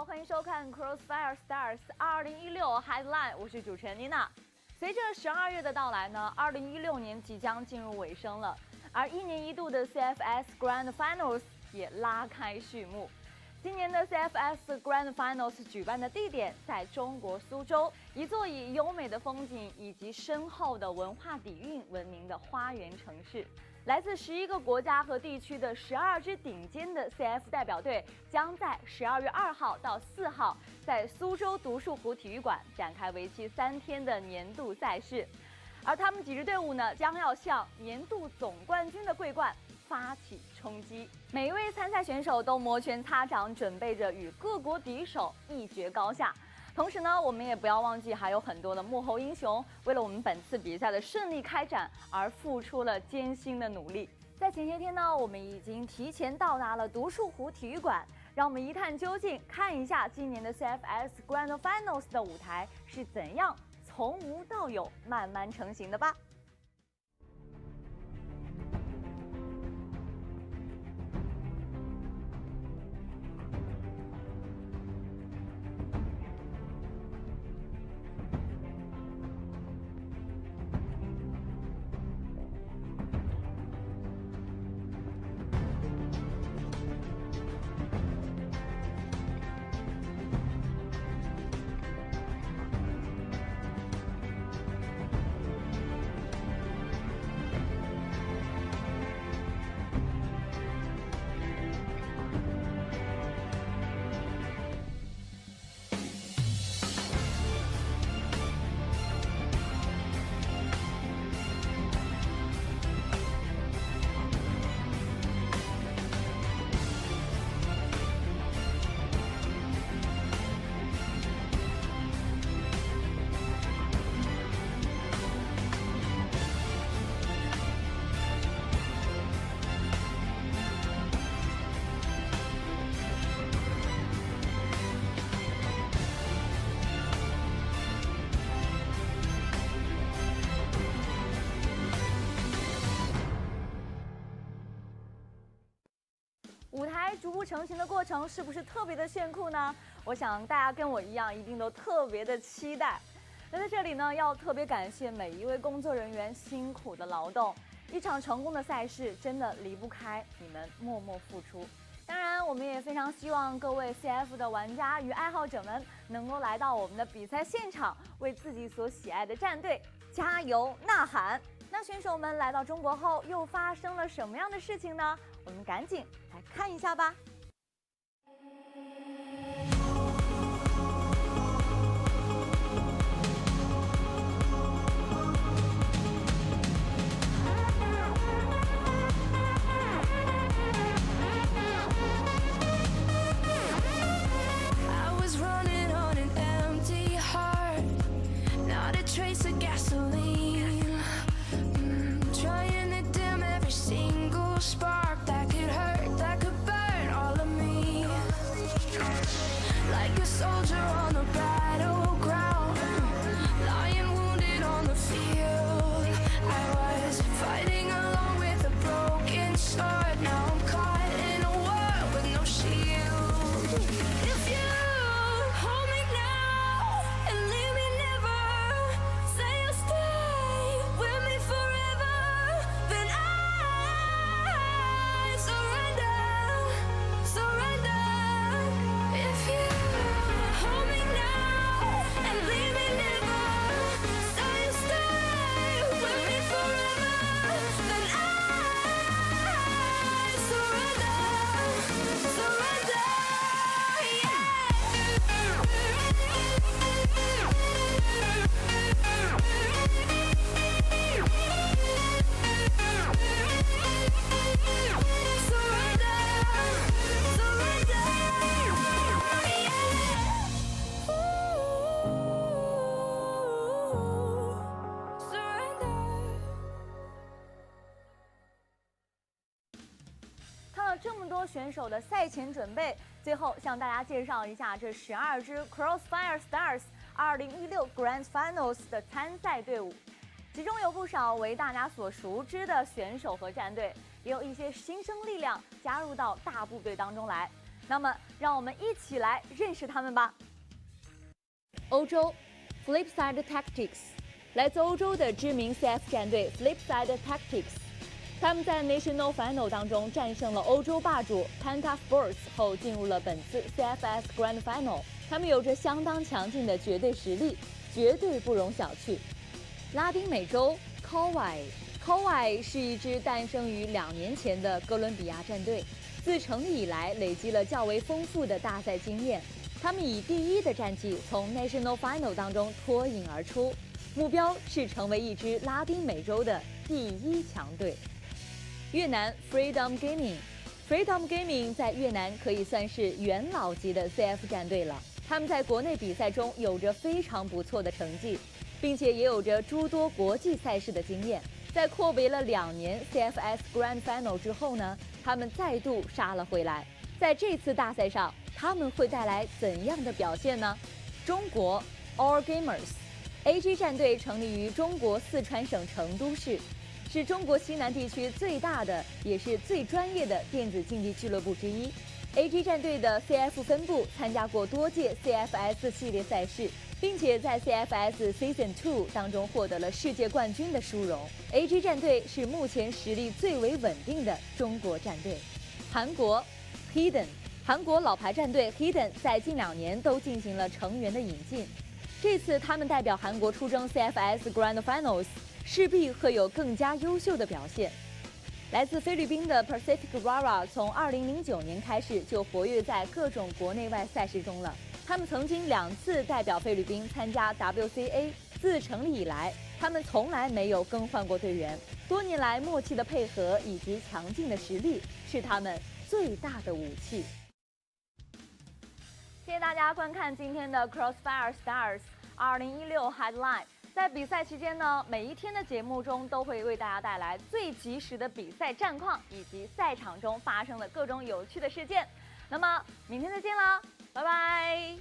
好，欢迎收看 Crossfire Stars 2016 Headline， 我是主持人妮娜。随着12月的到来呢，2016年即将进入尾声了，而1年1度的 CFS Grand Finals 也拉开序幕。今年的 CFS Grand Finals 举办的地点在中国苏州，一座以优美的风景以及深厚的文化底蕴闻名的花园城市。来自11个国家和地区的12支顶尖的 CF 代表队将在12月2号到4号在苏州独墅湖体育馆展开为期3天的年度赛事，而他们几支队伍呢，将要向年度总冠军的桂冠发起冲击。每一位参赛选手都摩拳擦掌，准备着与各国敌手一决高下。同时呢，我们也不要忘记还有很多的幕后英雄，为了我们本次比赛的顺利开展而付出了艰辛的努力。在前些天呢，我们已经提前到达了独墅湖体育馆，让我们一探究竟，看一下今年的 CFS Grand Finals 的舞台是怎样从无到有慢慢成型的吧。舞台逐步成型的过程是不是特别的炫酷呢？我想大家跟我一样，一定都特别的期待。那在这里呢，要特别感谢每一位工作人员辛苦的劳动。一场成功的赛事真的离不开你们默默付出。当然，我们也非常希望各位 CF 的玩家与爱好者们能够来到我们的比赛现场，为自己所喜爱的战队加油呐喊。那选手们来到中国后，又发生了什么样的事情呢？我们赶紧来看一下吧。Spark that could hurt, that could burn all of me. Like a soldier on the battleground, lying wounded on the field. I was fighting along with a broken sword. Now I'm caught in a war with no shield. If you hold me now and leave me never, say you'll stay with me forever, then if you hold me now and leave me never, say you'll stay with me forever, then I surrender, surrender, surrender. 看了这么多选手的赛前准备，最后向大家介绍一下这12支 Crossfire Stars 2016 Grand Finals 的参赛队伍，其中有不少为大家所熟知的选手和战队，也有一些新生力量加入到大部队当中来。那么，让我们一起来认识他们吧。欧洲 Flipside Tactics， 来自欧洲的知名 CF 战队 Flipside Tactics， 他们在 National Final 当中战胜了欧洲霸主 Penta Sports 后，进入了本次 CFS Grand Final。他们有着相当强劲的绝对实力，绝对不容小觑。拉丁美洲 Kauai 是一支诞生于2年前的哥伦比亚战队，自成立以来累积了较为丰富的大赛经验。他们以第1的战绩从 National Final 当中脱颖而出，目标是成为一支拉丁美洲的第1强队。越南 Freedom Gaming 在越南可以算是元老级的 CF 战队了。他们在国内比赛中有着非常不错的成绩，并且也有着诸多国际赛事的经验。在阔别了2年 CFS Grand Final 之后呢，他们再度杀了回来。在这次大赛上，他们会带来怎样的表现呢？中国 All Gamers AG 战队成立于中国四川省成都市，是中国西南地区最大的也是最专业的电子竞技俱乐部之一。AG 战队的 CF 分部参加过多届 CFS 系列赛事，并且在 CFS Season 2当中获得了世界冠军的殊荣。AG 战队是目前实力最为稳定的中国战队。韩国 Hidden， 韩国老牌战队 Hidden 在近2年都进行了成员的引进，这次他们代表韩国出征 CFS Grand Finals， 势必会有更加优秀的表现。来自菲律宾的 Pacific Rara 从2009年开始就活跃在各种国内外赛事中了。他们曾经2次代表菲律宾参加 WCA， 自成立以来，他们从来没有更换过队员。多年来默契的配合以及强劲的实力是他们最大的武器。谢谢大家观看今天的 Crossfire Stars 2016 Headline。在比赛期间呢，每一天的节目中都会为大家带来最及时的比赛战况以及赛场中发生的各种有趣的事件。那么明天再见啦，拜拜。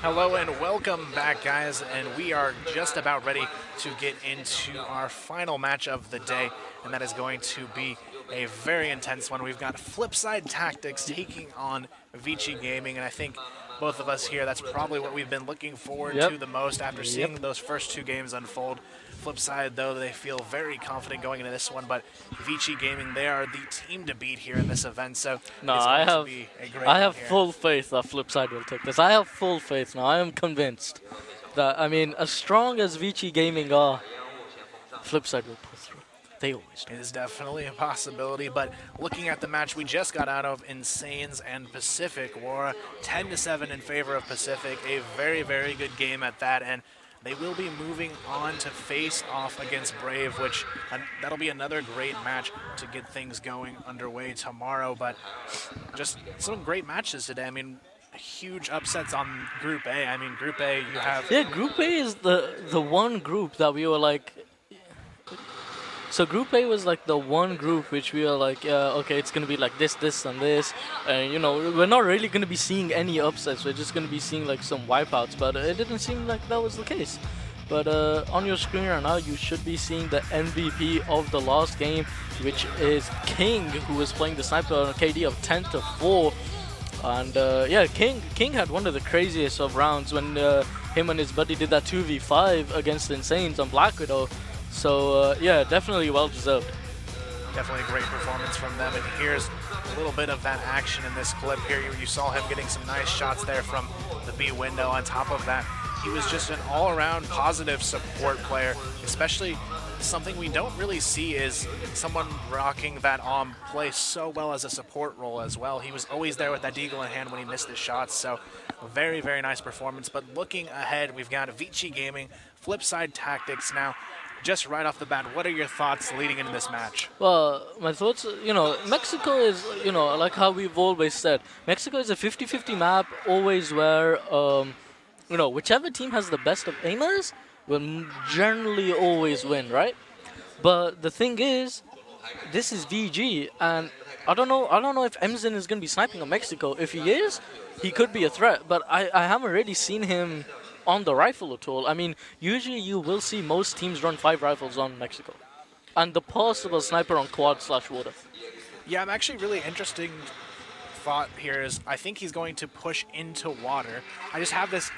Hello and welcome back, guys, and we are just about ready to get into our final match of the day, and that is going to be a very intense one. We've got Flipside Tactics taking on Vici Gaming, and I think both of us here, that's probably what we've been looking forward to the most after seeing those first two games unfold. Flipside, though, they feel very confident going into this one, but Vici Gaming, they are the team to beat here in this event, so No, it's going to be a great I have one here. full faith that Flipside will take this. I have full faith now. I am convinced that, I mean, as strong as Vici Gaming are, Flipside will pull through. They always do. It is definitely a possibility, but looking at the match we just got out of, Insanes and Pacific War, 10-7 in favor of Pacific, a very, very good game at that, and they will be moving on to face off against Brave, which that'll be another great match to get things going underway tomorrow, but just some great matches today. I mean, huge upsets on Group A. I mean, Group A, you have... Yeah, Group A is the one group that we were like... So Group A was like the one group which we were like, okay, it's going to be like this, this, and this. And, you know, we're not really going to be seeing any upsets. We're just going to be seeing like some wipeouts. But it didn't seem like that was the case. But on your screen right now, you should be seeing the MVP of the last game, which is King, who was playing the sniper on a KD of 10-4. And yeah, King had one of the craziest of rounds when him and his buddy did that 2v5 against Insanes on Black Widow. So yeah, definitely well deserved. Definitely a great performance from them, and here's a little bit of that action in this clip here. You saw him getting some nice shots there from the B window. On top of that, he was just an all-around positive support player, especially something we don't really see is someone rocking that play so well as a support role as well. He was always there with that deagle in hand when he missed his shots, so very, very nice performance. But looking ahead, we've got Vici Gaming, Flipside Tactics now. Just right off the bat, what are your thoughts leading into this match? Well, my thoughts, you know, Mexico is, you know, like how we've always said, Mexico is a 50-50 map, always where, you know, whichever team has the best of aimers will generally always win, right? But the thing is, this is VG, and I don't know if Emzen is going to be sniping on Mexico. If he is, he could be a threat, but I haven't really seen him on the rifle at all. I mean, usually you will see most teams run 5 rifles on Mexico. And the possible sniper on quad/water. Yeah, I'm actually really interesting thought here is I think he's going to push into water. I just have this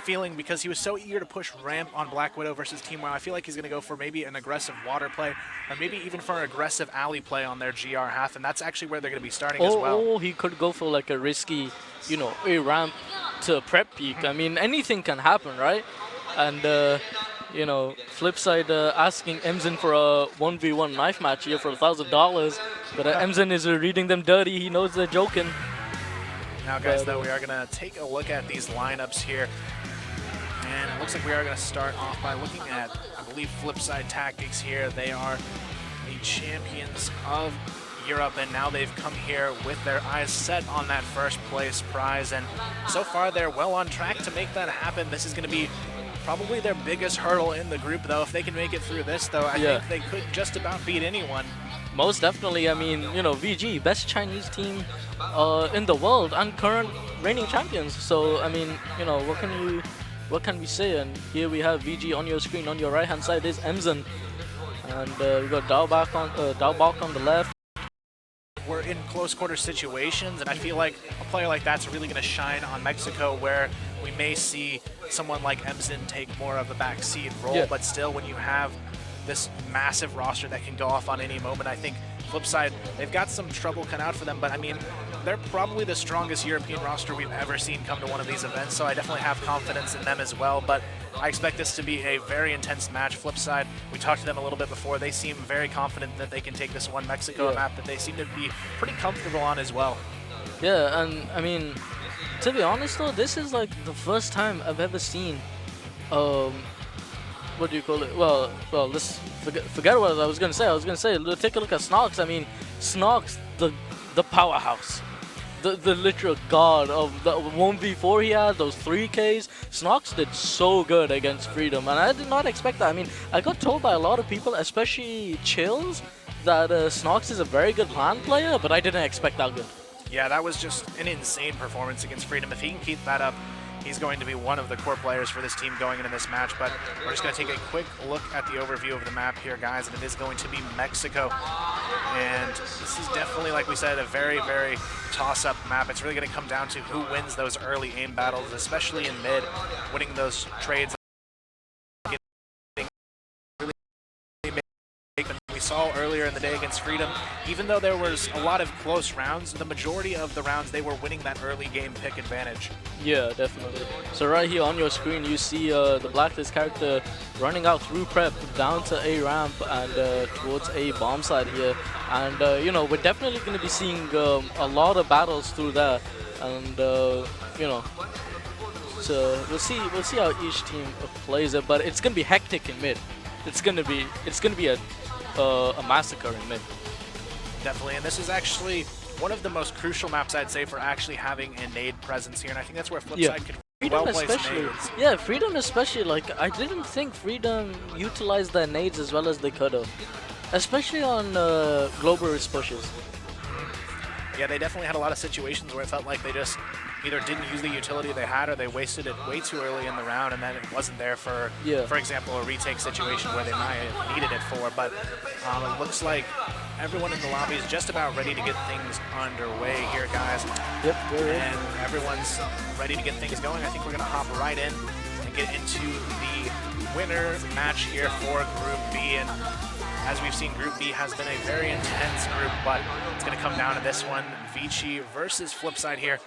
feeling because he was so eager to push ramp on Black Widow versus Team WoW. I feel like he's going to go for maybe an aggressive water play or maybe even for an aggressive alley play on their GR half, and that's actually where they're going to be starting as well. Or he could go for like a risky, you know, a ramp to prep peak. I mean, anything can happen, right? And, you know, Flipside asking Emzen for a 1v1 knife match here for $1,000, but Emzen is reading them dirty. He knows they're joking. Now, guys, though, we are going to take a look at these lineups here. And it looks like we are going to start off by looking at, I believe, Flipside Tactics here. They are the champions of Europe, and now they've come here with their eyes set on that first place prize. And so far, they're well on track to make that happen. This is going to be probably their biggest hurdle in the group, though. If they can make it through this, though, I think they could just about beat anyone. Most definitely. I mean, you know, VG, best Chinese team in the world and current reigning champions. So, I mean, you know, what can we say? And here we have VG on your screen. On your right-hand side is Emzen. And we got Daobak on the left. We're in close quarter situations, and I feel like a player like that's really going to shine on Mexico, where we may see someone like Emzen take more of a backseat role, but still when you have this massive roster that can go off on any moment, I think Flipside, they've got some trouble cut out for them, but I mean, they're probably the strongest European roster we've ever seen come to one of these events, so I definitely have confidence in them as well, but I expect this to be a very intense match. Flipside, we talked to them a little bit before, they seem very confident that they can take this one Mexico map that they seem to be pretty comfortable on as well. Yeah, and I mean, to be honest though, this is like the first time I've ever seen, what do you call it? Well, let's forget what I was gonna say. I was gonna say, take a look at Snox. I mean, Snox, the powerhouse, the literal god of the 1v4 he had, those 3Ks. Snox did so good against Freedom, and I did not expect that. I mean, I got told by a lot of people, especially Chills, that Snox is a very good LAN player, but I didn't expect that good. Yeah, that was just an insane performance against Freedom. If he can keep that up, He's going to be one of the core players for this team going into this match, but we're just going to take a quick look at the overview of the map here, guys, and it is going to be Mexico. And this is definitely, like we said, a very, very toss-up map. It's really going to come down to who wins those early aim battles, especially in mid, winning those trades. We saw earlier in the day against Freedom, even though there was a lot of close rounds, the majority of the rounds they were winning that early game pick advantage. Yeah, definitely. So right here on your screen, you see the Blacklist character running out through prep down to A ramp and towards A bomb side here. And you know, we're definitely going to be seeing a lot of battles through there. And you know, so we'll see how each team plays it, but it's going to be hectic in mid. It's going to be a massacre in mid. Definitely, and this is actually one of the most crucial maps, I'd say, for actually having a nade presence here, and I think that's where Flipside could Freedom well place especially. nades. Yeah, Freedom especially. Like, I didn't think Freedom utilized their nades as well as they could have, especially on Globalist pushes. Yeah, they definitely had a lot of situations where it felt like they just either didn't use the utility they had or they wasted it way too early in the round, and then it wasn't there for example, a retake situation where they might have needed it for. But it looks like everyone in the lobby is just about ready to get things underway here, guys. Yep, and everyone's ready to get things going. I think we're going to hop right in and get into the winner match here for Group B. And as we've seen, Group B has been a very intense group, but it's going to come down to this one, Vici versus Flipside here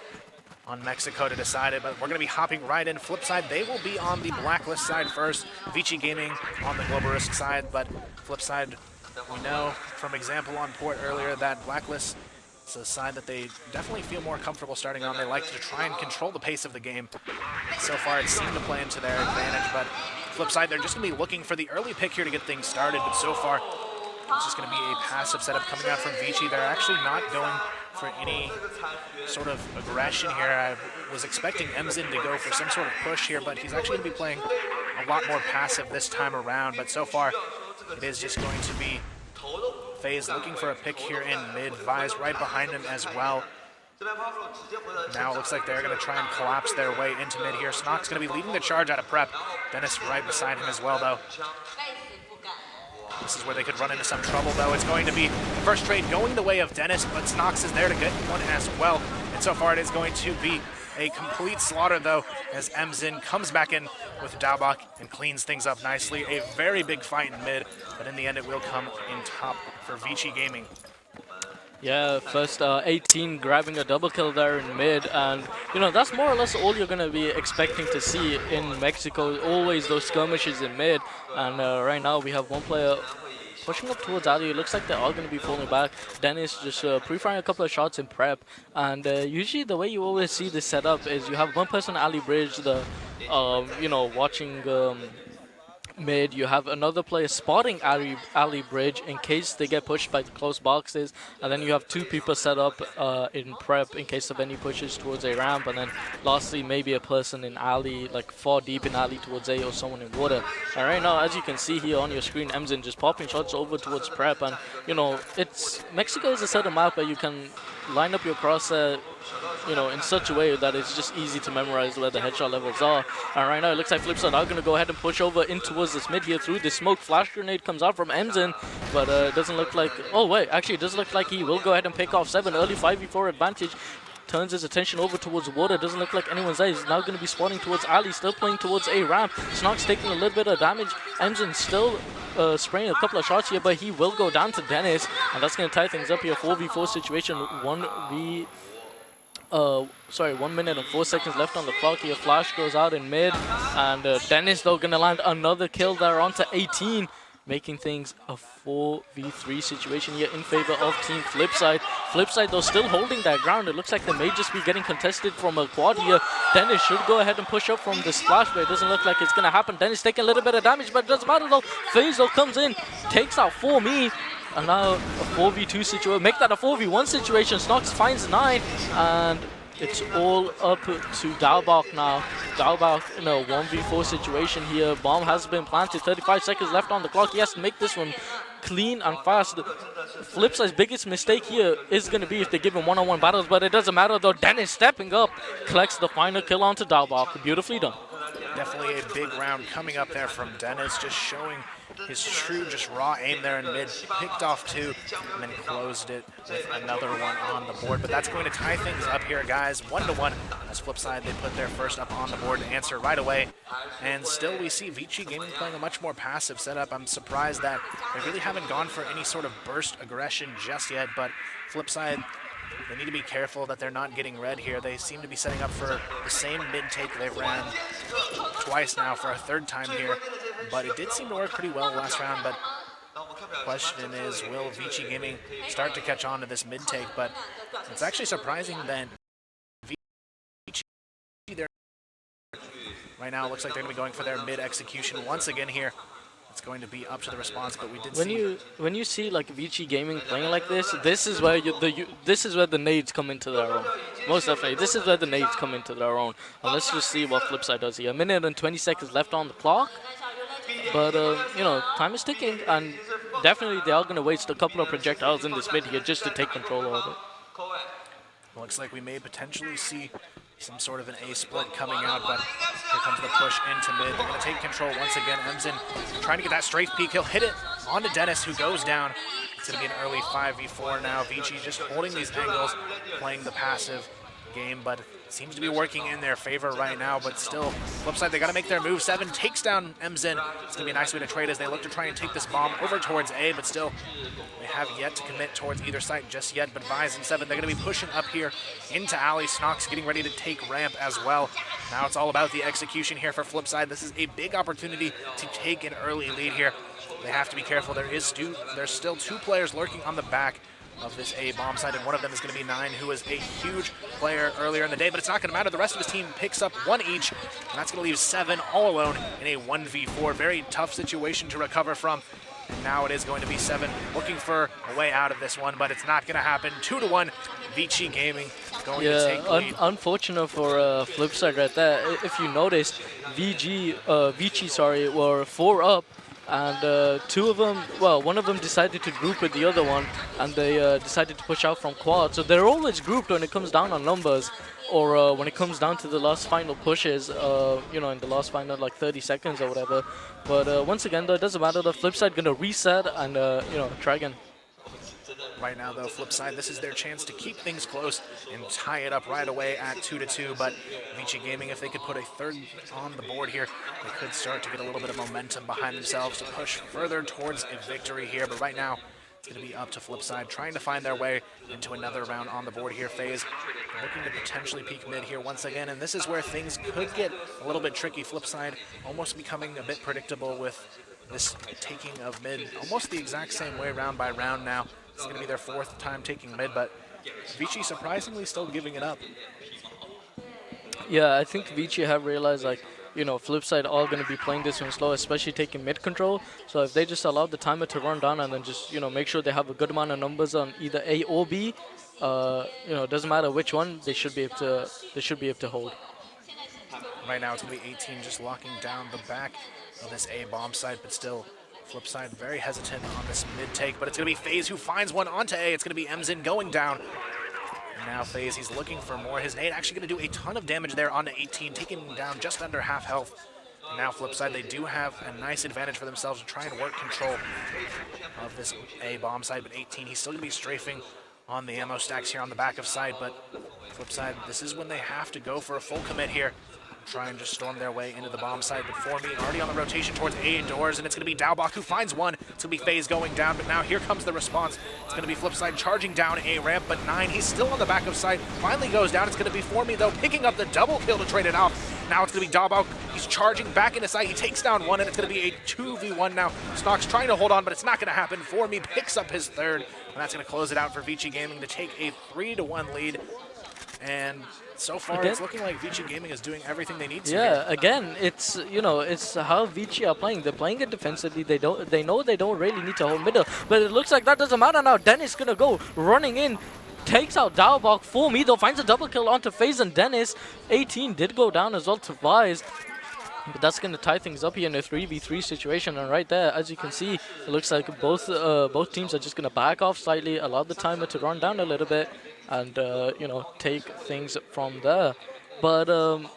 on Mexico to decide it. But we're going to be hopping right in. Flipside, they will be on the Blacklist side first. Vici Gaming on the Global Risk side, but Flipside, we know from example on Port earlier that Blacklist is a side that they definitely feel more comfortable starting on. They like to try and control the pace of the game. So far, it seemed to play into their advantage, but Flipside, they're just going to be looking for the early pick here to get things started, but so far, it's just going to be a passive setup coming out from Vici. They're actually not going for any sort of aggression here. I was expecting Emzin to go for some sort of push here, but he's actually going to be playing a lot more passive this time around. But so far, it is just going to be FaZe looking for a pick here in mid. Vise right behind him as well. Now it looks like they're going to try and collapse their way into mid here. Snock's going to be leading the charge out of prep. Dennis right beside him as well, though. This is where they could run into some trouble, though. It's going to be the first trade going the way of Dennis, but Snox is there to get one as well. And so far, it is going to be a complete slaughter, though, as Emzin comes back in with Daubach and cleans things up nicely. A very big fight in mid, but in the end, it will come in top for Vici Gaming. Yeah, first 18 grabbing a double kill there in mid, and you know, that's more or less all you're gonna be expecting to see in Mexico, always those skirmishes in mid. And right now we have one player pushing up towards Ali. It looks like they are going to be falling back. Dennis just pre-firing a couple of shots in prep, and usually the way you always see this setup is you have one person Ali bridge, the you know, watching mid, you have another player spotting alley bridge in case they get pushed by the close boxes, and then you have two people set up in prep in case of any pushes towards a ramp, and then lastly maybe a person in alley, like far deep in alley towards A, or someone in water. And right now, as you can see here on your screen, Emzin just popping shots over towards prep, and you know, Mexico is a set of map where you can line up your crosshair, you know, in such a way that it's just easy to memorize where the headshot levels are. And right now it looks like Flipside are going to go ahead and push over in towards this mid here through the smoke. Flash grenade comes out from Emzin, but it doesn't look like, oh wait, actually it does look like he will go ahead and pick off 7. Early 5v4 advantage. Turns his attention over towards water. Doesn't look like anyone's there. He's now going to be spawning towards Ali, still playing towards A ramp. Snock's taking a little bit of damage. Emzin still spraying a couple of shots here, but he will go down to Dennis, and that's going to tie things up here. 4v4 situation. 1 minute and 4 seconds left on the clock here. Flash goes out in mid, and Dennis though going to land another kill there onto 18. Making things a 4v3 situation here in favor of Team Flipside. Flipside though still holding that ground. It looks like they may just be getting contested from a quad here. Dennis should go ahead and push up from this splash, but it doesn't look like it's going to happen. Dennis taking a little bit of damage, but it doesn't matter though. FaZe though comes in, takes out 4Me, and now a 4v2 situation. Make that a 4v1 situation. Snox finds 9, and it's all up to Daubach now. Daubach in a 1v4 situation here. Bomb has been planted. 35 seconds left on the clock. He has to make this one clean and fast. Flipside's biggest mistake here is going to be if they give him one-on-one battles, but it doesn't matter though. Dennis stepping up, collects the final kill onto Dalbach. Beautifully done. Definitely a big round coming up there from Dennis, just showing his true, just raw aim there in mid. Picked off 2 and then closed it with another one on the board. But that's going to tie things up here, guys. 1-1 as Flipside, they put their first up on the board to answer right away. And still we see Vici Gaming playing a much more passive setup. I'm surprised that they really haven't gone for any sort of burst aggression just yet, but Flipside, they need to be careful that they're not getting red here. They seem to be setting up for the same mid-take they've ran twice now for a 3rd time here. But it did seem to work pretty well last round. But the question is, will Vici Gaming start to catch on to this mid-take? But it's actually surprising that Vici there right now looks like they're going to be going for their mid-execution once again here. It's going to be up to the response, but we did when you see like Vici Gaming playing like this, this is where this is where the nades come into their own. Most definitely, this is where the nades come into their own. And let's just see what Flipside does here. 1 minute and 20 seconds left on the clock, but you know, time is ticking, and definitely they are going to waste a couple of projectiles in this mid here just to take control of it. Looks like we may potentially see some sort of an A split coming out, but here comes the push into mid. They're going to take control once again. Emzin trying to get that strafe peek. He'll hit it onto Dennis, who goes down. It's going to be an early 5v4 now. Vici just holding these angles, playing the passive game, but seems to be working in their favor right now. But still, Flipside, they got to make their move. 7 takes down Emzin. It's going to be a nice way to trade as they look to try and take this bomb over towards A, but still, they have yet to commit towards either side just yet. But Vise and 7, they're going to be pushing up here into alley. Snox getting ready to take ramp as well. Now it's all about the execution here for Flipside. This is a big opportunity to take an early lead here. They have to be careful. There's still 2 players lurking on the back of this A bomb side, and one of them is going to be 9, who is a huge player earlier in the day, but it's not going to matter. The rest of his team picks up 1 each, and that's going to leave 7 all alone in a 1v4. Very tough situation to recover from. And now it is going to be 7 looking for a way out of this one, but it's not going to happen. 2-1, Vici Gaming going to take lead. Unfortunate for Flipside right there. If you noticed, Vici were 4 up, and 2 of them, well, one of them decided to group with the other one, and they decided to push out from quad. So they're always grouped when it comes down on numbers, or when it comes down to the last final pushes, you know, in the last final like 30 seconds or whatever. But once again, though, it doesn't matter. The Flipside gonna reset and you know, try again. Right now, though, Flipside, this is their chance to keep things close and tie it up right away at 2-2. But Vici Gaming, if they could put a 3rd on the board here, they could start to get a little bit of momentum behind themselves to push further towards a victory here. But right now, it's going to be up to Flipside, trying to find their way into another round on the board here. FaZe looking to potentially peek mid here once again, and this is where things could get a little bit tricky. Flipside almost becoming a bit predictable with this taking of mid, almost the exact same way round by round now. It's going to be their 4th time taking mid, but Vici surprisingly still giving it up. Yeah, I think Vici have realized, like, you know, Flipside are going to be playing this one slow, especially taking mid control. So if they just allow the timer to run down and then just, you know, make sure they have a good amount of numbers on either A or B, you know, it doesn't matter which one, they should be able to hold. Right now it's going to be 18 just locking down the back of this A bomb site, but still Flipside very hesitant on this mid take, but it's going to be FaZe who finds one onto A. It's going to be Emzin going down. And now FaZe, he's looking for more. His nade actually going to do a ton of damage there onto 18, taking him down just under half health. And now Flipside, they do have a nice advantage for themselves to try and work control of this A bomb site, but 18, he's still going to be strafing on the ammo stacks here on the back of side, but Flipside, this is when they have to go for a full commit here. Try and just storm their way into the bomb site, but for me, already on the rotation towards A doors, and it's going to be Dalbach who finds one. It's going to be FaZe going down, but now here comes the response. It's going to be Flipside charging down A ramp, but 9, he's still on the back of site, finally goes down. It's going to be for me, though, picking up the double kill to trade it off. Now it's going to be Dalbach. He's charging back into site. He takes down 1, and it's going to be a 2v1 now. Snox trying to hold on, but it's not going to happen. For me picks up his 3rd, and that's going to close it out for Vici Gaming to take a 3-1 lead. And so far, again, it's looking like Vici Gaming is doing everything they need to. Yeah, here. Again, it's, you know, it's how Vici are playing. They're playing it defensively. They know they don't really need to hold middle, but it looks like that doesn't matter now. Dennis gonna go running in, takes out Dalbach. For me though, finds a double kill onto FaZe and Dennis. 18 did go down as well to Vise. But that's going to tie things up here in a 3v3 situation, and right there, as you can see, it looks like both teams are just going to back off slightly, allow the timer to run down a little bit, and you know, take things from there. But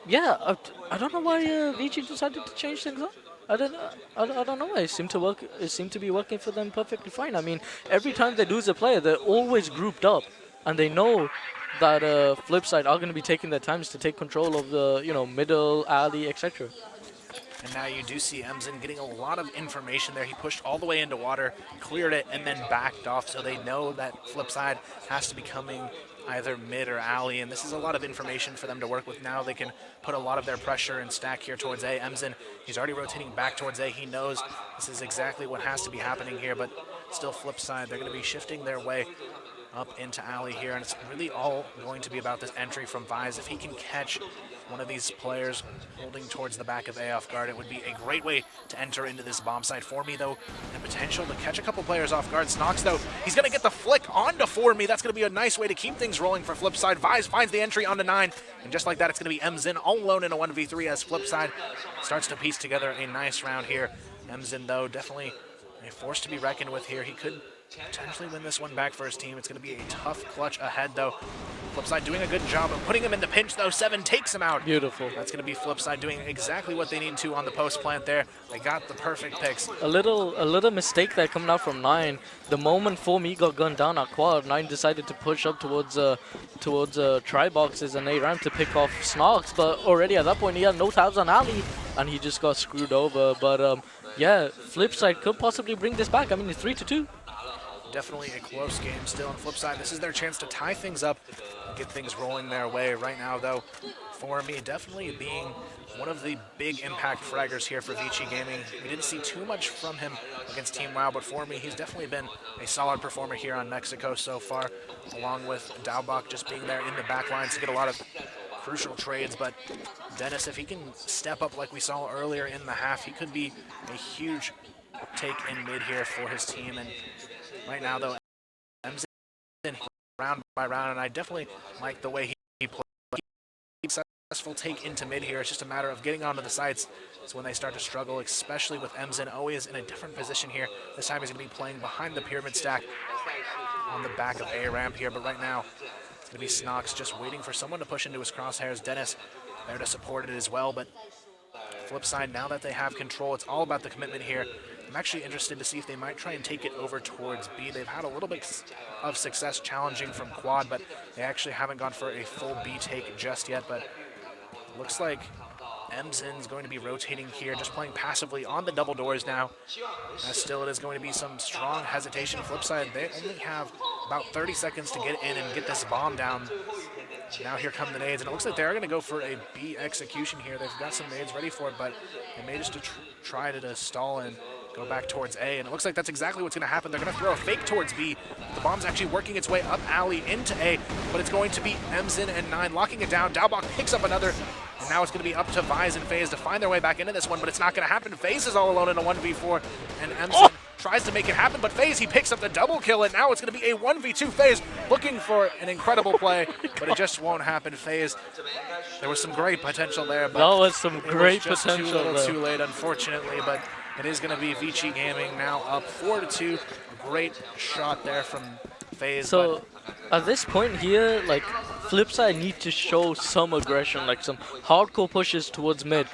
yeah, I don't know why VG decided to change things up. I don't know. It seemed to work. It seemed to be working for them perfectly fine. I mean, every time they lose a player, they're always grouped up, and they know that Flipside are going to be taking their times to take control of the middle, alley, etc. And now you do see Emzen getting a lot of information there. He pushed all the way into water, cleared it, and then backed off, so they know that Flipside has to be coming either mid or alley, and this is a lot of information for them to work with. Now they can put a lot of their pressure and stack here towards A. Emzen, he's already rotating back towards A. He knows this is exactly what has to be happening here, but still Flipside, they're going to be shifting their way up into alley here, and it's really all going to be about this entry from Vise. If he can catch one of these players holding towards the back of A off guard, it would be a great way to enter into this bomb site. For me, though, and potential to catch a couple players off guard. Snox, though, he's going to get the flick onto For Me. That's going to be a nice way to keep things rolling for Flipside. Vise finds the entry onto 9, and just like that, it's going to be Emzen all alone in a 1v3 as Flipside starts to piece together a nice round here. Emzen, though, definitely a force to be reckoned with here. He could potentially win this one back for his team. It's going to be a tough clutch ahead, though. Flipside doing a good job of putting him in the pinch, though. 7 takes him out. Beautiful. That's going to be Flipside doing exactly what they need to on the post plant there. They got the perfect picks. A little mistake there coming out from 9. The moment 4Me got gunned down at quad, 9 decided to push up towards try boxes and A ramp to pick off Snox, but already at that point he had no tabs on Ali, and he just got screwed over. But yeah, Flipside could possibly bring this back. I mean, it's 3-2. Definitely a close game still on Flipside. This is their chance to tie things up, get things rolling their way. Right now, though, For Me definitely being one of the big impact fraggers here for Vici Gaming. We didn't see too much from him against Team WoW, but For Me, he's definitely been a solid performer here on Mexico so far, along with Daubach just being there in the back lines to get a lot of crucial trades. But Dennis, if he can step up like we saw earlier in the half, he could be a huge take in mid here for his team. And right now, though, Emzen round by round, and I definitely like the way he plays. Successful take into mid here. It's just a matter of getting onto the sites. It's when they start to struggle, especially with Emzen always in a different position here. This time he's going to be playing behind the pyramid stack on the back of A ramp here, but right now it's going to be Snox just waiting for someone to push into his crosshairs. Dennis there to support it as well, but Flipside, now that they have control, it's all about the commitment here. I'm actually interested to see if they might try and take it over towards B. They've had a little bit of success challenging from quad, but they actually haven't gone for a full B take just yet. But it looks like Emzen's going to be rotating here, just playing passively on the double doors now. As still it is going to be some strong hesitation. Flipside, they only have about 30 seconds to get in and get this bomb down. Now here come the nades, and it looks like they are going to go for a B execution here. They've got some nades ready for it, but they may just try to stall and go back towards A, and it looks like that's exactly what's going to happen. They're going to throw a fake towards B. The bomb's actually working its way up alley into A, but it's going to be Emzen and 9 locking it down. Daubach picks up another, and now it's going to be up to Vise and FaZe to find their way back into this one, but it's not going to happen. FaZe is all alone in a 1v4, and Emzen tries to make it happen, but FaZe, he picks up the double kill, and now it's going to be a 1v2. FaZe looking for an incredible play, but it just won't happen. FaZe, there was some great potential there, but that was some great potential. Too little, too late, unfortunately, but it is going to be Vici Gaming now up 4-2. Great shot there from FaZe. So at this point here, like, Flipside need to show some aggression, like some hardcore pushes towards mid,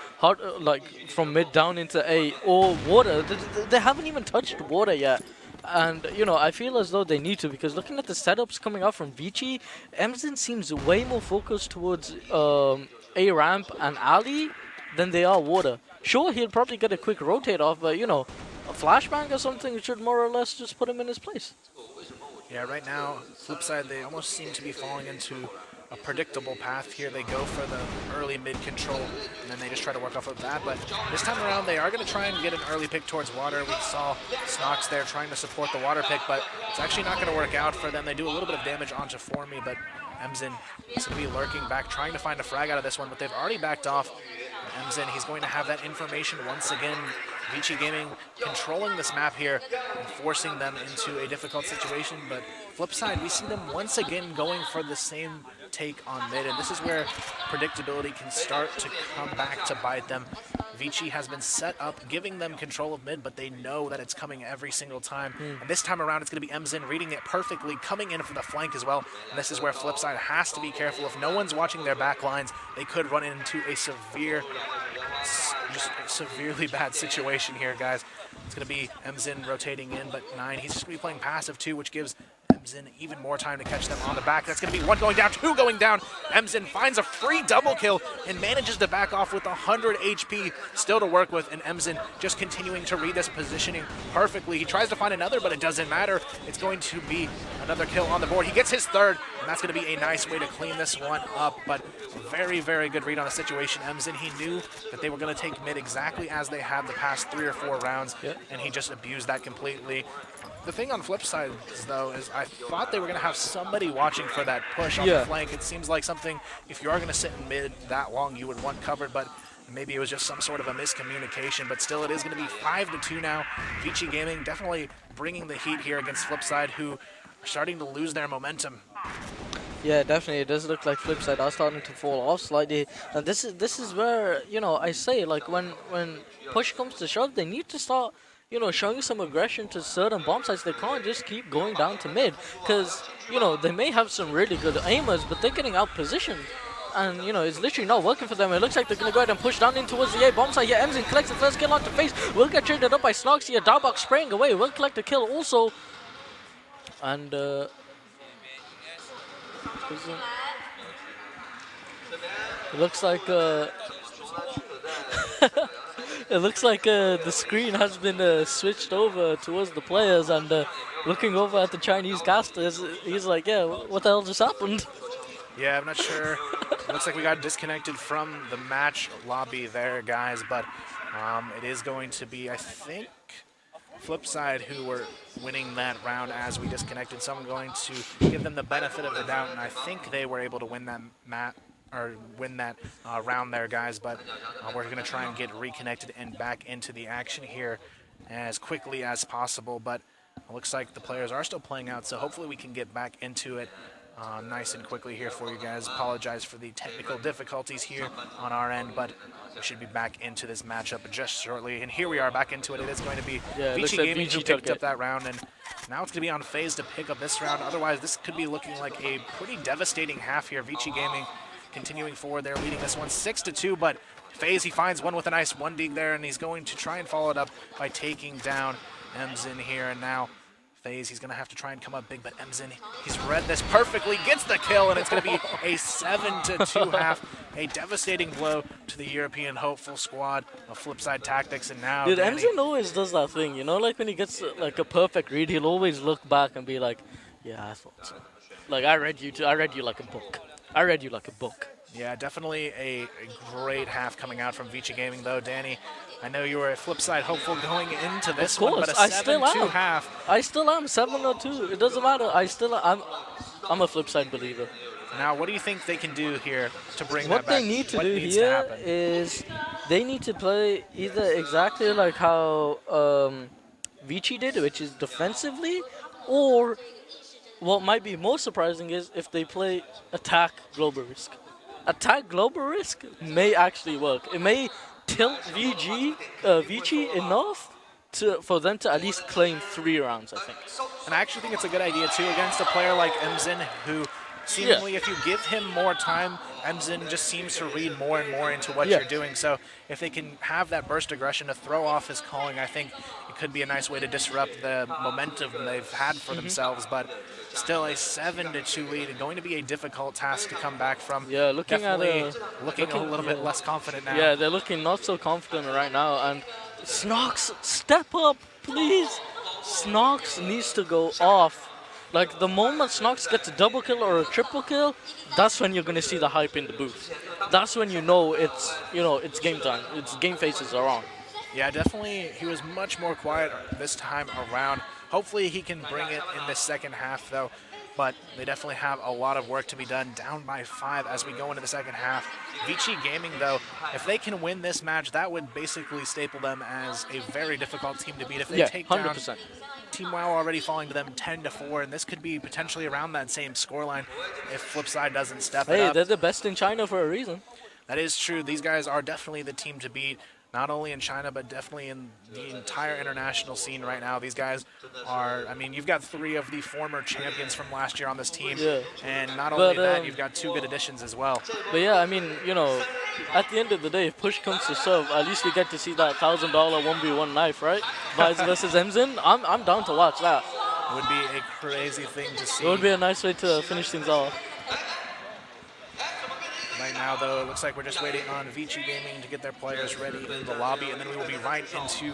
like from mid down into A or water. They haven't even touched water yet. And, you know, I feel as though they need to, because looking at the setups coming out from Vici, Emzen seems way more focused towards A ramp and alley than they are water. Sure, he'll probably get a quick rotate off, but, you know, a flashbang or something should more or less just put him in his place. Yeah, right now, Flipside, they almost seem to be falling into a predictable path here. They go for the early mid control, and then they just try to work off of that. But this time around, they are going to try and get an early pick towards water. We saw Snox there trying to support the water pick, but it's actually not going to work out for them. They do a little bit of damage onto For Me, but Emzen is going to be lurking back, trying to find a frag out of this one, but they've already backed off. Emzen, he's going to have that information once again. Vici Gaming controlling this map here and forcing them into a difficult situation, but Flipside, we see them once again going for the same take on mid, and this is where predictability can start to come back to bite them. Vici has been set up, giving them control of mid, but they know that it's coming every single time. And this time around, it's going to be Emzin reading it perfectly, coming in for the flank as well. And this is where Flipside has to be careful. If no one's watching their back lines, they could run into a severely bad situation here, guys. It's going to be Emzin rotating in, but 9, he's just going to be playing passive too, which gives Emzin even more time to catch them on the back. That's going to be 1 going down, 2 going down. Emzin finds a free double kill and manages to back off with 100 HP still to work with, and Emzin just continuing to read this positioning perfectly. He tries to find another, but it doesn't matter. It's going to be another kill on the board. He gets his 3rd, and that's going to be a nice way to clean this one up, but very, very good read on the situation. Emzin, he knew that they were going to take mid exactly as they had the past 3 or 4 rounds, and he just abused that completely. The thing on flip side, though, is I thought they were going to have somebody watching for that push on the flank. It seems like something, if you are going to sit in mid that long, you would want covered, but maybe it was just some sort of a miscommunication. But still, it is going to be 5-2 now. Vici Gaming definitely bringing the heat here against Flipside, who are starting to lose their momentum. Yeah, definitely. It does look like Flipside are starting to fall off slightly. And this is where, you know, I say, like, when push comes to shove, they need to start, you know, showing some aggression to certain bomb sites. They can't just keep going down to mid, because, you know, they may have some really good aimers, but they're getting out positioned. And, you know, it's literally not working for them. It looks like they're going to go ahead and push down in towards the A bomb site. Yeah, Emzin collects the first kill onto face. Will get traded up by Snox here. Darbox spraying away. Will collect the kill also. And, it looks like, it looks like the screen has been switched over towards the players, and looking over at the Chinese casters, he's like, yeah, what the hell just happened? Yeah, I'm not sure. Looks like we got disconnected from the match lobby there, guys, but it is going to be, I think, Flipside who were winning that round as we disconnected. So I'm going to give them the benefit of the doubt, and I think they were able to win that round there, guys, but we're going to try and get reconnected and back into the action here as quickly as possible. But it looks like the players are still playing out, so hopefully we can get back into it nice and quickly here for you guys. Apologize for the technical difficulties here on our end, but we should be back into this matchup just shortly. And here we are back into it. It is going to be Vici Gaming who picked up that round, and now it's going to be on FaZe to pick up this round. Otherwise, this could be looking like a pretty devastating half here. Vici Gaming continuing forward. They're leading this one 6-2, but FaZe, he finds one with a nice 1 dig there, and he's going to try and follow it up by taking down Emzin here. And now FaZe, he's going to have to try and come up big, but Emzin, he's read this perfectly, gets the kill, and it's going to be a 7-2 half, a devastating blow to the European hopeful squad of Flipside Tactics. And now, dude, Emzin always does that thing, you know, like when he gets like a perfect read, he'll always look back and be like, yeah, I thought so. Like, I read you like a book. I read you like a book. Yeah, definitely a great half coming out from Vici Gaming, though. Danny, I know you were a Flipside hopeful going into this one, but a 7-2 half. I still am 7-2. It doesn't matter. I'm a Flipside believer. Now, what do you think they can do here to bring what that back? What they need to do here is they need to play either exactly like how Vici did, which is defensively, or what might be more surprising is if they play attack global risk. Attack global risk may actually work. It may tilt Vici enough for them to at least claim 3 rounds, I think. And I actually think it's a good idea, too, against a player like Emzin, who seemingly, if you give him more time, Emzin just seems to read more and more into what you're doing. So if they can have that burst aggression to throw off his calling, I think it could be a nice way to disrupt the momentum they've had for themselves. But still, a 7-2 lead, and going to be a difficult task to come back from. Yeah, looking a little bit less confident now. Yeah, they're looking not so confident right now. And Snox, step up, please. Snox needs to go off. Like, the moment Snox gets a double kill or a triple kill, that's when you're going to see the hype in the booth. That's when you know it's game time. It's game faces are on. Yeah, definitely. He was much more quiet this time around. Hopefully he can bring it in the second half, though. But they definitely have a lot of work to be done, down by 5 as we go into the second half. Vici Gaming, though, if they can win this match, that would basically staple them as a very difficult team to beat. If they take 100%. down Team WoW already falling to them 10-4, and this could be potentially around that same scoreline if Flipside doesn't step it up. Hey, they're the best in China for a reason. That is true. These guys are definitely the team to beat. not only in China, but definitely in the entire international scene right now. These guys are, I mean, you've got 3 of the former champions from last year on this team. Yeah. And not only that, you've got 2 good additions as well. But yeah, I mean, you know, at the end of the day, if push comes to shove, at least we get to see that $1,000 1v1 knife, right? Vice versus Emzin. I'm down to watch that. It would be a crazy thing to see. It would be a nice way to finish things off. Right now, though, it looks like we're just waiting on Vici Gaming to get their players ready in the lobby, and then we will be right into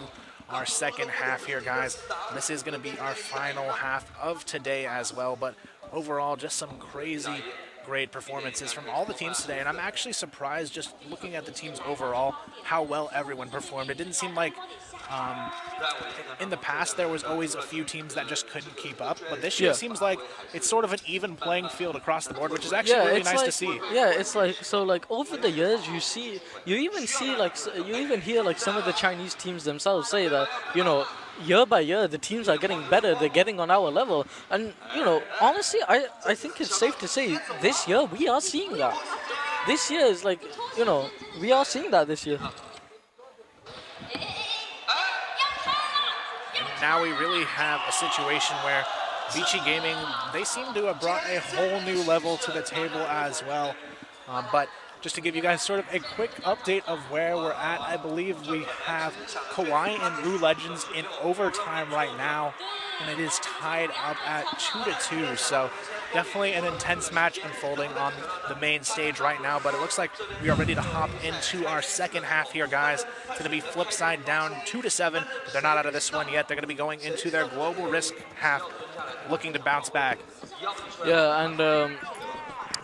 our second half here, guys. This is going to be our final half of today as well, but overall, just some crazy great performances from all the teams today, and I'm actually surprised just looking at the teams overall how well everyone performed. It didn't seem like in the past there was always a few teams that just couldn't keep up, but this year it seems like it's sort of an even playing field across the board, which is actually really nice to see. Yeah, it's like, so like over the years you even hear like some of the Chinese teams themselves say that, you know, year by year the teams are getting better, they're getting on our level, and you know, honestly I think it's safe to say this year we are seeing that. This year is like, you know, we are seeing that this year. Now we really have a situation where Vici Gaming, they seem to have brought a whole new level to the table as well. But just to give you guys sort of a quick update of where we're at, I believe we have Kawaii and Wu Legends in overtime right now, and it is tied up at 2-2. So definitely an intense match unfolding on the main stage right now, but it looks like we are ready to hop into our second half here, guys. It's going to be Flipside down 2-7, but they're not out of this one yet. They're going to be going into their global risk half, looking to bounce back. Yeah, and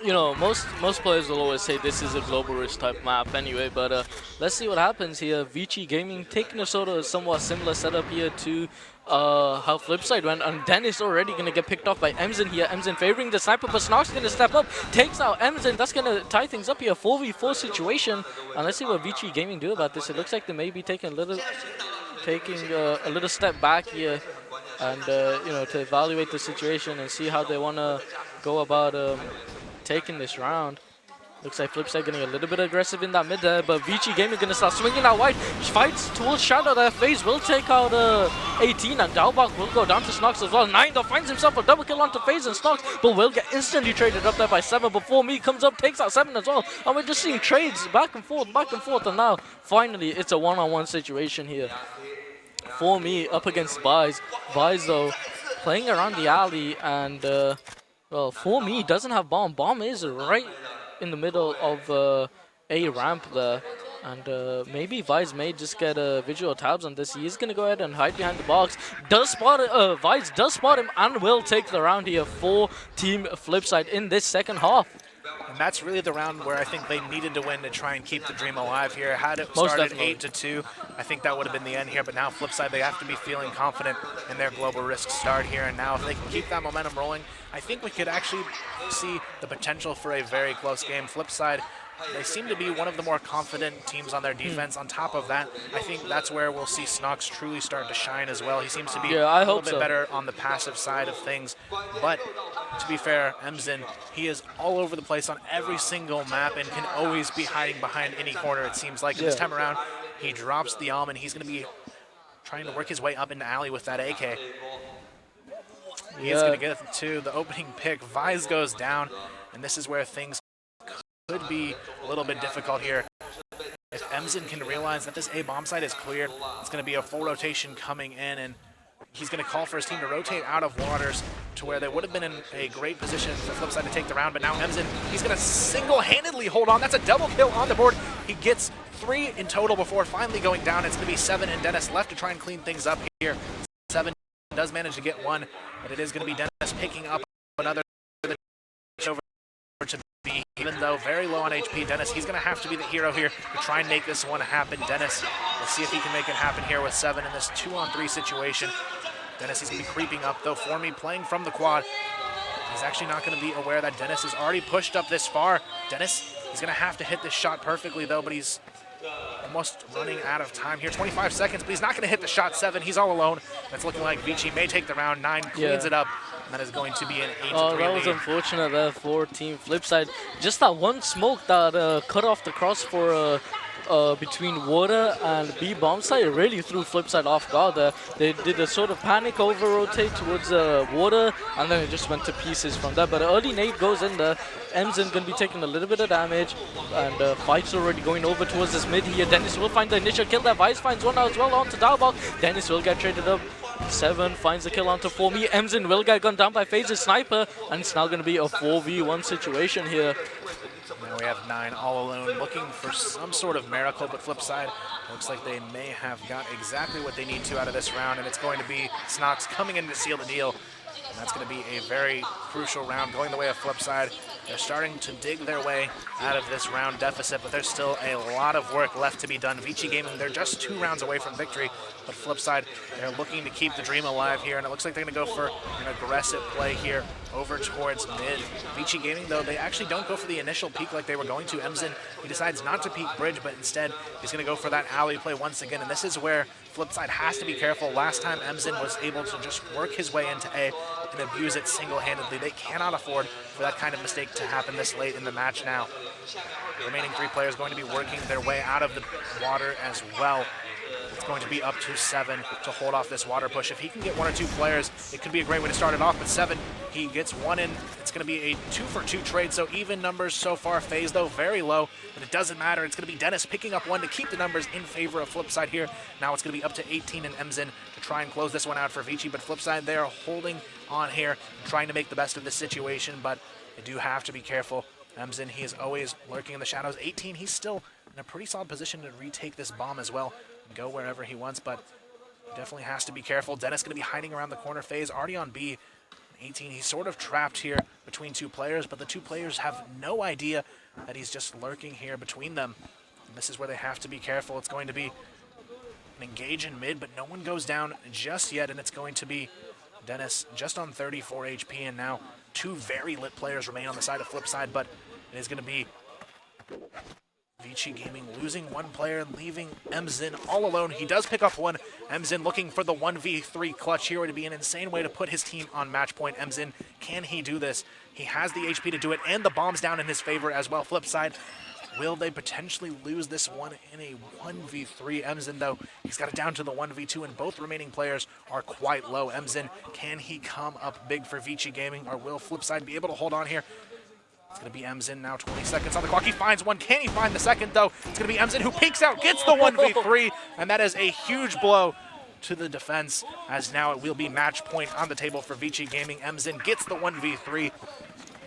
you know, most players will always say this is a global risk type map anyway, but let's see what happens here. Vici Gaming taking a sort of somewhat similar setup here to how Flipside went, and Dennis already going to get picked off by Emzin here. Emzin favoring the sniper, but Snark's going to step up, takes out Emzin. That's going to tie things up here, 4v4 situation, and let's see what Vici Gaming do about this. It looks like they may be taking a little step back here, and you know, to evaluate the situation and see how they want to go about taking this round. Looks like Flipside getting a little bit aggressive in that mid there, but Vici Gaming going to start swinging out wide. Fights towards Shadow there. FaZe will take out 18, and Dalbach will go down to Snox as well. 9 finds himself a double kill onto FaZe and Snox, but will get instantly traded up there by 7 before Me comes up, takes out 7 as well. And we're just seeing trades back and forth, and now finally it's a one-on-one situation here. For Me up against Vize. Vize though playing around the alley, and well, For Me doesn't have bomb. Bomb is right in the middle of a ramp there, and maybe Vize may just get visual tabs on this. He is going to go ahead and hide behind the box. Vize does spot him and will take the round here for Team Flipside in this second half. And that's really the round where I think they needed to win to try and keep the dream alive here. Had it started 8-2, I think that would have been the end here. But now Flipside, they have to be feeling confident in their global risk start here. And now if they can keep that momentum rolling, I think we could actually see the potential for a very close game. Flipside, they seem to be one of the more confident teams on their defense. On top of that, I think that's where we'll see Snox truly start to shine as well. He seems to be a little bit better on the passive side of things. But to be fair, Emzin, he is all over the place on every single map and can always be hiding behind any corner, it seems like. This time around, he drops the and he's going to be trying to work his way up into alley with that AK. He is going to get to the opening pick. Vize goes down, and this is where things could be a little bit difficult here. If Emzin can realize that this A bomb site is cleared, it's going to be a full rotation coming in, and he's going to call for his team to rotate out of waters to where they would have been in a great position for Flipside to take the round. But now Emzin, he's going to single-handedly hold on. That's a double kill on the board. He gets 3 in total before finally going down. It's going to be 7 and Dennis left to try and clean things up here. 7 does manage to get 1, but it is going to be Dennis picking up another over to B. Even though very low on HP, Dennis, he's going to have to be the hero here to try and make this one happen. Dennis, let's see if he can make it happen here with 7 in this 2-on-3 situation. Dennis, he's going to be creeping up, though. For Me playing from the quad. He's actually not going to be aware that Dennis is already pushed up this far. Dennis, he's going to have to hit this shot perfectly, though, but he's almost running out of time here. 25 seconds, but he's not going to hit the shot. 7, he's all alone. That's looking like Vici may take the round. 9 cleans it up. And that is going to be an 8-3 Oh, that was unfortunate there for Team Flipside. Just that one smoke that cut off the cross for between Water and B bomb side, it really threw Flipside off guard there. They did a sort of panic over rotate towards Water, and then it just went to pieces from there. But early nade goes in there. Emzen going to be taking a little bit of damage, and Fight's already going over towards this mid here. Dennis will find the initial kill there. Vice finds one as well onto Dalbok. Dennis will get traded up. 7 finds the kill onto 4Me. Emzen will get gunned down by FaZe's sniper, and it's now going to be a 4v1 situation here. Now we have 9 all alone, looking for some sort of miracle, but Flipside looks like they may have got exactly what they need to out of this round, and it's going to be Snox coming in to seal the deal. And that's going to be a very crucial round going the way of Flipside. They're starting to dig their way out of this round deficit, but there's still a lot of work left to be done. Vici Gaming, they're just 2 rounds away from victory, but Flipside, they're looking to keep the dream alive here, and it looks like they're going to go for an aggressive play here over towards mid. Vici Gaming, though, they actually don't go for the initial peek like they were going to. Emzen, he decides not to peek bridge, but instead he's going to go for that alley play once again, and this is where Flipside has to be careful. Last time Emzen was able to just work his way into A and abuse it single-handedly. They cannot afford for that kind of mistake to happen this late in the match now. The remaining 3 players going to be working their way out of the water as well. It's going to be up to 7 to hold off this water push. If he can get 1 or 2 players, it could be a great way to start it off, but 7, he gets 1 in. It's going to be a 2-for-2 trade, so even numbers so far. FaZe, though, very low, but it doesn't matter. It's going to be Dennis picking up 1 to keep the numbers in favor of Flipside here. Now it's going to be up to 18 and Emzen to try and close this one out for Vici, but Flipside, they are holding on here, trying to make the best of this situation, but they do have to be careful. Emzen, he is always lurking in the shadows. 18, he's still in a pretty solid position to retake this bomb as well and go wherever he wants, but definitely has to be careful. Dennis going to be hiding around the corner. FaZe already on B. 18, he's sort of trapped here between 2 players, but the 2 players have no idea that he's just lurking here between them. And this is where they have to be careful. It's going to be an engage in mid, but no one goes down just yet, and it's going to be Dennis just on 34 HP, and now 2 very lit players remain on the side of Flipside, but it is going to be Vici Gaming losing 1 player and leaving Emzen all alone. He does pick up 1. Emzen looking for the 1v3 clutch here. It would be an insane way to put his team on match point. Emzen, can he do this? He has the HP to do it, and the bomb's down in his favor as well. Flipside, will they potentially lose this one in a 1v3? Emzen, though, he's got it down to the 1v2, and both remaining players are quite low. Emzen, can he come up big for Vici Gaming, or will Flipside be able to hold on here? It's going to be Emzen now, 20 seconds on the clock. He finds 1. Can he find the second, though? It's going to be Emzen who peeks out, gets the 1v3, and that is a huge blow to the defense, as now it will be match point on the table for Vici Gaming. Emzen gets the 1v3,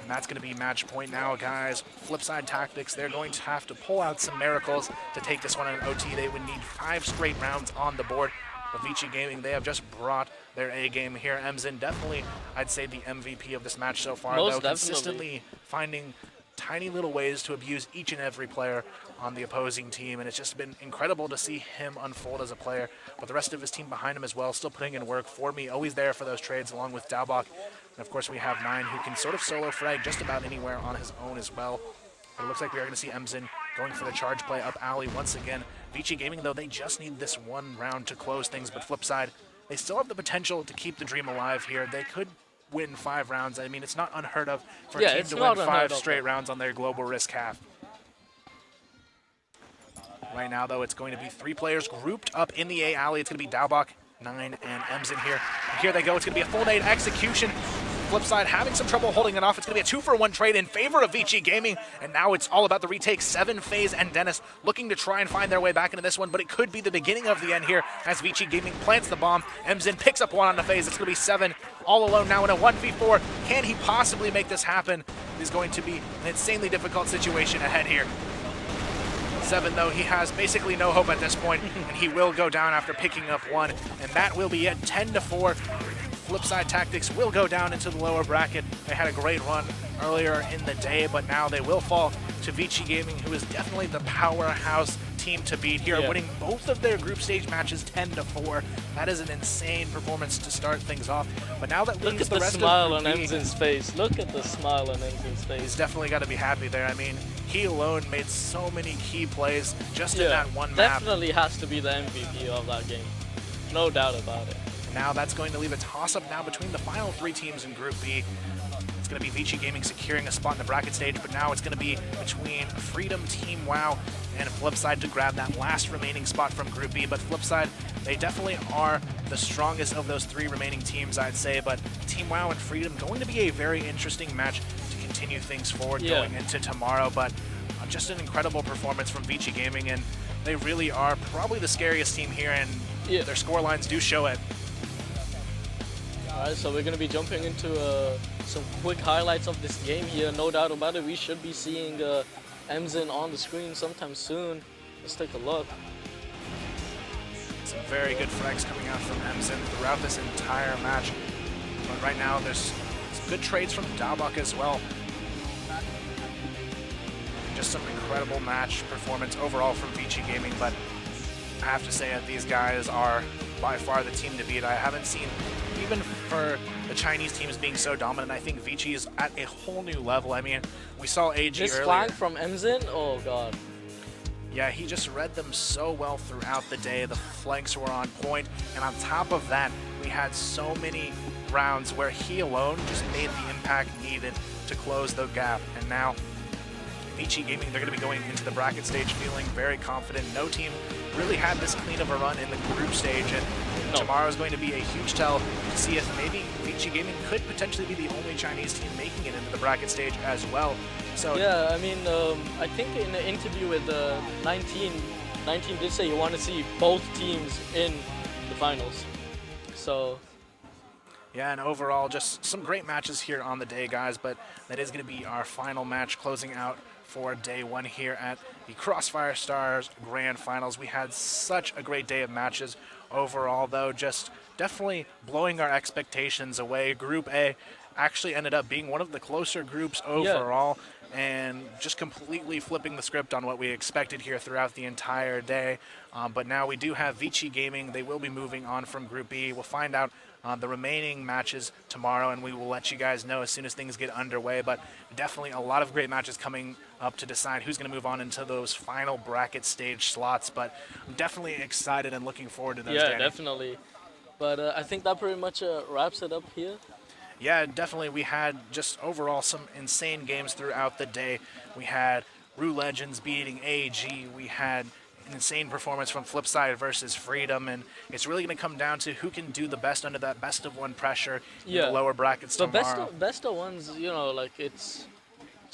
and that's going to be match point now, guys. Flipside Tactics, they're going to have to pull out some miracles to take this one on an OT. They would need 5 straight rounds on the board. But Vici Gaming, they have just brought their A game here. Emzen, definitely, I'd say, the MVP of this match so far, though, consistently finding tiny little ways to abuse each and every player on the opposing team, and it's just been incredible to see him unfold as a player, but the rest of his team behind him as well, still putting in work. 4Me, always there for those trades, along with Dalbok, and of course we have 9, who can sort of solo frag just about anywhere on his own as well. But it looks like we are going to see Emzen going for the charge play up alley once again. Vici Gaming, though, they just need this 1 round to close things, but Flipside, they still have the potential to keep the dream alive here. They could win 5 rounds. I mean, it's not unheard of for a team to win 5 straight rounds on their global risk half. Right now, though, it's going to be 3 players grouped up in the A alley. It's going to be Dalbok, 9, and Emzen here. And here they go. It's going to be a full nade execution. Flipside having some trouble holding it off. It's going to be a 2-for-1 trade in favor of Vici Gaming, and now it's all about the retake. 7, FaZe and Dennis looking to try and find their way back into this one, but it could be the beginning of the end here as Vici Gaming plants the bomb. Emzen picks up 1 on the FaZe. It's going to be 7 all alone now in a 1v4. Can he possibly make this happen? It is going to be an insanely difficult situation ahead here. 7, though, he has basically no hope at this point, and he will go down after picking up 1, and that will be it. 10-4. Flipside Tactics will go down into the lower bracket. They had a great run earlier in the day, but now they will fall to Vici Gaming, who is definitely the powerhouse team to beat here, winning both of their group stage matches 10-4. That is an insane performance to start things off. But now that look at the smile on Emzen's face. Look at the smile on Emzen's face. He's definitely got to be happy there. I mean, he alone made so many key plays just in that one map. Definitely has to be the MVP of that game. No doubt about it. Now that's going to leave a toss-up now between the final 3 teams in Group B. It's going to be Vici Gaming securing a spot in the bracket stage, but now it's going to be between Freedom, Team WoW, and Flipside to grab that last remaining spot from Group B. But Flipside, they definitely are the strongest of those 3 remaining teams, I'd say. But Team WoW and Freedom going to be a very interesting match to continue things forward going into tomorrow. But just an incredible performance from Vici Gaming, and they really are probably the scariest team here, and their score lines do show it. Alright, so we're going to be jumping into some quick highlights of this game here. No doubt about it, we should be seeing Emzin on the screen sometime soon. Let's take a look. Some very good frags coming out from Emzin throughout this entire match. But right now, there's some good trades from Daubach as well. Just some incredible match performance overall from Vici Gaming, but I have to say that these guys are by far the team to beat. I haven't seen, even for the Chinese teams being so dominant, I think Vici is at a whole new level. I mean, we saw AG this earlier. flank from Emzin, oh god. Yeah, he just read them so well throughout the day. The flanks were on point, and on top of that, we had so many rounds where he alone just made the impact needed to close the gap. And now Vici Gaming, they're going to be going into the bracket stage feeling very confident. No team really had this clean of a run in the group stage, and tomorrow is going to be a huge tell to see if maybe Vici Gaming could potentially be the only Chinese team making it into the bracket stage as well. So yeah, I mean, I think in the interview with 19 did say you want to see both teams in the finals. So yeah, and overall, just some great matches here on the day, guys, but that is going to be our final match closing out for day 1 here at the Crossfire Stars Grand Finals. We had such a great day of matches overall, though, just definitely blowing our expectations away. Group A actually ended up being one of the closer groups overall, and just completely flipping the script on what we expected here throughout the entire day. But now we do have Vici Gaming. They will be moving on from Group B. We'll find out the remaining matches tomorrow, and we will let you guys know as soon as things get underway. But definitely a lot of great matches coming up to decide who's going to move on into those final bracket stage slots. But I'm definitely excited and looking forward to those. Yeah, Danny. definitely. But I think that pretty much wraps it up here. Yeah, definitely. We had just overall some insane games throughout the day. We had Rue Legends beating AG. We had an insane performance from Flipside versus Freedom, and it's really going to come down to who can do the best under that best-of-1 pressure in the lower brackets tomorrow. The best of ones, you know, like it's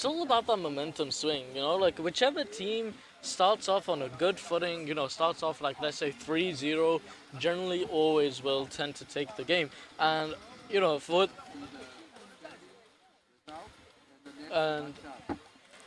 all about that momentum swing, you know, like whichever team starts off on a good footing, you know, starts off like, let's say 3-0, generally always will tend to take the game. And you know,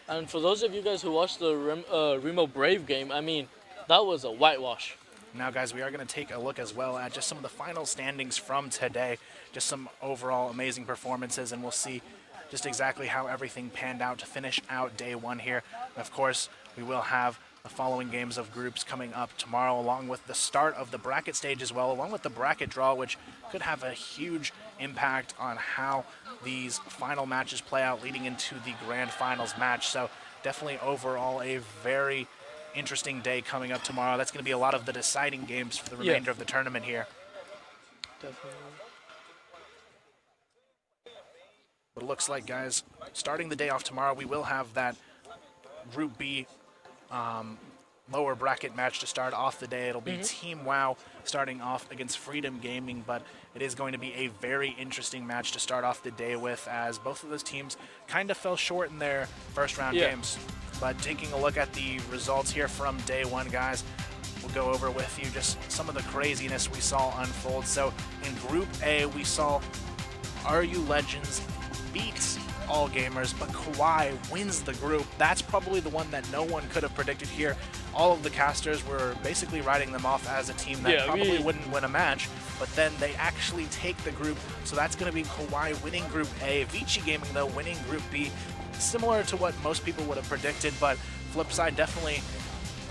and for those of you guys who watched the Remo Brave game, I mean, that was a whitewash. Now, guys, we are going to take a look as well at just some of the final standings from today, just some overall amazing performances, and we'll see just exactly how everything panned out to finish out day 1 here. And of course, we will have the following games of groups coming up tomorrow, along with the start of the bracket stage as well, along with the bracket draw, which could have a huge impact on how these final matches play out leading into the grand finals match. So definitely overall a very interesting day coming up tomorrow. That's going to be a lot of the deciding games for the remainder of the tournament here. Definitely. But it looks like, guys, starting the day off tomorrow, we will have that Group B lower bracket match to start off the day. It'll be Team WoW starting off against Freedom Gaming, but it is going to be a very interesting match to start off the day with, as both of those teams kind of fell short in their first round games. But taking a look at the results here from day 1, guys, we'll go over with you just some of the craziness we saw unfold. So in Group A, we saw RU Legends beats All Gamers, but Kawhi wins the group. That's probably the one that no one could have predicted here. All of the casters were basically writing them off as a team that probably wouldn't win a match, but then they actually take the group. So that's going to be Kawhi winning Group A. Vici Gaming, though, winning Group B. Similar to what most people would have predicted, but Flipside definitely,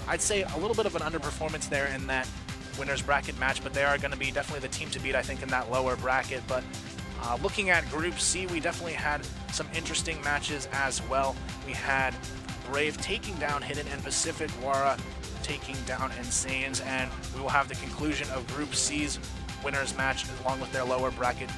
I'd say, a little bit of an underperformance there in that winners bracket match, but they are going to be definitely the team to beat, I think, in that lower bracket. But looking at Group C, we definitely had some interesting matches as well. We had Brave taking down Hidden and Pacific Wara taking down Insanes, and we will have the conclusion of Group C's winners match along with their lower bracket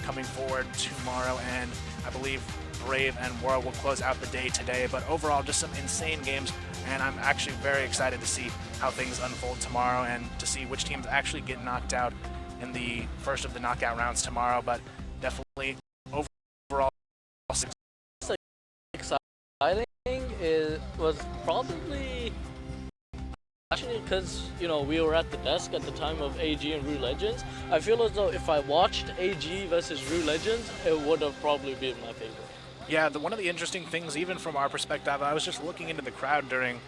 coming forward tomorrow, and I believe Brave and World will close out the day today. But overall, just some insane games, and I'm actually very excited to see how things unfold tomorrow and to see which teams actually get knocked out in the first of the knockout rounds tomorrow. But definitely overall exciting. It was probably actually because, you know, we were at the desk at the time of AG and Rue Legends. I feel as though if I watched AG versus Rue Legends, it would have probably been my favorite. Yeah, one of the interesting things, even from our perspective, I was just looking into the crowd during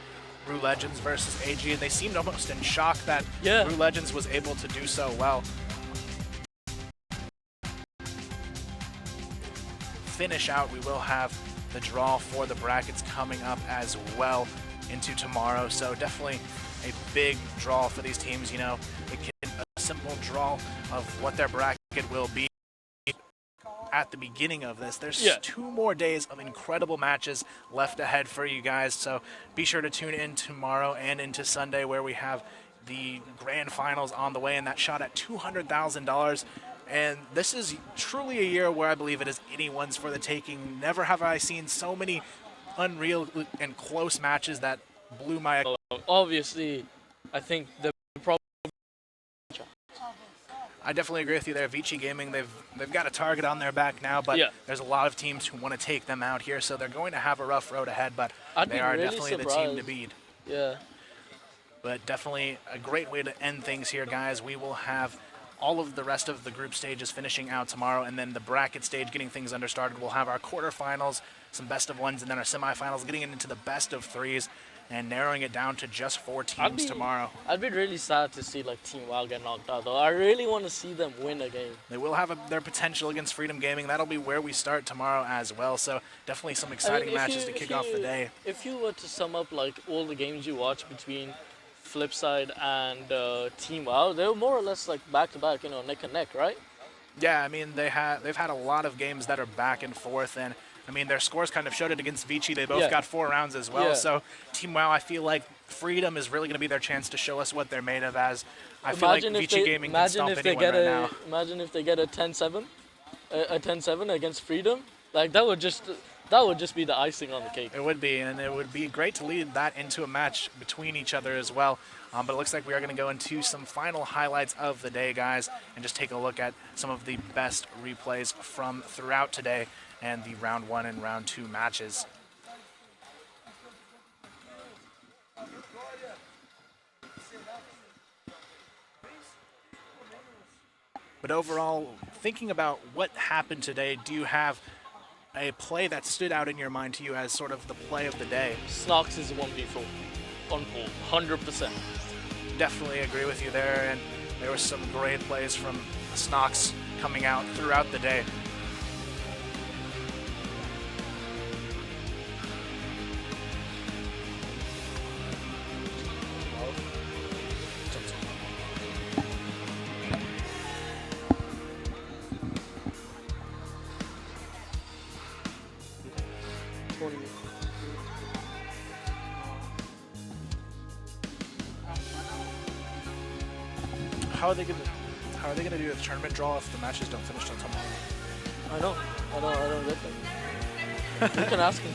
Rue Legends versus AG, and they seemed almost in shock that Rue Legends was able to do so well. Finish out, we will have the draw for the brackets coming up as well into tomorrow, so definitely a big draw for these teams. You know, a simple draw of what their bracket will be at the beginning of this. There's 2 more days of incredible matches left ahead for you guys, so be sure to tune in tomorrow and into Sunday, where we have the grand finals on the way, and that shot at $200,000. And this is truly a year where I believe it is anyone's for the taking. Never have I seen so many unreal and close matches that blew my... Obviously, I think the problem... I definitely agree with you there. Vici Gaming, they've got a target on their back now, but there's a lot of teams who want to take them out here, so they're going to have a rough road ahead, but they are really definitely the team to beat. Yeah. But definitely a great way to end things here, guys. We will have all of the rest of the group stages finishing out tomorrow, and then the bracket stage getting things understarted. We'll have our quarterfinals, some best of ones, and then our semifinals, getting into the best of threes and narrowing it down to just 4 teams tomorrow. I'd be really sad to see like Team WoW get knocked out, though. I really want to see them win a game. They will have their potential against Freedom Gaming. That'll be where we start tomorrow as well, so definitely some exciting matches to kick off the day. If you were to sum up like all the games you watch between Flipside and Team WoW, they were more or less like back-to-back, you know, neck and neck, right? Yeah, I mean, they've had a lot of games that are back and forth, and I mean, their scores kind of showed it against Vici. They both got 4 rounds as well. So Team WoW, I feel like Freedom is really going to be their chance to show us what they're made of, as I feel like Vici Gaming can stomp anyone right now. Imagine if they get a 10-7, a 10-7 against Freedom. Like that would just be the icing on the cake. It would be, and it would be great to lead that into a match between each other as well. But it looks like we are going to go into some final highlights of the day, guys, and just take a look at some of the best replays from throughout today and the round 1 and round 2 matches. But overall, thinking about what happened today, do you have a play that stood out in your mind to you as sort of the play of the day? Snox is 1v4 on pool, 100%. Definitely agree with you there, and there were some great plays from Snox coming out throughout the day. How are they gonna do a tournament draw if the matches don't finish till tomorrow? I don't get that. You can ask him.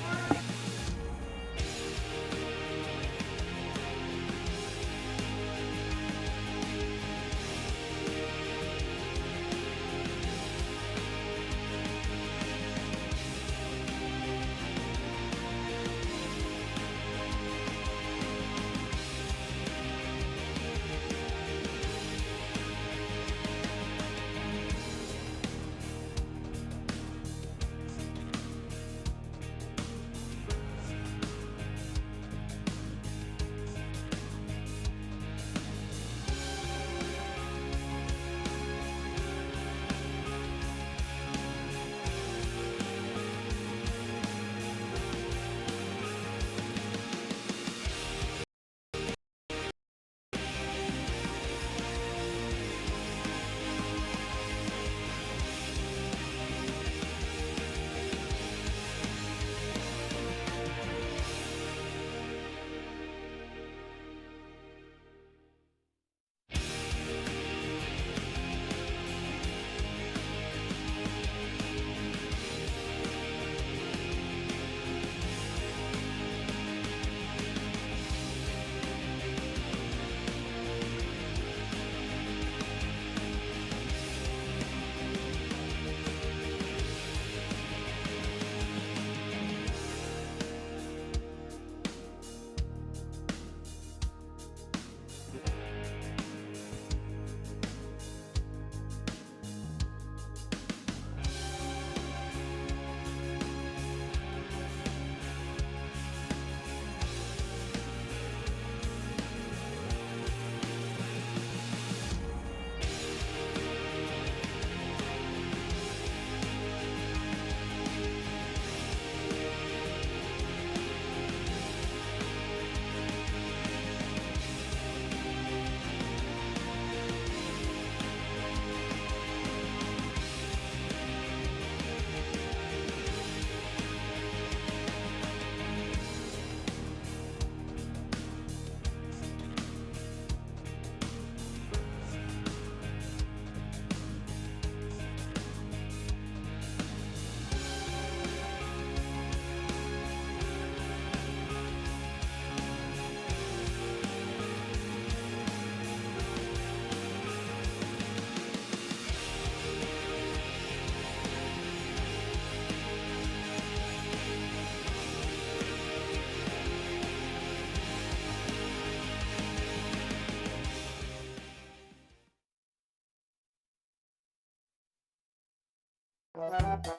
Hello，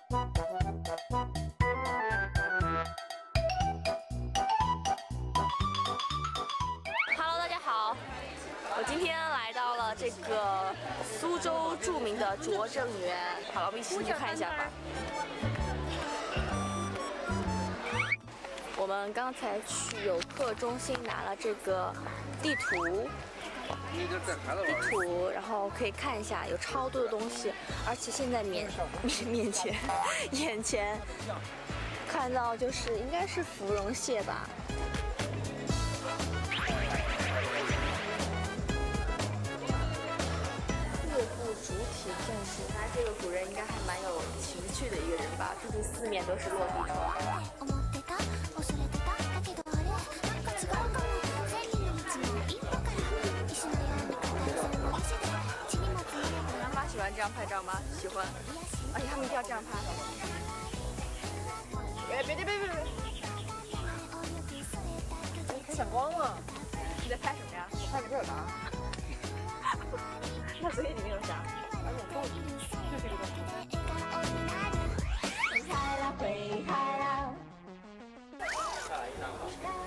大家好，我今天来到了这个苏州著名的拙政园，好了，我们一起去看一下吧。我们刚才去游客中心拿了这个地图，然后可以看一下，有超多的东西，而且现在眼前看到就是应该是芙蓉蟹吧。四部主体建筑，他这个古人应该还蛮有情趣的一个人吧，毕竟四面都是落地窗。喜欢这样拍照吗？喜欢，而且他们一定要这样拍。别！开闪光了！你在拍什么呀？我拍这个啊。那作业里面有啥？就这个东西。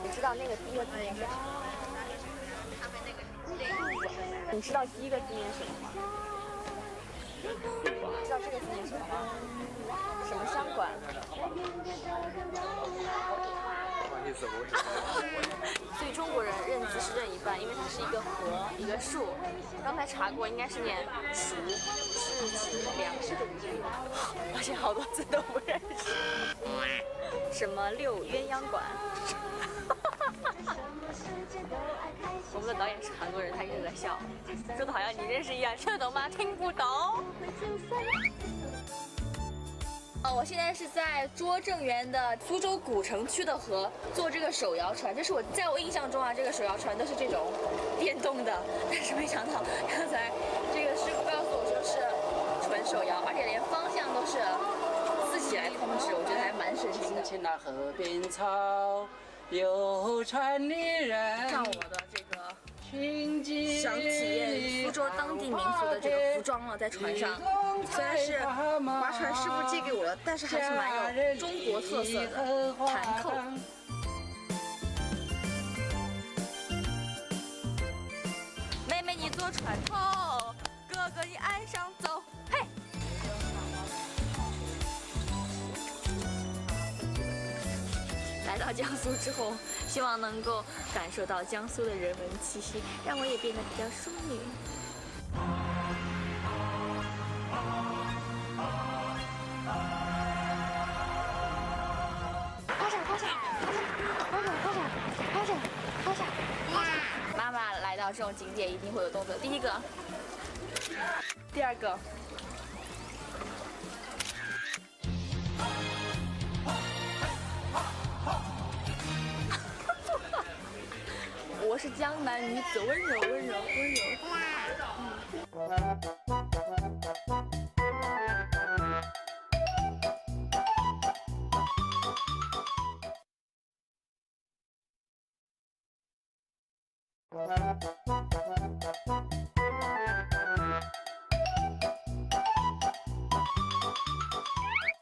你知道那个第一个字念什么？你知道第一个字念什么吗？知道这个字念什么吗？什么香馆？所以中国人认字是认一半，因为它是一个禾一个树。刚才查过，应该是念锄，是指粮食的锄。而且好多字都不认识。什么六鸳鸯馆？我们的导演是韩国人，他一直在笑，说的好像你认识一样，听得懂吗？听不懂。我现在是在拙政园的苏州古城区的河坐这个手摇船，这是在我印象中啊，这个手摇船都是这种电动的，但是没想到刚才这个师傅告诉我说是纯手摇，而且连方向都是自己来控制，我觉得还蛮神奇的。青那河边草，有船的人。像我的这个。想体验苏州当地民俗的这个服装了，在船上，虽然是划船师傅借给我了，但是还是蛮有中国特色的盘扣。妹妹你坐船头，哥哥你岸上走，嘿！来到江苏之后，希望能够感受到江苏的人文气息，让我也变得比较淑女。妈妈来到这种景点一定会有动作，第一个，第二个。我是江南女子，温柔。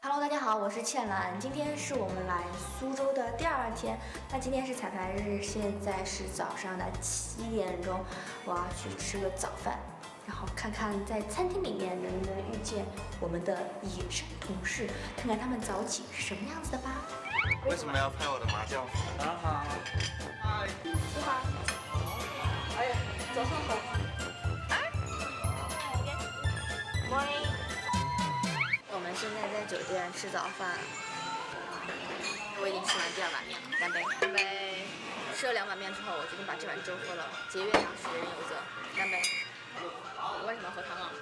Hello， 大家好，我是倩兰。今天是我们来苏州的第二天，那今天是彩排日，现在是早上的7点钟，我要去吃个早饭，然后看看在餐厅里面能不能遇见我们的野生同事，看看他们早起是什么样子的吧。为什么要拍我的麻将？好。嗨，你好。哎呀，早上好。Morning。我们现在在酒店吃早饭，我已经吃完第2碗面了，干杯！干杯！吃了2碗面之后，我决定把这碗粥喝了，节约粮食，人人有责。干杯！我为什么要喝汤啊？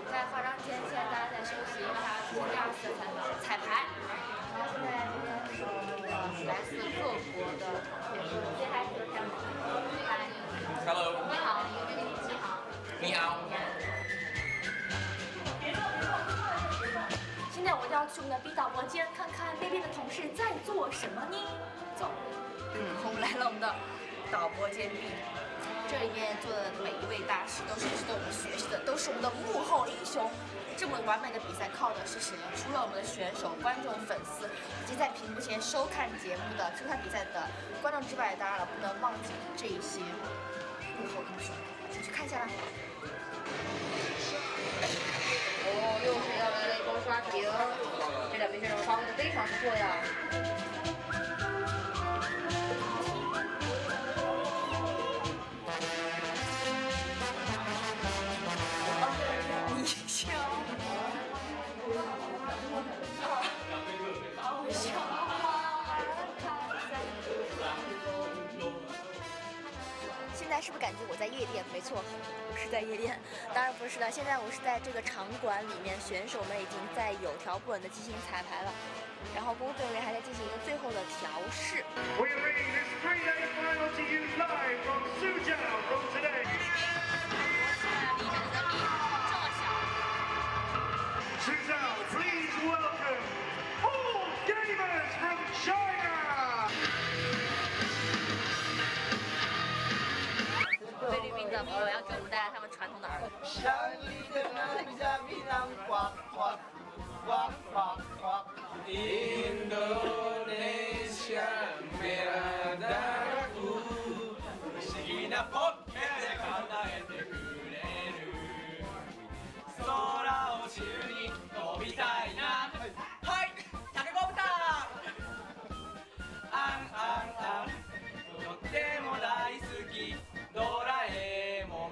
在化妆间，现在大家在休息，因为还要进行第2次的彩排。然后现在这边是我们的来自各国的同学，say hi to the camera。Hello。你好。你好。你好。现在我就要去我们的 B 导播间看看那边的同事在做什么呢？走，我们来了我们的导播间 B， 这里面坐的每一位大师都是值得我们学习的，都是我们的幕后英雄。这么完美的比赛靠的是谁呢？除了我们的选手、观众、粉丝以及在屏幕前收看节目的、收看比赛的观众之外，当然了，不能忘记这一些幕后英雄，先去看一下吧。哦，又是要来了一波刷屏，这两名选手发挥的非常不错呀。你笑，好笑。现在是不是感觉我在夜店？没错，我是在夜店。当然不是的，现在我是在这个场馆里面，选手们已经在有条不紊地进行彩排了，然后工作人员还在进行一个最后的调试。We are bringing this 3-day final to you live from Suzhou from today. Suzhou, please welcome all gamers from China. 菲律宾的朋友要给我们带来他们传统的儿歌。Indonesia merah darahku, 不思議なポッケで叶えてくれる。空を宙に飛びたいな。はい、タケコプター。あんあんあん、とっても大好きドラえもん。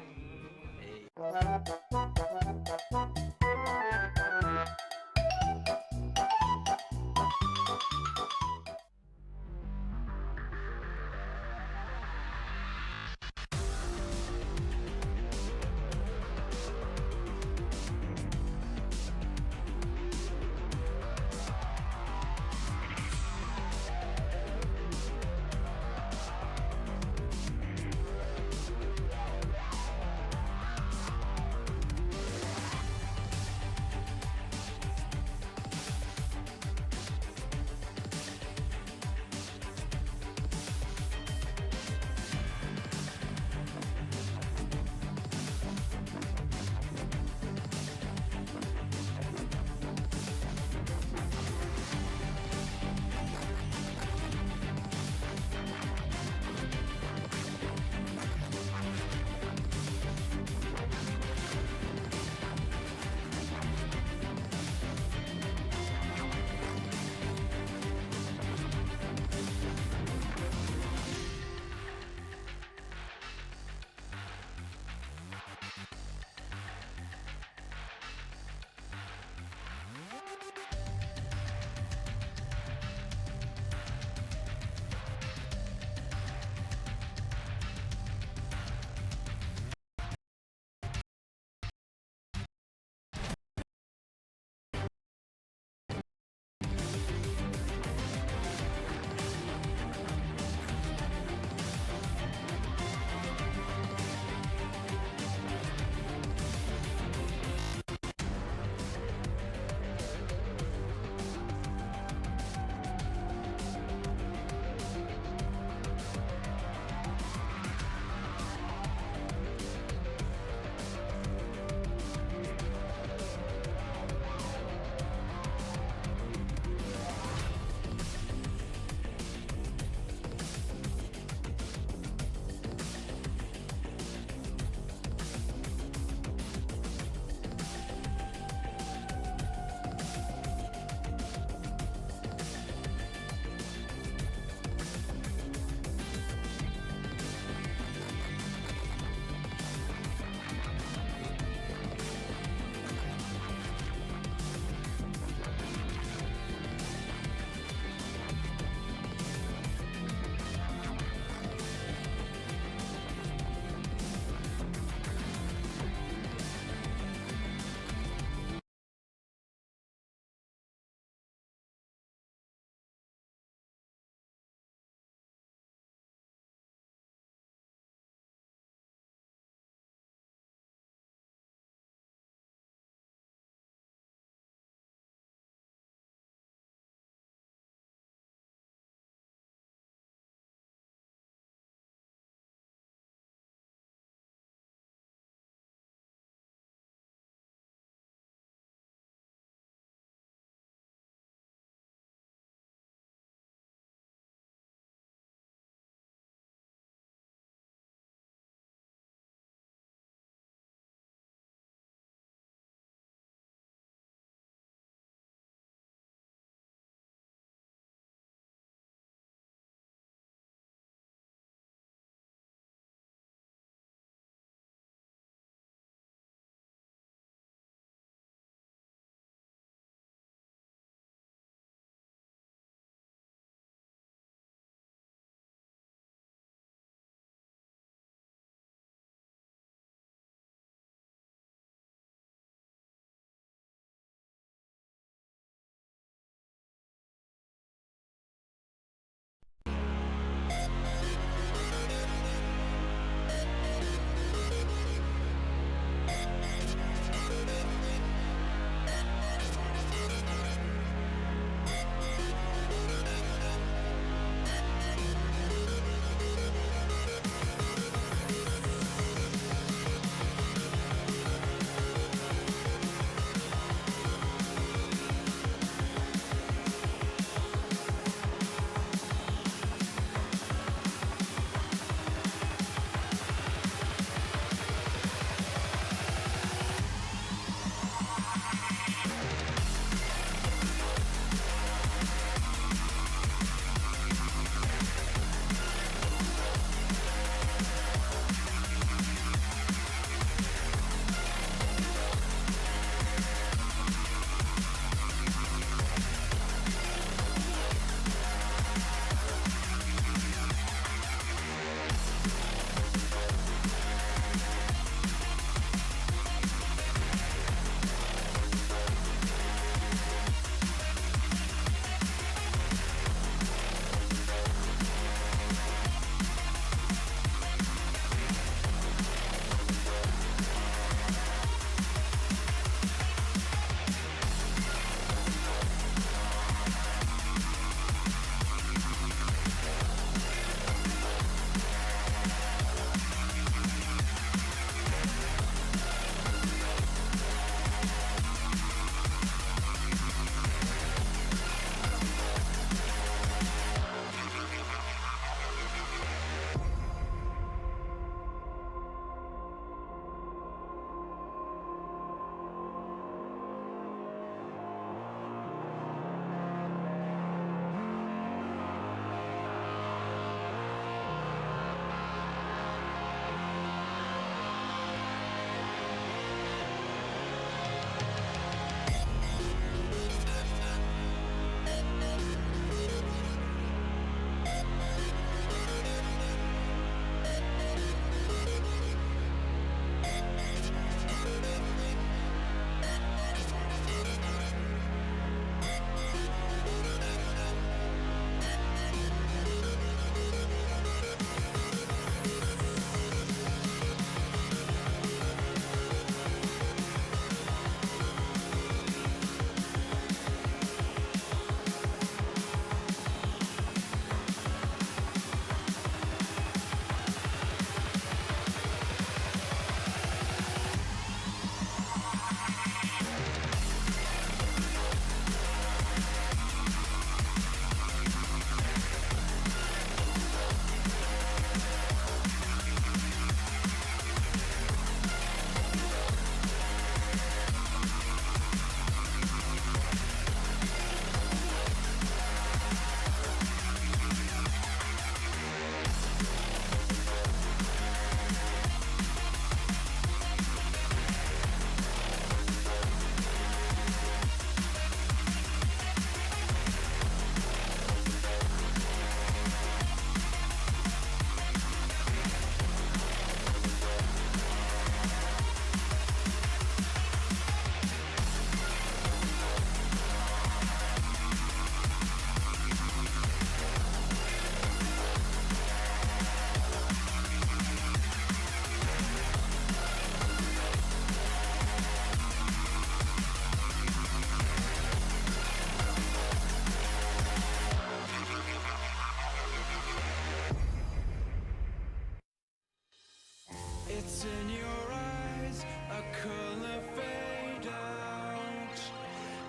in your eyes, a color fade out.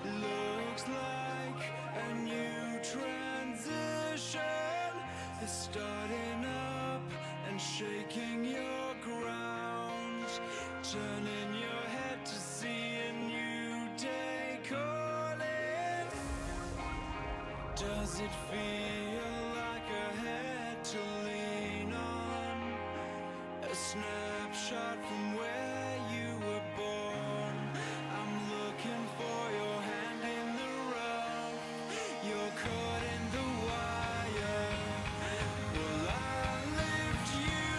Looks like a new transition is starting up and shaking your ground, turning your head to see a new day calling. Does it feel like a head to lean on? A snapshot from where you were born. I'm looking for your hand in the rough. You're caught in the wire. Will I lift you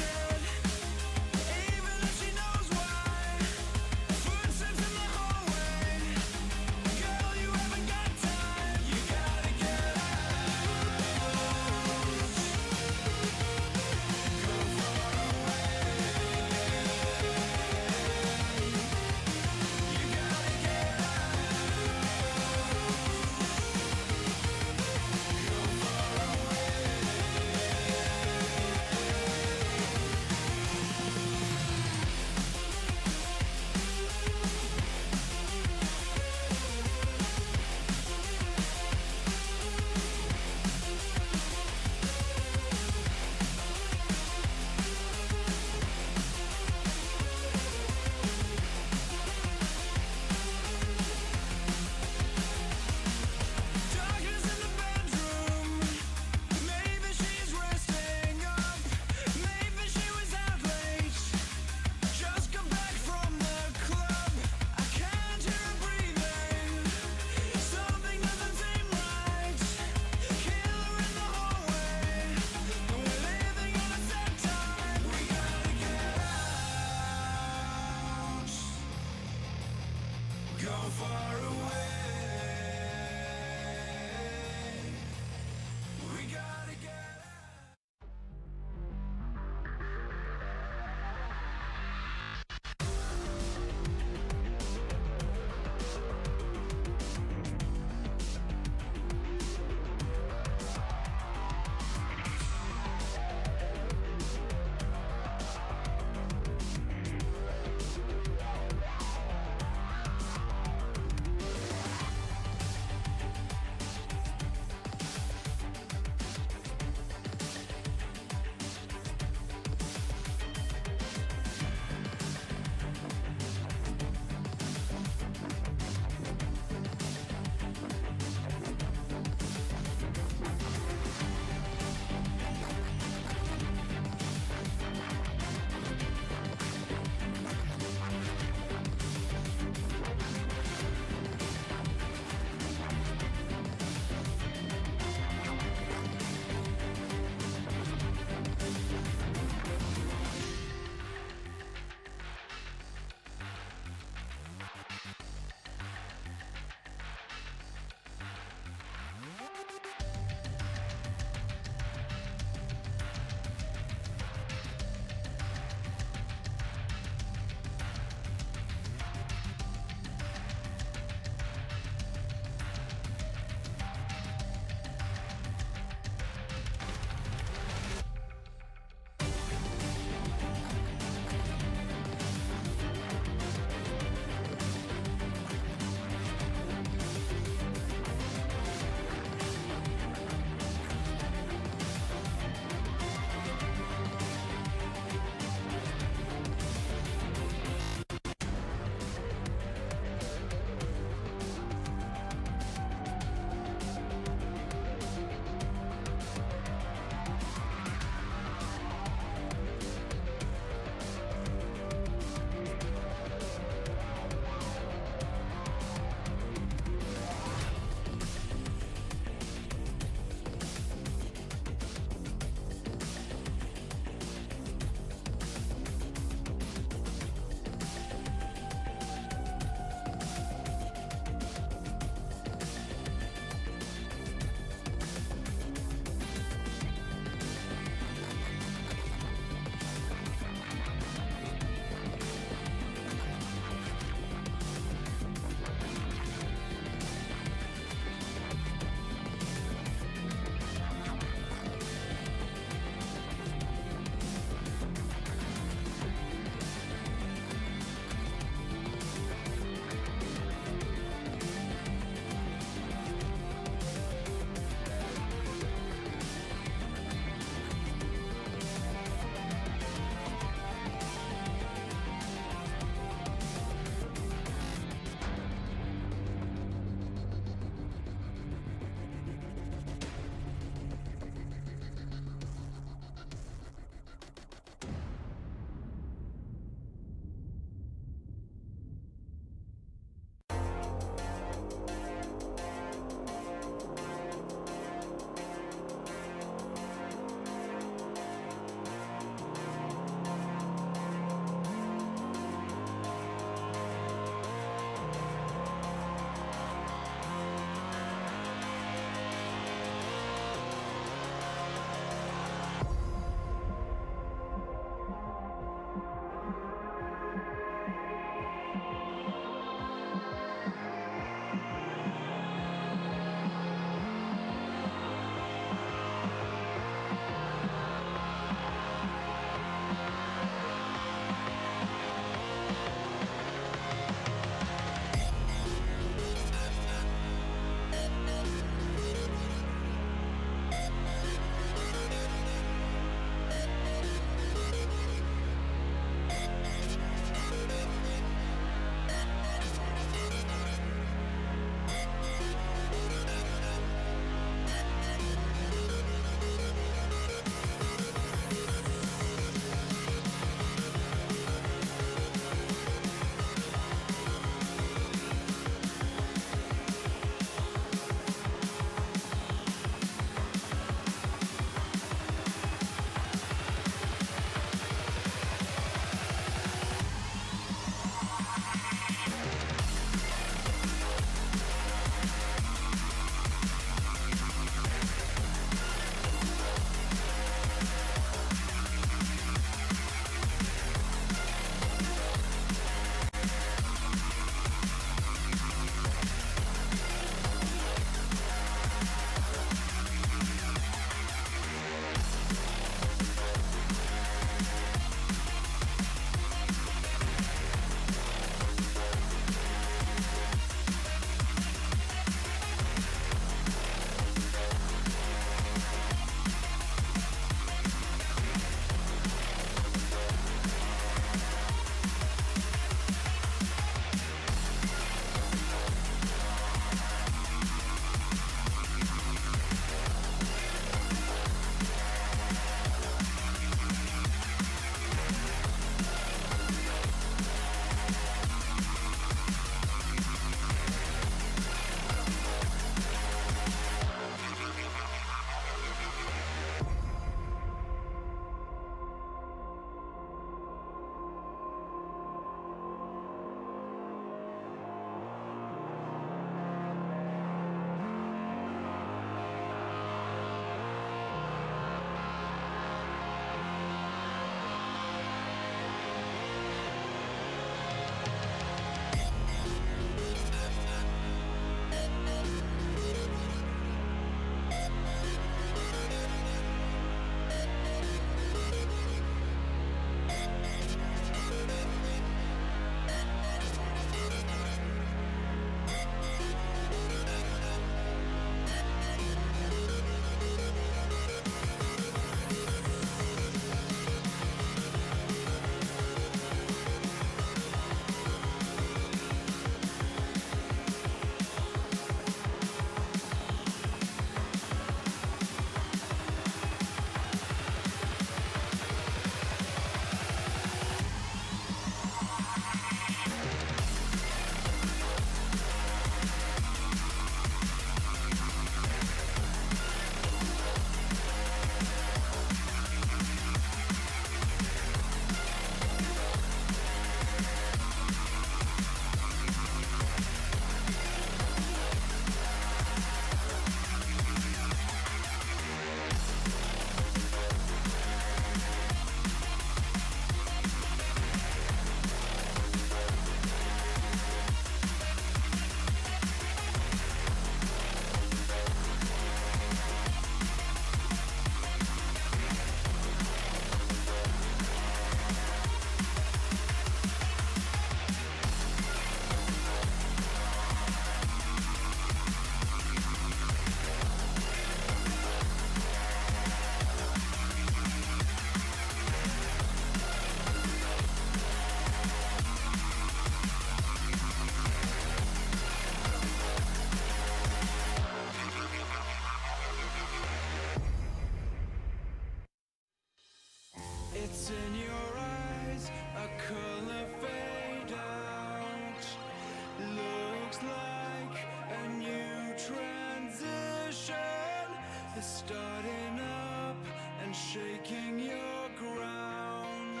looking up and shaking your ground,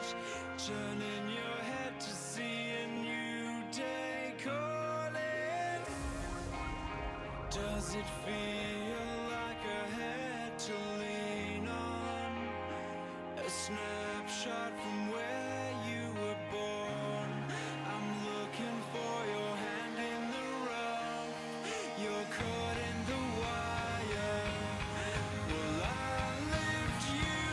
turning your head to see a new day calling. Does it feel like a head to lean on? A snapshot from where you were born. I'm looking for your hand in the rough. You're caught in the wire. Will I lift you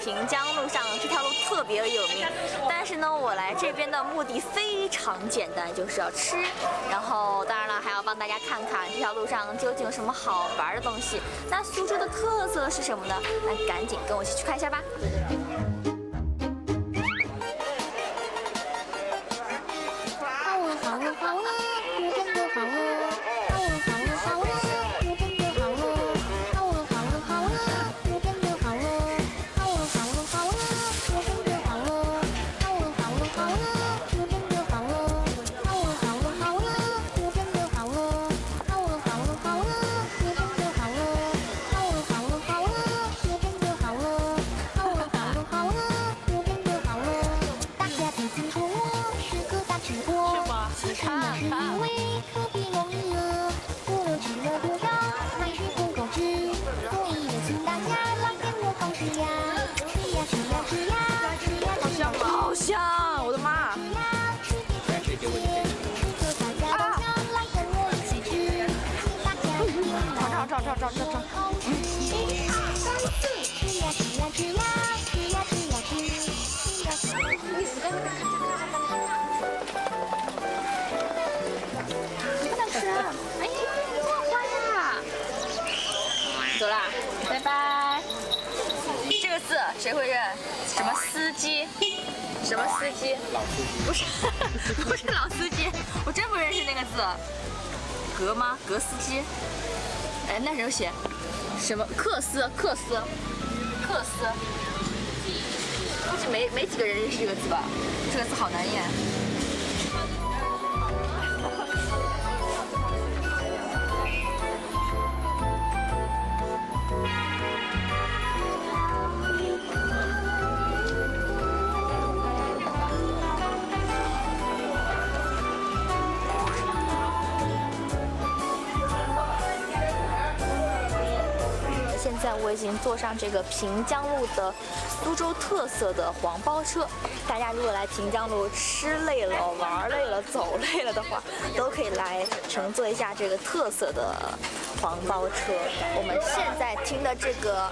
平江路上这条路特别有名，但是呢，我来这边的目的非常简单，就是要吃。然后当然了，还要帮大家看看这条路上究竟有什么好玩的东西。那苏州的特色是什么呢？那赶紧跟我一起去看一下吧。好香！我的妈！不能吃啊！哎，花呀！走啦，拜拜。这个字谁会认？什么司机？什么司机？老司机。不是，不是老司机，我真不认识那个字。格吗？格司机？哎，那时候写什么？克斯？估计没几个人认识这个字吧？这个字好难念。现在我已经坐上这个平江路的苏州特色的黄包车。大家如果来平江路吃累了、玩累了、走累了的话，都可以来乘坐一下这个特色的黄包车。我们现在听的这个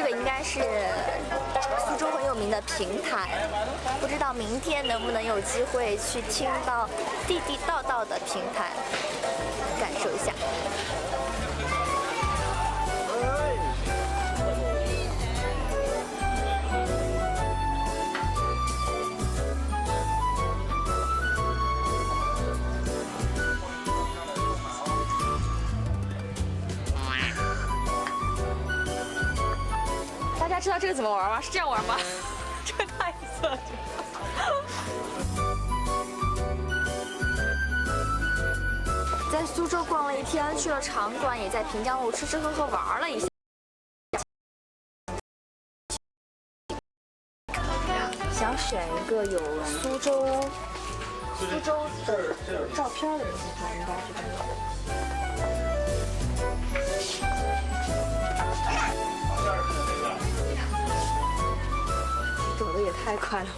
应该是苏州很有名的评弹，不知道明天能不能有机会去听到地地道道的评弹，感受一下。大家知道这个怎么玩吗？是这样玩吗？这个太色了。在苏州逛了一天，去了场馆，也在平江路吃吃喝喝玩了一下。想选一个有苏州的照片的东西，应该是这个。走的也太快了吧！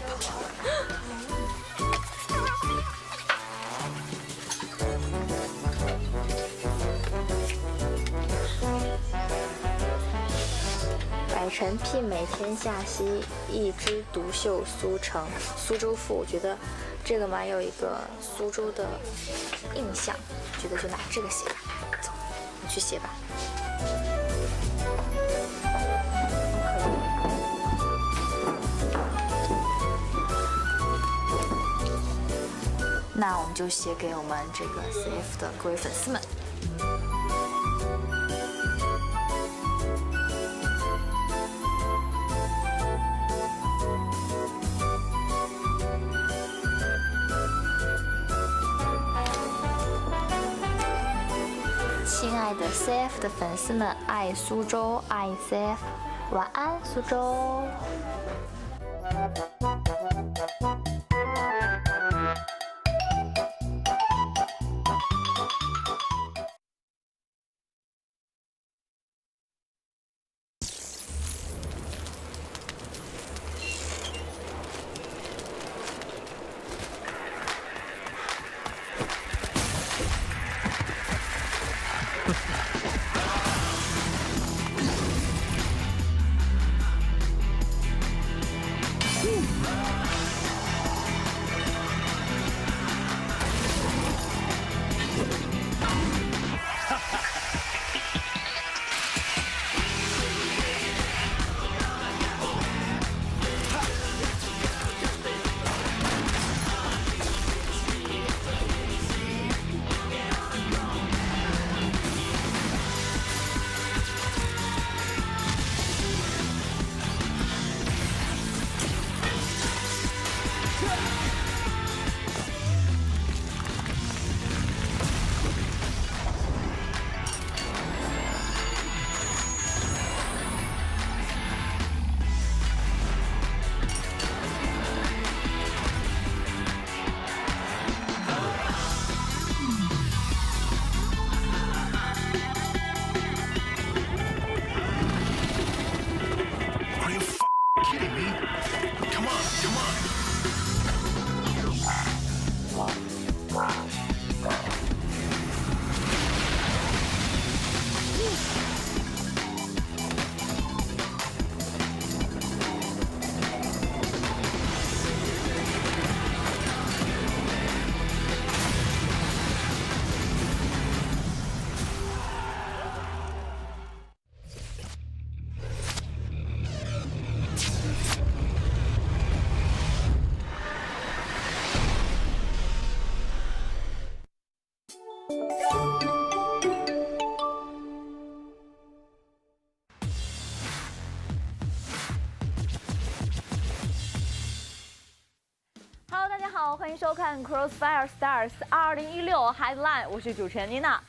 百城媲美天下溪，一枝独秀苏城。苏州赋，我觉得这个蛮有一个苏州的印象，觉得就拿这个写吧。走，你去写吧。那我们就写给我们这个 CF 的各位粉丝们。亲爱的 CF 的粉丝们，爱苏州，爱 CF， 晚安，苏州。Hello， 大家好，欢迎收看 Crossfire Stars 2016 Headline， 我是主持人妮娜。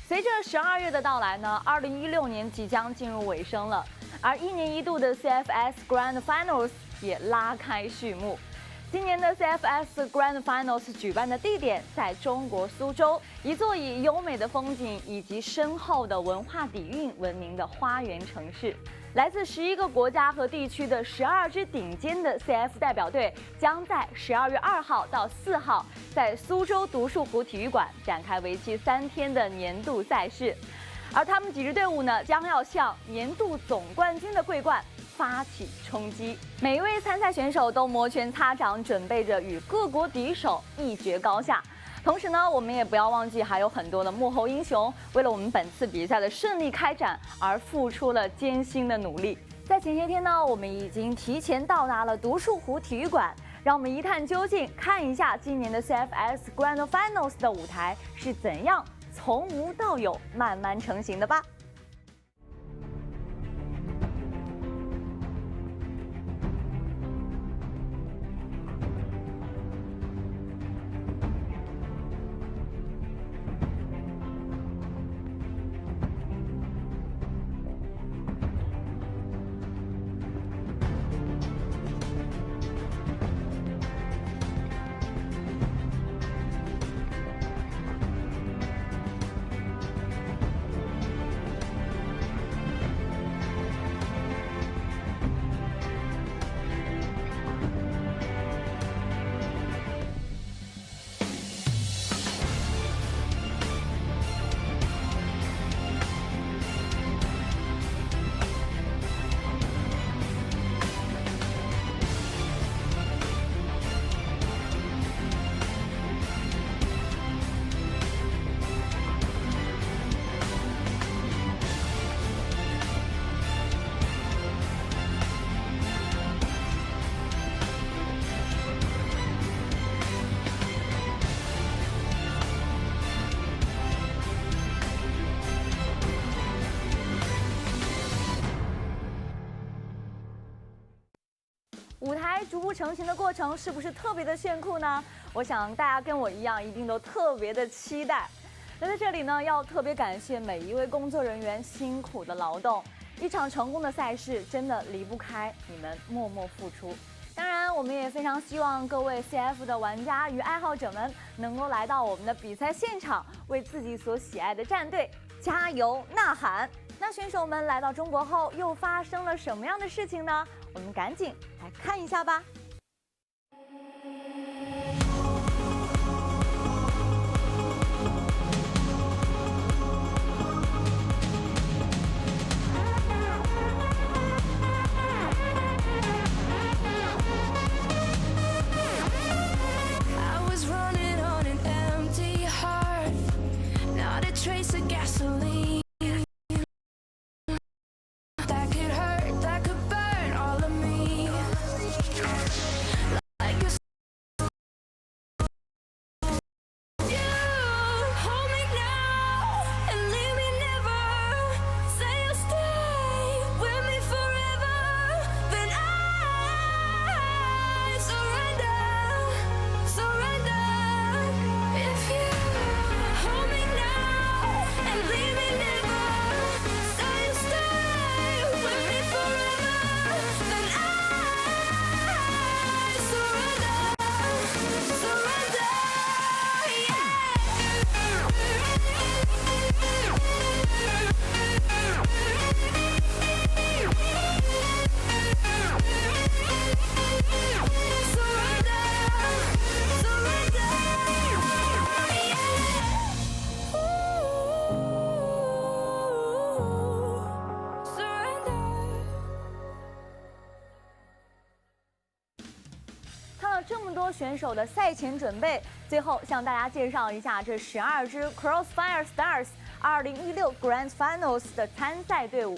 随着12月的到来呢，2016年即将进入尾声了，而1年1度的 CFS Grand Finals 也拉开序幕。今年的 CFS Grand Finals 举办的地点在中国苏州，一座以优美的风景以及深厚的文化底蕴闻名的花园城市。来自11个国家和地区的12支顶尖的 CF 代表队，将在12月2号到4号在苏州独墅湖体育馆展开为期3天的年度赛事。而他们几支队伍呢，将要向年度总冠军的桂冠发起冲击。每一位参赛选手都摩拳擦掌，准备着与各国敌手一决高下。同时呢，我们也不要忘记还有很多的幕后英雄，为了我们本次比赛的顺利开展而付出了艰辛的努力。在前些天呢，我们已经提前到达了独墅湖体育馆，让我们一探究竟，看一下今年的 CFS Grand Finals 的舞台是怎样从无到有慢慢成型的吧。舞台逐步成型的过程是不是特别的炫酷呢？我想大家跟我一样，一定都特别的期待。那在这里呢，要特别感谢每一位工作人员辛苦的劳动。一场成功的赛事真的离不开你们默默付出。当然，我们也非常希望各位 CF 的玩家与爱好者们能够来到我们的比赛现场，为自己所喜爱的战队加油呐喊。那选手们来到中国后，又发生了什么样的事情呢？我们赶紧来看一下吧。这么多选手的赛前准备，最后向大家介绍一下这12支 Crossfire Stars 2016 Grand Finals 的参赛队伍，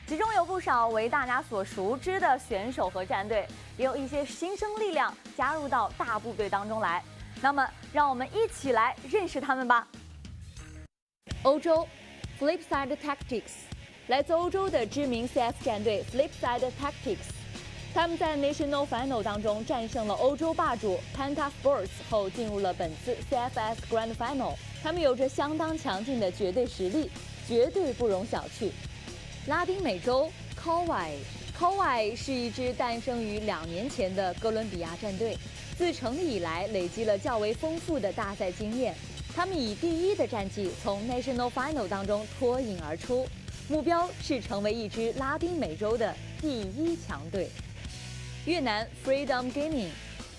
其中有不少为大家所熟知的选手和战队，也有一些新生力量加入到大部队当中来。那么，让我们一起来认识他们吧。欧洲 Flipside Tactics， 来自欧洲的知名 CS 战队 Flipside Tactics， 他们在 National Final 当中战胜了欧洲霸主 Penta Sports 后，进入了本次 CFS Grand Final。他们有着相当强劲的绝对实力，绝对不容小觑。拉丁美洲 Kauai 是一支诞生于2年前的哥伦比亚战队，自成立以来累积了较为丰富的大赛经验。他们以第1的战绩从 National Final 当中脱颖而出，目标是成为一支拉丁美洲的第1强队。越南 Freedom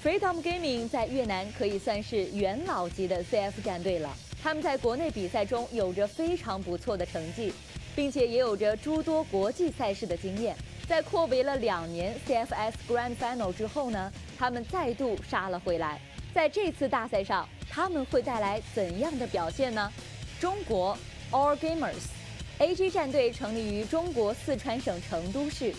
Gaming 在越南可以算是元老级的 CF 战队了。他们在国内比赛中有着非常不错的成绩，并且也有着诸多国际赛事的经验。在阔别了2年 CFS Grand Final 之后呢，他们再度杀了回来。在这次大赛上，他们会带来怎样的表现呢？中国 All Gamers AG 战队成立于中国四川省成都市，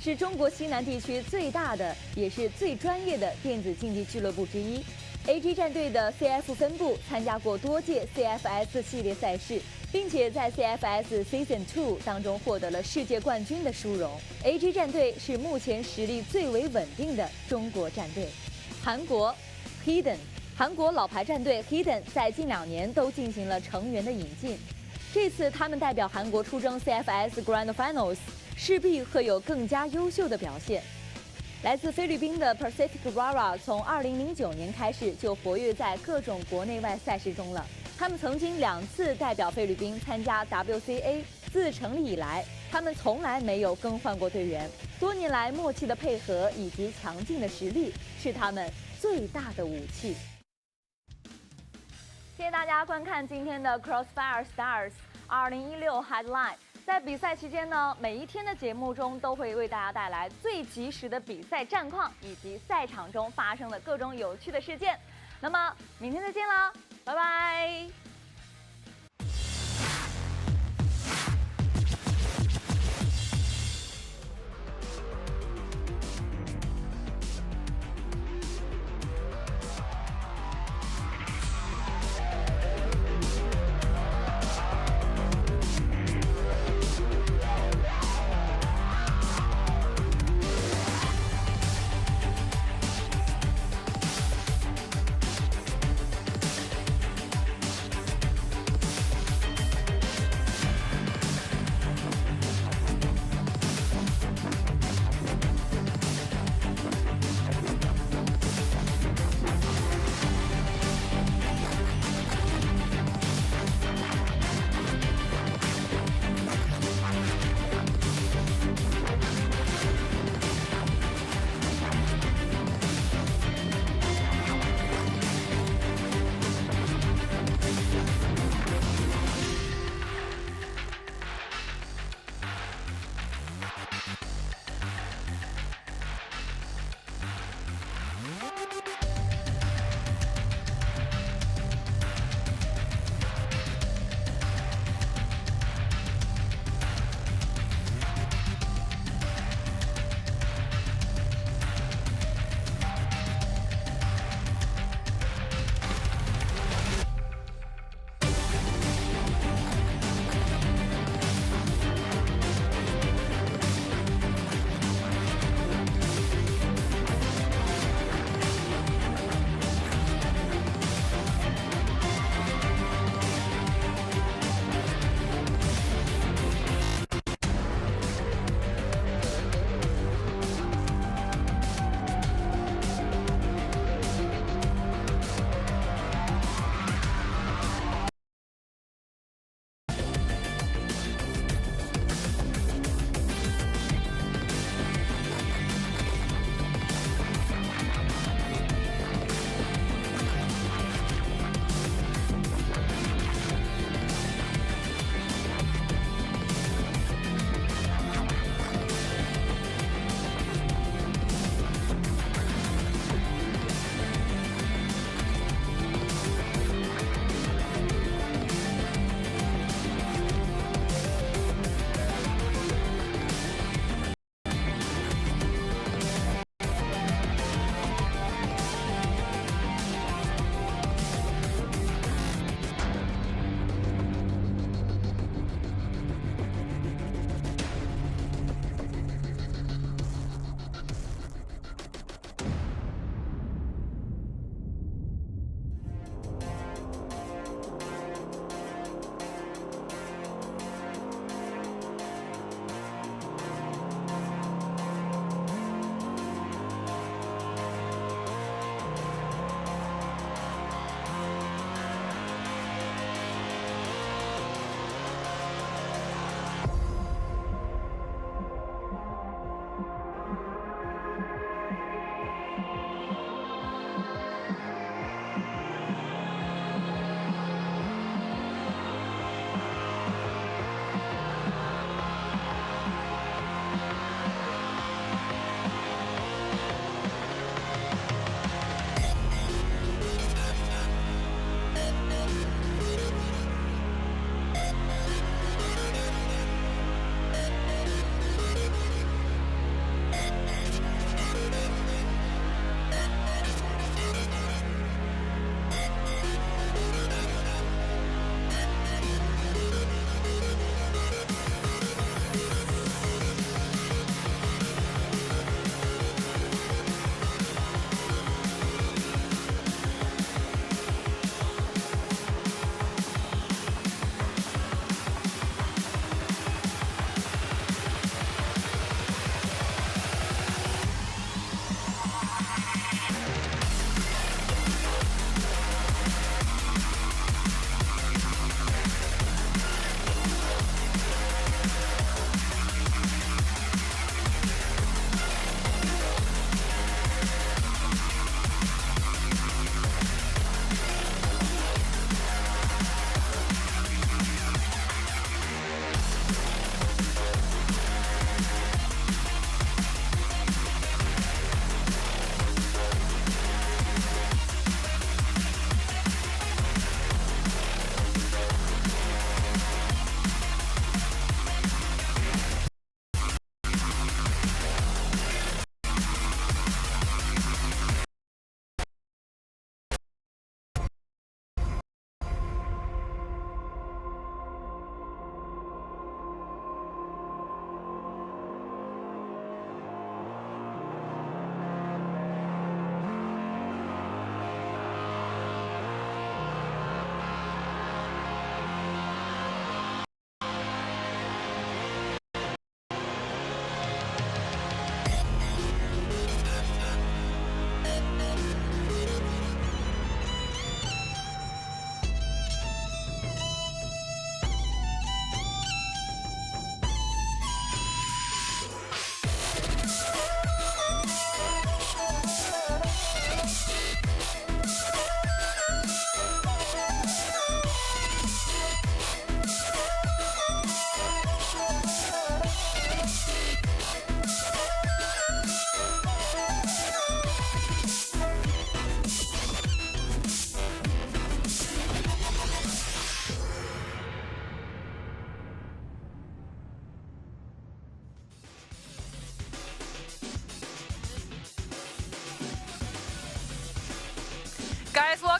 是中国西南地区最大的也是最专业的电子竞技俱乐部之一。AG 战队的 CF 分部参加过多届 CFS 系列赛事，并且在 CFS Season 2当中获得了世界冠军的殊荣。AG 战队是目前实力最为稳定的中国战队。韩国 Hidden， 韩国老牌战队 Hidden 在近2年都进行了成员的引进，这次他们代表韩国出征 CFS Grand Finals， 势必会有更加优秀的表现。来自菲律宾的 Pacific Rara 从2009年开始就活跃在各种国内外赛事中了。他们曾经2次代表菲律宾参加 WCA， 自成立以来，他们从来没有更换过队员。多年来默契的配合以及强劲的实力是他们最大的武器。谢谢大家观看今天的 Crossfire Stars 2016 Headline。在比赛期间呢，每一天的节目中都会为大家带来最及时的比赛战况以及赛场中发生的各种有趣的事件。那么明天再见啦，拜拜。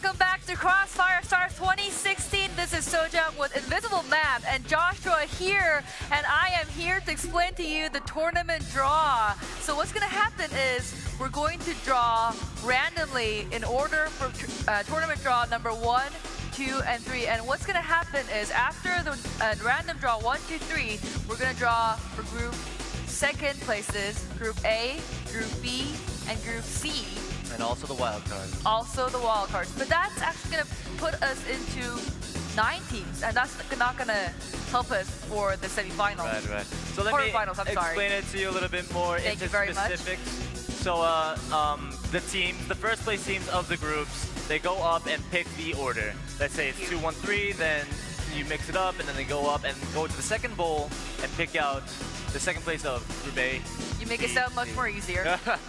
Welcome back to Crossfire Stars 2016. This is Sojung with Invisible Map and Joshua here, and I am here to explain to you the tournament draw. So what's going to happen is we're going to draw randomly in order for tournament draw number 1, 2, and 3. And what's going to happen is after the random draw 1, 2, 3, we're going to draw for group second places, Group A, Group B, and Group C. And also the wild cards. Also the wild cards. But that's actually going to put us into 9 teams, and that's not going to help us for the semifinals. Right. So let me explain it to you a little bit more into specifics. So the first place teams of the groups, they go up and pick the order. Let's say it's 2, 1, 3, then you mix it up, and then they go up and go to the second bowl and pick out the second place of Group A. You make it sound much more easier.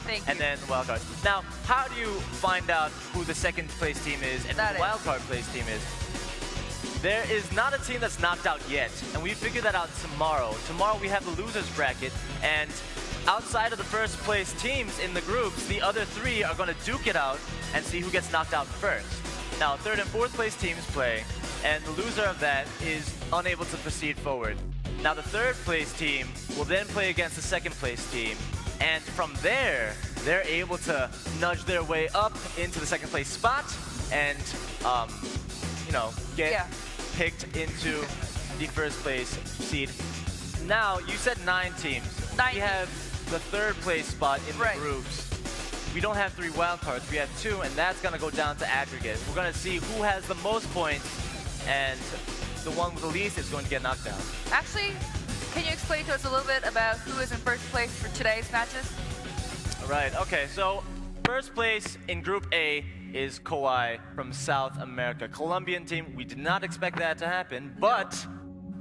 Thank you. And then wild cards. Now, how do you find out who the second place team is and who the wild card place team is? There is not a team that's knocked out yet, and we figure that out tomorrow. Tomorrow we have the losers bracket, and outside of the first place teams in the groups, the other 3 are going to duke it out and see who gets knocked out first. Now, 3rd and 4th place teams play, and the loser of that is unable to proceed forward. Now, the 3rd place team will then play against the 2nd place team, and from there, they're able to nudge their way up into the 2nd place spot and, get picked into the 1st place seed. Now, you said 9 teams. We have the 3rd place spot in the groups. We don't have 3 wild cards, we have 2, and that's gonna go down to aggregate. We're gonna see who has the most points, and the one with the least is going to get knocked out. Actually, can you explain to us a little bit about who is in first place for today's matches? Right, okay, so first place in Group A is Kauai from South America. Colombian team, we did not expect that to happen, but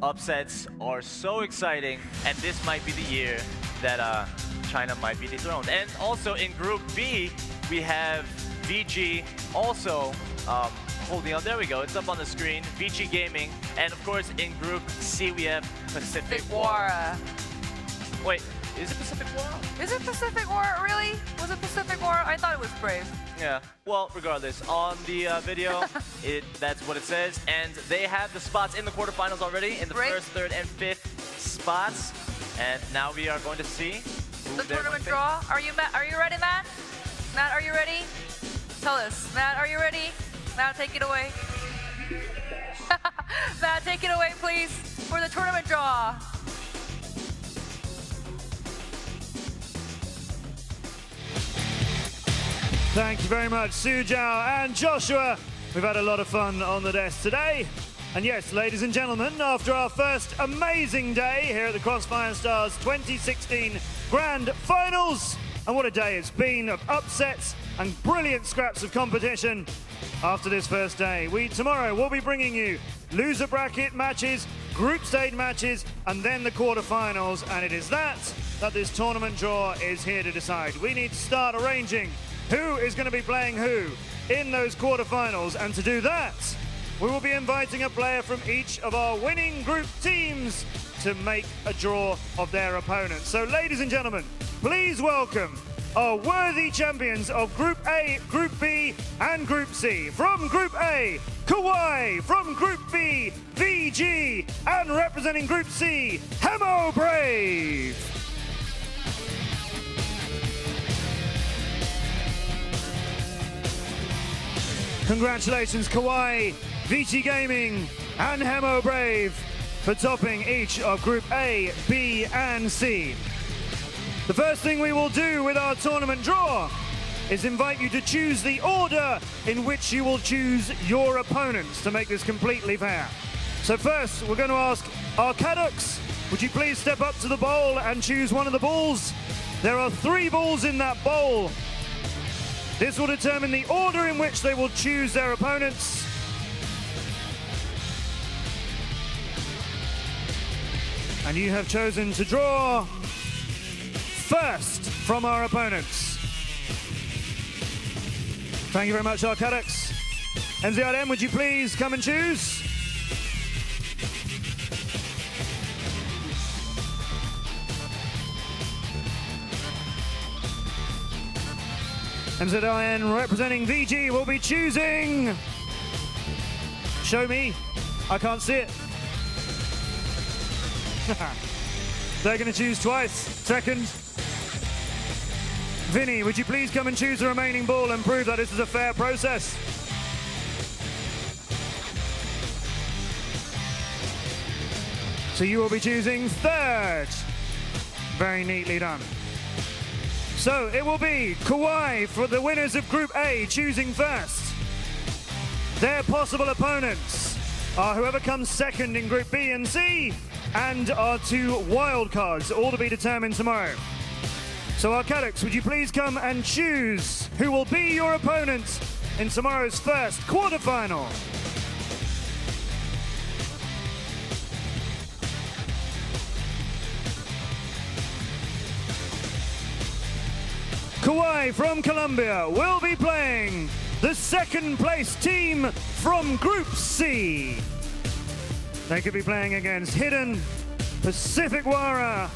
upsets are so exciting, and this might be the year that China might be dethroned. And also in Group B, we have VG also holding on. There we go, it's up on the screen. VG Gaming, and of course in Group C we have Pacific War. Wait, is it Pacific War? Is it Pacific War? Really? Was it Pacific War? I thought it was Brave. Yeah, well, regardless, on the video, that's what it says, and they have the spots in the quarterfinals already in the 1st, 3rd, and 5th spots, and now we are going to see the tournament draw. Are you ready, Matt? Matt, are you ready? Tell us. Matt, are you ready? Matt, take it away. Matt, take it away, please, for the tournament draw. Thank you very much, Sujao and Joshua. We've had a lot of fun on the desk today. And yes, ladies and gentlemen, after our first amazing day here at the Crossfire Stars 2016 Grand Finals, and what a day it's been of upsets and brilliant scraps of competition. After this first day, tomorrow will be bringing you loser bracket matches, group stage matches, and then the quarterfinals. And it is that this tournament draw is here to decide. We need to start arranging who is going to be playing who in those quarterfinals. And to do that, we will be inviting a player from each of our winning group teams to make a draw of their opponents. So ladies and gentlemen, please welcome our worthy champions of Group A, Group B, and Group C. From Group A, Kauai. From Group B, VG. And representing Group C, Hemo Brave. Congratulations, Kauai, VG Gaming, and Hemo Brave for topping each of Group A, B, and C. The first thing we will do with our tournament draw is invite you to choose the order in which you will choose your opponents to make this completely fair. So first, we're going to ask our Caducks, would you please step up to the bowl and choose one of the balls? There are 3 balls in that bowl. This will determine the order in which they will choose their opponents. And you have chosen to draw first from our opponents. Thank you very much, our Caducks. NZRM, would you please come and choose? MZIN representing VG will be choosing. Show me. I can't see it. They're going to choose twice. Second. Vinny, would you please come and choose the remaining ball and prove that this is a fair process? So you will be choosing third. Very neatly done. So it will be Kauai for the winners of Group A choosing first. Their possible opponents are whoever comes second in Group B and C and our two wildcards, all to be determined tomorrow. So Arcadix, would you please come and choose who will be your opponent in tomorrow's first quarterfinal? Kauai from Colombia will be playing the second place team from Group C. They could be playing against Hidden, Pacific Wara,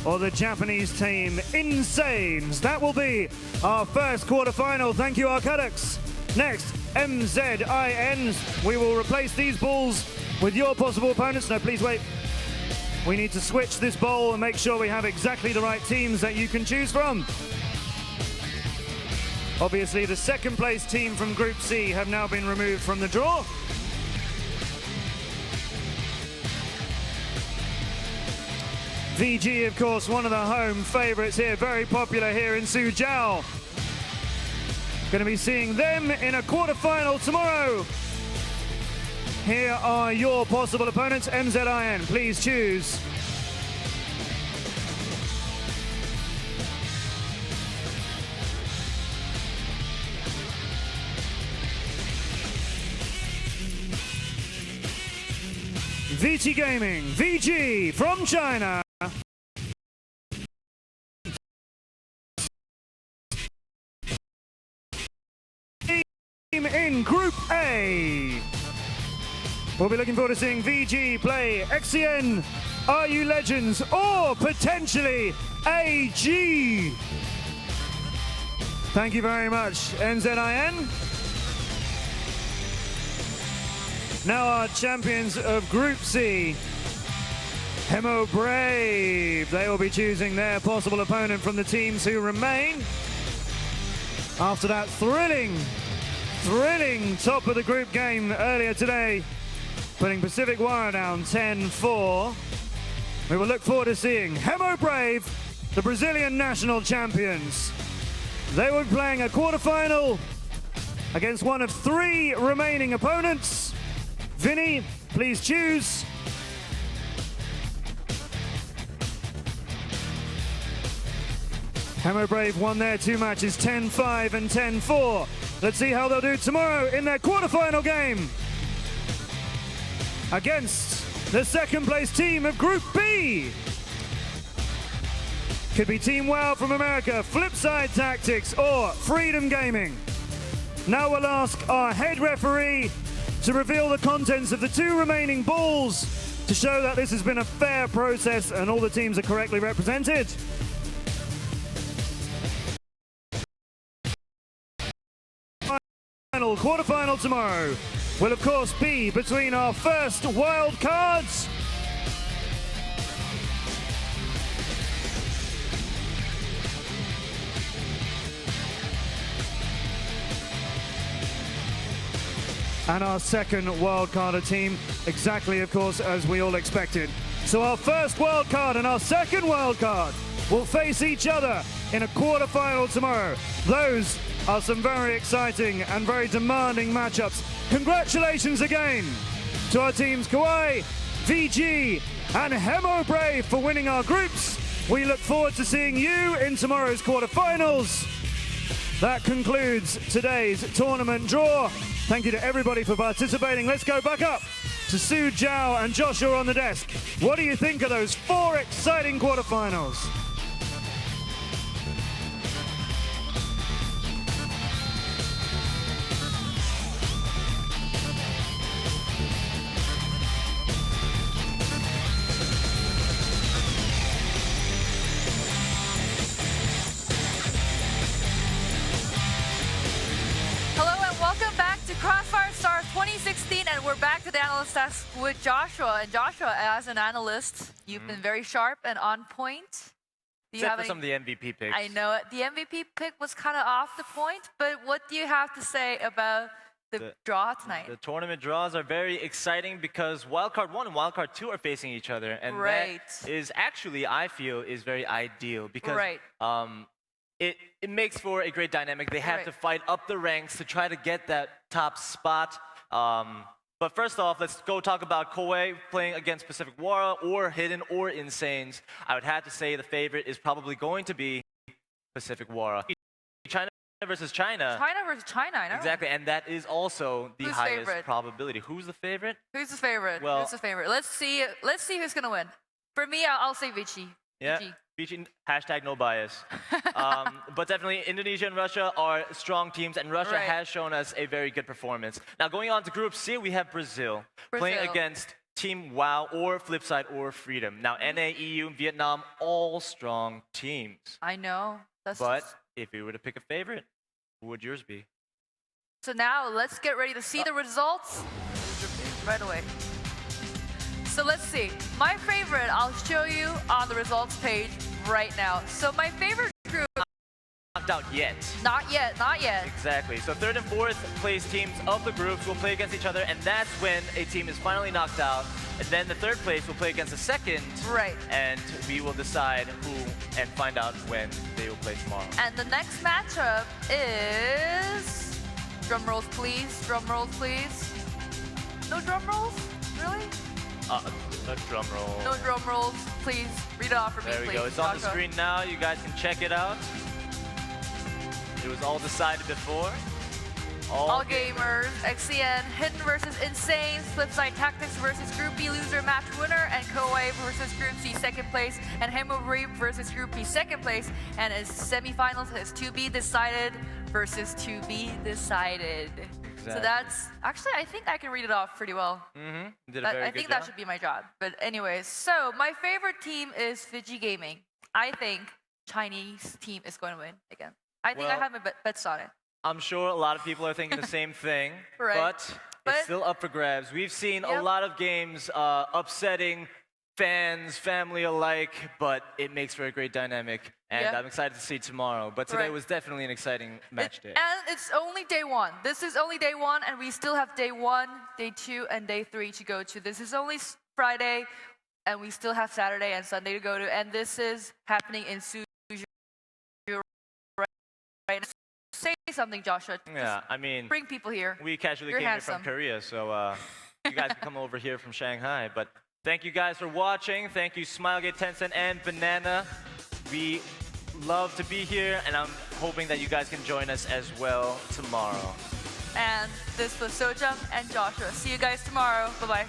or the Japanese team Insanes. That will be our first quarterfinal. Thank you, Arcadix. Next, MZIN. We will replace these balls with your possible opponents. No, please wait. We need to switch this bowl and make sure we have exactly the right teams that you can choose from. Obviously, the second place team from Group C have now been removed from the draw. VG, of course, one of the home favorites here, very popular here in Suzhou. Going to be seeing them in a quarterfinal tomorrow. Here are your possible opponents. MZIN, please choose. VT Gaming, VG from China. Team in Group A. We'll be looking forward to seeing VG play XCN, RU Legends, or potentially AG. Thank you very much, MZIN. Now our champions of Group C, Hemo Brave. They will be choosing their possible opponent from the teams who remain. After that thrilling top of the group game earlier today, putting Pacific Wara down 10-4. We will look forward to seeing Hemo Brave, the Brazilian national champions. They will be playing a quarterfinal against one of three remaining opponents. Vinny, please choose. Hemo Brave won their two matches 10-5 and 10-4. Let's see how they'll do tomorrow in their quarterfinal game against the second place team of Group B. Could be Team WoW from America, Flipside Tactics, or Freedom Gaming. Now we'll ask our head referee to reveal the contents of the two remaining balls to show that this has been a fair process and all the teams are correctly represented. Quarterfinal tomorrow will of course be between our first wild cards and our second wildcarder team, exactly of course as we all expected. So our first wildcard and our second wildcard will face each other in a quarterfinal tomorrow. Those are some very exciting and very demanding matchups. Congratulations again to our teams Kauai, VG and Hemo Brave for winning our groups. We look forward to seeing you in tomorrow's quarterfinals. That concludes today's tournament draw. Thank you to everybody for participating. Let's go back up to Suzhou and Joshua on the desk. What do you think of those four exciting quarterfinals? we're back to the analyst desk with Joshua. And Joshua, as an analyst, you've been very sharp and on point. Do you Except have for any... some of the MVP picks. I know it. The MVP pick was kind of off the point, but what do you have to say about the draw tonight? The tournament draws are very exciting because Wildcard 1 and Wildcard 2 are facing each other. And Right. that is actually, I feel, is very ideal because Right. it makes for a great dynamic. They have Right. to fight up the ranks to try to get that top spot. But first off, let's go talk about Koei playing against Pacific Warrior or Hidden or Insanes. I would have to say the favorite is probably going to be Pacific Warrior. China versus China. China versus China, I know. Exactly, and that is also the Who's highest favorite? probability. Who's the favorite? Who's the favorite? Well- Who's the favorite? Let's see who's gonna win. For me, I'll say Vichy. Yeah, Vichy. Vichy, hashtag no bias. But definitely Indonesia and Russia are strong teams, and Russia Right. has shown us a very good performance. Now going on to Group C, we have Brazil playing Brazil. against Team WoW or Flipside or Freedom. Now NA, EU, and Vietnam, all strong teams. I know. But if you were to pick a favorite, who would yours be? So now let's get ready to see the results right away. So let's see. My favorite, I'll show you on the results page right now. So my favorite group, Knocked out yet. not yet, not yet. Exactly. So third and fourth place teams of the groups will play against each other, and that's when a team is finally knocked out. And then the third place will play against the second. Right. And we will decide who and find out when they will play tomorrow. And the next matchup is, drum rolls please, drum rolls please. No drum rolls? Really? A drum roll. No drum rolls, please. Read it off for me, There we please. go. It's on the Joshua. screen now. You guys can check it out. It was all decided before. All gamers, XCN, Hidden versus Insane, Flipside Tactics versus Group B loser match winner, and Koei versus Group C second place, and Hemobri versus Group B second place, and as semifinals is to be decided versus to be decided. So Exactly. that's actually, I think I can read it off pretty well. Mm-hmm. Did a very I good think job. that should be my job. But anyways, so my favorite team is Fiji Gaming. I think Chinese team is going to win again. I think I Well- have my bets on it. I'm sure a lot of people are thinking the same thing, Right. but it's still up for grabs. We've seen a Yep. lot of games upsetting fans, family alike, but it makes for a great dynamic, and Yeah. I'm excited to see tomorrow. But today Right. was definitely an exciting match day. And it's only day one. This is only day one, and we still have day one, day two, and day three to go to. This is only Friday, and we still have Saturday and Sunday to go to. And this is happening in Suzhou right now. Say something, Joshua. Yeah, I mean, Bring people here. we casually You're came handsome. here from Korea, so you guys can come over here from Shanghai. But thank you guys for watching. Thank you, Smilegate, Tencent, and Banana. We love to be here, and I'm hoping that you guys can join us as well tomorrow. And this was Sojung and Joshua. See you guys tomorrow. Bye-bye.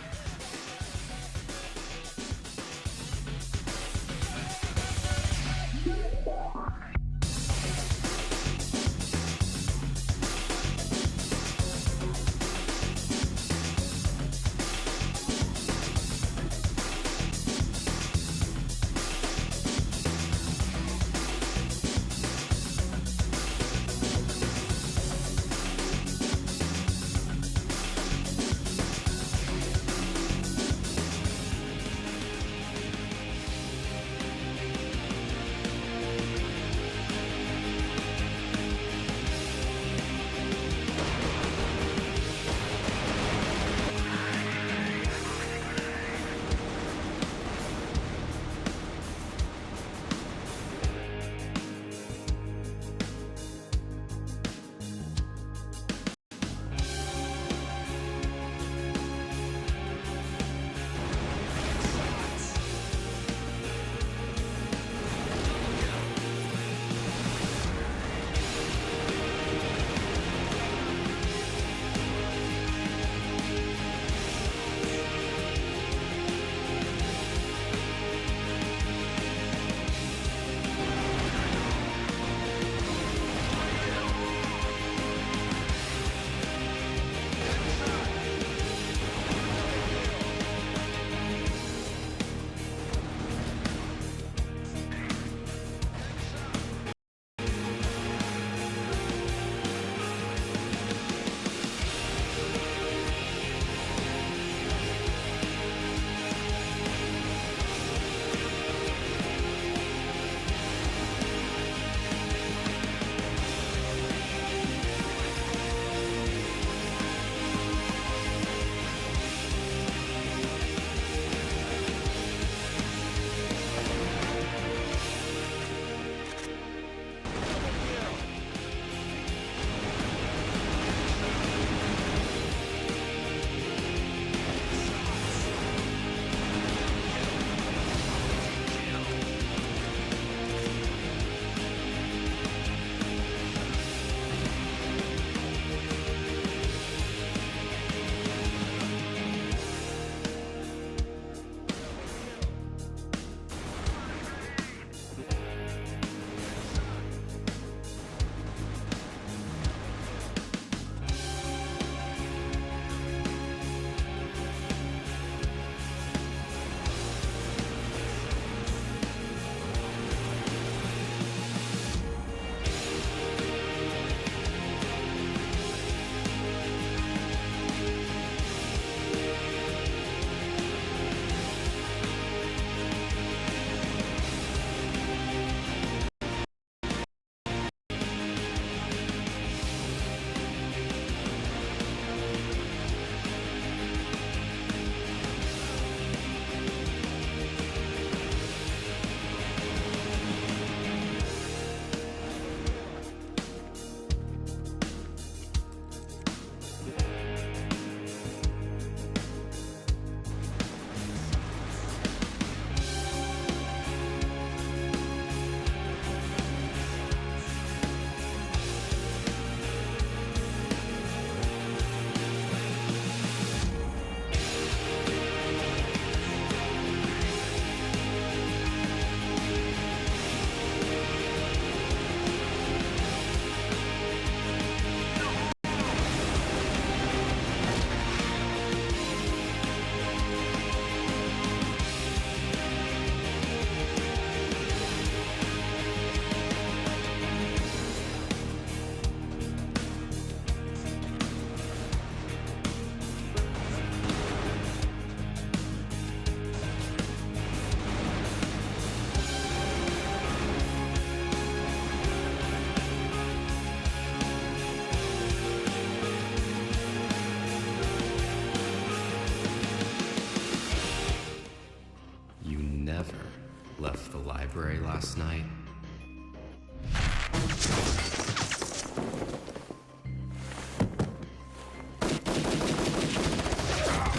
left the library last night.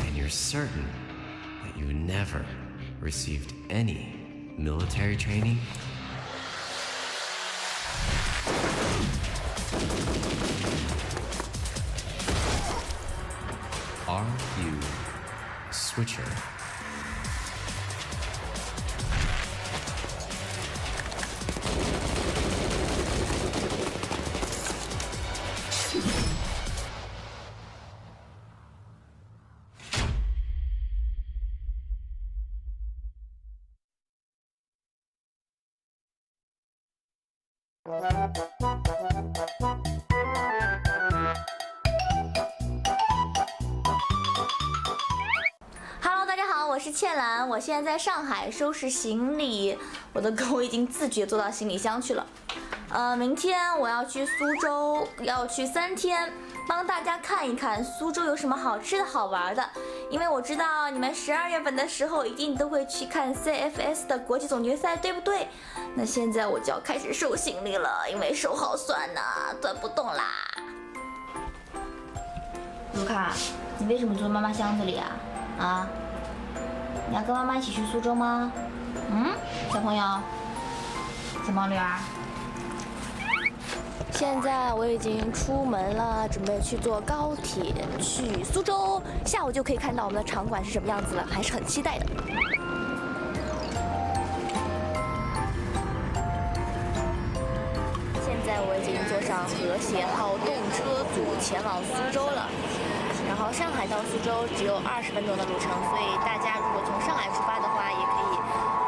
And you're certain that you never received any military training? Are you a switcher? Hello， 大家好，我是倩兰，我现在在上海收拾行李，我的狗已经自觉坐到行李箱去了。明天我要去苏州，要去3天，帮大家看一看苏州有什么好吃的好玩的。因为我知道你们12月份的时候一定都会去看 CFS 的国际总决赛，对不对？那现在我就要开始收行李了，因为手好酸呐，端不动啦。卢卡，你为什么坐妈妈箱子里啊？啊？你要跟妈妈一起去苏州吗？小朋友，小毛驴儿。现在我已经出门了，准备去坐高铁去苏州，下午就可以看到我们的场馆是什么样子了，还是很期待的。现在我已经坐上和谐号动车组前往苏州了，然后上海到苏州只有20分钟的路程，所以大家如果从上海出发的话，也可以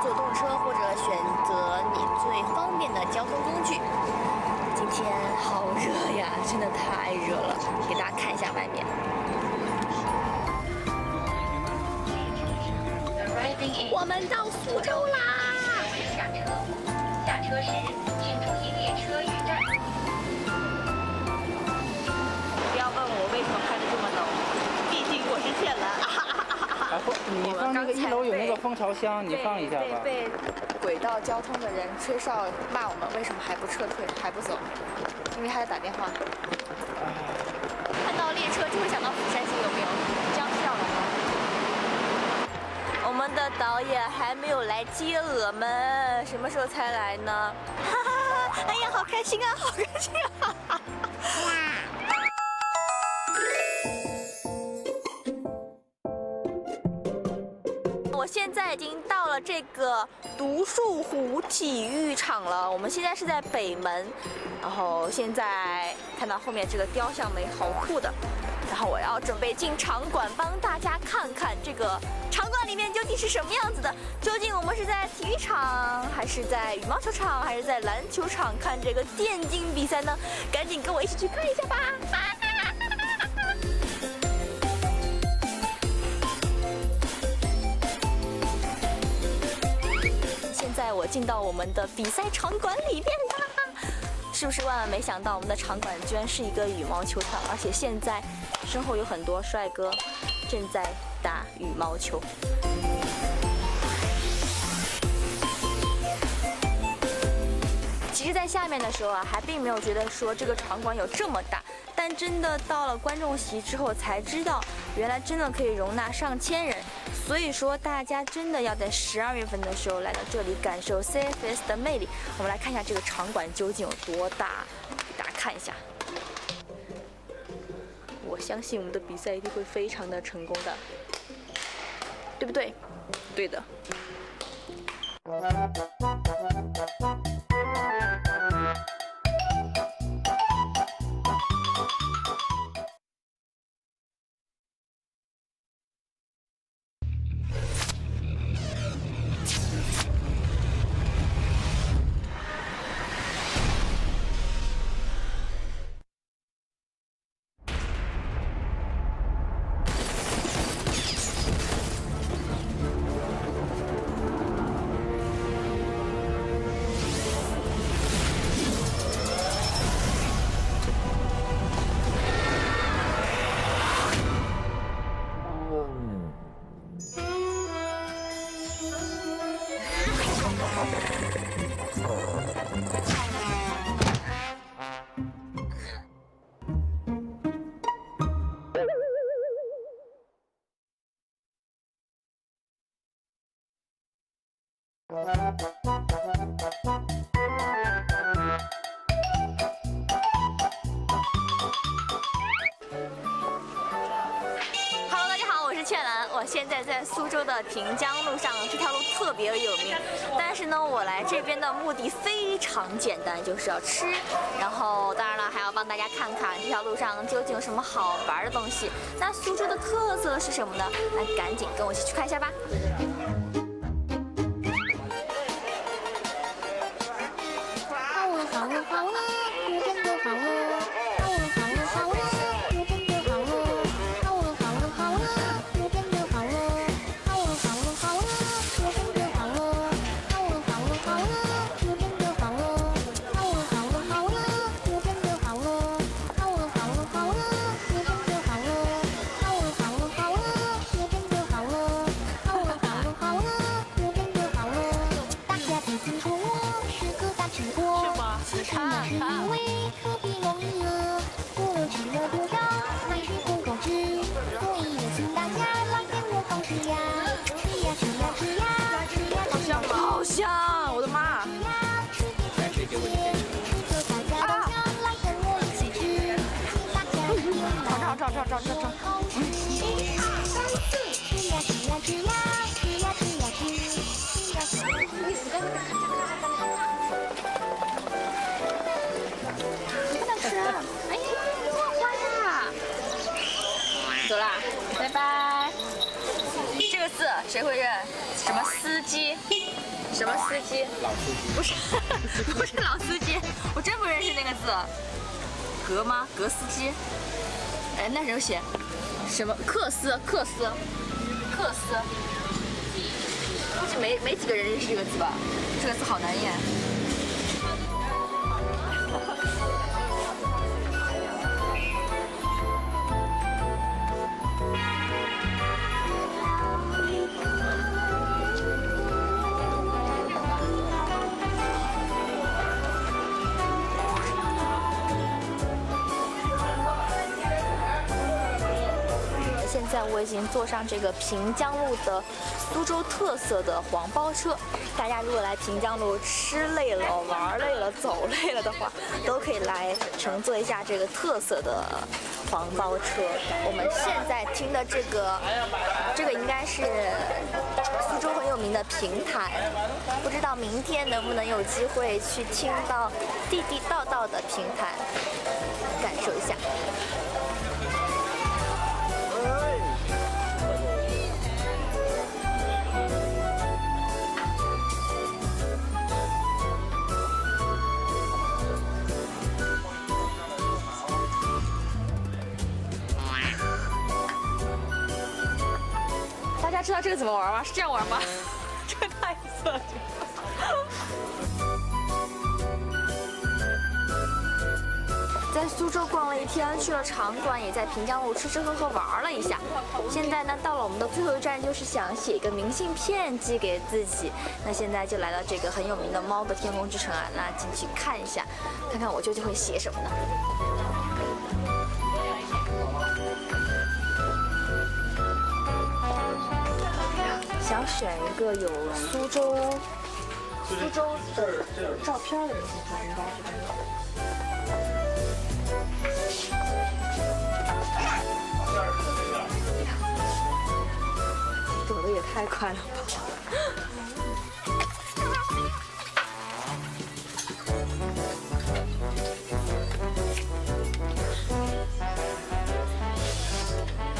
坐动车或者选择你最方便的交通工具。今天好热呀，真的太热了，给大家看一下外面。我们到苏州啦！下车时请注意列车与站。不要问我为什么拍的这么陡，毕竟我是倩兰。你放那个1楼有那个蜂巢箱，你放一下吧。被轨道交通的人吹哨骂我们为什么还不撤退，还不走，因为他在打电话。看到列车就会想到釜山行，有没有？僵尸要来了。我们的导演还没有来接我们，什么时候才来呢？哈哈哈！哎呀，好开心啊，好开心啊！我现在已经到了这个独树湖体育场了，我们现在是在北门，然后现在看到后面这个雕像没，好酷的。然后我要准备进场馆，帮大家看看这个场馆里面究竟是什么样子的。究竟我们是在体育场，还是在羽毛球场，还是在篮球场看这个电竞比赛呢？赶紧跟我一起去看一下吧！现在我进到我们的比赛场馆里面啦，是不是万万没想到我们的场馆居然是一个羽毛球场，而且现在身后有很多帅哥正在打羽毛球。其实，在下面的时候啊，还并没有觉得说这个场馆有这么大，但真的到了观众席之后才知道，原来真的可以容纳上千人。所以说，大家真的要在12月份的时候来到这里，感受 CFS 的魅力。我们来看一下这个场馆究竟有多大，给大家看一下。我相信我们的比赛一定会非常的成功的，对不对？对的。Hello， 大家好，我是雀兰，我现在在苏州的平江路上，这条路特别有名。但是呢，我来这边的目的非常简单，就是要吃。然后，当然了，还要帮大家看看这条路上究竟有什么好玩的东西。那苏州的特色是什么呢？那赶紧跟我一起去看一下吧。好香！我的妈！走啦，拜拜。这个字谁会认？什么司机？什么司机？老司机。不是，不是老司机，我真不认识那个字。格吗？格司机？哎，那怎么写？什么克斯？克斯？克斯？估计没几个人认识这个字吧？这个字好难念。现在我已经坐上这个平江路的苏州特色的黄包车，大家如果来平江路吃累了、玩累了、走累了的话，都可以来乘坐一下这个特色的黄包车。我们现在听的这个应该是苏州很有名的评弹，不知道明天能不能有机会去听到地地道道的评弹，感受一下。大家知道这个怎么玩吗？是这样玩吗？这个太色情了。在苏州逛了一天，去了场馆，也在平江路吃吃喝喝玩了一下。现在呢，到了我们的最后一站，就是想写一个明信片寄给自己。那现在就来到这个很有名的猫的天空之城啊，那进去看一下，看看我究竟会写什么呢？想选一个有苏州的照片的明信片，应该是这个。走的也太快了吧！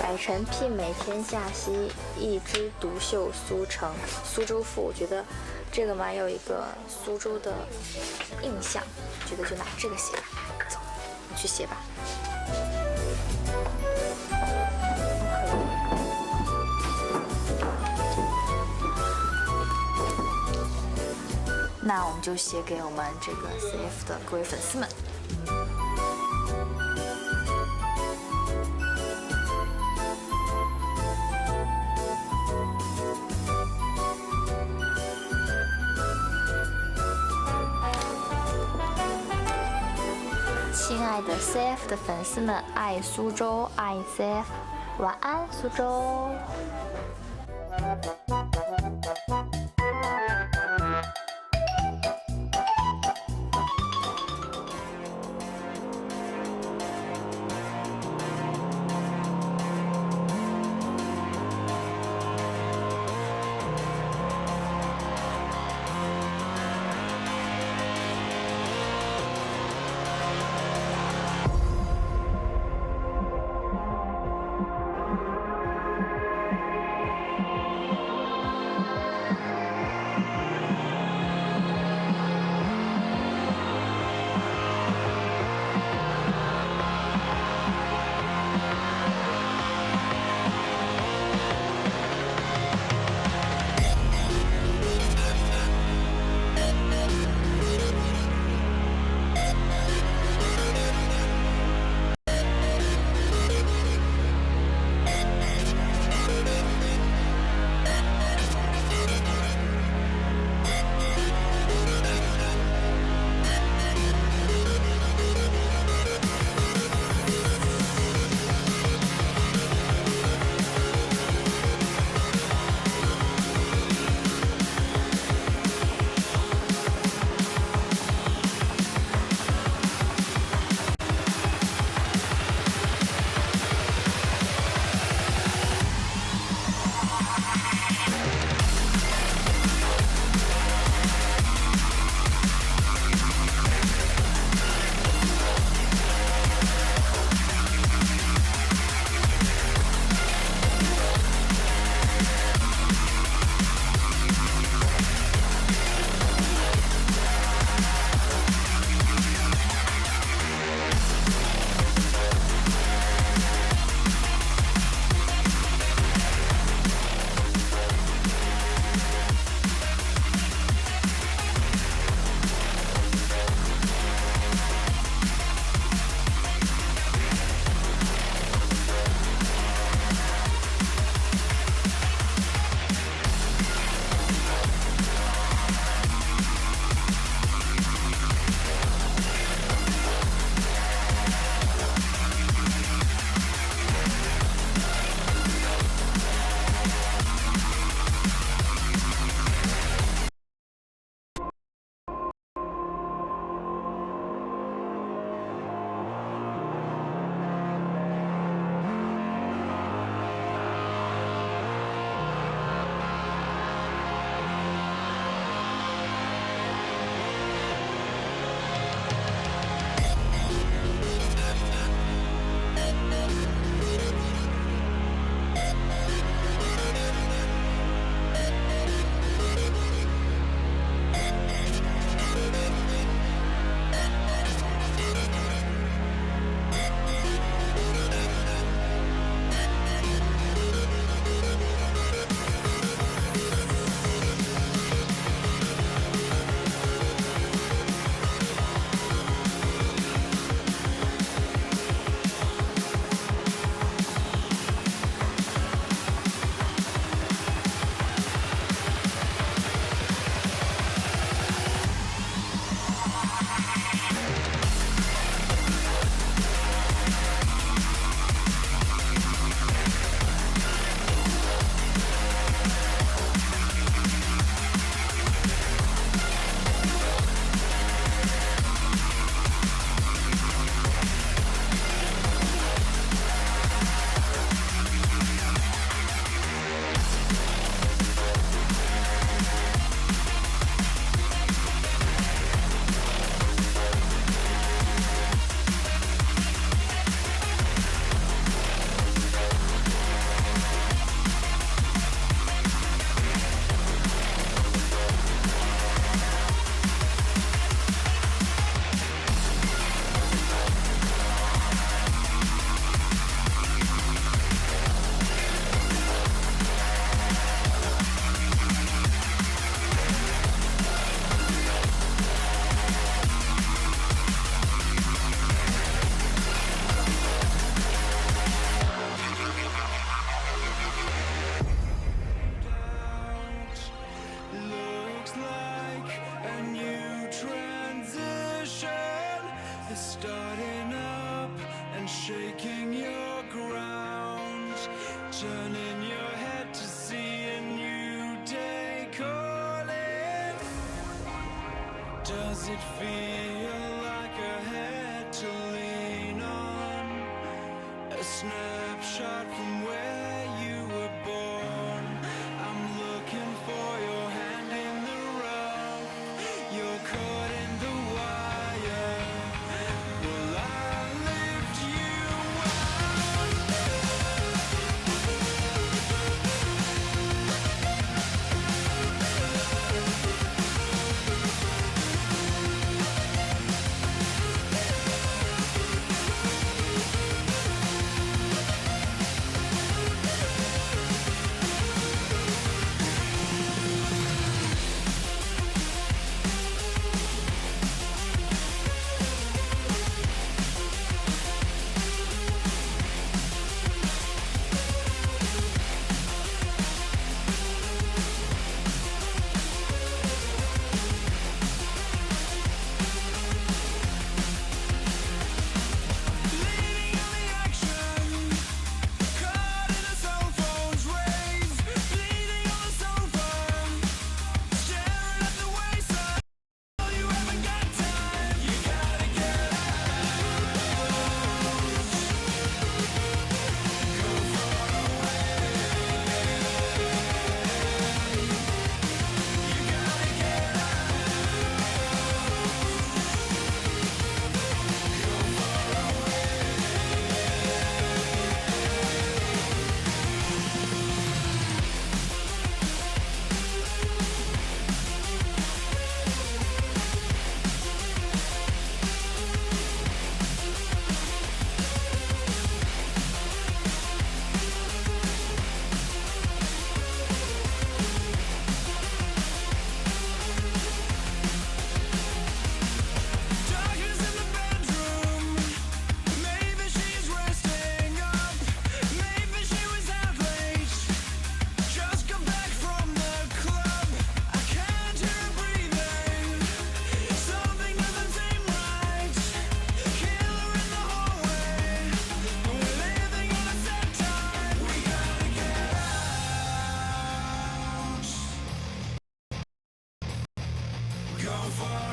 百城媲美天下稀，一枝独秀苏城。苏州赋，我觉得这个蛮有一个苏州的印象，觉得就拿这个写吧。走，你去写吧。那我们就写给我们这个 CF 的各位粉丝们。亲爱的 CF 的粉丝们，爱苏州，爱 CF， 晚安，苏州。it feel like a head to lean on? A snapshot from where you were born. I'm looking for your hand in the rough. You're caught in the wire. Well, I lift you go far